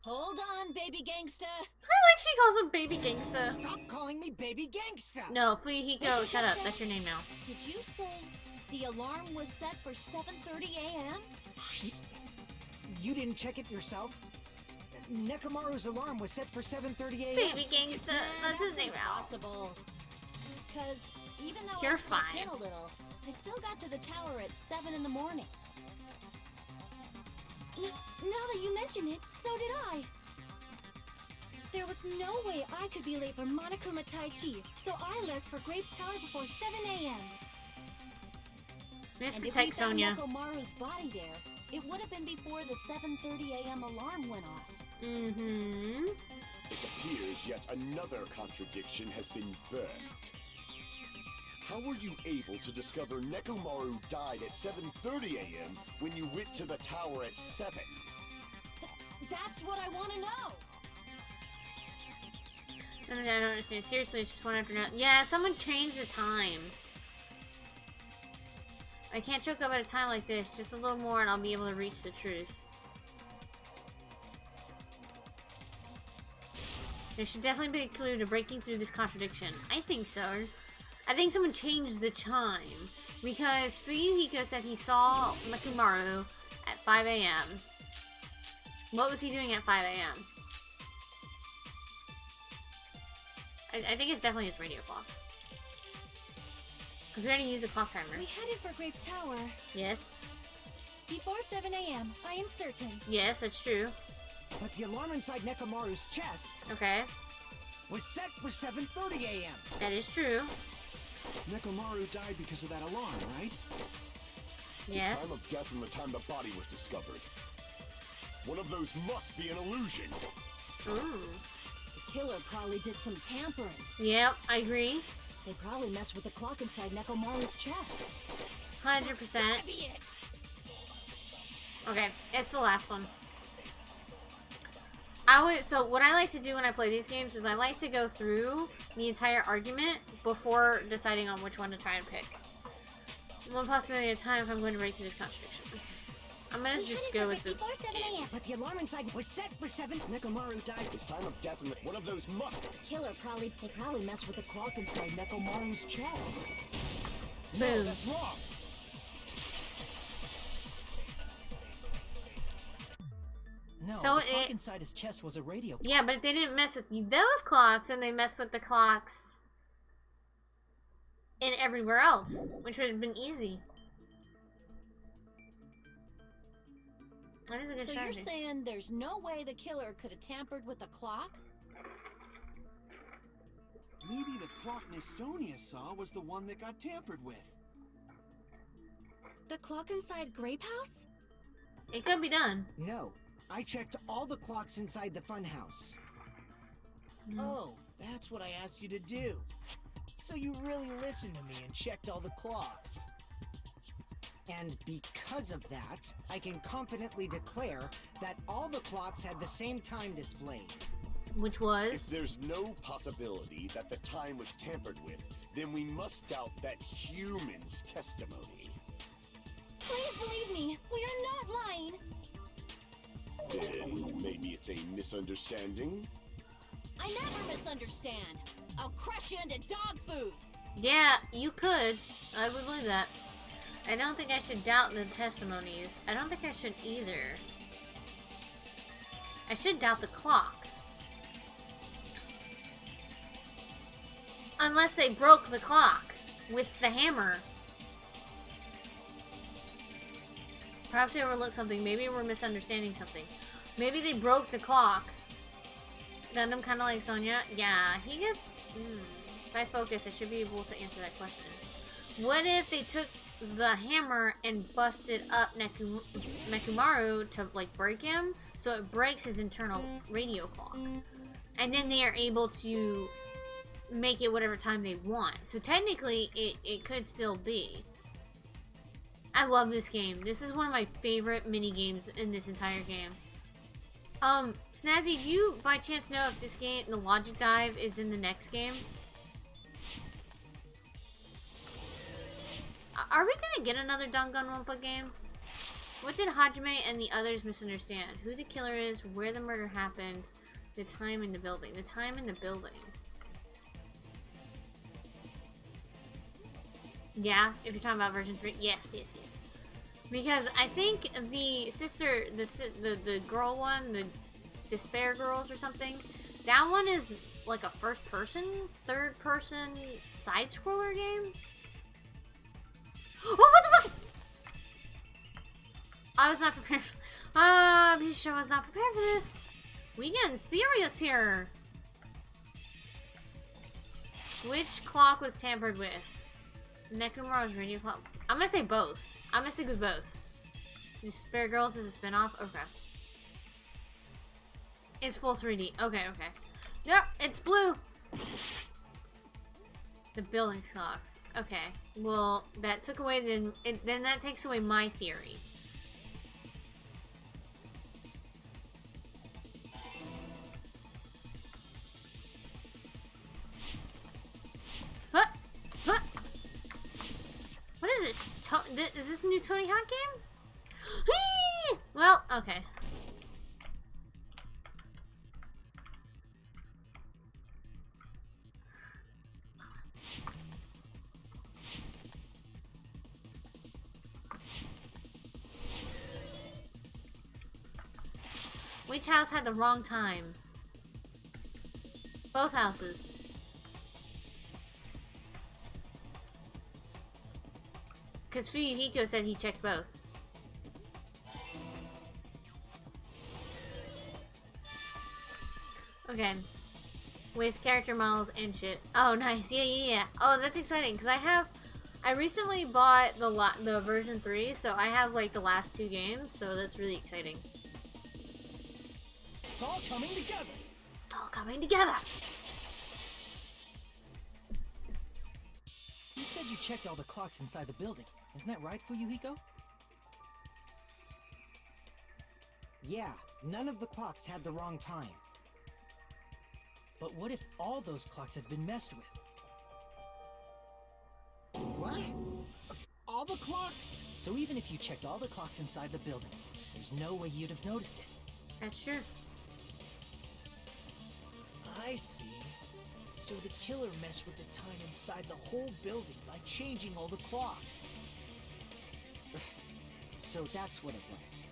Hold on, baby gangsta. I like she calls him Baby Gangsta. Stop calling me Baby Gangsta! No, Fuyuhiko, shut up. That's your name now. Did you say the alarm was set for 7:30 a.m.? You didn't check it yourself? Nekomaru's alarm was set for 7:30 a.m. Baby Gangsta. That's his name now. Impossible. Because even though You're I slept fine. in a little, I still got to the tower at 7 in the morning. Now that you mention it, so did I. There was no way I could be late for Monokuma Tai Chi, so I left for Grape Tower before 7 a.m. We have to And if we protect found Sonia. Nekomaru's body there, it would have been before the 7:30 a.m. alarm went off. Mm-hmm. It appears yet another contradiction has been birthed. How were you able to discover Nekomaru died at 7:30 a.m. when you went to the tower at 7? That's what I want to know. I don't understand. Seriously, it's just one after another. Yeah, someone changed the time. I can't choke up at a time like this. Just a little more and I'll be able to reach the truth. There should definitely be a clue to breaking through this contradiction. I think so. I think someone changed the time. Because Fuyuhiko said he saw Nekomaru at 5 a.m. What was he doing at 5 a.m.? I think it's definitely his radio clock. Because we already used a clock timer. We headed for Grape Tower. Yes. Before 7 a.m., I am certain. Yes, that's true. But the alarm inside Nekomaru's chest... Okay. ...was set for 7:30 a.m. That is true. Nekomaru died because of that alarm, right? Yes. His time of death and the time the body was discovered. One of those must be an illusion. Ooh. The killer probably did some tampering. Yep, I agree. They probably messed with the clock inside Nekomaru's chest. 100%. That'd be it. Okay, it's the last one. So what I like to do when I play these games is I like to go through the entire argument before deciding on which one to try and pick. One possibility at a time if I'm going to break through this contradiction. Okay. I'm gonna just go with the... But the alarm inside was set for 7. Nekomaru died. His time of death and one of those must... The killer probably messed with the clock inside Nekomaru's chest. Boom. No, that's wrong. No, So the clock inside his chest was a radio clock. Yeah, but they didn't mess with those clocks, and they messed with the clocks in everywhere else, which would have been easy. That is a good So strategy. you're saying there's no way the killer could have tampered with the clock? Maybe the clock Miss Sonia saw was the one that got tampered with. The clock inside Grape House? It could be done. No. I checked all the clocks inside the funhouse. Oh, that's what I asked you to do. So you really listened to me and checked all the clocks. And because of that, I can confidently declare that all the clocks had the same time displayed. Which was? If there's no possibility that the time was tampered with, then we must doubt that human's testimony. Please believe me, we are not lying. Then maybe it's a misunderstanding? I never misunderstand. I'll crush you into dog food. Yeah, you could. I would believe that. I don't think I should doubt the testimonies. I don't think I should either. I should doubt the clock. Unless they broke the clock with the hammer. Perhaps they overlooked something. Maybe we're misunderstanding something. Maybe they broke the clock. Gundam kind of like Sonya. Yeah, he gets... If I focus, I should be able to answer that question. What if they took the hammer and busted up Nekomaru to, like, break him? So it breaks his internal radio clock. And then they are able to make it whatever time they want. So technically, it could still be. I love this game. This is one of my favorite mini games in this entire game. Snazzy, do you by chance know if this game, the Logic Dive, is in the next game? Are we gonna get another Danganronpa game? What did Hajime and the others misunderstand? Who the killer is, where the murder happened, the time in the building. The time in the building. Yeah, if you're talking about version 3. Yes. Because I think the sister, the girl one, the Despair Girls or something, that one is like a first-person, third-person side-scroller game. Oh, what the fuck? I was not prepared. I'm sure I was not prepared for this. We getting serious here. Which clock was tampered with? Nekomaru's radio clock. I'm gonna say both. I'm gonna stick with both. Despair Girls is a spin-off? Okay. It's full 3D. Okay. Yep, it's blue. The building clocks. Okay. Well, that took away then that takes away my theory. Huh? What is this? Is this a new Tony Hawk game? Well, okay. Which house had the wrong time? Both houses. Because Fuyuhiko said he checked both. Okay. With character models and shit. Oh, nice. Yeah. Oh, that's exciting. Because I recently bought the version 3, so I have, like, the last 2 games, so that's really exciting. It's all coming together. It's all coming together. You said you checked all the clocks inside the building. Isn't that right, Fuyuhiko? Yeah, none of the clocks had the wrong time. But what if all those clocks have been messed with? What? All the clocks? So even if you checked all the clocks inside the building, there's no way you'd have noticed it. That's true. I see. So the killer messed with the time inside the whole building by changing all the clocks. So that's what it was.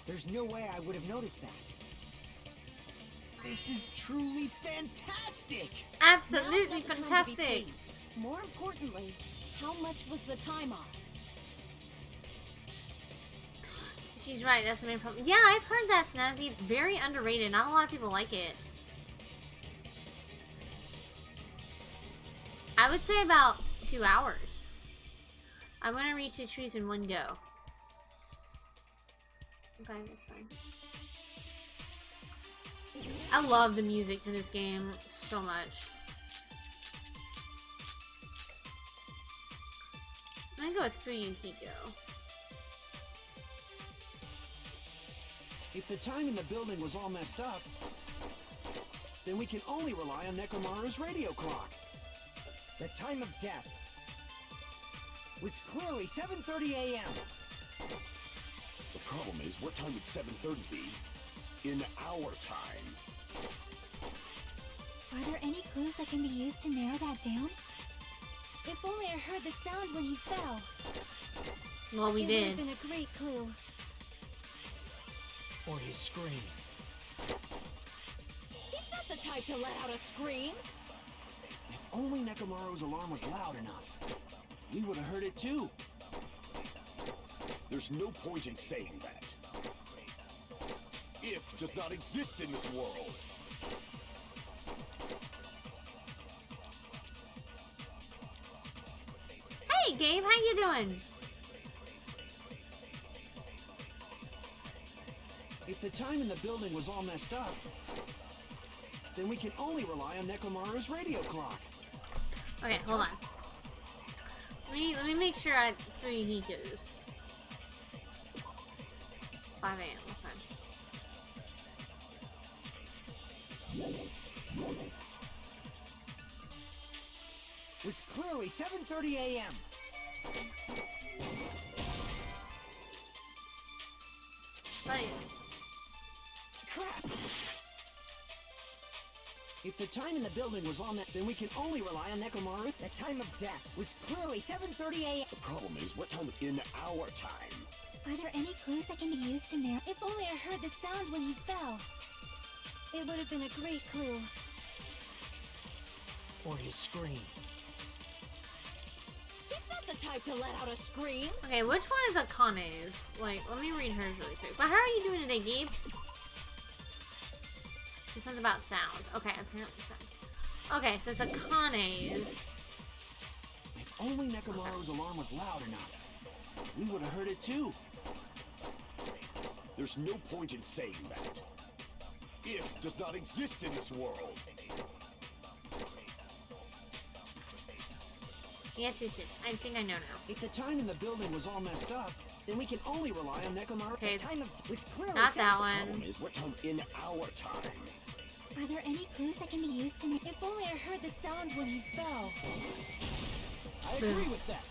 There's no way I would have noticed that. This is truly fantastic! Absolutely Now's not the time to be fantastic! pleased. More importantly, how much was the time off? She's right, that's the main problem. Yeah, I've heard that, Snazzy. It's very underrated. Not a lot of people like it. I would say about 2 hours. I'm gonna reach the truth in one go. Okay, that's fine. I love the music to this game so much. I'm gonna go with Fuyuhiko. If the time in the building was all messed up, then we can only rely on Nekomaru's radio clock. The time of death was clearly 7:30 a.m. The problem is, what time would 7:30 be? in our time. Are there any clues that can be used to narrow that down? If only I heard the sound when he fell. Well, we It would did. have been a great clue. Or his scream. He's not the type to let out a scream. If only Nekomaru's alarm was loud enough, we would have heard it too. There's no point in saying that. If does not exist in this world. Hey, Gabe, how you doing? If the time in the building was all messed up, then we can only rely on Nekomaru's radio clock. Okay, hold on. Let me make sure I 3 Hikus. 5 a.m. Okay. It's clearly 7:30 a.m. Right. Crap! If the time in the building was all then we can only rely on Nekomaru. The time of death was clearly 7:30 a.m. The problem is, what time in our time? Are there any clues that can be used to narrow? If only I heard the sound when he fell. It would have been a great clue. Or his scream. He's not the type to let out a scream. Okay, which one is Akane's? Like, let me read hers really quick. But how are you doing today, Gabe? This one's about sound. Okay, apparently sound. Okay, so it's Akane's. If only Nekomaru's alarm was loud enough, we would have heard it too. There's no point in saying that. If does not exist in this world. Yes, yes, yes. I think I know now. If the time in the building was all messed up, then we can only rely on Nekomaru. Okay, The time of it's clearly not that The one. problem is, what time in our time? Are there any clues that can be used to narrow? If only I heard the sound when he fell. I agree with that.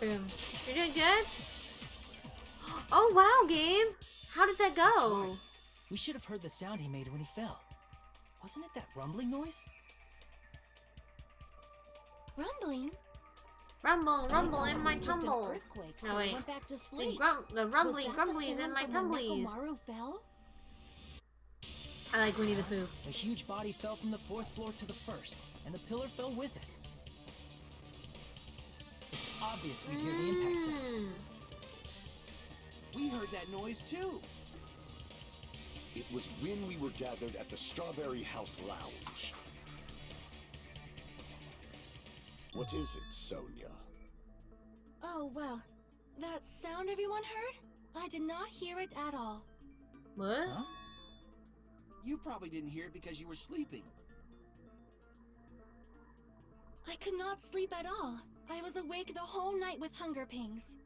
Boom. You're doing good? Oh, wow, Gabe. How did that go? Right. We should have heard the sound he made when he fell. Wasn't it that rumbling noise? Rumbling? Rumble, rumble in my It was just an tumbles. earthquake, No, so I wait. went back to The, sleep. the Was rumbly that the grumblies in sound my from when tumblies. Nekomaru fell? I like Winnie the Pooh. A huge body fell from the 4th floor to the 1st, and the pillar fell with it. It's obvious we hear the impact sound. We heard that noise too. It was when we were gathered at the Strawberry House Lounge. What is it, Sonia? Oh, well. That sound everyone heard? I did not hear it at all. What? Huh? You probably didn't hear it because you were sleeping. I could not sleep at all. I was awake the whole night with hunger pangs.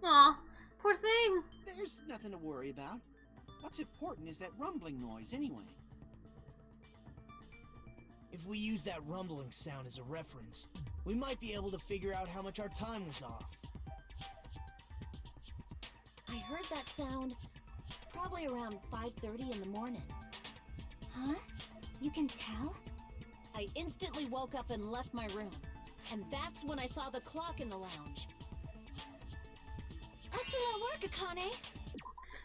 Aw, poor thing. There's nothing to worry about. What's important is that rumbling noise anyway. If we use that rumbling sound as a reference, we might be able to figure out how much our time was off. I heard that sound probably around 5:30 in the morning. Huh? You can tell? I instantly woke up and left my room. And that's when I saw the clock in the lounge. Excellent work, Akane!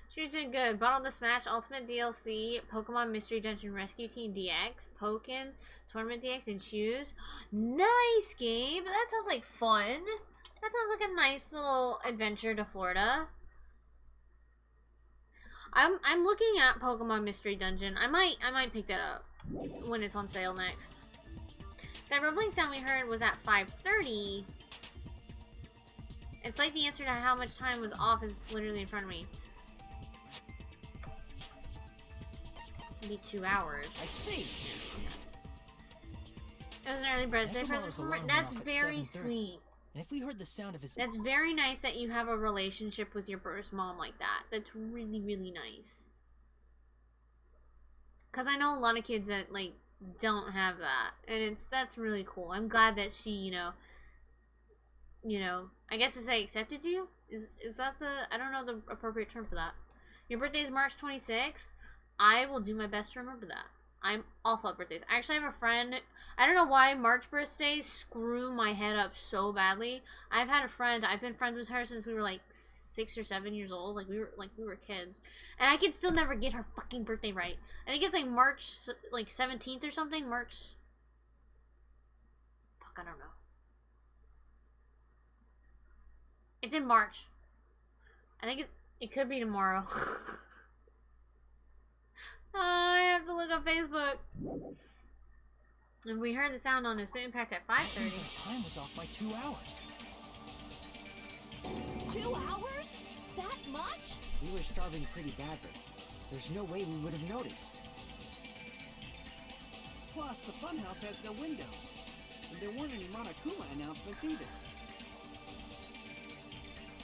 She's doing good. Bottle the Smash Ultimate DLC, Pokemon Mystery Dungeon Rescue Team DX, Pokken, Tournament DX, and Shoes. Nice game! That sounds like fun. That sounds like a nice little adventure to Florida. I'm looking at Pokemon Mystery Dungeon. I might pick that up when it's on sale next. That rumbling sound we heard was at 5:30. It's like the answer to how much time was off is literally in front of me. Maybe 2 hours. I see. It was an early birthday Nekomaru's present for alarm went That's off at very 7:30. sweet. And if we heard the sound of his... That's very nice that you have a relationship with your birth mom like that. That's really, really nice. Because I know a lot of kids that, like, don't have that. And that's really cool. I'm glad that she, you know, I guess to say accepted you? Is that the, I don't know the appropriate term for that. Your birthday is March 26th? I will do my best to remember that. I'm awful at birthdays. I actually have a friend. I don't know why March birthdays screw my head up so badly. I've had a friend. I've been friends with her since we were like 6 or 7 years old. Like we were kids, and I can still never get her fucking birthday right. I think it's like March like 17th or something. March. Fuck, I don't know. It's in March. I think it could be tomorrow. Oh, I have to look up Facebook. And we heard the sound on his impact at 5:30. Time was off by 2 hours. 2 hours? That much? We were starving pretty badly. There's no way we would have noticed. Plus, the funhouse has no windows. And there weren't any Monokuma announcements either.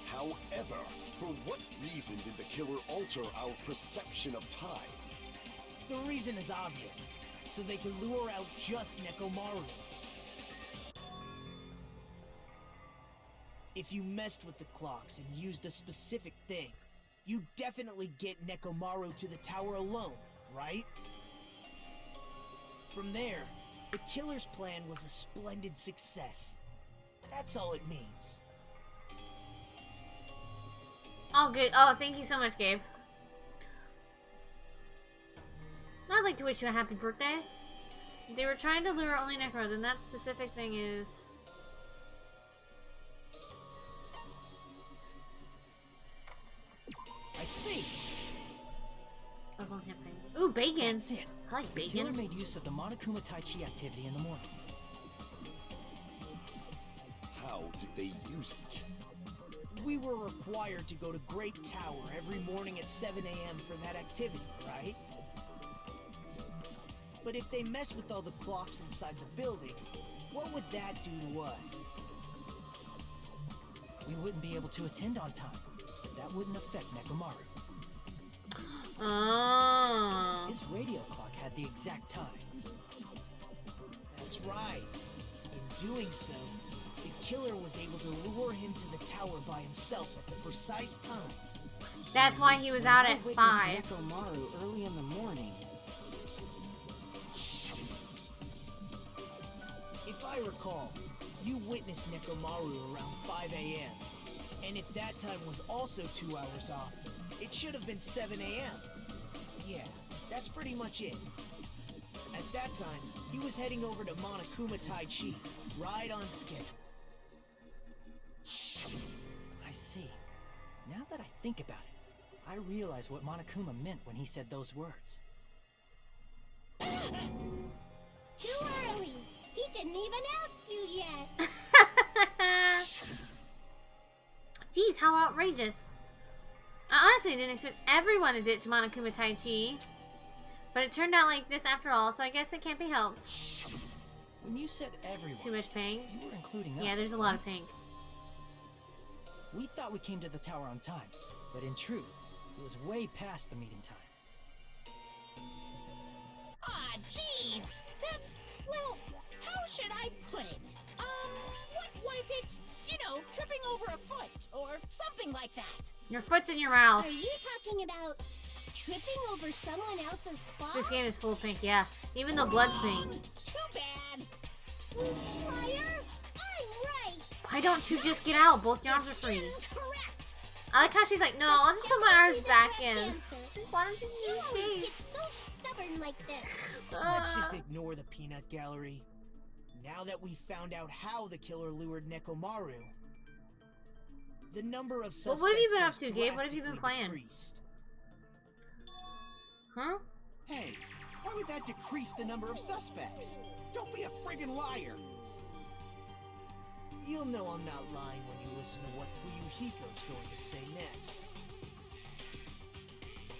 However, for what reason did the killer alter our perception of time? The reason is obvious. So they can lure out just Nekomaru. If you messed with the clocks and used a specific thing, you definitely get Nekomaru to the tower alone, right? From there, the killer's plan was a splendid success. That's all it means. Oh, good. Oh, thank you so much, Gabe. I'd like to wish you a happy birthday. They were trying to lure only Necro, then that specific thing is... I see. Ooh, bacon. That's it. I like The killer bacon. made use of the Monokuma Tai Chi activity in the morning. How did they use it? We were required to go to Great Tower every morning at 7 a.m. for that activity, right? But if they mess with all the clocks inside the building, what would that do to us? We wouldn't be able to attend on time. That wouldn't affect Nekomaru. Oh. His radio clock had the exact time. That's right. In doing so, the killer was able to lure him to the tower by himself at the precise time. That's why he was out at 5. Nekomaru early in the morning. If I recall, you witnessed Nekomaru around 5 a.m. And if that time was also 2 hours off, it should have been 7 a.m. Yeah, that's pretty much it. At that time, he was heading over to Monokuma Tai Chi, right on schedule. I see. Now that I think about it, I realize what Monokuma meant when he said those words. Too early. He didn't even ask you yet. Jeez, how outrageous. I honestly didn't expect everyone to ditch Monokuma Tai Chi. But it turned out like this after all, so I guess it can't be helped. When you said everyone, Too much pink? you were including us. Yeah, there's a lot of pink. We thought we came to the tower on time, but in truth, it was way past the meeting time. Aw, jeez. That's, well, how should I put it? What was it? You know, tripping over a foot or something like that. Your foot's in your mouth. Are you talking about tripping over someone else's spot? This game is full of pink, yeah. Even though blood's pink. Too bad. Liar! I'm right! Why don't you just get out? Both your arms are free. Incorrect. I like how she's like, no, I'll just put my arms back in. Answer. Why don't you You just always me? get so stubborn like this. Let's just ignore the peanut gallery. Now that we've found out how the killer lured Nekomaru, the number of suspects Well, what have you been up has to, Gabe? What have you been drastically playing? decreased. Huh? Hey, why would that decrease the number of suspects? Don't be a friggin' liar. You'll know I'm not lying when you listen to what Fuyuhiko's going to say next.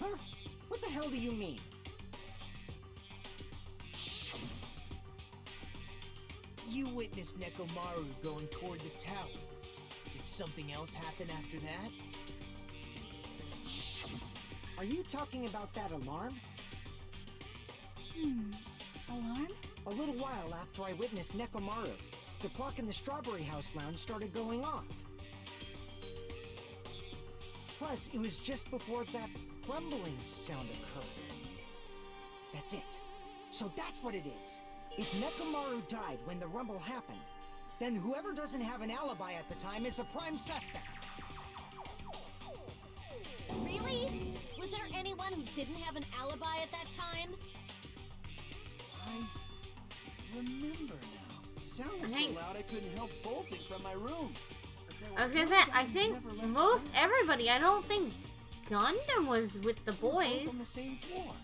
Huh? What the hell do you mean? You witnessed Nekomaru going toward the tower. Did something else happen after that? Are you talking about that alarm? Alarm? A little while after I witnessed Nekomaru, the clock in the Strawberry House lounge started going off. Plus, it was just before that rumbling sound occurred. That's it. So that's what it is. If Nekomaru died when the rumble happened, then whoever doesn't have an alibi at the time is the prime suspect. Really? Was there anyone who didn't have an alibi at that time? I remember now. Sound was so think- loud I couldn't help bolting from my room. But there I was one gonna say, guy I who think never left most the room. everybody, I don't think Gundam was with the We were both on the boys. same floor.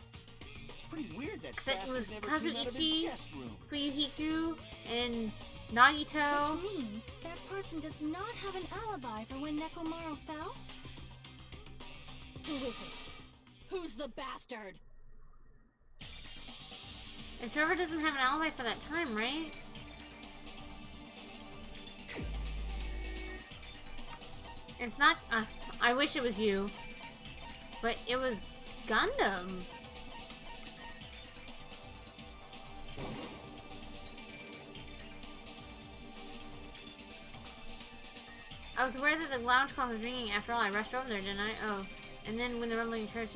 It's pretty weird that Because it Fast was never came out of his Kazuichi, guest room. Fuyuhiku, and Nagito. Which means that person does not have an alibi for when Nekomaru fell? Who is it? Who's the bastard? And Server doesn't have an alibi for that time, right? It's not. I wish it was you, but it was Gundam. I was aware that the lounge call was ringing. After all, I rushed over there, didn't I? Oh, and then when the rumbling occurred,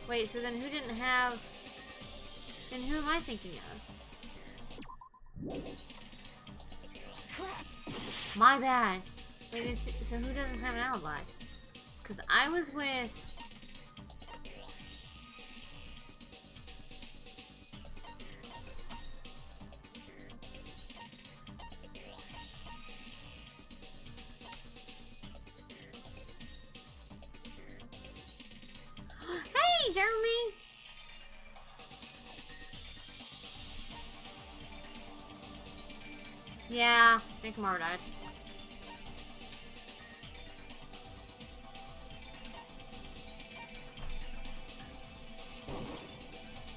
wait. So then, who didn't have? Then who am I thinking of? Crap! My bad. Wait, so who doesn't have an alibi? Because I was with... Hey, Jeremy! Yeah, Nekomaru died.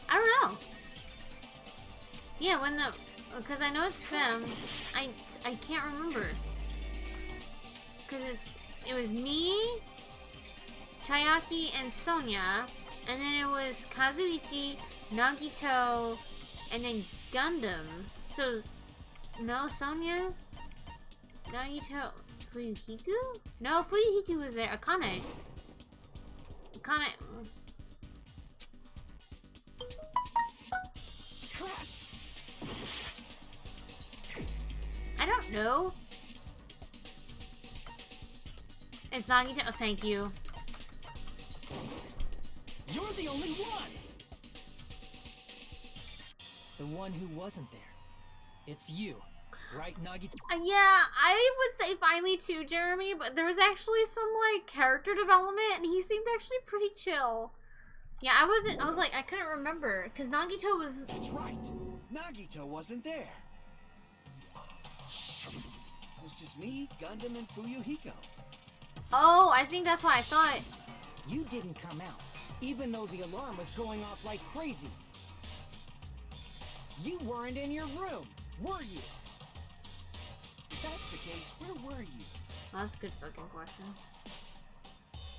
I don't know. Yeah, when the... Because I know it's them. I can't remember. Because it was me, Chayaki, and Sonia. And then it was Kazuichi, Nagito, and then Gundam. So... No, Sonia? Nagito... Fuyuhiku? No, Fuyuhiku was there. Akane. Akane... Crap! I don't know. It's Nagito. Oh, thank you. You're the only one! The one who wasn't there. It's you, right, Nagito? Yeah, I would say finally too, Jeremy, but there was actually some, like, character development, and he seemed actually pretty chill. Yeah, I was like, I couldn't remember, because Nagito was... That's right. Nagito wasn't there. It was just me, Gundam, and Fuyuhiko. Oh, I think that's why I thought... You didn't come out, even though the alarm was going off like crazy. You weren't in your room, were you? If that's the case, where were you? Well, that's a good fucking question.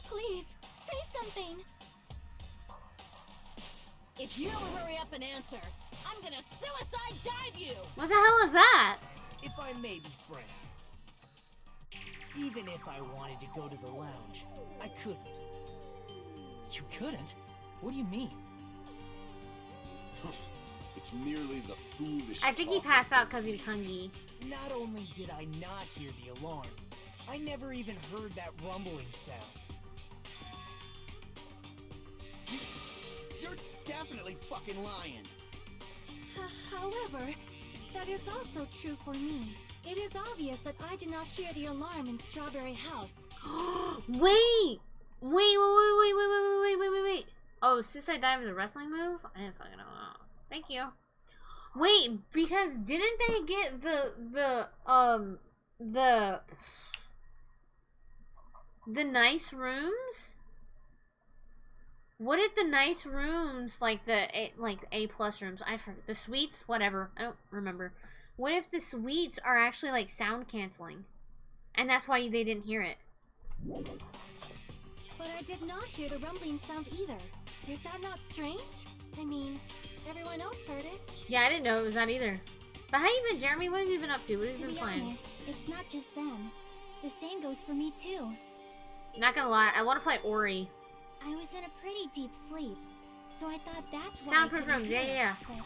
Please, say something. If you don't hurry up and answer, I'm gonna suicide dive you! What the hell is that? If I may be frank, even if I wanted to go to the lounge, I couldn't. You couldn't? What do you mean? It's merely the foolish I think he talk passed of out because he was hungry. Not only did I not hear the alarm, I never even heard that rumbling sound. You're definitely fucking lying. However, that is also true for me. It is obvious that I did not hear the alarm in Strawberry House. Wait! Wait. Oh, Suicide Dive is a wrestling move? I didn't fucking know. Thank you. Wait, because didn't they get the nice rooms? What if the nice rooms, like the A plus rooms, I forget, the suites, whatever, I don't remember. What if the suites are actually like sound canceling, and that's why they didn't hear it? But I did not hear the rumbling sound either. Is that not strange? I mean, everyone else heard it. Yeah, I didn't know it was that either. But how you been, Jeremy? What have you been up to? What have you To been be playing? honest, it's not just them. The same goes for me too. Not gonna lie, I want to play Ori. I was in a pretty deep sleep, So I thought that's why. Soundproof rooms, yeah. But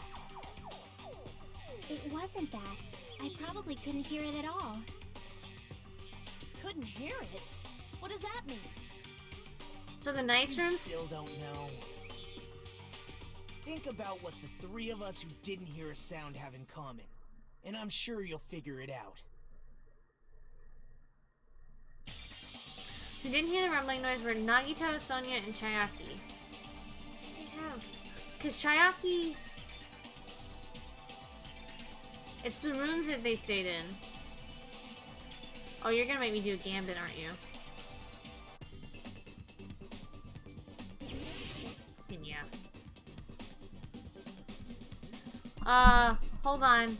it wasn't that. I probably couldn't hear it at all. Couldn't hear it? What does that mean? So the nice You rooms? still don't know. Think about what the three of us who didn't hear a sound have in common, and I'm sure you'll figure it out. Who didn't hear the rumbling noise were Nagito, Sonia, and Chayaki. They have. Because Chayaki. It's the rooms that they stayed in. Oh, you're gonna make me do a gambit, aren't you? And yeah. Hold on.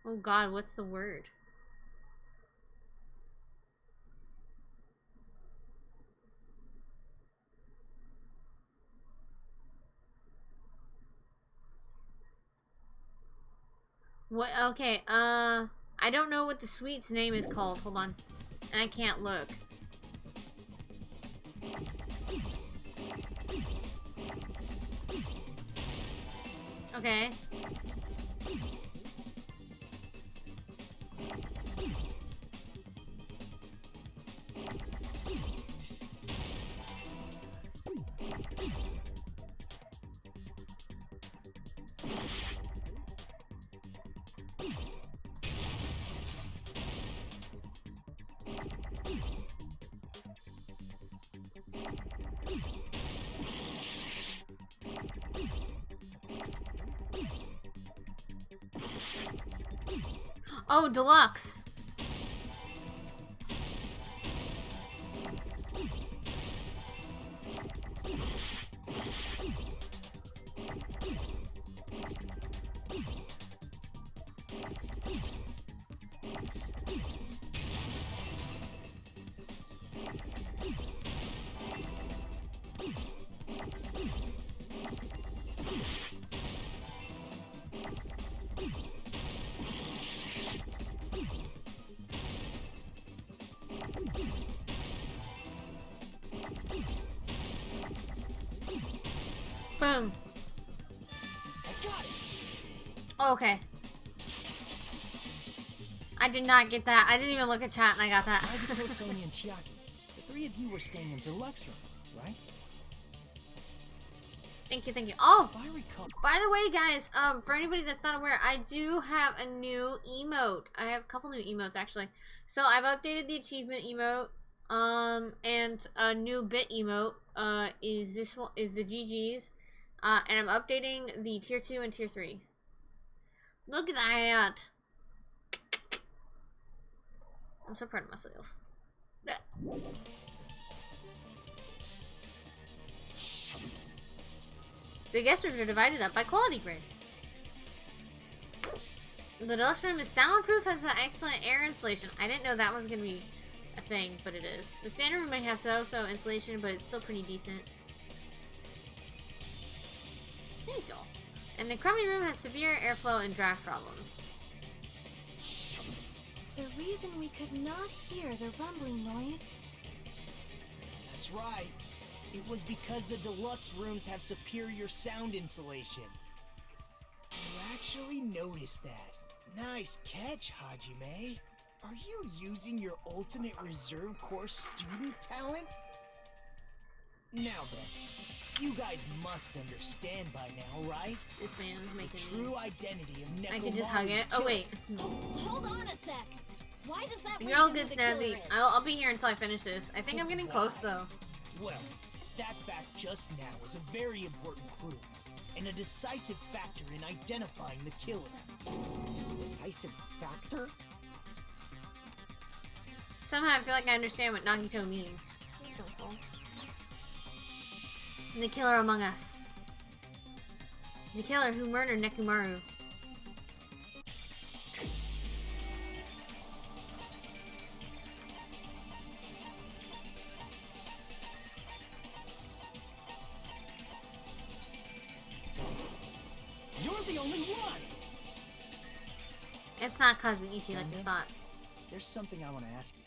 Oh God, what's the word? What? Okay, I don't know what the sweet's name is called. Hold on. And I can't look. Okay. Oh, deluxe. Boom. I got it. Oh, okay. I did not get that. I didn't even look at chat and I got that. Nagito, Sonia, and Chiaki. The three of you were staying in deluxe rooms, right? Thank you, thank you. Oh, If I recall, by the way, guys, for anybody that's not aware, I do have a new emote. I have a couple new emotes, actually. So I've updated the achievement emote, and a new bit emote, is this one, is the GG's, and I'm updating the tier 2 and tier 3. Look at that. I'm so proud of myself. The guest rooms are divided up by quality grade. The deluxe room is soundproof, has an excellent air insulation. I didn't know that was going to be a thing, but it is. The standard room might have so-so insulation, but it's still pretty decent. Thank you. And the crummy room has severe airflow and draft problems. The reason we could not hear the rumbling noise. that's right. It was because the deluxe rooms have superior sound insulation. You actually noticed that. Nice catch, Hajime. Are you using your ultimate reserve corps student talent? Now then, you guys must understand by now, right? This man's The making true identity of Nekomaru's I could just hug it. Oh, killer. wait. Hold on a sec. Why does that You're lead all to good, who the killer Snazzy. is? I'll be here until I finish this. I think I'm getting close, though. Well, that fact just now is a very important clue, and a decisive factor in identifying the killer. Decisive factor? Somehow I feel like I understand what Nagito means. The killer among us. The killer who murdered Nekomaru. You're the only one! not Kazuichi like I thought. There's something I want to ask you.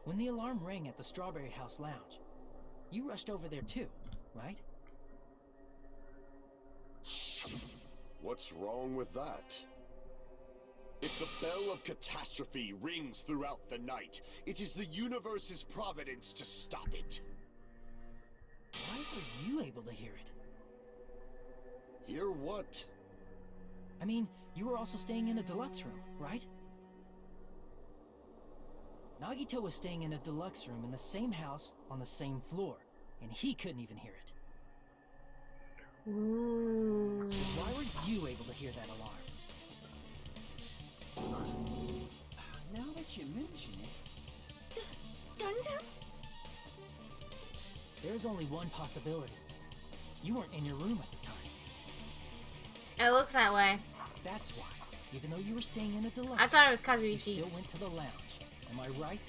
When the alarm rang at the Strawberry House Lounge, you rushed over there too, right? What's wrong with that? If the bell of catastrophe rings throughout the night, it is the universe's providence to stop it. Why were you able to hear it? Hear what? I mean, you were also staying in a deluxe room, right? Nagito was staying in a deluxe room in the same house on the same floor, and he couldn't even hear it. Ooh. So why were you able to hear that alarm? Now that you mention it... Gundam? There's only one possibility. You weren't in your room at the time. It looks that way. That's why, even though you were staying in a deluxe, I thought it was you Kazuichi. still went to the lounge. Am I right?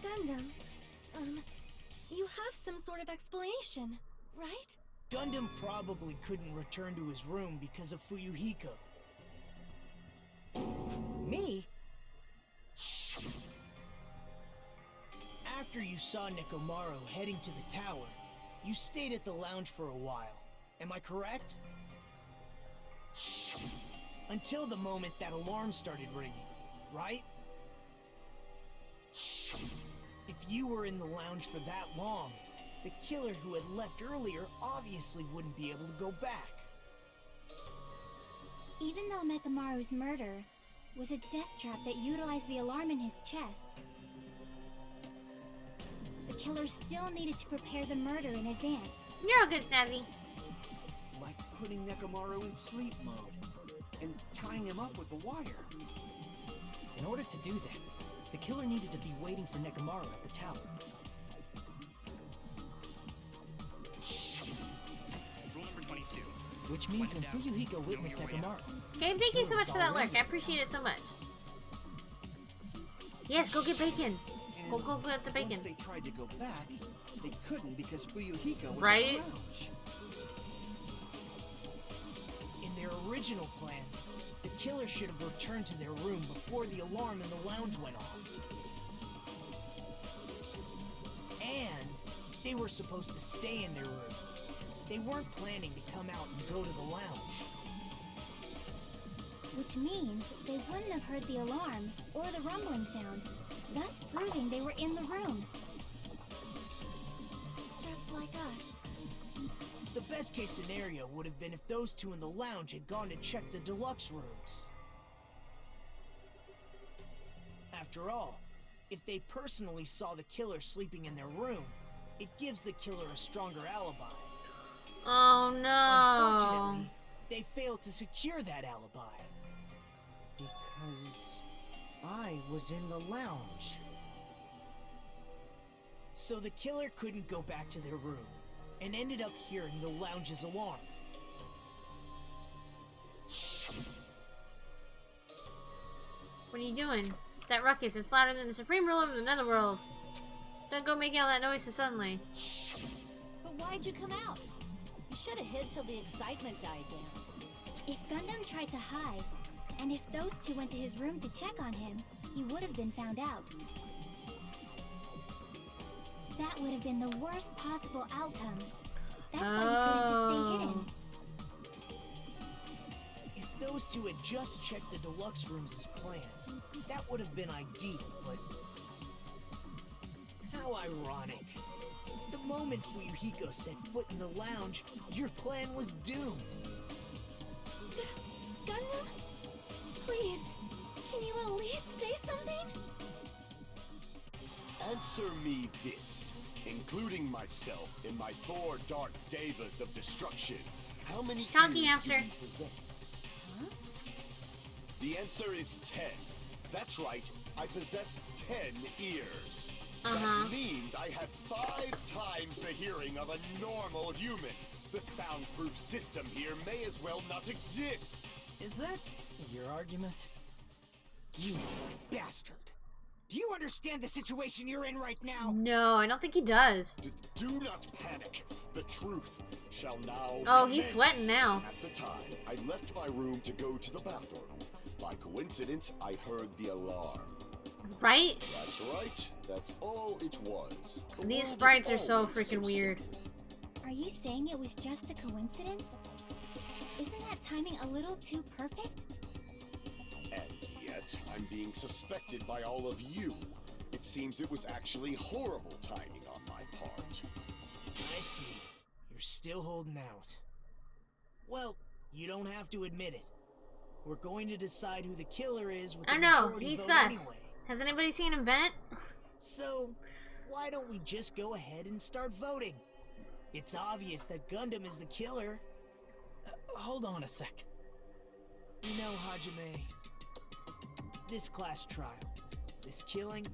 Gundam, you have some sort of explanation, right? Gundam probably couldn't return to his room because of Fuyuhiko. Me? After you saw Nekomaru heading to the tower, you stayed at the lounge for a while. Am I correct? Until the moment that alarm started ringing, right? If you were in the lounge for that long, the killer who had left earlier obviously wouldn't be able to go back. Even though Mekamaru's murder was a death trap that utilized the alarm in his chest, the killer still needed to prepare the murder in advance. You're all good, Snazzy. Like putting Nekomaru in sleep mode and tying him up with the wire. In order to do that, the killer needed to be waiting for Nekomaru at the tower. Rule number 22. Which means when Fuyuhiko witnessed Nekomaru... Game, thank you so much for that lurk. I appreciate it so much. Yes, go get bacon. And Go get the bacon. once they tried to go back, they couldn't because Fuyuhiko was Right? in the lounge. In their original plan, the killer should have returned to their room before the alarm in the lounge went off. And they were supposed to stay in their room. They weren't planning to come out and go to the lounge. Which means they wouldn't have heard the alarm or the rumbling sound, thus proving they were in the room. Just like us. The best case scenario would have been if those two in the lounge had gone to check the deluxe rooms. After all, if they personally saw the killer sleeping in their room, it gives the killer a stronger alibi. Oh no. Unfortunately, they failed to secure that alibi. Because I was in the lounge. So the killer couldn't go back to their room, and ended up hearing the lounge's alarm. What are you doing? That ruckus is louder than the supreme ruler of the netherworld. Don't go making all that noise so suddenly. But why'd you come out? You should have hid till the excitement died down. If Gundam tried to hide, and if those two went to his room to check on him, he would have been found out. That would have been the worst possible outcome. That's why he couldn't just stay hidden. If those two had just checked the deluxe rooms as planned, that would have been ideal, but... How ironic. The moment Fuyuhiko set foot in the lounge, your plan was doomed. Gundam? Please, can you at least say something? Answer me this, including myself in my 4 dark devas of destruction. How many Chunky ears hamster. do you possess? Huh? The answer is 10. That's right, I possess 10 ears. Uh-huh. That means I have 5 times the hearing of a normal human. The soundproof system here may as well not exist. Is that your argument? You bastard. Do you understand the situation you're in right now? No, I don't think he does. Do not panic. The truth shall now. Oh, he's commence. sweating now. At the time, I left my room to go to the bathroom. By coincidence, I heard the alarm. Right? That's right. That's all it was. The These world sprites are is so always freaking weird. simple. Are you saying it was just a coincidence? Isn't that timing a little too perfect? And yet, I'm being suspected by all of you. It seems it was actually horrible timing on my part. I see. You're still holding out. Well, you don't have to admit it. We're going to decide who the killer is with the I know, majority he's vote sus. anyway. Has anybody seen him vent? So, why don't we just go ahead and start voting? It's obvious that Gundam is the killer. Hold on a sec. You know, Hajime, this class trial, this killing,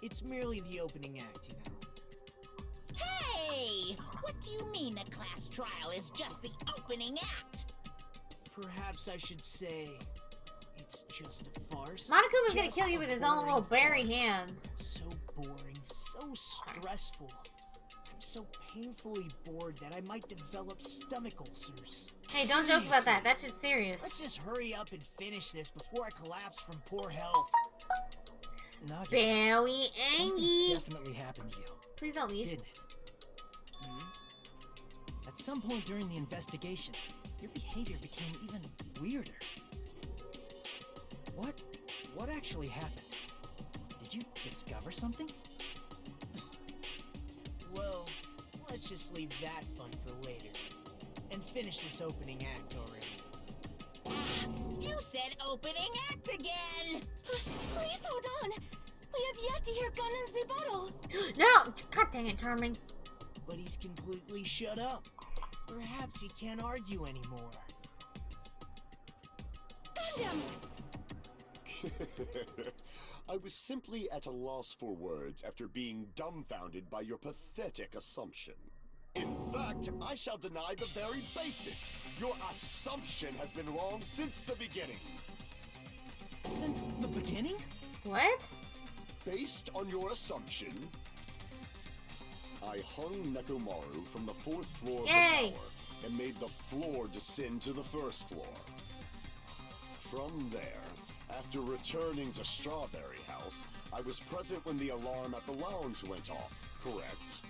it's merely the opening act, you know. Hey! What do you mean the class trial is just the opening act? Perhaps I should say it's just a farce. Monokuma's gonna Just kill you a with his own boring little berry farce. hands. So boring, so stressful. I'm so painfully bored that I might develop stomach ulcers. Hey, don't joke about that. That shit's serious. Let's just hurry up and finish this before I collapse from poor health. Nugget. Very Something angry. definitely happened to you, Please don't leave. didn't it? At some point during the investigation, your behavior became even weirder. What actually happened? Did you discover something? Well, let's just leave that fun for later. And finish this opening act already. You said opening act again! Please hold on. We have yet to hear Gundam's rebuttal. No! God dang it, Charming. But he's completely shut up. Perhaps he can't argue anymore. Gundam! I was simply at a loss for words after being dumbfounded by your pathetic assumption. In fact, I shall deny the very basis. Your assumption has been wrong since the beginning. Since the beginning? What? Based on your assumption, I hung Nekomaru from the 4th floor of the Yay! tower and made the floor descend to the 1st floor. From there, after returning to Strawberry House, I was present when the alarm at the lounge went off, correct?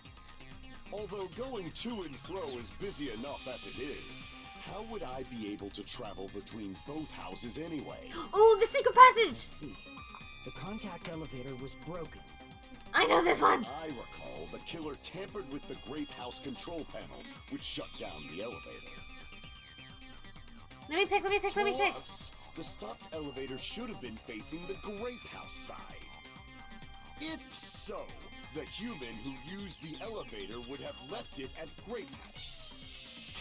Although going to and fro is busy enough as it is, how would I be able to travel between both houses anyway? Oh, the secret passage! See, the contact elevator was broken. I know this one! I recall the killer tampered with the Grape House control panel, which shut down the elevator. Let me pick. Plus, the stopped elevator should have been facing the Grape House side. If so, the human who used the elevator would have left it at Grape House.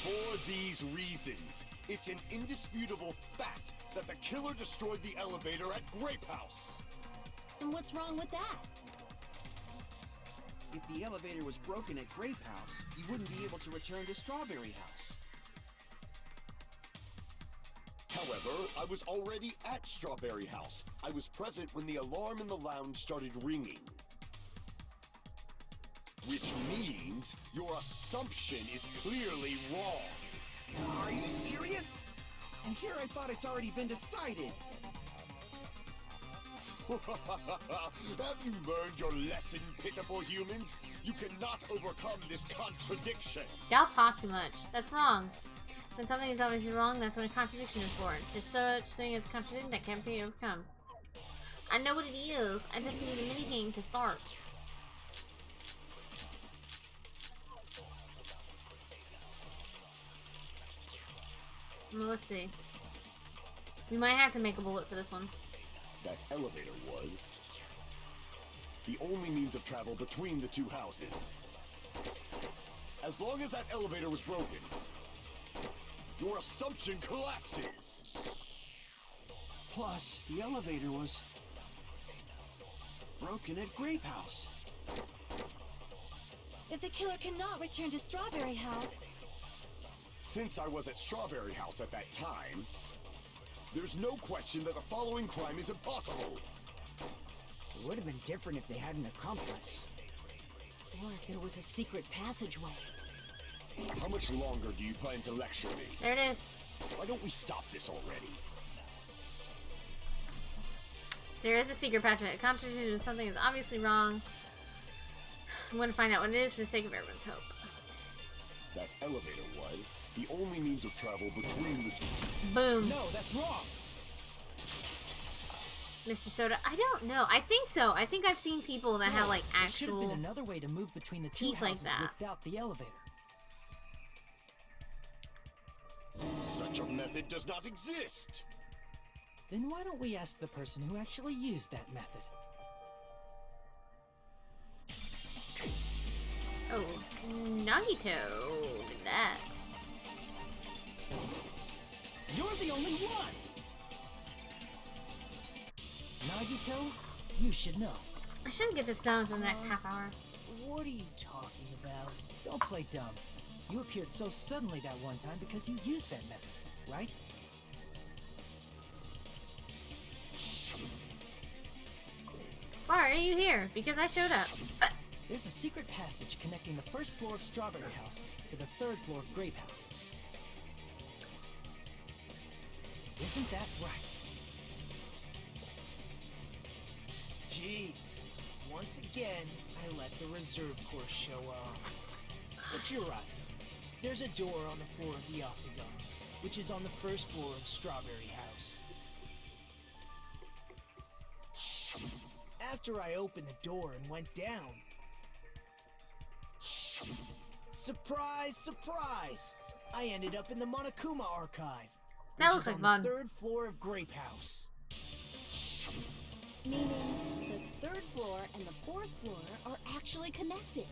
For these reasons, it's an indisputable fact that the killer destroyed the elevator at Grape House. And what's wrong with that? If the elevator was broken at Grape House, you wouldn't be able to return to Strawberry House. However, I was already at Strawberry House. I was present when the alarm in the lounge started ringing. Which means your assumption is clearly wrong. Are you serious? And here I thought it's already been decided. Have you learned your lesson, pitiful humans? You cannot overcome this contradiction. Y'all talk too much. That's wrong. When something is obviously wrong, that's when a contradiction is born. There's such thing as a contradiction that can't be overcome. I know what it is. I just need a minigame to start. Well, let's see. We might have to make a bullet for this one. That elevator was the only means of travel between the two houses. As long as that elevator was broken, your assumption collapses. Plus, the elevator was broken at Grape House. If the killer cannot return to Strawberry House, Since I was at Strawberry House at that time, there's no question that the following crime is impossible. It would have been different if they had an accomplice. Or if there was a secret passageway. How much longer do you plan to lecture me? There it is. Why don't we stop this already? There is a secret passageway. A constitution of something is obviously wrong. I'm going to find out what it is for the sake of everyone's hope. That elevator was the only means of travel between the two. Boom. No, that's wrong. Mr. Soda, I don't know. I think so. I think I've seen people that have like There should have actual been another way to move between the two teeth like houses that. without the elevator. Such a method does not exist. Then why don't we ask the person who actually used that method? Oh, Nagito did that. You're the only one. Nagito, you should know. I should get this done within the next half hour. What are you talking about? Don't play dumb. You appeared so suddenly that one time because you used that method, right? Why are you here? Because I showed up. There's a secret passage connecting the first floor of Strawberry House to the third floor of Grape House. Isn't that right? Jeez. Once again, I let the reserve course show up. But you're right. There's a door on the floor of the Octagon, which is on the first floor of Strawberry House. After I opened the door and went down... Surprise, surprise! I ended up in the Monokuma archive. That which looks is like on fun. the third floor of Grape House. Meaning the third floor and the fourth floor are actually connected.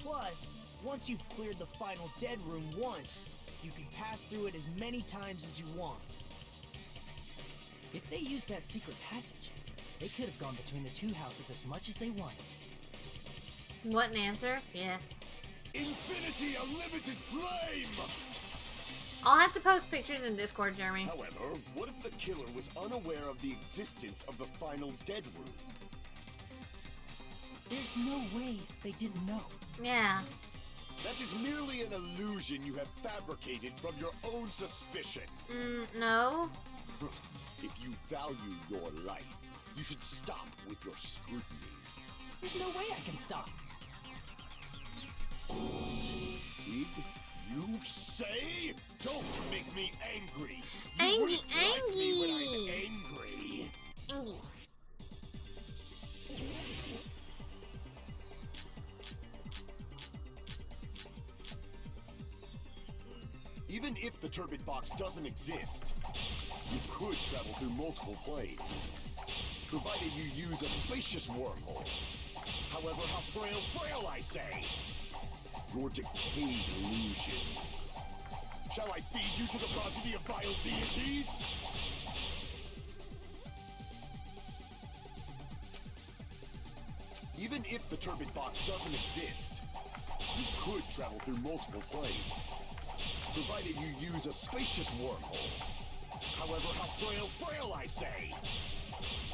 Plus, once you've cleared the final dead room once, you can pass through it as many times as you want. If they used that secret passage, they could have gone between the two houses as much as they wanted. What an answer? Yeah. Infinity Unlimited Flame! I'll have to post pictures in Discord, Jeremy. However, what if the killer was unaware of the existence of the final dead room? There's no way they didn't know. Yeah. That is merely an illusion you have fabricated from your own suspicion. No. If you value your life, you should stop with your scrutiny. There's no way I can stop. Did you say? Don't make me angry. You Angry, wouldn't like me when I'm angry. angry. Angry. Even if the turbid box doesn't exist, you could travel through multiple planes, provided you use a spacious wormhole. However, how frail I say! Your decayed illusion. Shall I feed you to the progeny of vile deities? Even if the turbid box doesn't exist, you could travel through multiple planes, provided you use a spacious wormhole. However, how frail I say!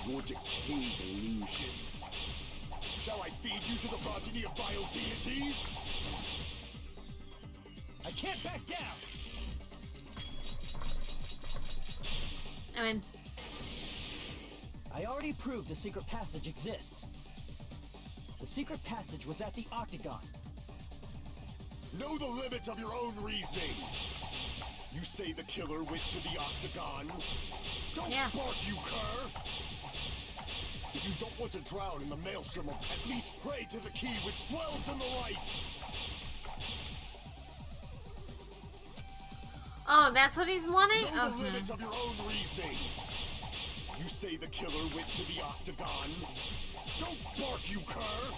Your decayed illusion. Shall I feed you to the progeny of vile deities? I can't back down! I'm in. I already proved the secret passage exists. The secret passage was at the Octagon. Know the limits of your own reasoning. You say the killer went to the Octagon? Don't bark, you cur! If you don't want to drown in the maelstrom, at least pray to the key which dwells in the light! Oh, that's what he's wanting? Know the limits of your own reasoning. You say the killer went to the Octagon? Don't bark, you cur!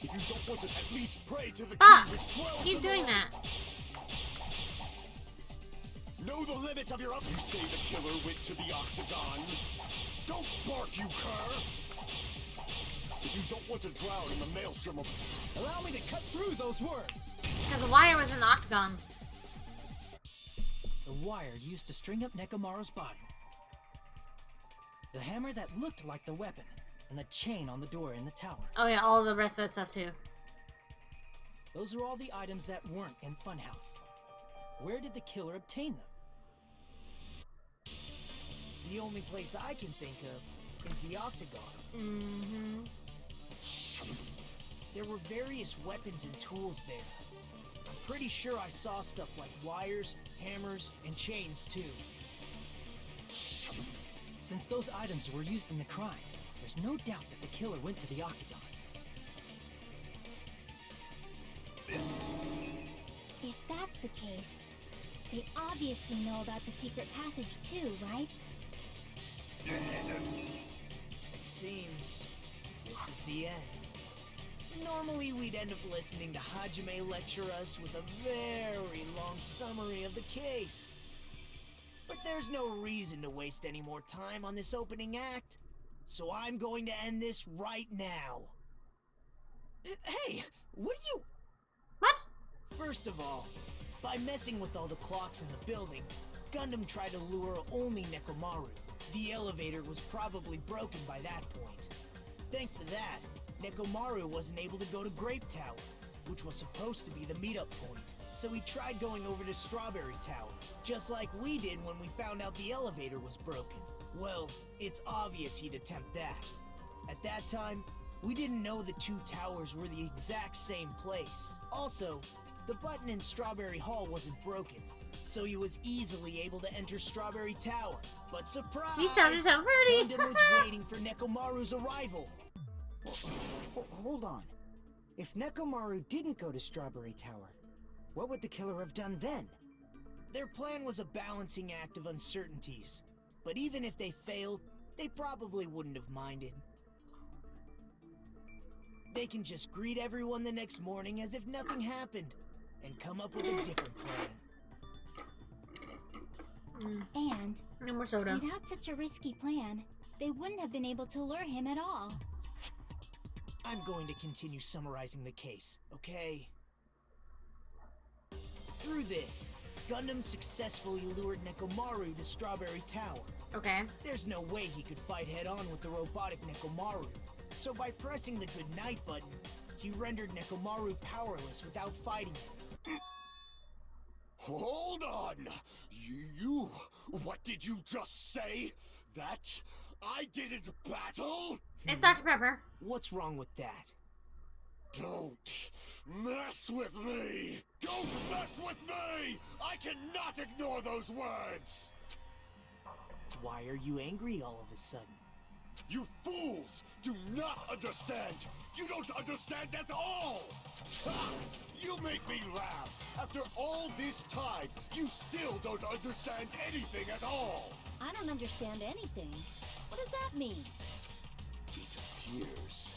If you don't want to at least pray to the key which dwells Keep in the doing light. that. Know the limits of your own. You say the killer went to the Octagon? Don't bark, you cur! If you don't want to drown in the maelstrom of... Allow me to cut through those words! Because the wire was in the Octagon. The wire used to string up Nekomaru's body. the hammer that looked like the weapon, and the chain on the door in the tower. Oh yeah, all the rest of that stuff too. Those are all the items that weren't in Funhouse. Where did the killer obtain them? The only place I can think of is the Octagon. Mm-hmm. There were various weapons and tools there. I'm pretty sure I saw stuff like wires, hammers, and chains too. Since those items were used in the crime, there's no doubt that the killer went to the Octagon. If that's the case, they obviously know about the secret passage too, right? It seems this is the end. Normally we'd end up listening to Hajime lecture us with a very long summary of the case. But there's no reason to waste any more time on this opening act, so I'm going to end this right now. Hey, what are you... What? First of all, by messing with all the clocks in the building, Gundam tried to lure only Nekomaru. The elevator was probably broken by that point. Thanks to that, Nekomaru wasn't able to go to Grape Tower, which was supposed to be the meetup point. So he tried going over to Strawberry Tower, just like we did when we found out the elevator was broken. Well, it's obvious he'd attempt that. At that time, we didn't know the two towers were the exact same place. Also, the button in Strawberry Hall wasn't broken, so he was easily able to enter Strawberry Tower. But surprise! These towers are so fruity! Gundam was waiting for Nekomaru's arrival. Hold on. If Nekomaru didn't go to Strawberry Tower, what would the killer have done then? Their plan was a balancing act of uncertainties. But even if they failed, they probably wouldn't have minded. They can just greet everyone the next morning as if nothing happened, and come up with a different plan. And no more soda. Without such a risky plan, they wouldn't have been able to lure him at all. I'm going to continue summarizing the case, okay? Through this, Gundam successfully lured Nekomaru to Strawberry Tower. Okay. There's no way he could fight head-on with the robotic Nekomaru. So by pressing the goodnight button, he rendered Nekomaru powerless without fighting him. Hold on! You... What did you just say? That I didn't battle? It's Dr. Pepper. What's wrong with that? Don't mess with me! Don't mess with me! I cannot ignore those words! Why are you angry all of a sudden? You fools do not understand! You don't understand at all! Ha! You make me laugh! After all this time, you still don't understand anything at all! I don't understand anything. What does that mean? It appears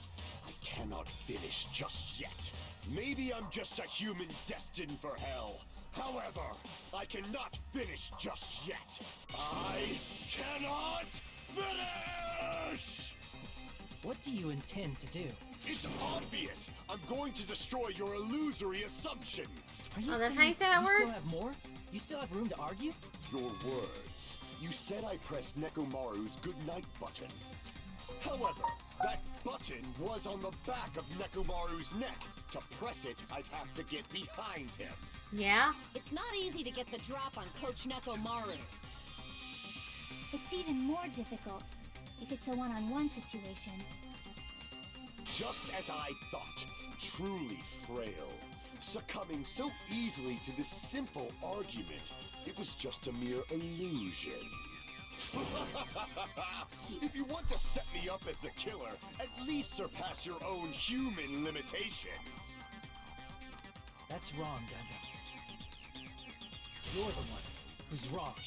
I cannot finish just yet. Maybe I'm just a human destined for hell. However, I cannot finish just yet. I cannot finish! What do you intend to do? It's obvious! I'm going to destroy your illusory assumptions! Are you that's saying how you say that you word? still have more? You still have room to argue? Your words. You said I pressed Nekomaru's goodnight button. However, that button was on the back of Nekomaru's neck. To press it, I'd have to get behind him. Yeah? It's not easy to get the drop on Coach Nekomaru. It's even more difficult if it's a one-on-one situation. Just as I thought, truly frail. Succumbing so easily to this simple argument, it was just a mere illusion. If you want to set me up as the killer, at least surpass your own human limitations. That's wrong, Gundam. You're the one who's wrong.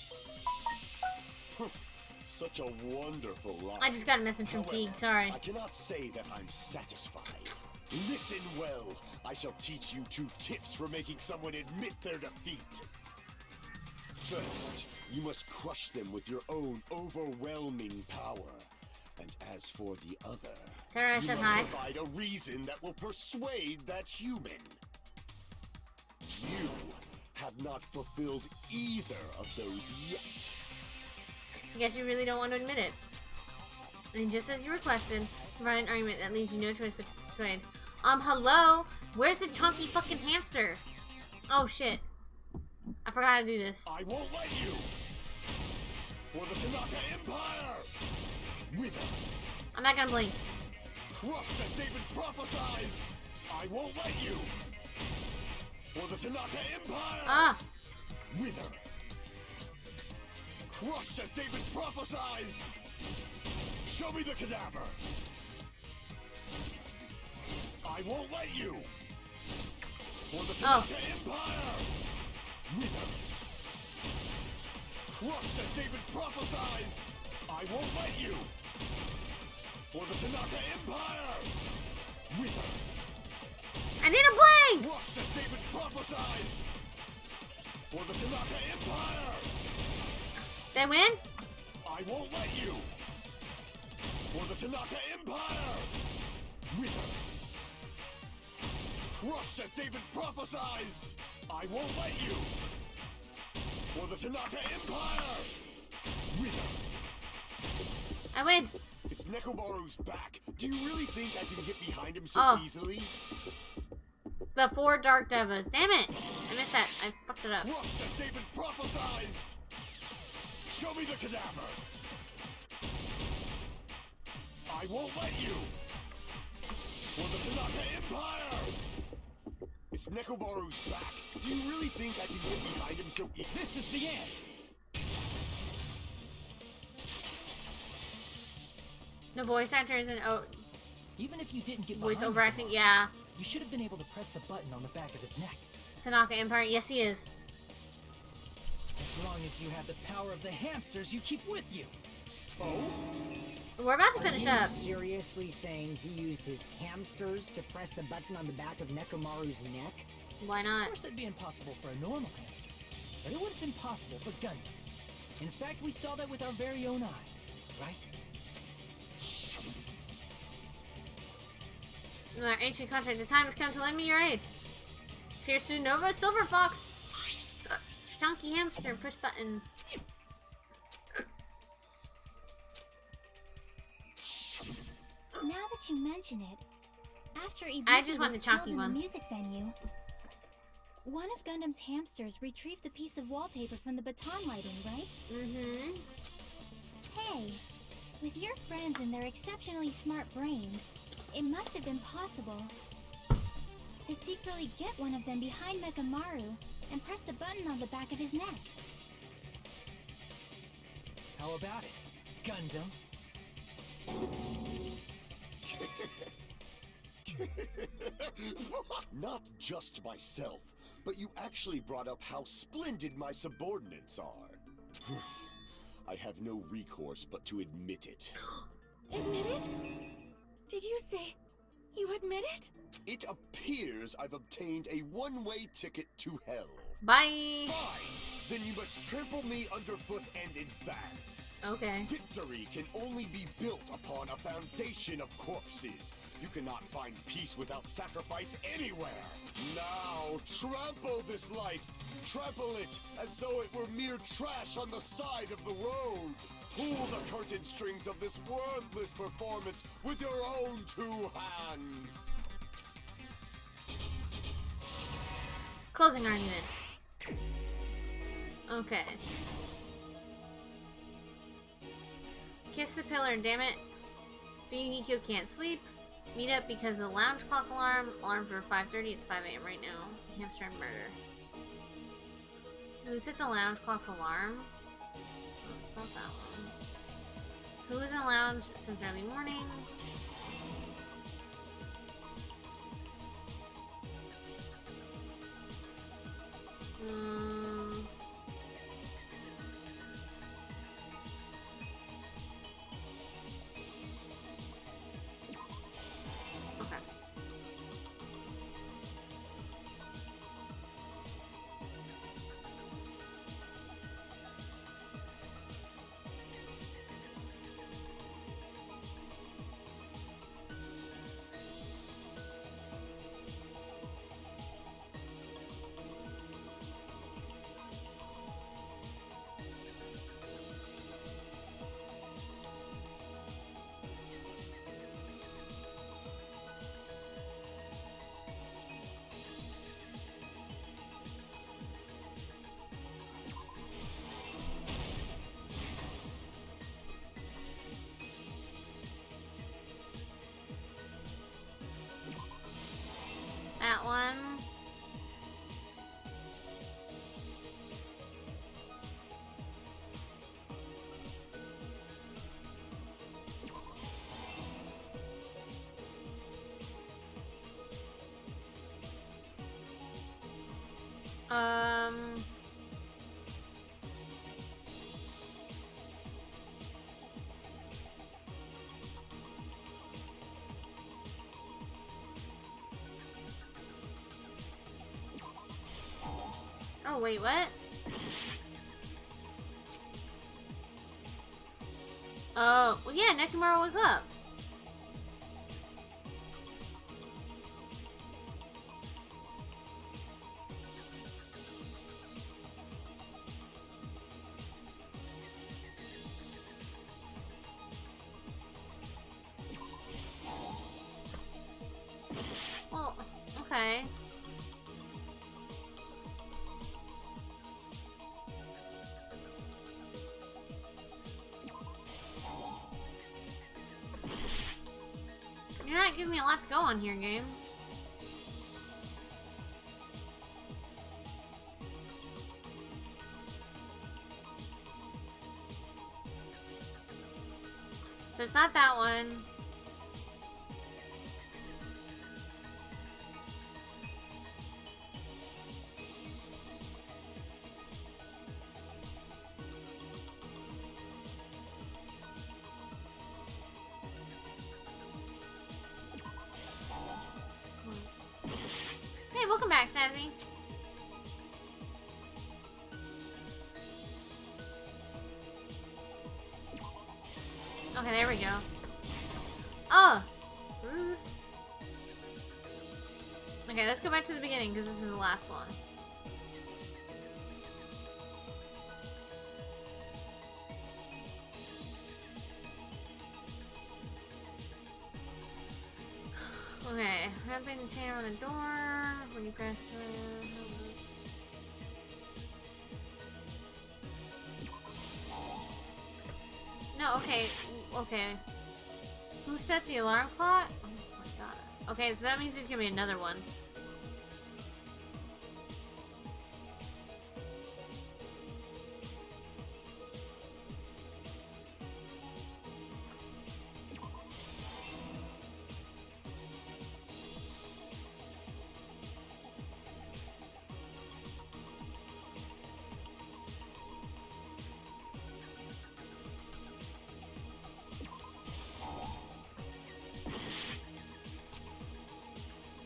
Such a wonderful line. I just got a message from However, Teague, sorry. I cannot say that I'm satisfied. Listen well. I shall teach you 2 tips for making someone admit their defeat. First, you must crush them with your own overwhelming power. And as for the other, Sarah you said must hi. provide a reason that will persuade that human. You have not fulfilled either of those yet. I guess you really don't want to admit it. And just as you requested, provide an argument that leaves you no choice but to persuade. Hello? Where's the chunky fucking hamster? Oh, shit. I forgot how to do this. I won't let you! For the Tanaka Empire! Wither! I'm not gonna blink. Crushed as David prophesied! I won't let you! For the Tanaka Empire! Ah! Wither! Crushed as David prophesied! Show me the cadaver! I won't let you! For the Tanaka Empire! Wither! Crushed as David prophesied! I won't let you! For the Tanaka Empire! Wither! I need a blink! Crushed as David prophesied! For the Tanaka Empire! They win? I won't let you! For the Tanaka Empire! Wither! Crushed as David prophesied! I won't let you! For the Tanaka Empire! Wither! I win! It's Nekomaru's back. Do you really think I can get behind him so easily? The 4 Dark Devas. Damn it! I missed that. I fucked it up. Crushed as David prophesied! Show me the cadaver! I won't let you! For the Tanaka Empire! It's Nekomaru's back. Do you really think I can get behind him so easily? This is the end! The voice actor isn't Even if you didn't get voice behind overacting. Nekomaru, Yeah. you should have been able to press the button on the back of his neck. Tanaka Empire. Yes, he is. As long as you have the power of the hamsters you keep with you. Oh? We're about to finish Are you up. seriously saying he used his hamsters to press the button on the back of Nekomaru's neck? Why Of not? course it'd be impossible for a normal hamster, but it would have been possible for Gundams. In fact, we saw that with our very own eyes, right? In our ancient country, the time has come to lend me your aid. Pierce through Nova, Silver Fox. Chunky hamster, push button. Now that you mention it, after I just Ibuki want was the chunky killed in one. the music venue, one of Gundam's hamsters retrieved the piece of wallpaper from the baton lighting, right? Mm-hmm. Hey, with your friends and their exceptionally smart brains, it must have been possible to secretly get one of them behind Mekamaru and press the button on the back of his neck. How about it, Gundam? Not just myself, but you actually brought up how splendid my subordinates are. I have no recourse but to admit it. Admit it? Did you say you admit it? It appears I've obtained a one-way ticket to hell. Bye. Fine! Then you must trample me underfoot and advance. Okay. Victory can only be built upon a foundation of corpses. You cannot find peace without sacrifice anywhere. Now, trample this life. Trample it as though it were mere trash on the side of the road. Pull the curtain strings of this worthless performance with your own 2 hands. Closing argument. Okay. Kiss the pillar, damn it. Fuyuhiko can't sleep. Meet up because of the lounge clock alarm. Alarm for 5:30. It's 5 a.m. right now. Hamster and murder. Who set the lounge clock's alarm? Oh, it's not that one. Who is in the lounge since early morning? Okay. one. Oh, wait, what? Oh, well, yeah, Nekomaru woke up. Well, okay. You're not giving me a lot to go on here, game. So it's not that one. Hey, welcome back, Snazzy. Okay, there we go. Oh! Rude. Okay, let's go back to the beginning, because this is the last one. Okay, wrapping the chain around the door when you press No, okay, okay. Who set the alarm clock? Oh my god. Okay, so that means there's gonna be another one.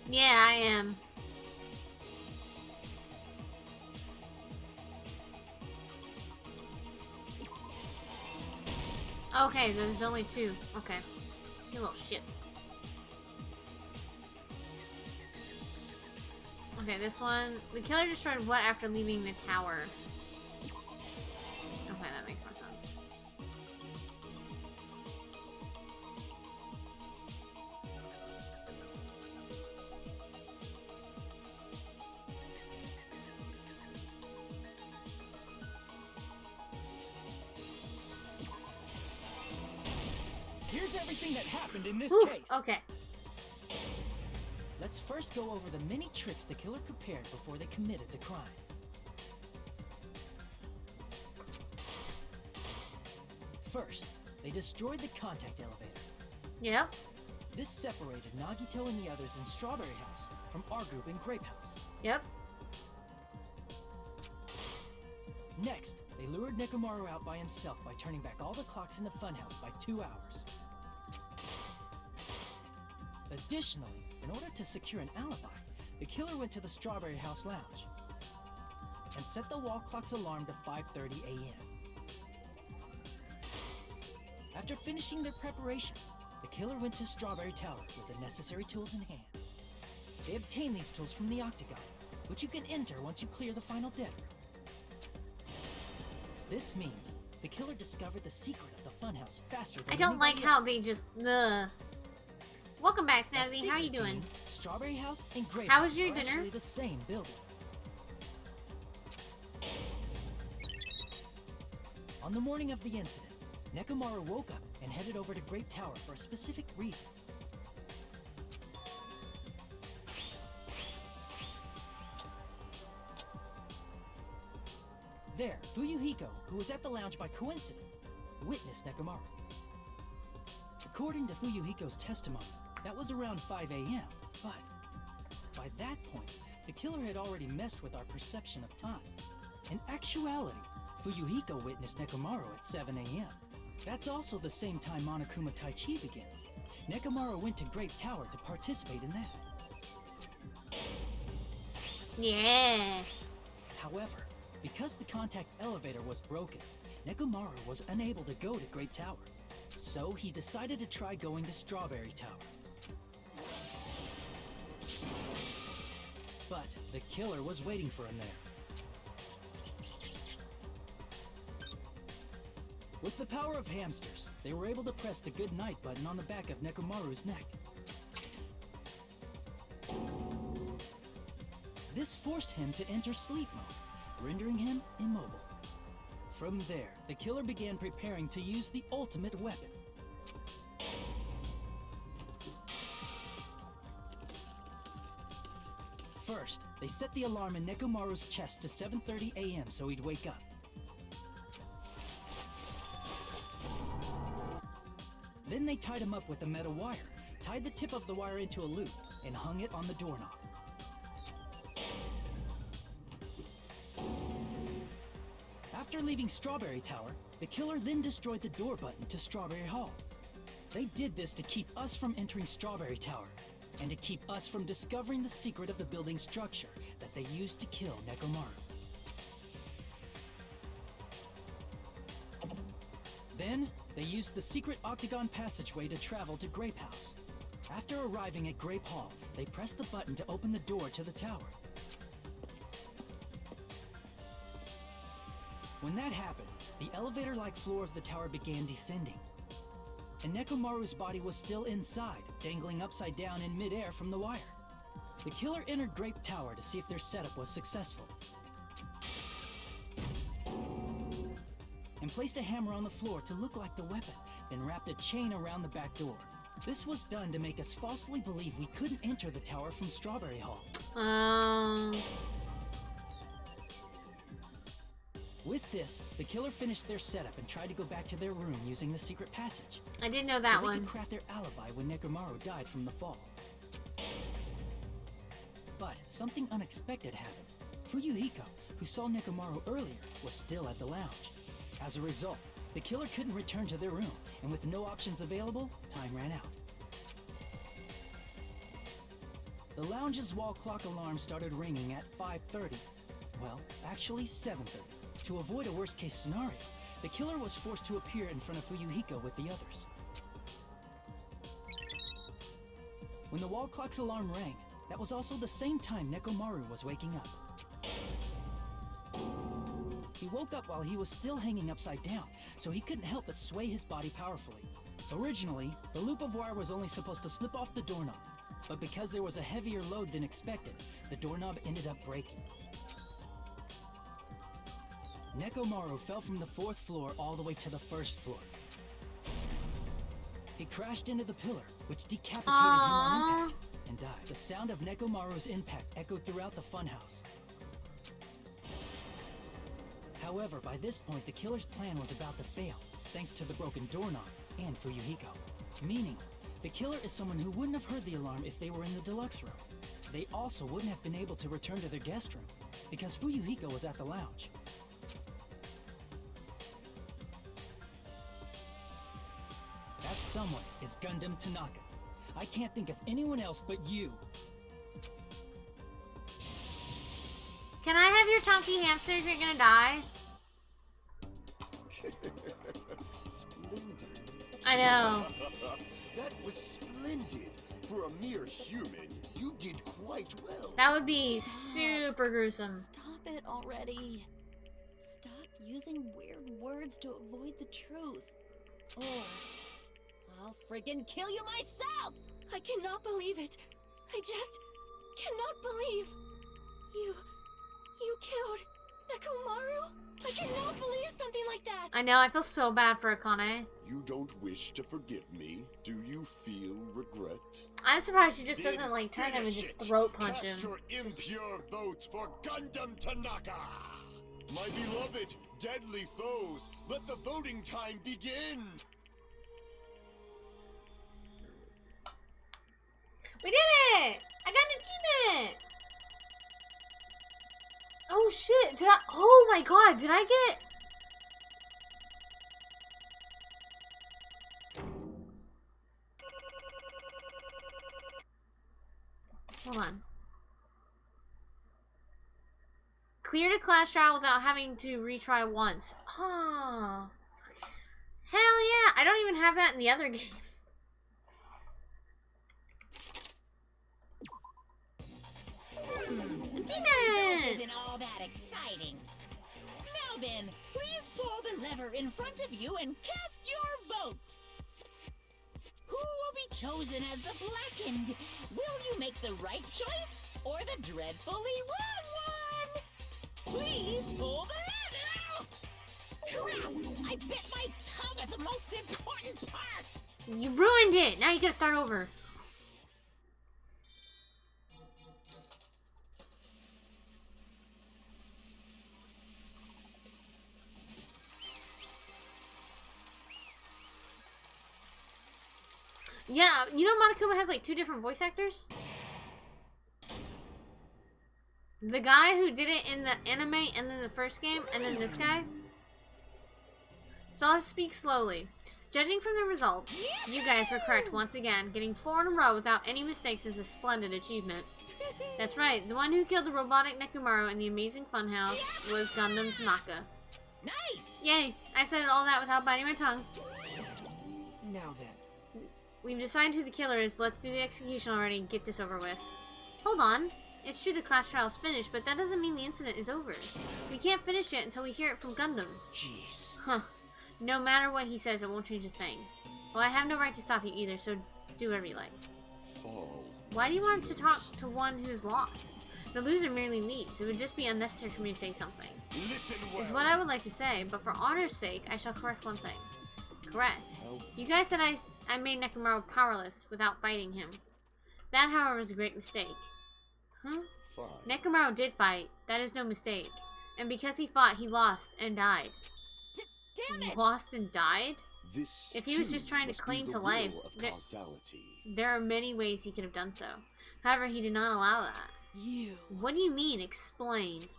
Yeah, I am. Okay, there's only two. Okay. You little shits. Okay, this one. The killer destroyed what after leaving the tower? Okay, that makes more sense. Here's everything that happened in this Oof, case. okay. Let's first go over the many tricks the killer prepared before they committed the crime. First, they destroyed the contact elevator. Yep. This separated Nagito and the others in Strawberry House from our group in Grape House. Yep. Next, they lured Nekomaru out by himself by turning back all the clocks in the funhouse by 2 hours. Additionally, in order to secure an alibi, the killer went to the Strawberry House lounge and set the wall clock's alarm to 5:30 a.m. After finishing their preparations, the killer went to Strawberry Tower with the necessary tools in hand. They obtained these tools from the Octagon, which you can enter once you clear the final debtor. This means the killer discovered the secret of the funhouse faster than I don't like anybody how else. they just. Welcome back, That Snazzy. How you secret doing? being Strawberry House and Grape How House was your are dinner? actually the same building. On the morning of the incident, Nekomaru woke up and headed over to Great Tower for a specific reason. There, Fuyuhiko, who was at the lounge by coincidence, witnessed Nekomaru. According to Fuyuhiko's testimony, that was around 5 a.m., but by that point, the killer had already messed with our perception of time. In actuality, Fuyuhiko witnessed Nekomaru at 7 a.m. That's also the same time Monokuma Taichi begins. Nekomaru went to Grape Tower to participate in that. Yeah. However, because the contact elevator was broken, Nekomaru was unable to go to Grape Tower. So he decided to try going to Strawberry Tower. But the killer was waiting for him there. With the power of hamsters, they were able to press the good night button on the back of Nekomaru's neck. This forced him to enter sleep mode, rendering him immobile. From there, the killer began preparing to use the ultimate weapon. First, they set the alarm in Nekomaru's chest to 7:30 a.m. so he'd wake up. Then they tied him up with a metal wire, tied the tip of the wire into a loop, and hung it on the doorknob. After leaving Strawberry Tower, the killer then destroyed the door button to Strawberry Hall. They did this to keep us from entering Strawberry Tower, and to keep us from discovering the secret of the building structure that they used to kill Nekomaru. Then, they used the secret octagon passageway to travel to Grape House. After arriving at Grape Hall, they pressed the button to open the door to the tower. When that happened, the elevator-like floor of the tower began descending. And Nekomaru's body was still inside, dangling upside down in midair from the wire. The killer entered Grape Tower to see if their setup was successful, and placed a hammer on the floor to look like the weapon, then wrapped a chain around the back door. This was done to make us falsely believe we couldn't enter the tower from Strawberry Hall. With this, the killer finished their setup and tried to go back to their room using the secret passage. I did know that so one. They could craft their alibi when Nekomaru died from the fall. But something unexpected happened. Fuyuhiko, who saw Nekomaru earlier, was still at the lounge. As a result, the killer couldn't return to their room, and with no options available, time ran out. The lounge's wall clock alarm started ringing at 5:30. Well, actually 7:30. To avoid a worst-case scenario, the killer was forced to appear in front of Fuyuhiko with the others. When the wall clock's alarm rang, that was also the same time Nekomaru was waking up. He woke up while he was still hanging upside down, so he couldn't help but sway his body powerfully. Originally, the loop of wire was only supposed to slip off the doorknob, but because there was a heavier load than expected, the doorknob ended up breaking. Nekomaru fell from the 4th floor all the way to the 1st floor. He crashed into the pillar, which decapitated him on impact, and died. The sound of Nekomaru's impact echoed throughout the funhouse. However, by this point, the killer's plan was about to fail, thanks to the broken doorknob and Fuyuhiko. Meaning, the killer is someone who wouldn't have heard the alarm if they were in the deluxe room. They also wouldn't have been able to return to their guest room, because Fuyuhiko was at the lounge. That someone is Gundam Tanaka. I can't think of anyone else but you. Can I have your chunky hamster if you're gonna die? Splendid. I know. That was splendid. For a mere human, you did quite well. That would be super gruesome. Stop it already. Stop using weird words to avoid the truth. Or I'll friggin' kill you myself! I cannot believe it. I just cannot believe. You killed Nekomaru? I cannot believe something like that. I know, I feel so bad for Akane. You don't wish to forgive me? Do you feel regret? I'm surprised she just doesn't like turn him and just throat punch him. Cast your impure votes for Gundam Tanaka! My beloved, deadly foes, let the voting time begin! We did it! I got an achievement! Oh shit, did I? Oh my god, did I get... Hold on. Clear the class trial without having to retry once. Oh. Hell yeah, I don't even have that in the other game. This isn't all that exciting. Now then, please pull the lever in front of you and cast your vote. Who will be chosen as the blackened? Will you make the right choice or the dreadfully wrong one? Please pull the lever! Crap! I bit my tongue at the most important part! You ruined it! Now you gotta start over. Yeah, you know Monokuma has like 2 different voice actors? The guy who did it in the anime and then the first game and then this guy. So I'll speak slowly. Judging from the results, you guys were correct once again. Getting 4 in a row without any mistakes is a splendid achievement. That's right, the one who killed the robotic Nekomaru in the amazing funhouse was Gundam Tanaka. Nice! Yay, I said all that without biting my tongue. Now then. We've decided who the killer is. Let's do the execution already and get this over with. Hold on. It's true the class trial's finished, but that doesn't mean the incident is over. We can't finish it until we hear it from Gundam. Jeez. Huh. No matter what he says, it won't change a thing. Well, I have no right to stop you either, so do whatever you like. Fall. Why do you want to talk to one who's lost? The loser merely leaves. It would just be unnecessary for me to say something. Listen well. Is what I would like to say, but for honor's sake, I shall correct one thing. Correct. You guys said I made Nekomaru powerless without fighting him. That, however, is a great mistake. Huh? Fine. Nekomaru did fight. That is no mistake. And because he fought, he lost and died. Damn it! Lost and died? This If he was just trying to cling to life, there are many ways he could have done so. However, he did not allow that. You. What do you mean, explain?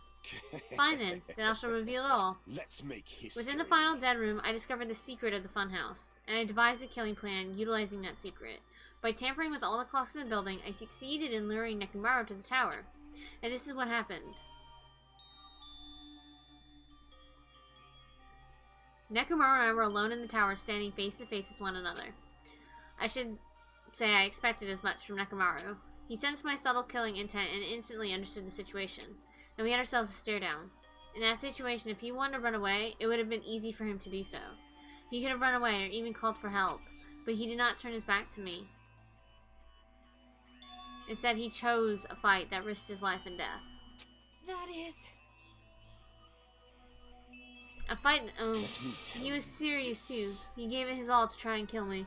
Fine then I shall reveal it all. Let's make history. Within the final dead room, I discovered the secret of the funhouse, and I devised a killing plan utilizing that secret. By tampering with all the clocks in the building, I succeeded in luring Nekomaru to the tower. And this is what happened. Nekomaru and I were alone in the tower, standing face to face with one another. I should say I expected as much from Nekomaru. He sensed my subtle killing intent and instantly understood the situation. And we had ourselves a stare down. In that situation, if he wanted to run away, it would have been easy for him to do so. He could have run away or even called for help, but he did not turn his back to me. Instead, he chose a fight that risked his life and death. That is... A fight... Oh, he was serious too. He gave it his all to try and kill me.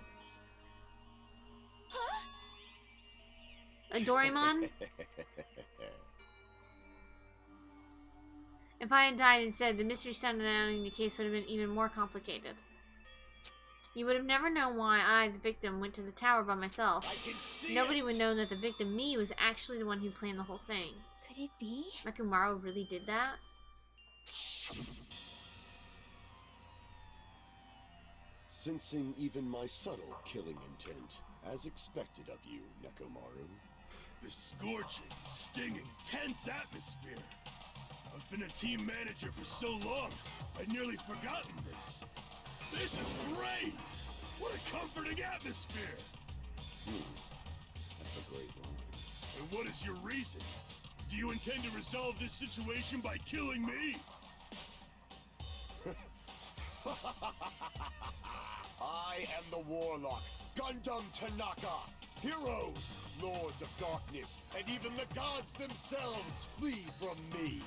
Huh? A Doraemon? If I had died instead, the mystery surrounding the case would have been even more complicated. You would have never known why I, the victim, went to the tower by myself. Nobody would know that the victim, me, was actually the one who planned the whole thing. Could it be? Nekomaru really did that? Sensing even my subtle killing intent, as expected of you, Nekomaru. The scorching, stinging, tense atmosphere. I've been a team manager for so long, I'd nearly forgotten this. This is great! What a comforting atmosphere! That's a great line. And what is your reason? Do you intend to resolve this situation by killing me? I am the Warlock, Gundam Tanaka. Heroes, Lords of Darkness, and even the gods themselves flee from me.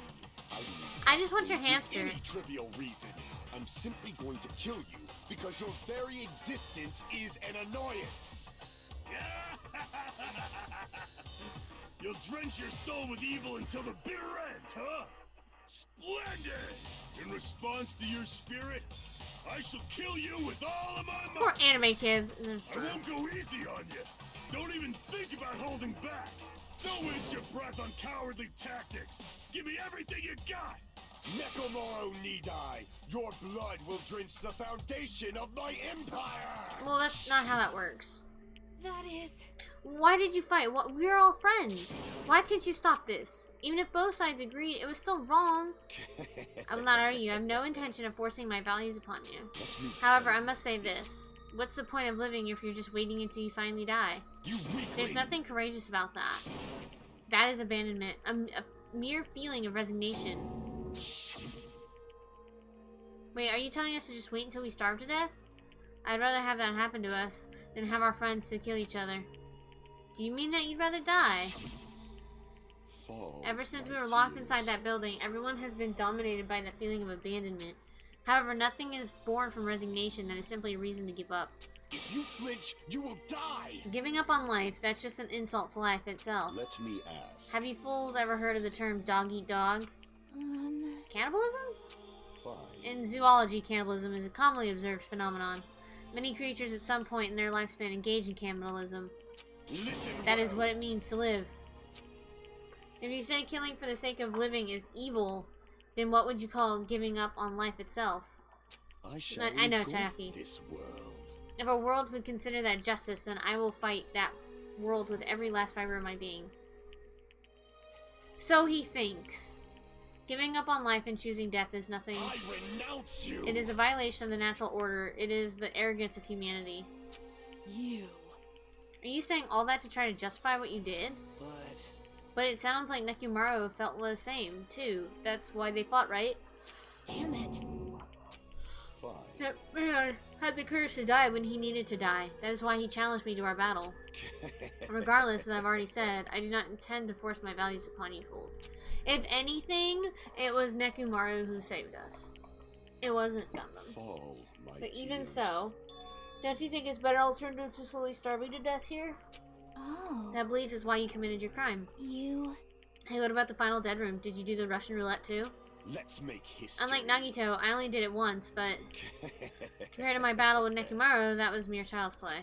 I just want your hamster. Any trivial reason. I'm simply going to kill you because your very existence is an annoyance. You'll drench your soul with evil until the bitter end, huh? Splendid! In response to your spirit, I shall kill you with all of my Poor might. anime kids. I won't go easy on you. Don't even think about holding back. Don't waste your breath on cowardly tactics. Give me everything you got. Nekomoro Nidai, your blood will drench the foundation of my empire! Well, that's not how that works. That is... Why did you fight? What? We're all friends. Why can't you stop this? Even if both sides agreed, it was still wrong. I will not argue. I have no intention of forcing my values upon you. However, I must say this. What's the point of living if you're just waiting until you finally die? There's nothing courageous about that. That is abandonment. A mere feeling of resignation. Wait, are you telling us to just wait until we starve to death? I'd rather have that happen to us than have our friends to kill each other. Do you mean that you'd rather die? Ever since we were locked inside that building, everyone has been dominated by that feeling of abandonment. However, nothing is born from resignation that is simply a reason to give up. If you flinch, you will die! Giving up on life, that's just an insult to life itself. Let me ask. Have you fools ever heard of the term dog eat dog? Cannibalism? Fine. In zoology, cannibalism is a commonly observed phenomenon. Many creatures at some point in their lifespan engage in cannibalism. That is what it means to live. If you say killing for the sake of living is evil, then what would you call giving up on life itself? I know, Taffy. This world. If a world would consider that justice, then I will fight that world with every last fiber of my being. So he thinks. Giving up on life and choosing death is nothing. I renounce you. It is a violation of the natural order. It is the arrogance of humanity. You. Are you saying all that to try to justify what you did? But it sounds like Nekomaru felt the same, too. That's why they fought, right? Damn it. Fine. That man had the courage to die when he needed to die. That is why he challenged me to our battle. Regardless, as I've already said, I do not intend to force my values upon you fools. If anything, it was Nekomaru who saved us. It wasn't Gundam. But even so, don't you think it's better alternative to slowly starving to death here? Oh. That belief is why you committed your crime. You... Hey, what about the final dead room? Did you do the Russian roulette too? Let's make history. Unlike Nagito, I only did it once, but compared to my battle with Nekomaru, that was mere child's play.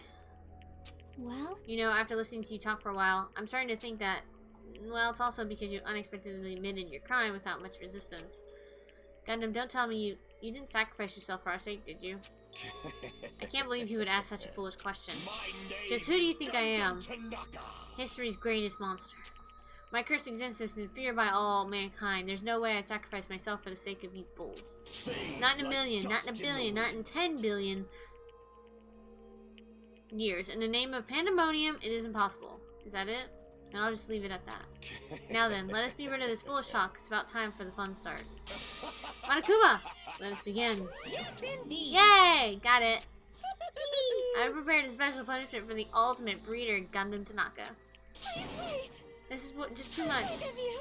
Well? You know, after listening to you talk for a while, I'm starting to think that, well, it's also because you unexpectedly admitted your crime without much resistance. Gundam, don't tell me you didn't sacrifice yourself for our sake, did you? I can't believe you would ask such a foolish question. Just who do you think I am? History's greatest monster. My cursed existence is feared by all mankind. There's no way I'd sacrifice myself for the sake of you fools. Not in a million, not in a billion, not in 10 billion years. In the name of pandemonium, it is impossible. Is that it? And I'll just leave it at that. Now then, let us be rid of this foolish talk. It's about time for the fun start. Monokuma! Let us begin. Yes, indeed. Yay! Got it. I prepared a special punishment for the ultimate breeder, Gundam Tanaka. Please wait. This is just too much. I beg of you.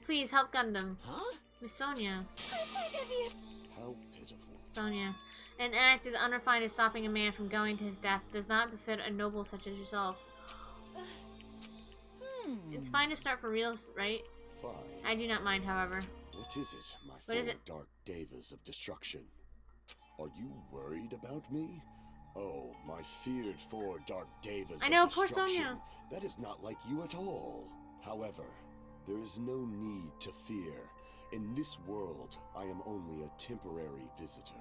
Please help Gundam. Huh? Miss Sonia. I beg of you. How pitiful. Sonia. An act as unrefined as stopping a man from going to his death does not befit a noble such as yourself. It's fine to start for reals, right? Fine. I do not mind, however. What is it, my What is it? Dark Devas of destruction? Are you worried about me? Oh, my feared four Dark Devas I know, of poor destruction. Sonia. That is not like you at all. However, there is no need to fear. In this world, I am only a temporary visitor.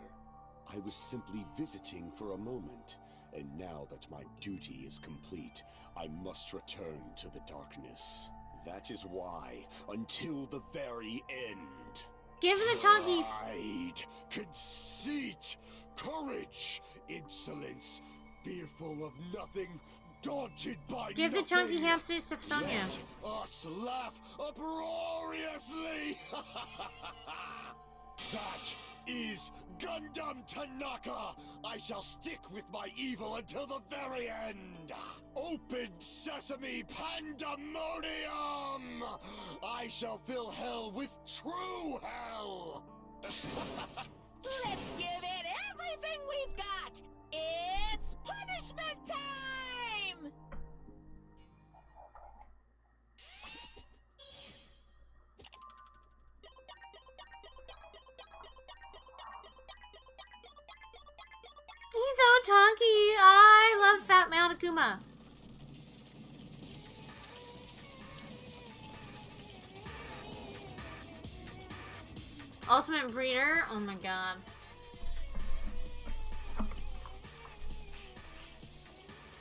I was simply visiting for a moment, and now that my duty is complete, I must return to the darkness. That is why, until the very end... Give him the chonkies! Pride, conceit, courage, insolence, fearful of nothing, daunted by Give the nothing. chunky hamsters to Sonia. Let us laugh uproariously! That is Gundam Tanaka! I shall stick with my evil until the very end! Open sesame pandemonium! I shall fill hell with true hell! Let's give it everything we've got! It's punishment time! chunky. I love Fat Monokuma. Ultimate breeder. Oh my god.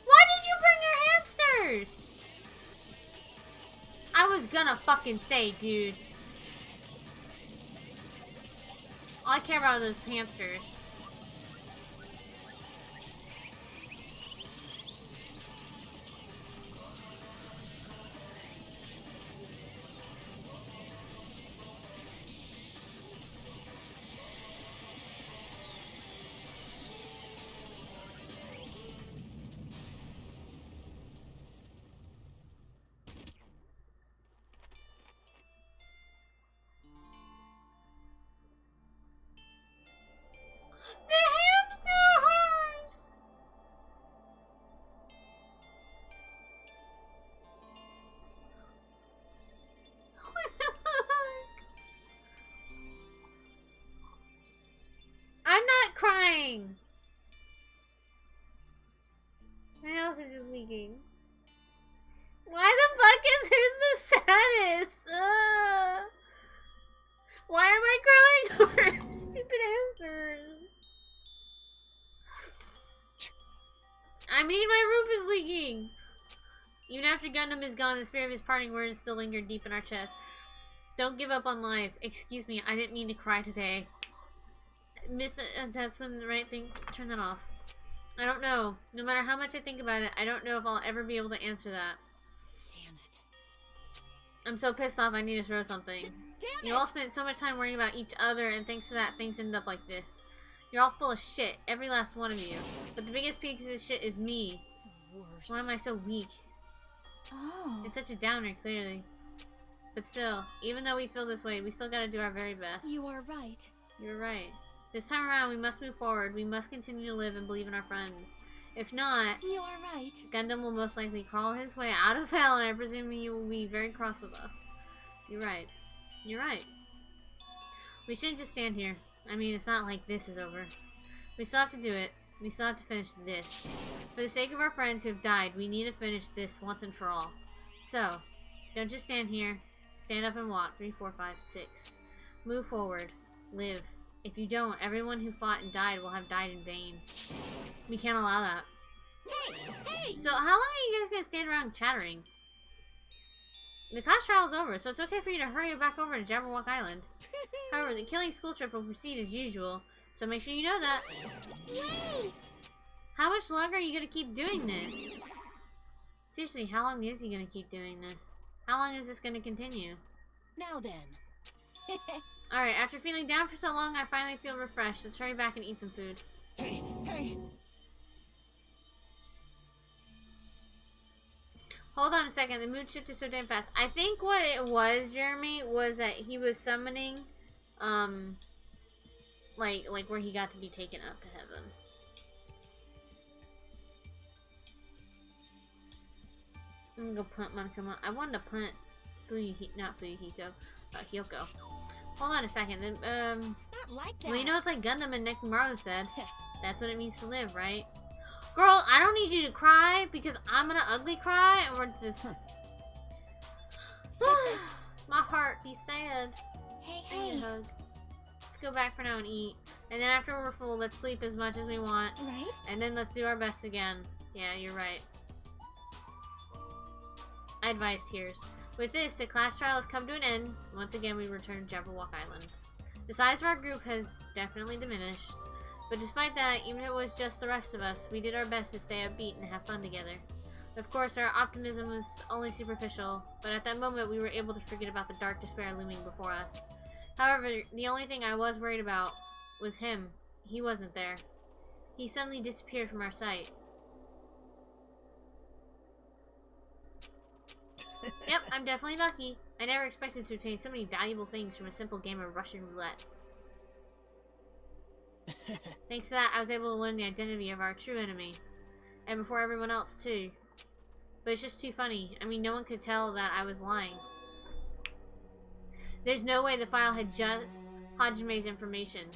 Why did you bring your hamsters? I was gonna fucking say, dude. All I care about are those hamsters. The hamsters! What the fuck? I'm not crying. My house is just leaking. Why the fuck is his the saddest? Why am I crying over stupid hamsters? I mean, my roof is leaking. Even after Gundam is gone, the spirit of his parting words still linger deep in our chest. Don't give up on life. Excuse me, I didn't mean to cry today. Miss, that's when the right thing. Turn that off. I don't know. No matter how much I think about it, I don't know if I'll ever be able to answer that. Damn it. I'm so pissed off I need to throw something. Damn You all spent so much time worrying about each other, and thanks to that, things end up like this. You're all full of shit, every last one of you. But the biggest piece of shit is me. The worst. Why am I so weak? Oh. It's such a downer, clearly. But still, even though we feel this way, we still gotta do our very best. You are right. You're right. This time around, we must move forward. We must continue to live and believe in our friends. If not, You are right. Gundam will most likely crawl his way out of hell, and I presume you will be very cross with us. You're right. You're right. We shouldn't just stand here. I mean, it's not like this is over. We still have to do it. We still have to finish this. For the sake of our friends who have died, we need to finish this once and for all. So, don't just stand here. Stand up and walk. 3, 4, 5, 6. Move forward. Live. If you don't, everyone who fought and died will have died in vain. We can't allow that. Hey! So, how long are you guys gonna stand around chattering? The class trial's over, so it's okay for you to hurry back over to Jabberwock Island. However, the killing school trip will proceed as usual, so make sure you know that. Wait! How much longer are you gonna keep doing this? Seriously, how long is he gonna keep doing this? How long is this gonna continue? Now then. Alright, after feeling down for so long, I finally feel refreshed. Let's hurry back and eat some food. Hey, hey! Hold on a second, the mood shifted so damn fast. I think what it was, Jeremy, was that he was summoning, like where he got to be taken up to heaven. I'm gonna go punt Monokuma. I wanted to punt not Fuyuhiko, Hyoko. Hold on a second, then, It's not like that. well, you know, it's like Gundam and Nekomaru said. That's what it means to live, right? Girl, I don't need you to cry because I'm gonna ugly cry and we're just... My heart be sad. Hey, I need hey. a hug. Let's go back for now and eat. And then after we're full, let's sleep as much as we want. Right? And then let's do our best again. Yeah, you're right. I advise tears. With this, the class trial has come to an end. Once again, we return to Jabberwock Island. The size of our group has definitely diminished. But despite that, even if it was just the rest of us, we did our best to stay upbeat and have fun together. Of course, our optimism was only superficial, but at that moment we were able to forget about the dark despair looming before us. However, the only thing I was worried about was him. He wasn't there. He suddenly disappeared from our sight. Yep, I'm definitely lucky. I never expected to obtain so many valuable things from a simple game of Russian roulette. Thanks to that, I was able to learn the identity of our true enemy. And before everyone else, too. But it's just too funny. I mean, no one could tell that I was lying. There's no way the file had just Hajime's information.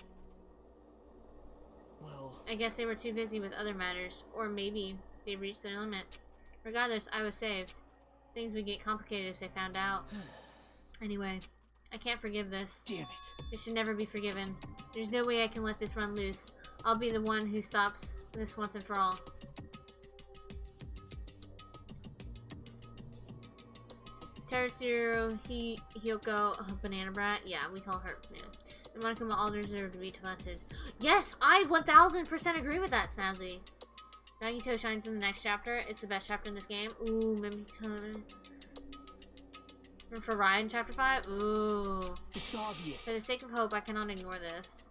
Well, I guess they were too busy with other matters, or maybe they reached their limit. Regardless, I was saved. Things would get complicated if they found out. Anyway, I can't forgive this. Damn it. It should never be forgiven. There's no way I can let this run loose. I'll be the one who stops this once and for all. Terutsuru, Hyoko, Banana Brat. Yeah, we call her Banana. And Monokuma all deserve to be taunted. Yes, I 1000% agree with that, Snazzy. Nagito shines in the next chapter. It's the best chapter in this game. Ooh, maybe for Ryan, chapter 5. Ooh. It's obvious. For the sake of hope, I cannot ignore this.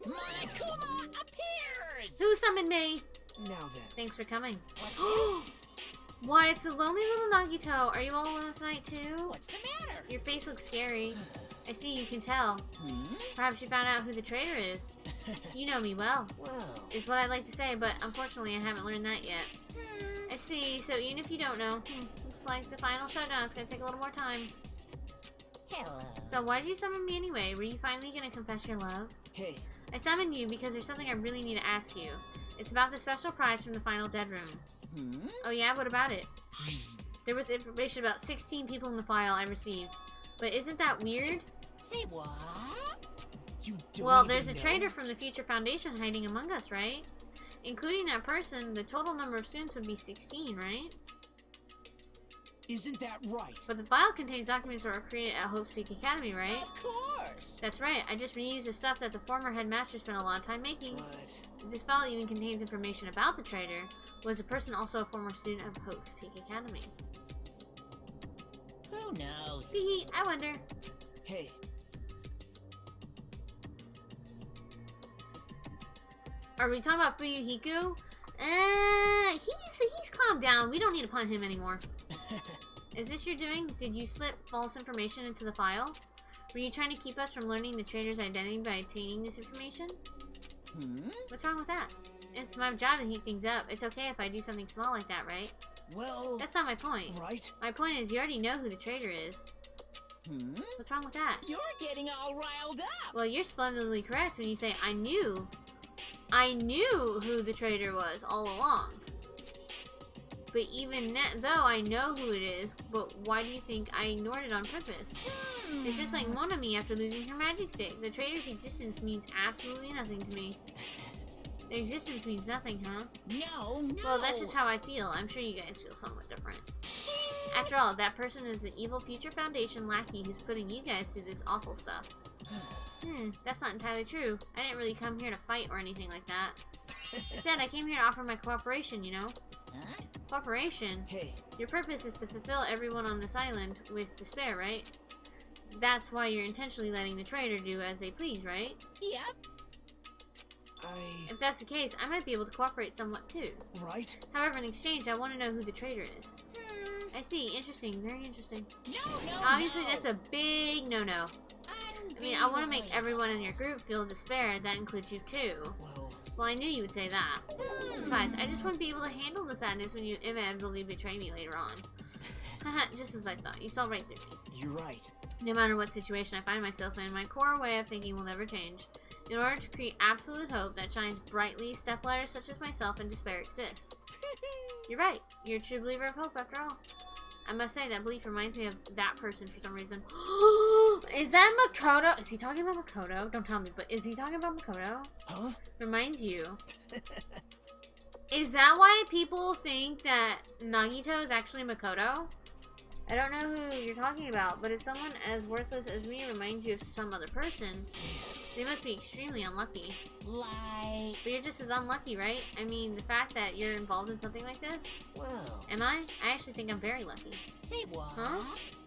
Monokuma appears! Who summoned me? Now then. Thanks for coming. What's this? Why, it's the lonely little Nagito. Are you all alone tonight, too? What's the matter? Your face looks scary. I see, you can tell. Perhaps you found out who the traitor is. You know me well. Well. Is what I'd like to say, but unfortunately I haven't learned that yet. I see, so even if you don't know, looks like the final showdown is going to take a little more time. Hello. So why did you summon me anyway? Were you finally going to confess your love? Hey. I summoned you because there's something I really need to ask you. It's about the special prize from the final dead room. Oh yeah, what about it? There was information about 16 people in the file I received. But isn't that weird? Say what? You don't Well, even there's a know? traitor from the Future Foundation hiding among us, right? Including that person, the total number of students would be 16, right? Isn't that right? But the file contains documents that were created at Hope's Peak Academy, right? Of course. That's right. I just reused the stuff that the former headmaster spent a lot of time making. But This file even contains information about the traitor. Was the person also a former student of Hope's Peak Academy? Who knows? See, I wonder. hey, Are we talking about Fuyuhiku? He's calmed down. We don't need to punt him anymore. Is this your doing? Did you slip false information into the file? Were you trying to keep us from learning the traitor's identity by obtaining this information? What's wrong with that? It's my job to heat things up. It's okay if I do something small like that, right? well, That's not my point. right? My point is you already know who the traitor is. What's wrong with that? You're getting all riled up. Well, you're splendidly correct when you say I knew who the traitor was all along. But even though I know who it is, but why do you think I ignored it on purpose? It's just like Monami after losing her magic stick. The traitor's existence means absolutely nothing to me. Their existence means nothing, huh? No. Well, that's just how I feel. I'm sure you guys feel somewhat different. After all, that person is an evil Future Foundation lackey who's putting you guys through this awful stuff. That's not entirely true. I didn't really come here to fight or anything like that. Instead, I came here to offer my cooperation, you know? Huh? Cooperation? Hey, Your purpose is to fulfill everyone on this island with despair, right? That's why you're intentionally letting the traitor do as they please, right? Yep. If that's the case, I might be able to cooperate somewhat too. right? However, in exchange, I want to know who the traitor is. I see. Interesting. Very interesting. No. Obviously, that's a big no-no. I mean, I want to make everyone in your group feel despair. That includes you too. Well, I knew you would say that. Besides, I just wouldn't be able to handle the sadness when you inevitably betray me later on. Haha, just as I thought. You saw right through me. You're right. No matter what situation I find myself in, my core way of thinking will never change. In order to create absolute hope that shines brightly, stepladders such as myself and despair exist. You're right. You're a true believer of hope, after all. I must say, that belief reminds me of that person for some reason. Is that Makoto? Is he talking about Makoto? Don't tell me, but is he talking about Makoto? Huh? Reminds you. Is that why people think that Nagito is actually Makoto? I don't know who you're talking about, but if someone as worthless as me reminds you of some other person, they must be extremely unlucky. Like... But you're just as unlucky, right? I mean, the fact that you're involved in something like this? Well... Am I? I actually think I'm very lucky. Say what? Huh?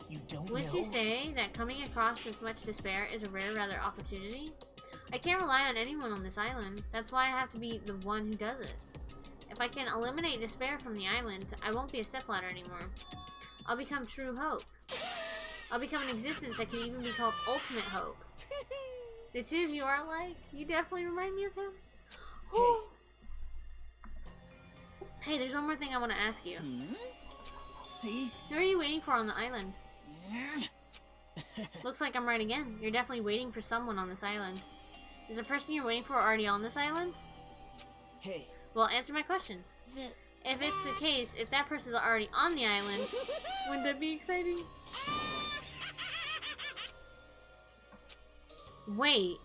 You don't Wouldn't know? you say that coming across this much despair is a rare, rather opportunity? I can't rely on anyone on this island. That's why I have to be the one who does it. If I can eliminate despair from the island, I won't be a stepladder anymore. I'll become true hope. I'll become an existence that can even be called ultimate hope. The two of you are alike. You definitely remind me of him. Hey, there's one more thing I want to ask you. See? Who are you waiting for on the island? Looks like I'm right again. You're definitely waiting for someone on this island. Is the person you're waiting for already on this island? Hey. Well, answer my question. If it's the case, if that person's already on the island, wouldn't that be exciting? Wait.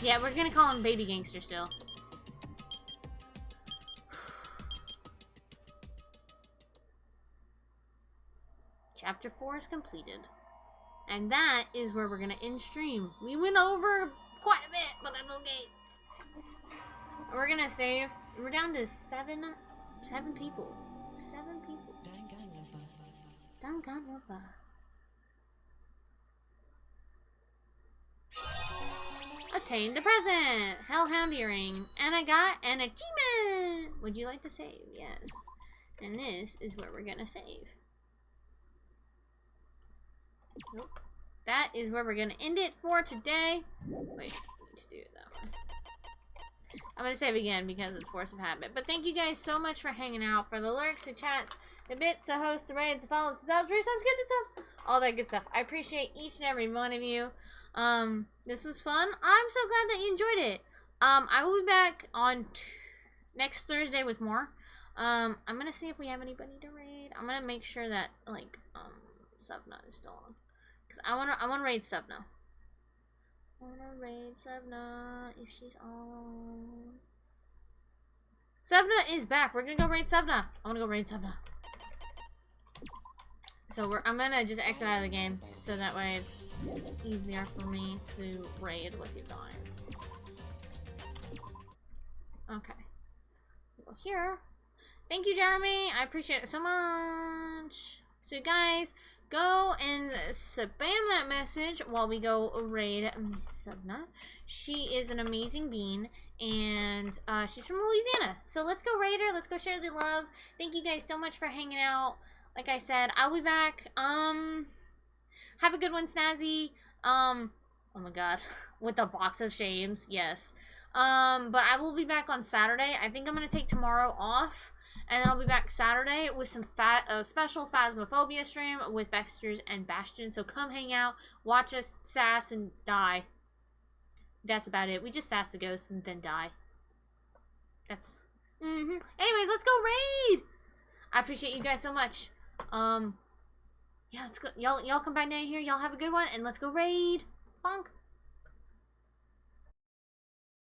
Yeah, we're gonna call him Baby Gangster still. Chapter 4 is completed. And that is where we're gonna end stream. We went over quite a bit, but that's okay. We're gonna save. We're down to seven people. 7 people. Danganronpa. Obtained a present! Hellhound earring. And I got an achievement! Would you like to save? Yes. And this is where we're gonna save. Nope. That is where we're gonna end it for today. Wait, I need to do it that way. I'm gonna save again because it's force of habit. But thank you guys so much for hanging out. For the lurks, the chats, the bits, the hosts, the raids, the follows, the subs, resubs, gifted subs, all that good stuff. I appreciate each and every one of you. This was fun. I'm so glad that you enjoyed it. I will be back on next Thursday with more. I'm gonna see if we have anybody to raid. I'm gonna make sure that like Subna is still on. Cause I wanna raid Subna. I wanna raid Subna if she's on. Subna is back. We're gonna go raid Subna. I wanna go raid Subna. So I'm gonna just exit out of the game so that way it's easier for me to raid with you guys. Okay. Go here. Thank you, Jeremy. I appreciate it so much. So guys, go and spam that message while we go raid Miss Subna. She is an amazing bean, and she's from Louisiana. So let's go raid her. Let's go share the love. Thank you guys so much for hanging out. Like I said, I'll be back. Have a good one, Snazzy. Oh my god. With a box of shames. Yes. But I will be back on Saturday. I think I'm going to take tomorrow off. And then I'll be back Saturday with some special Phasmophobia stream with Baxters and Bastion. So come hang out, watch us sass and die. That's about it. We just sass the ghosts and then die. That's... Anyways, let's go raid! I appreciate you guys so much. Yeah, let's go. Y'all come back down here. Y'all have a good one, and let's go raid. Bonk.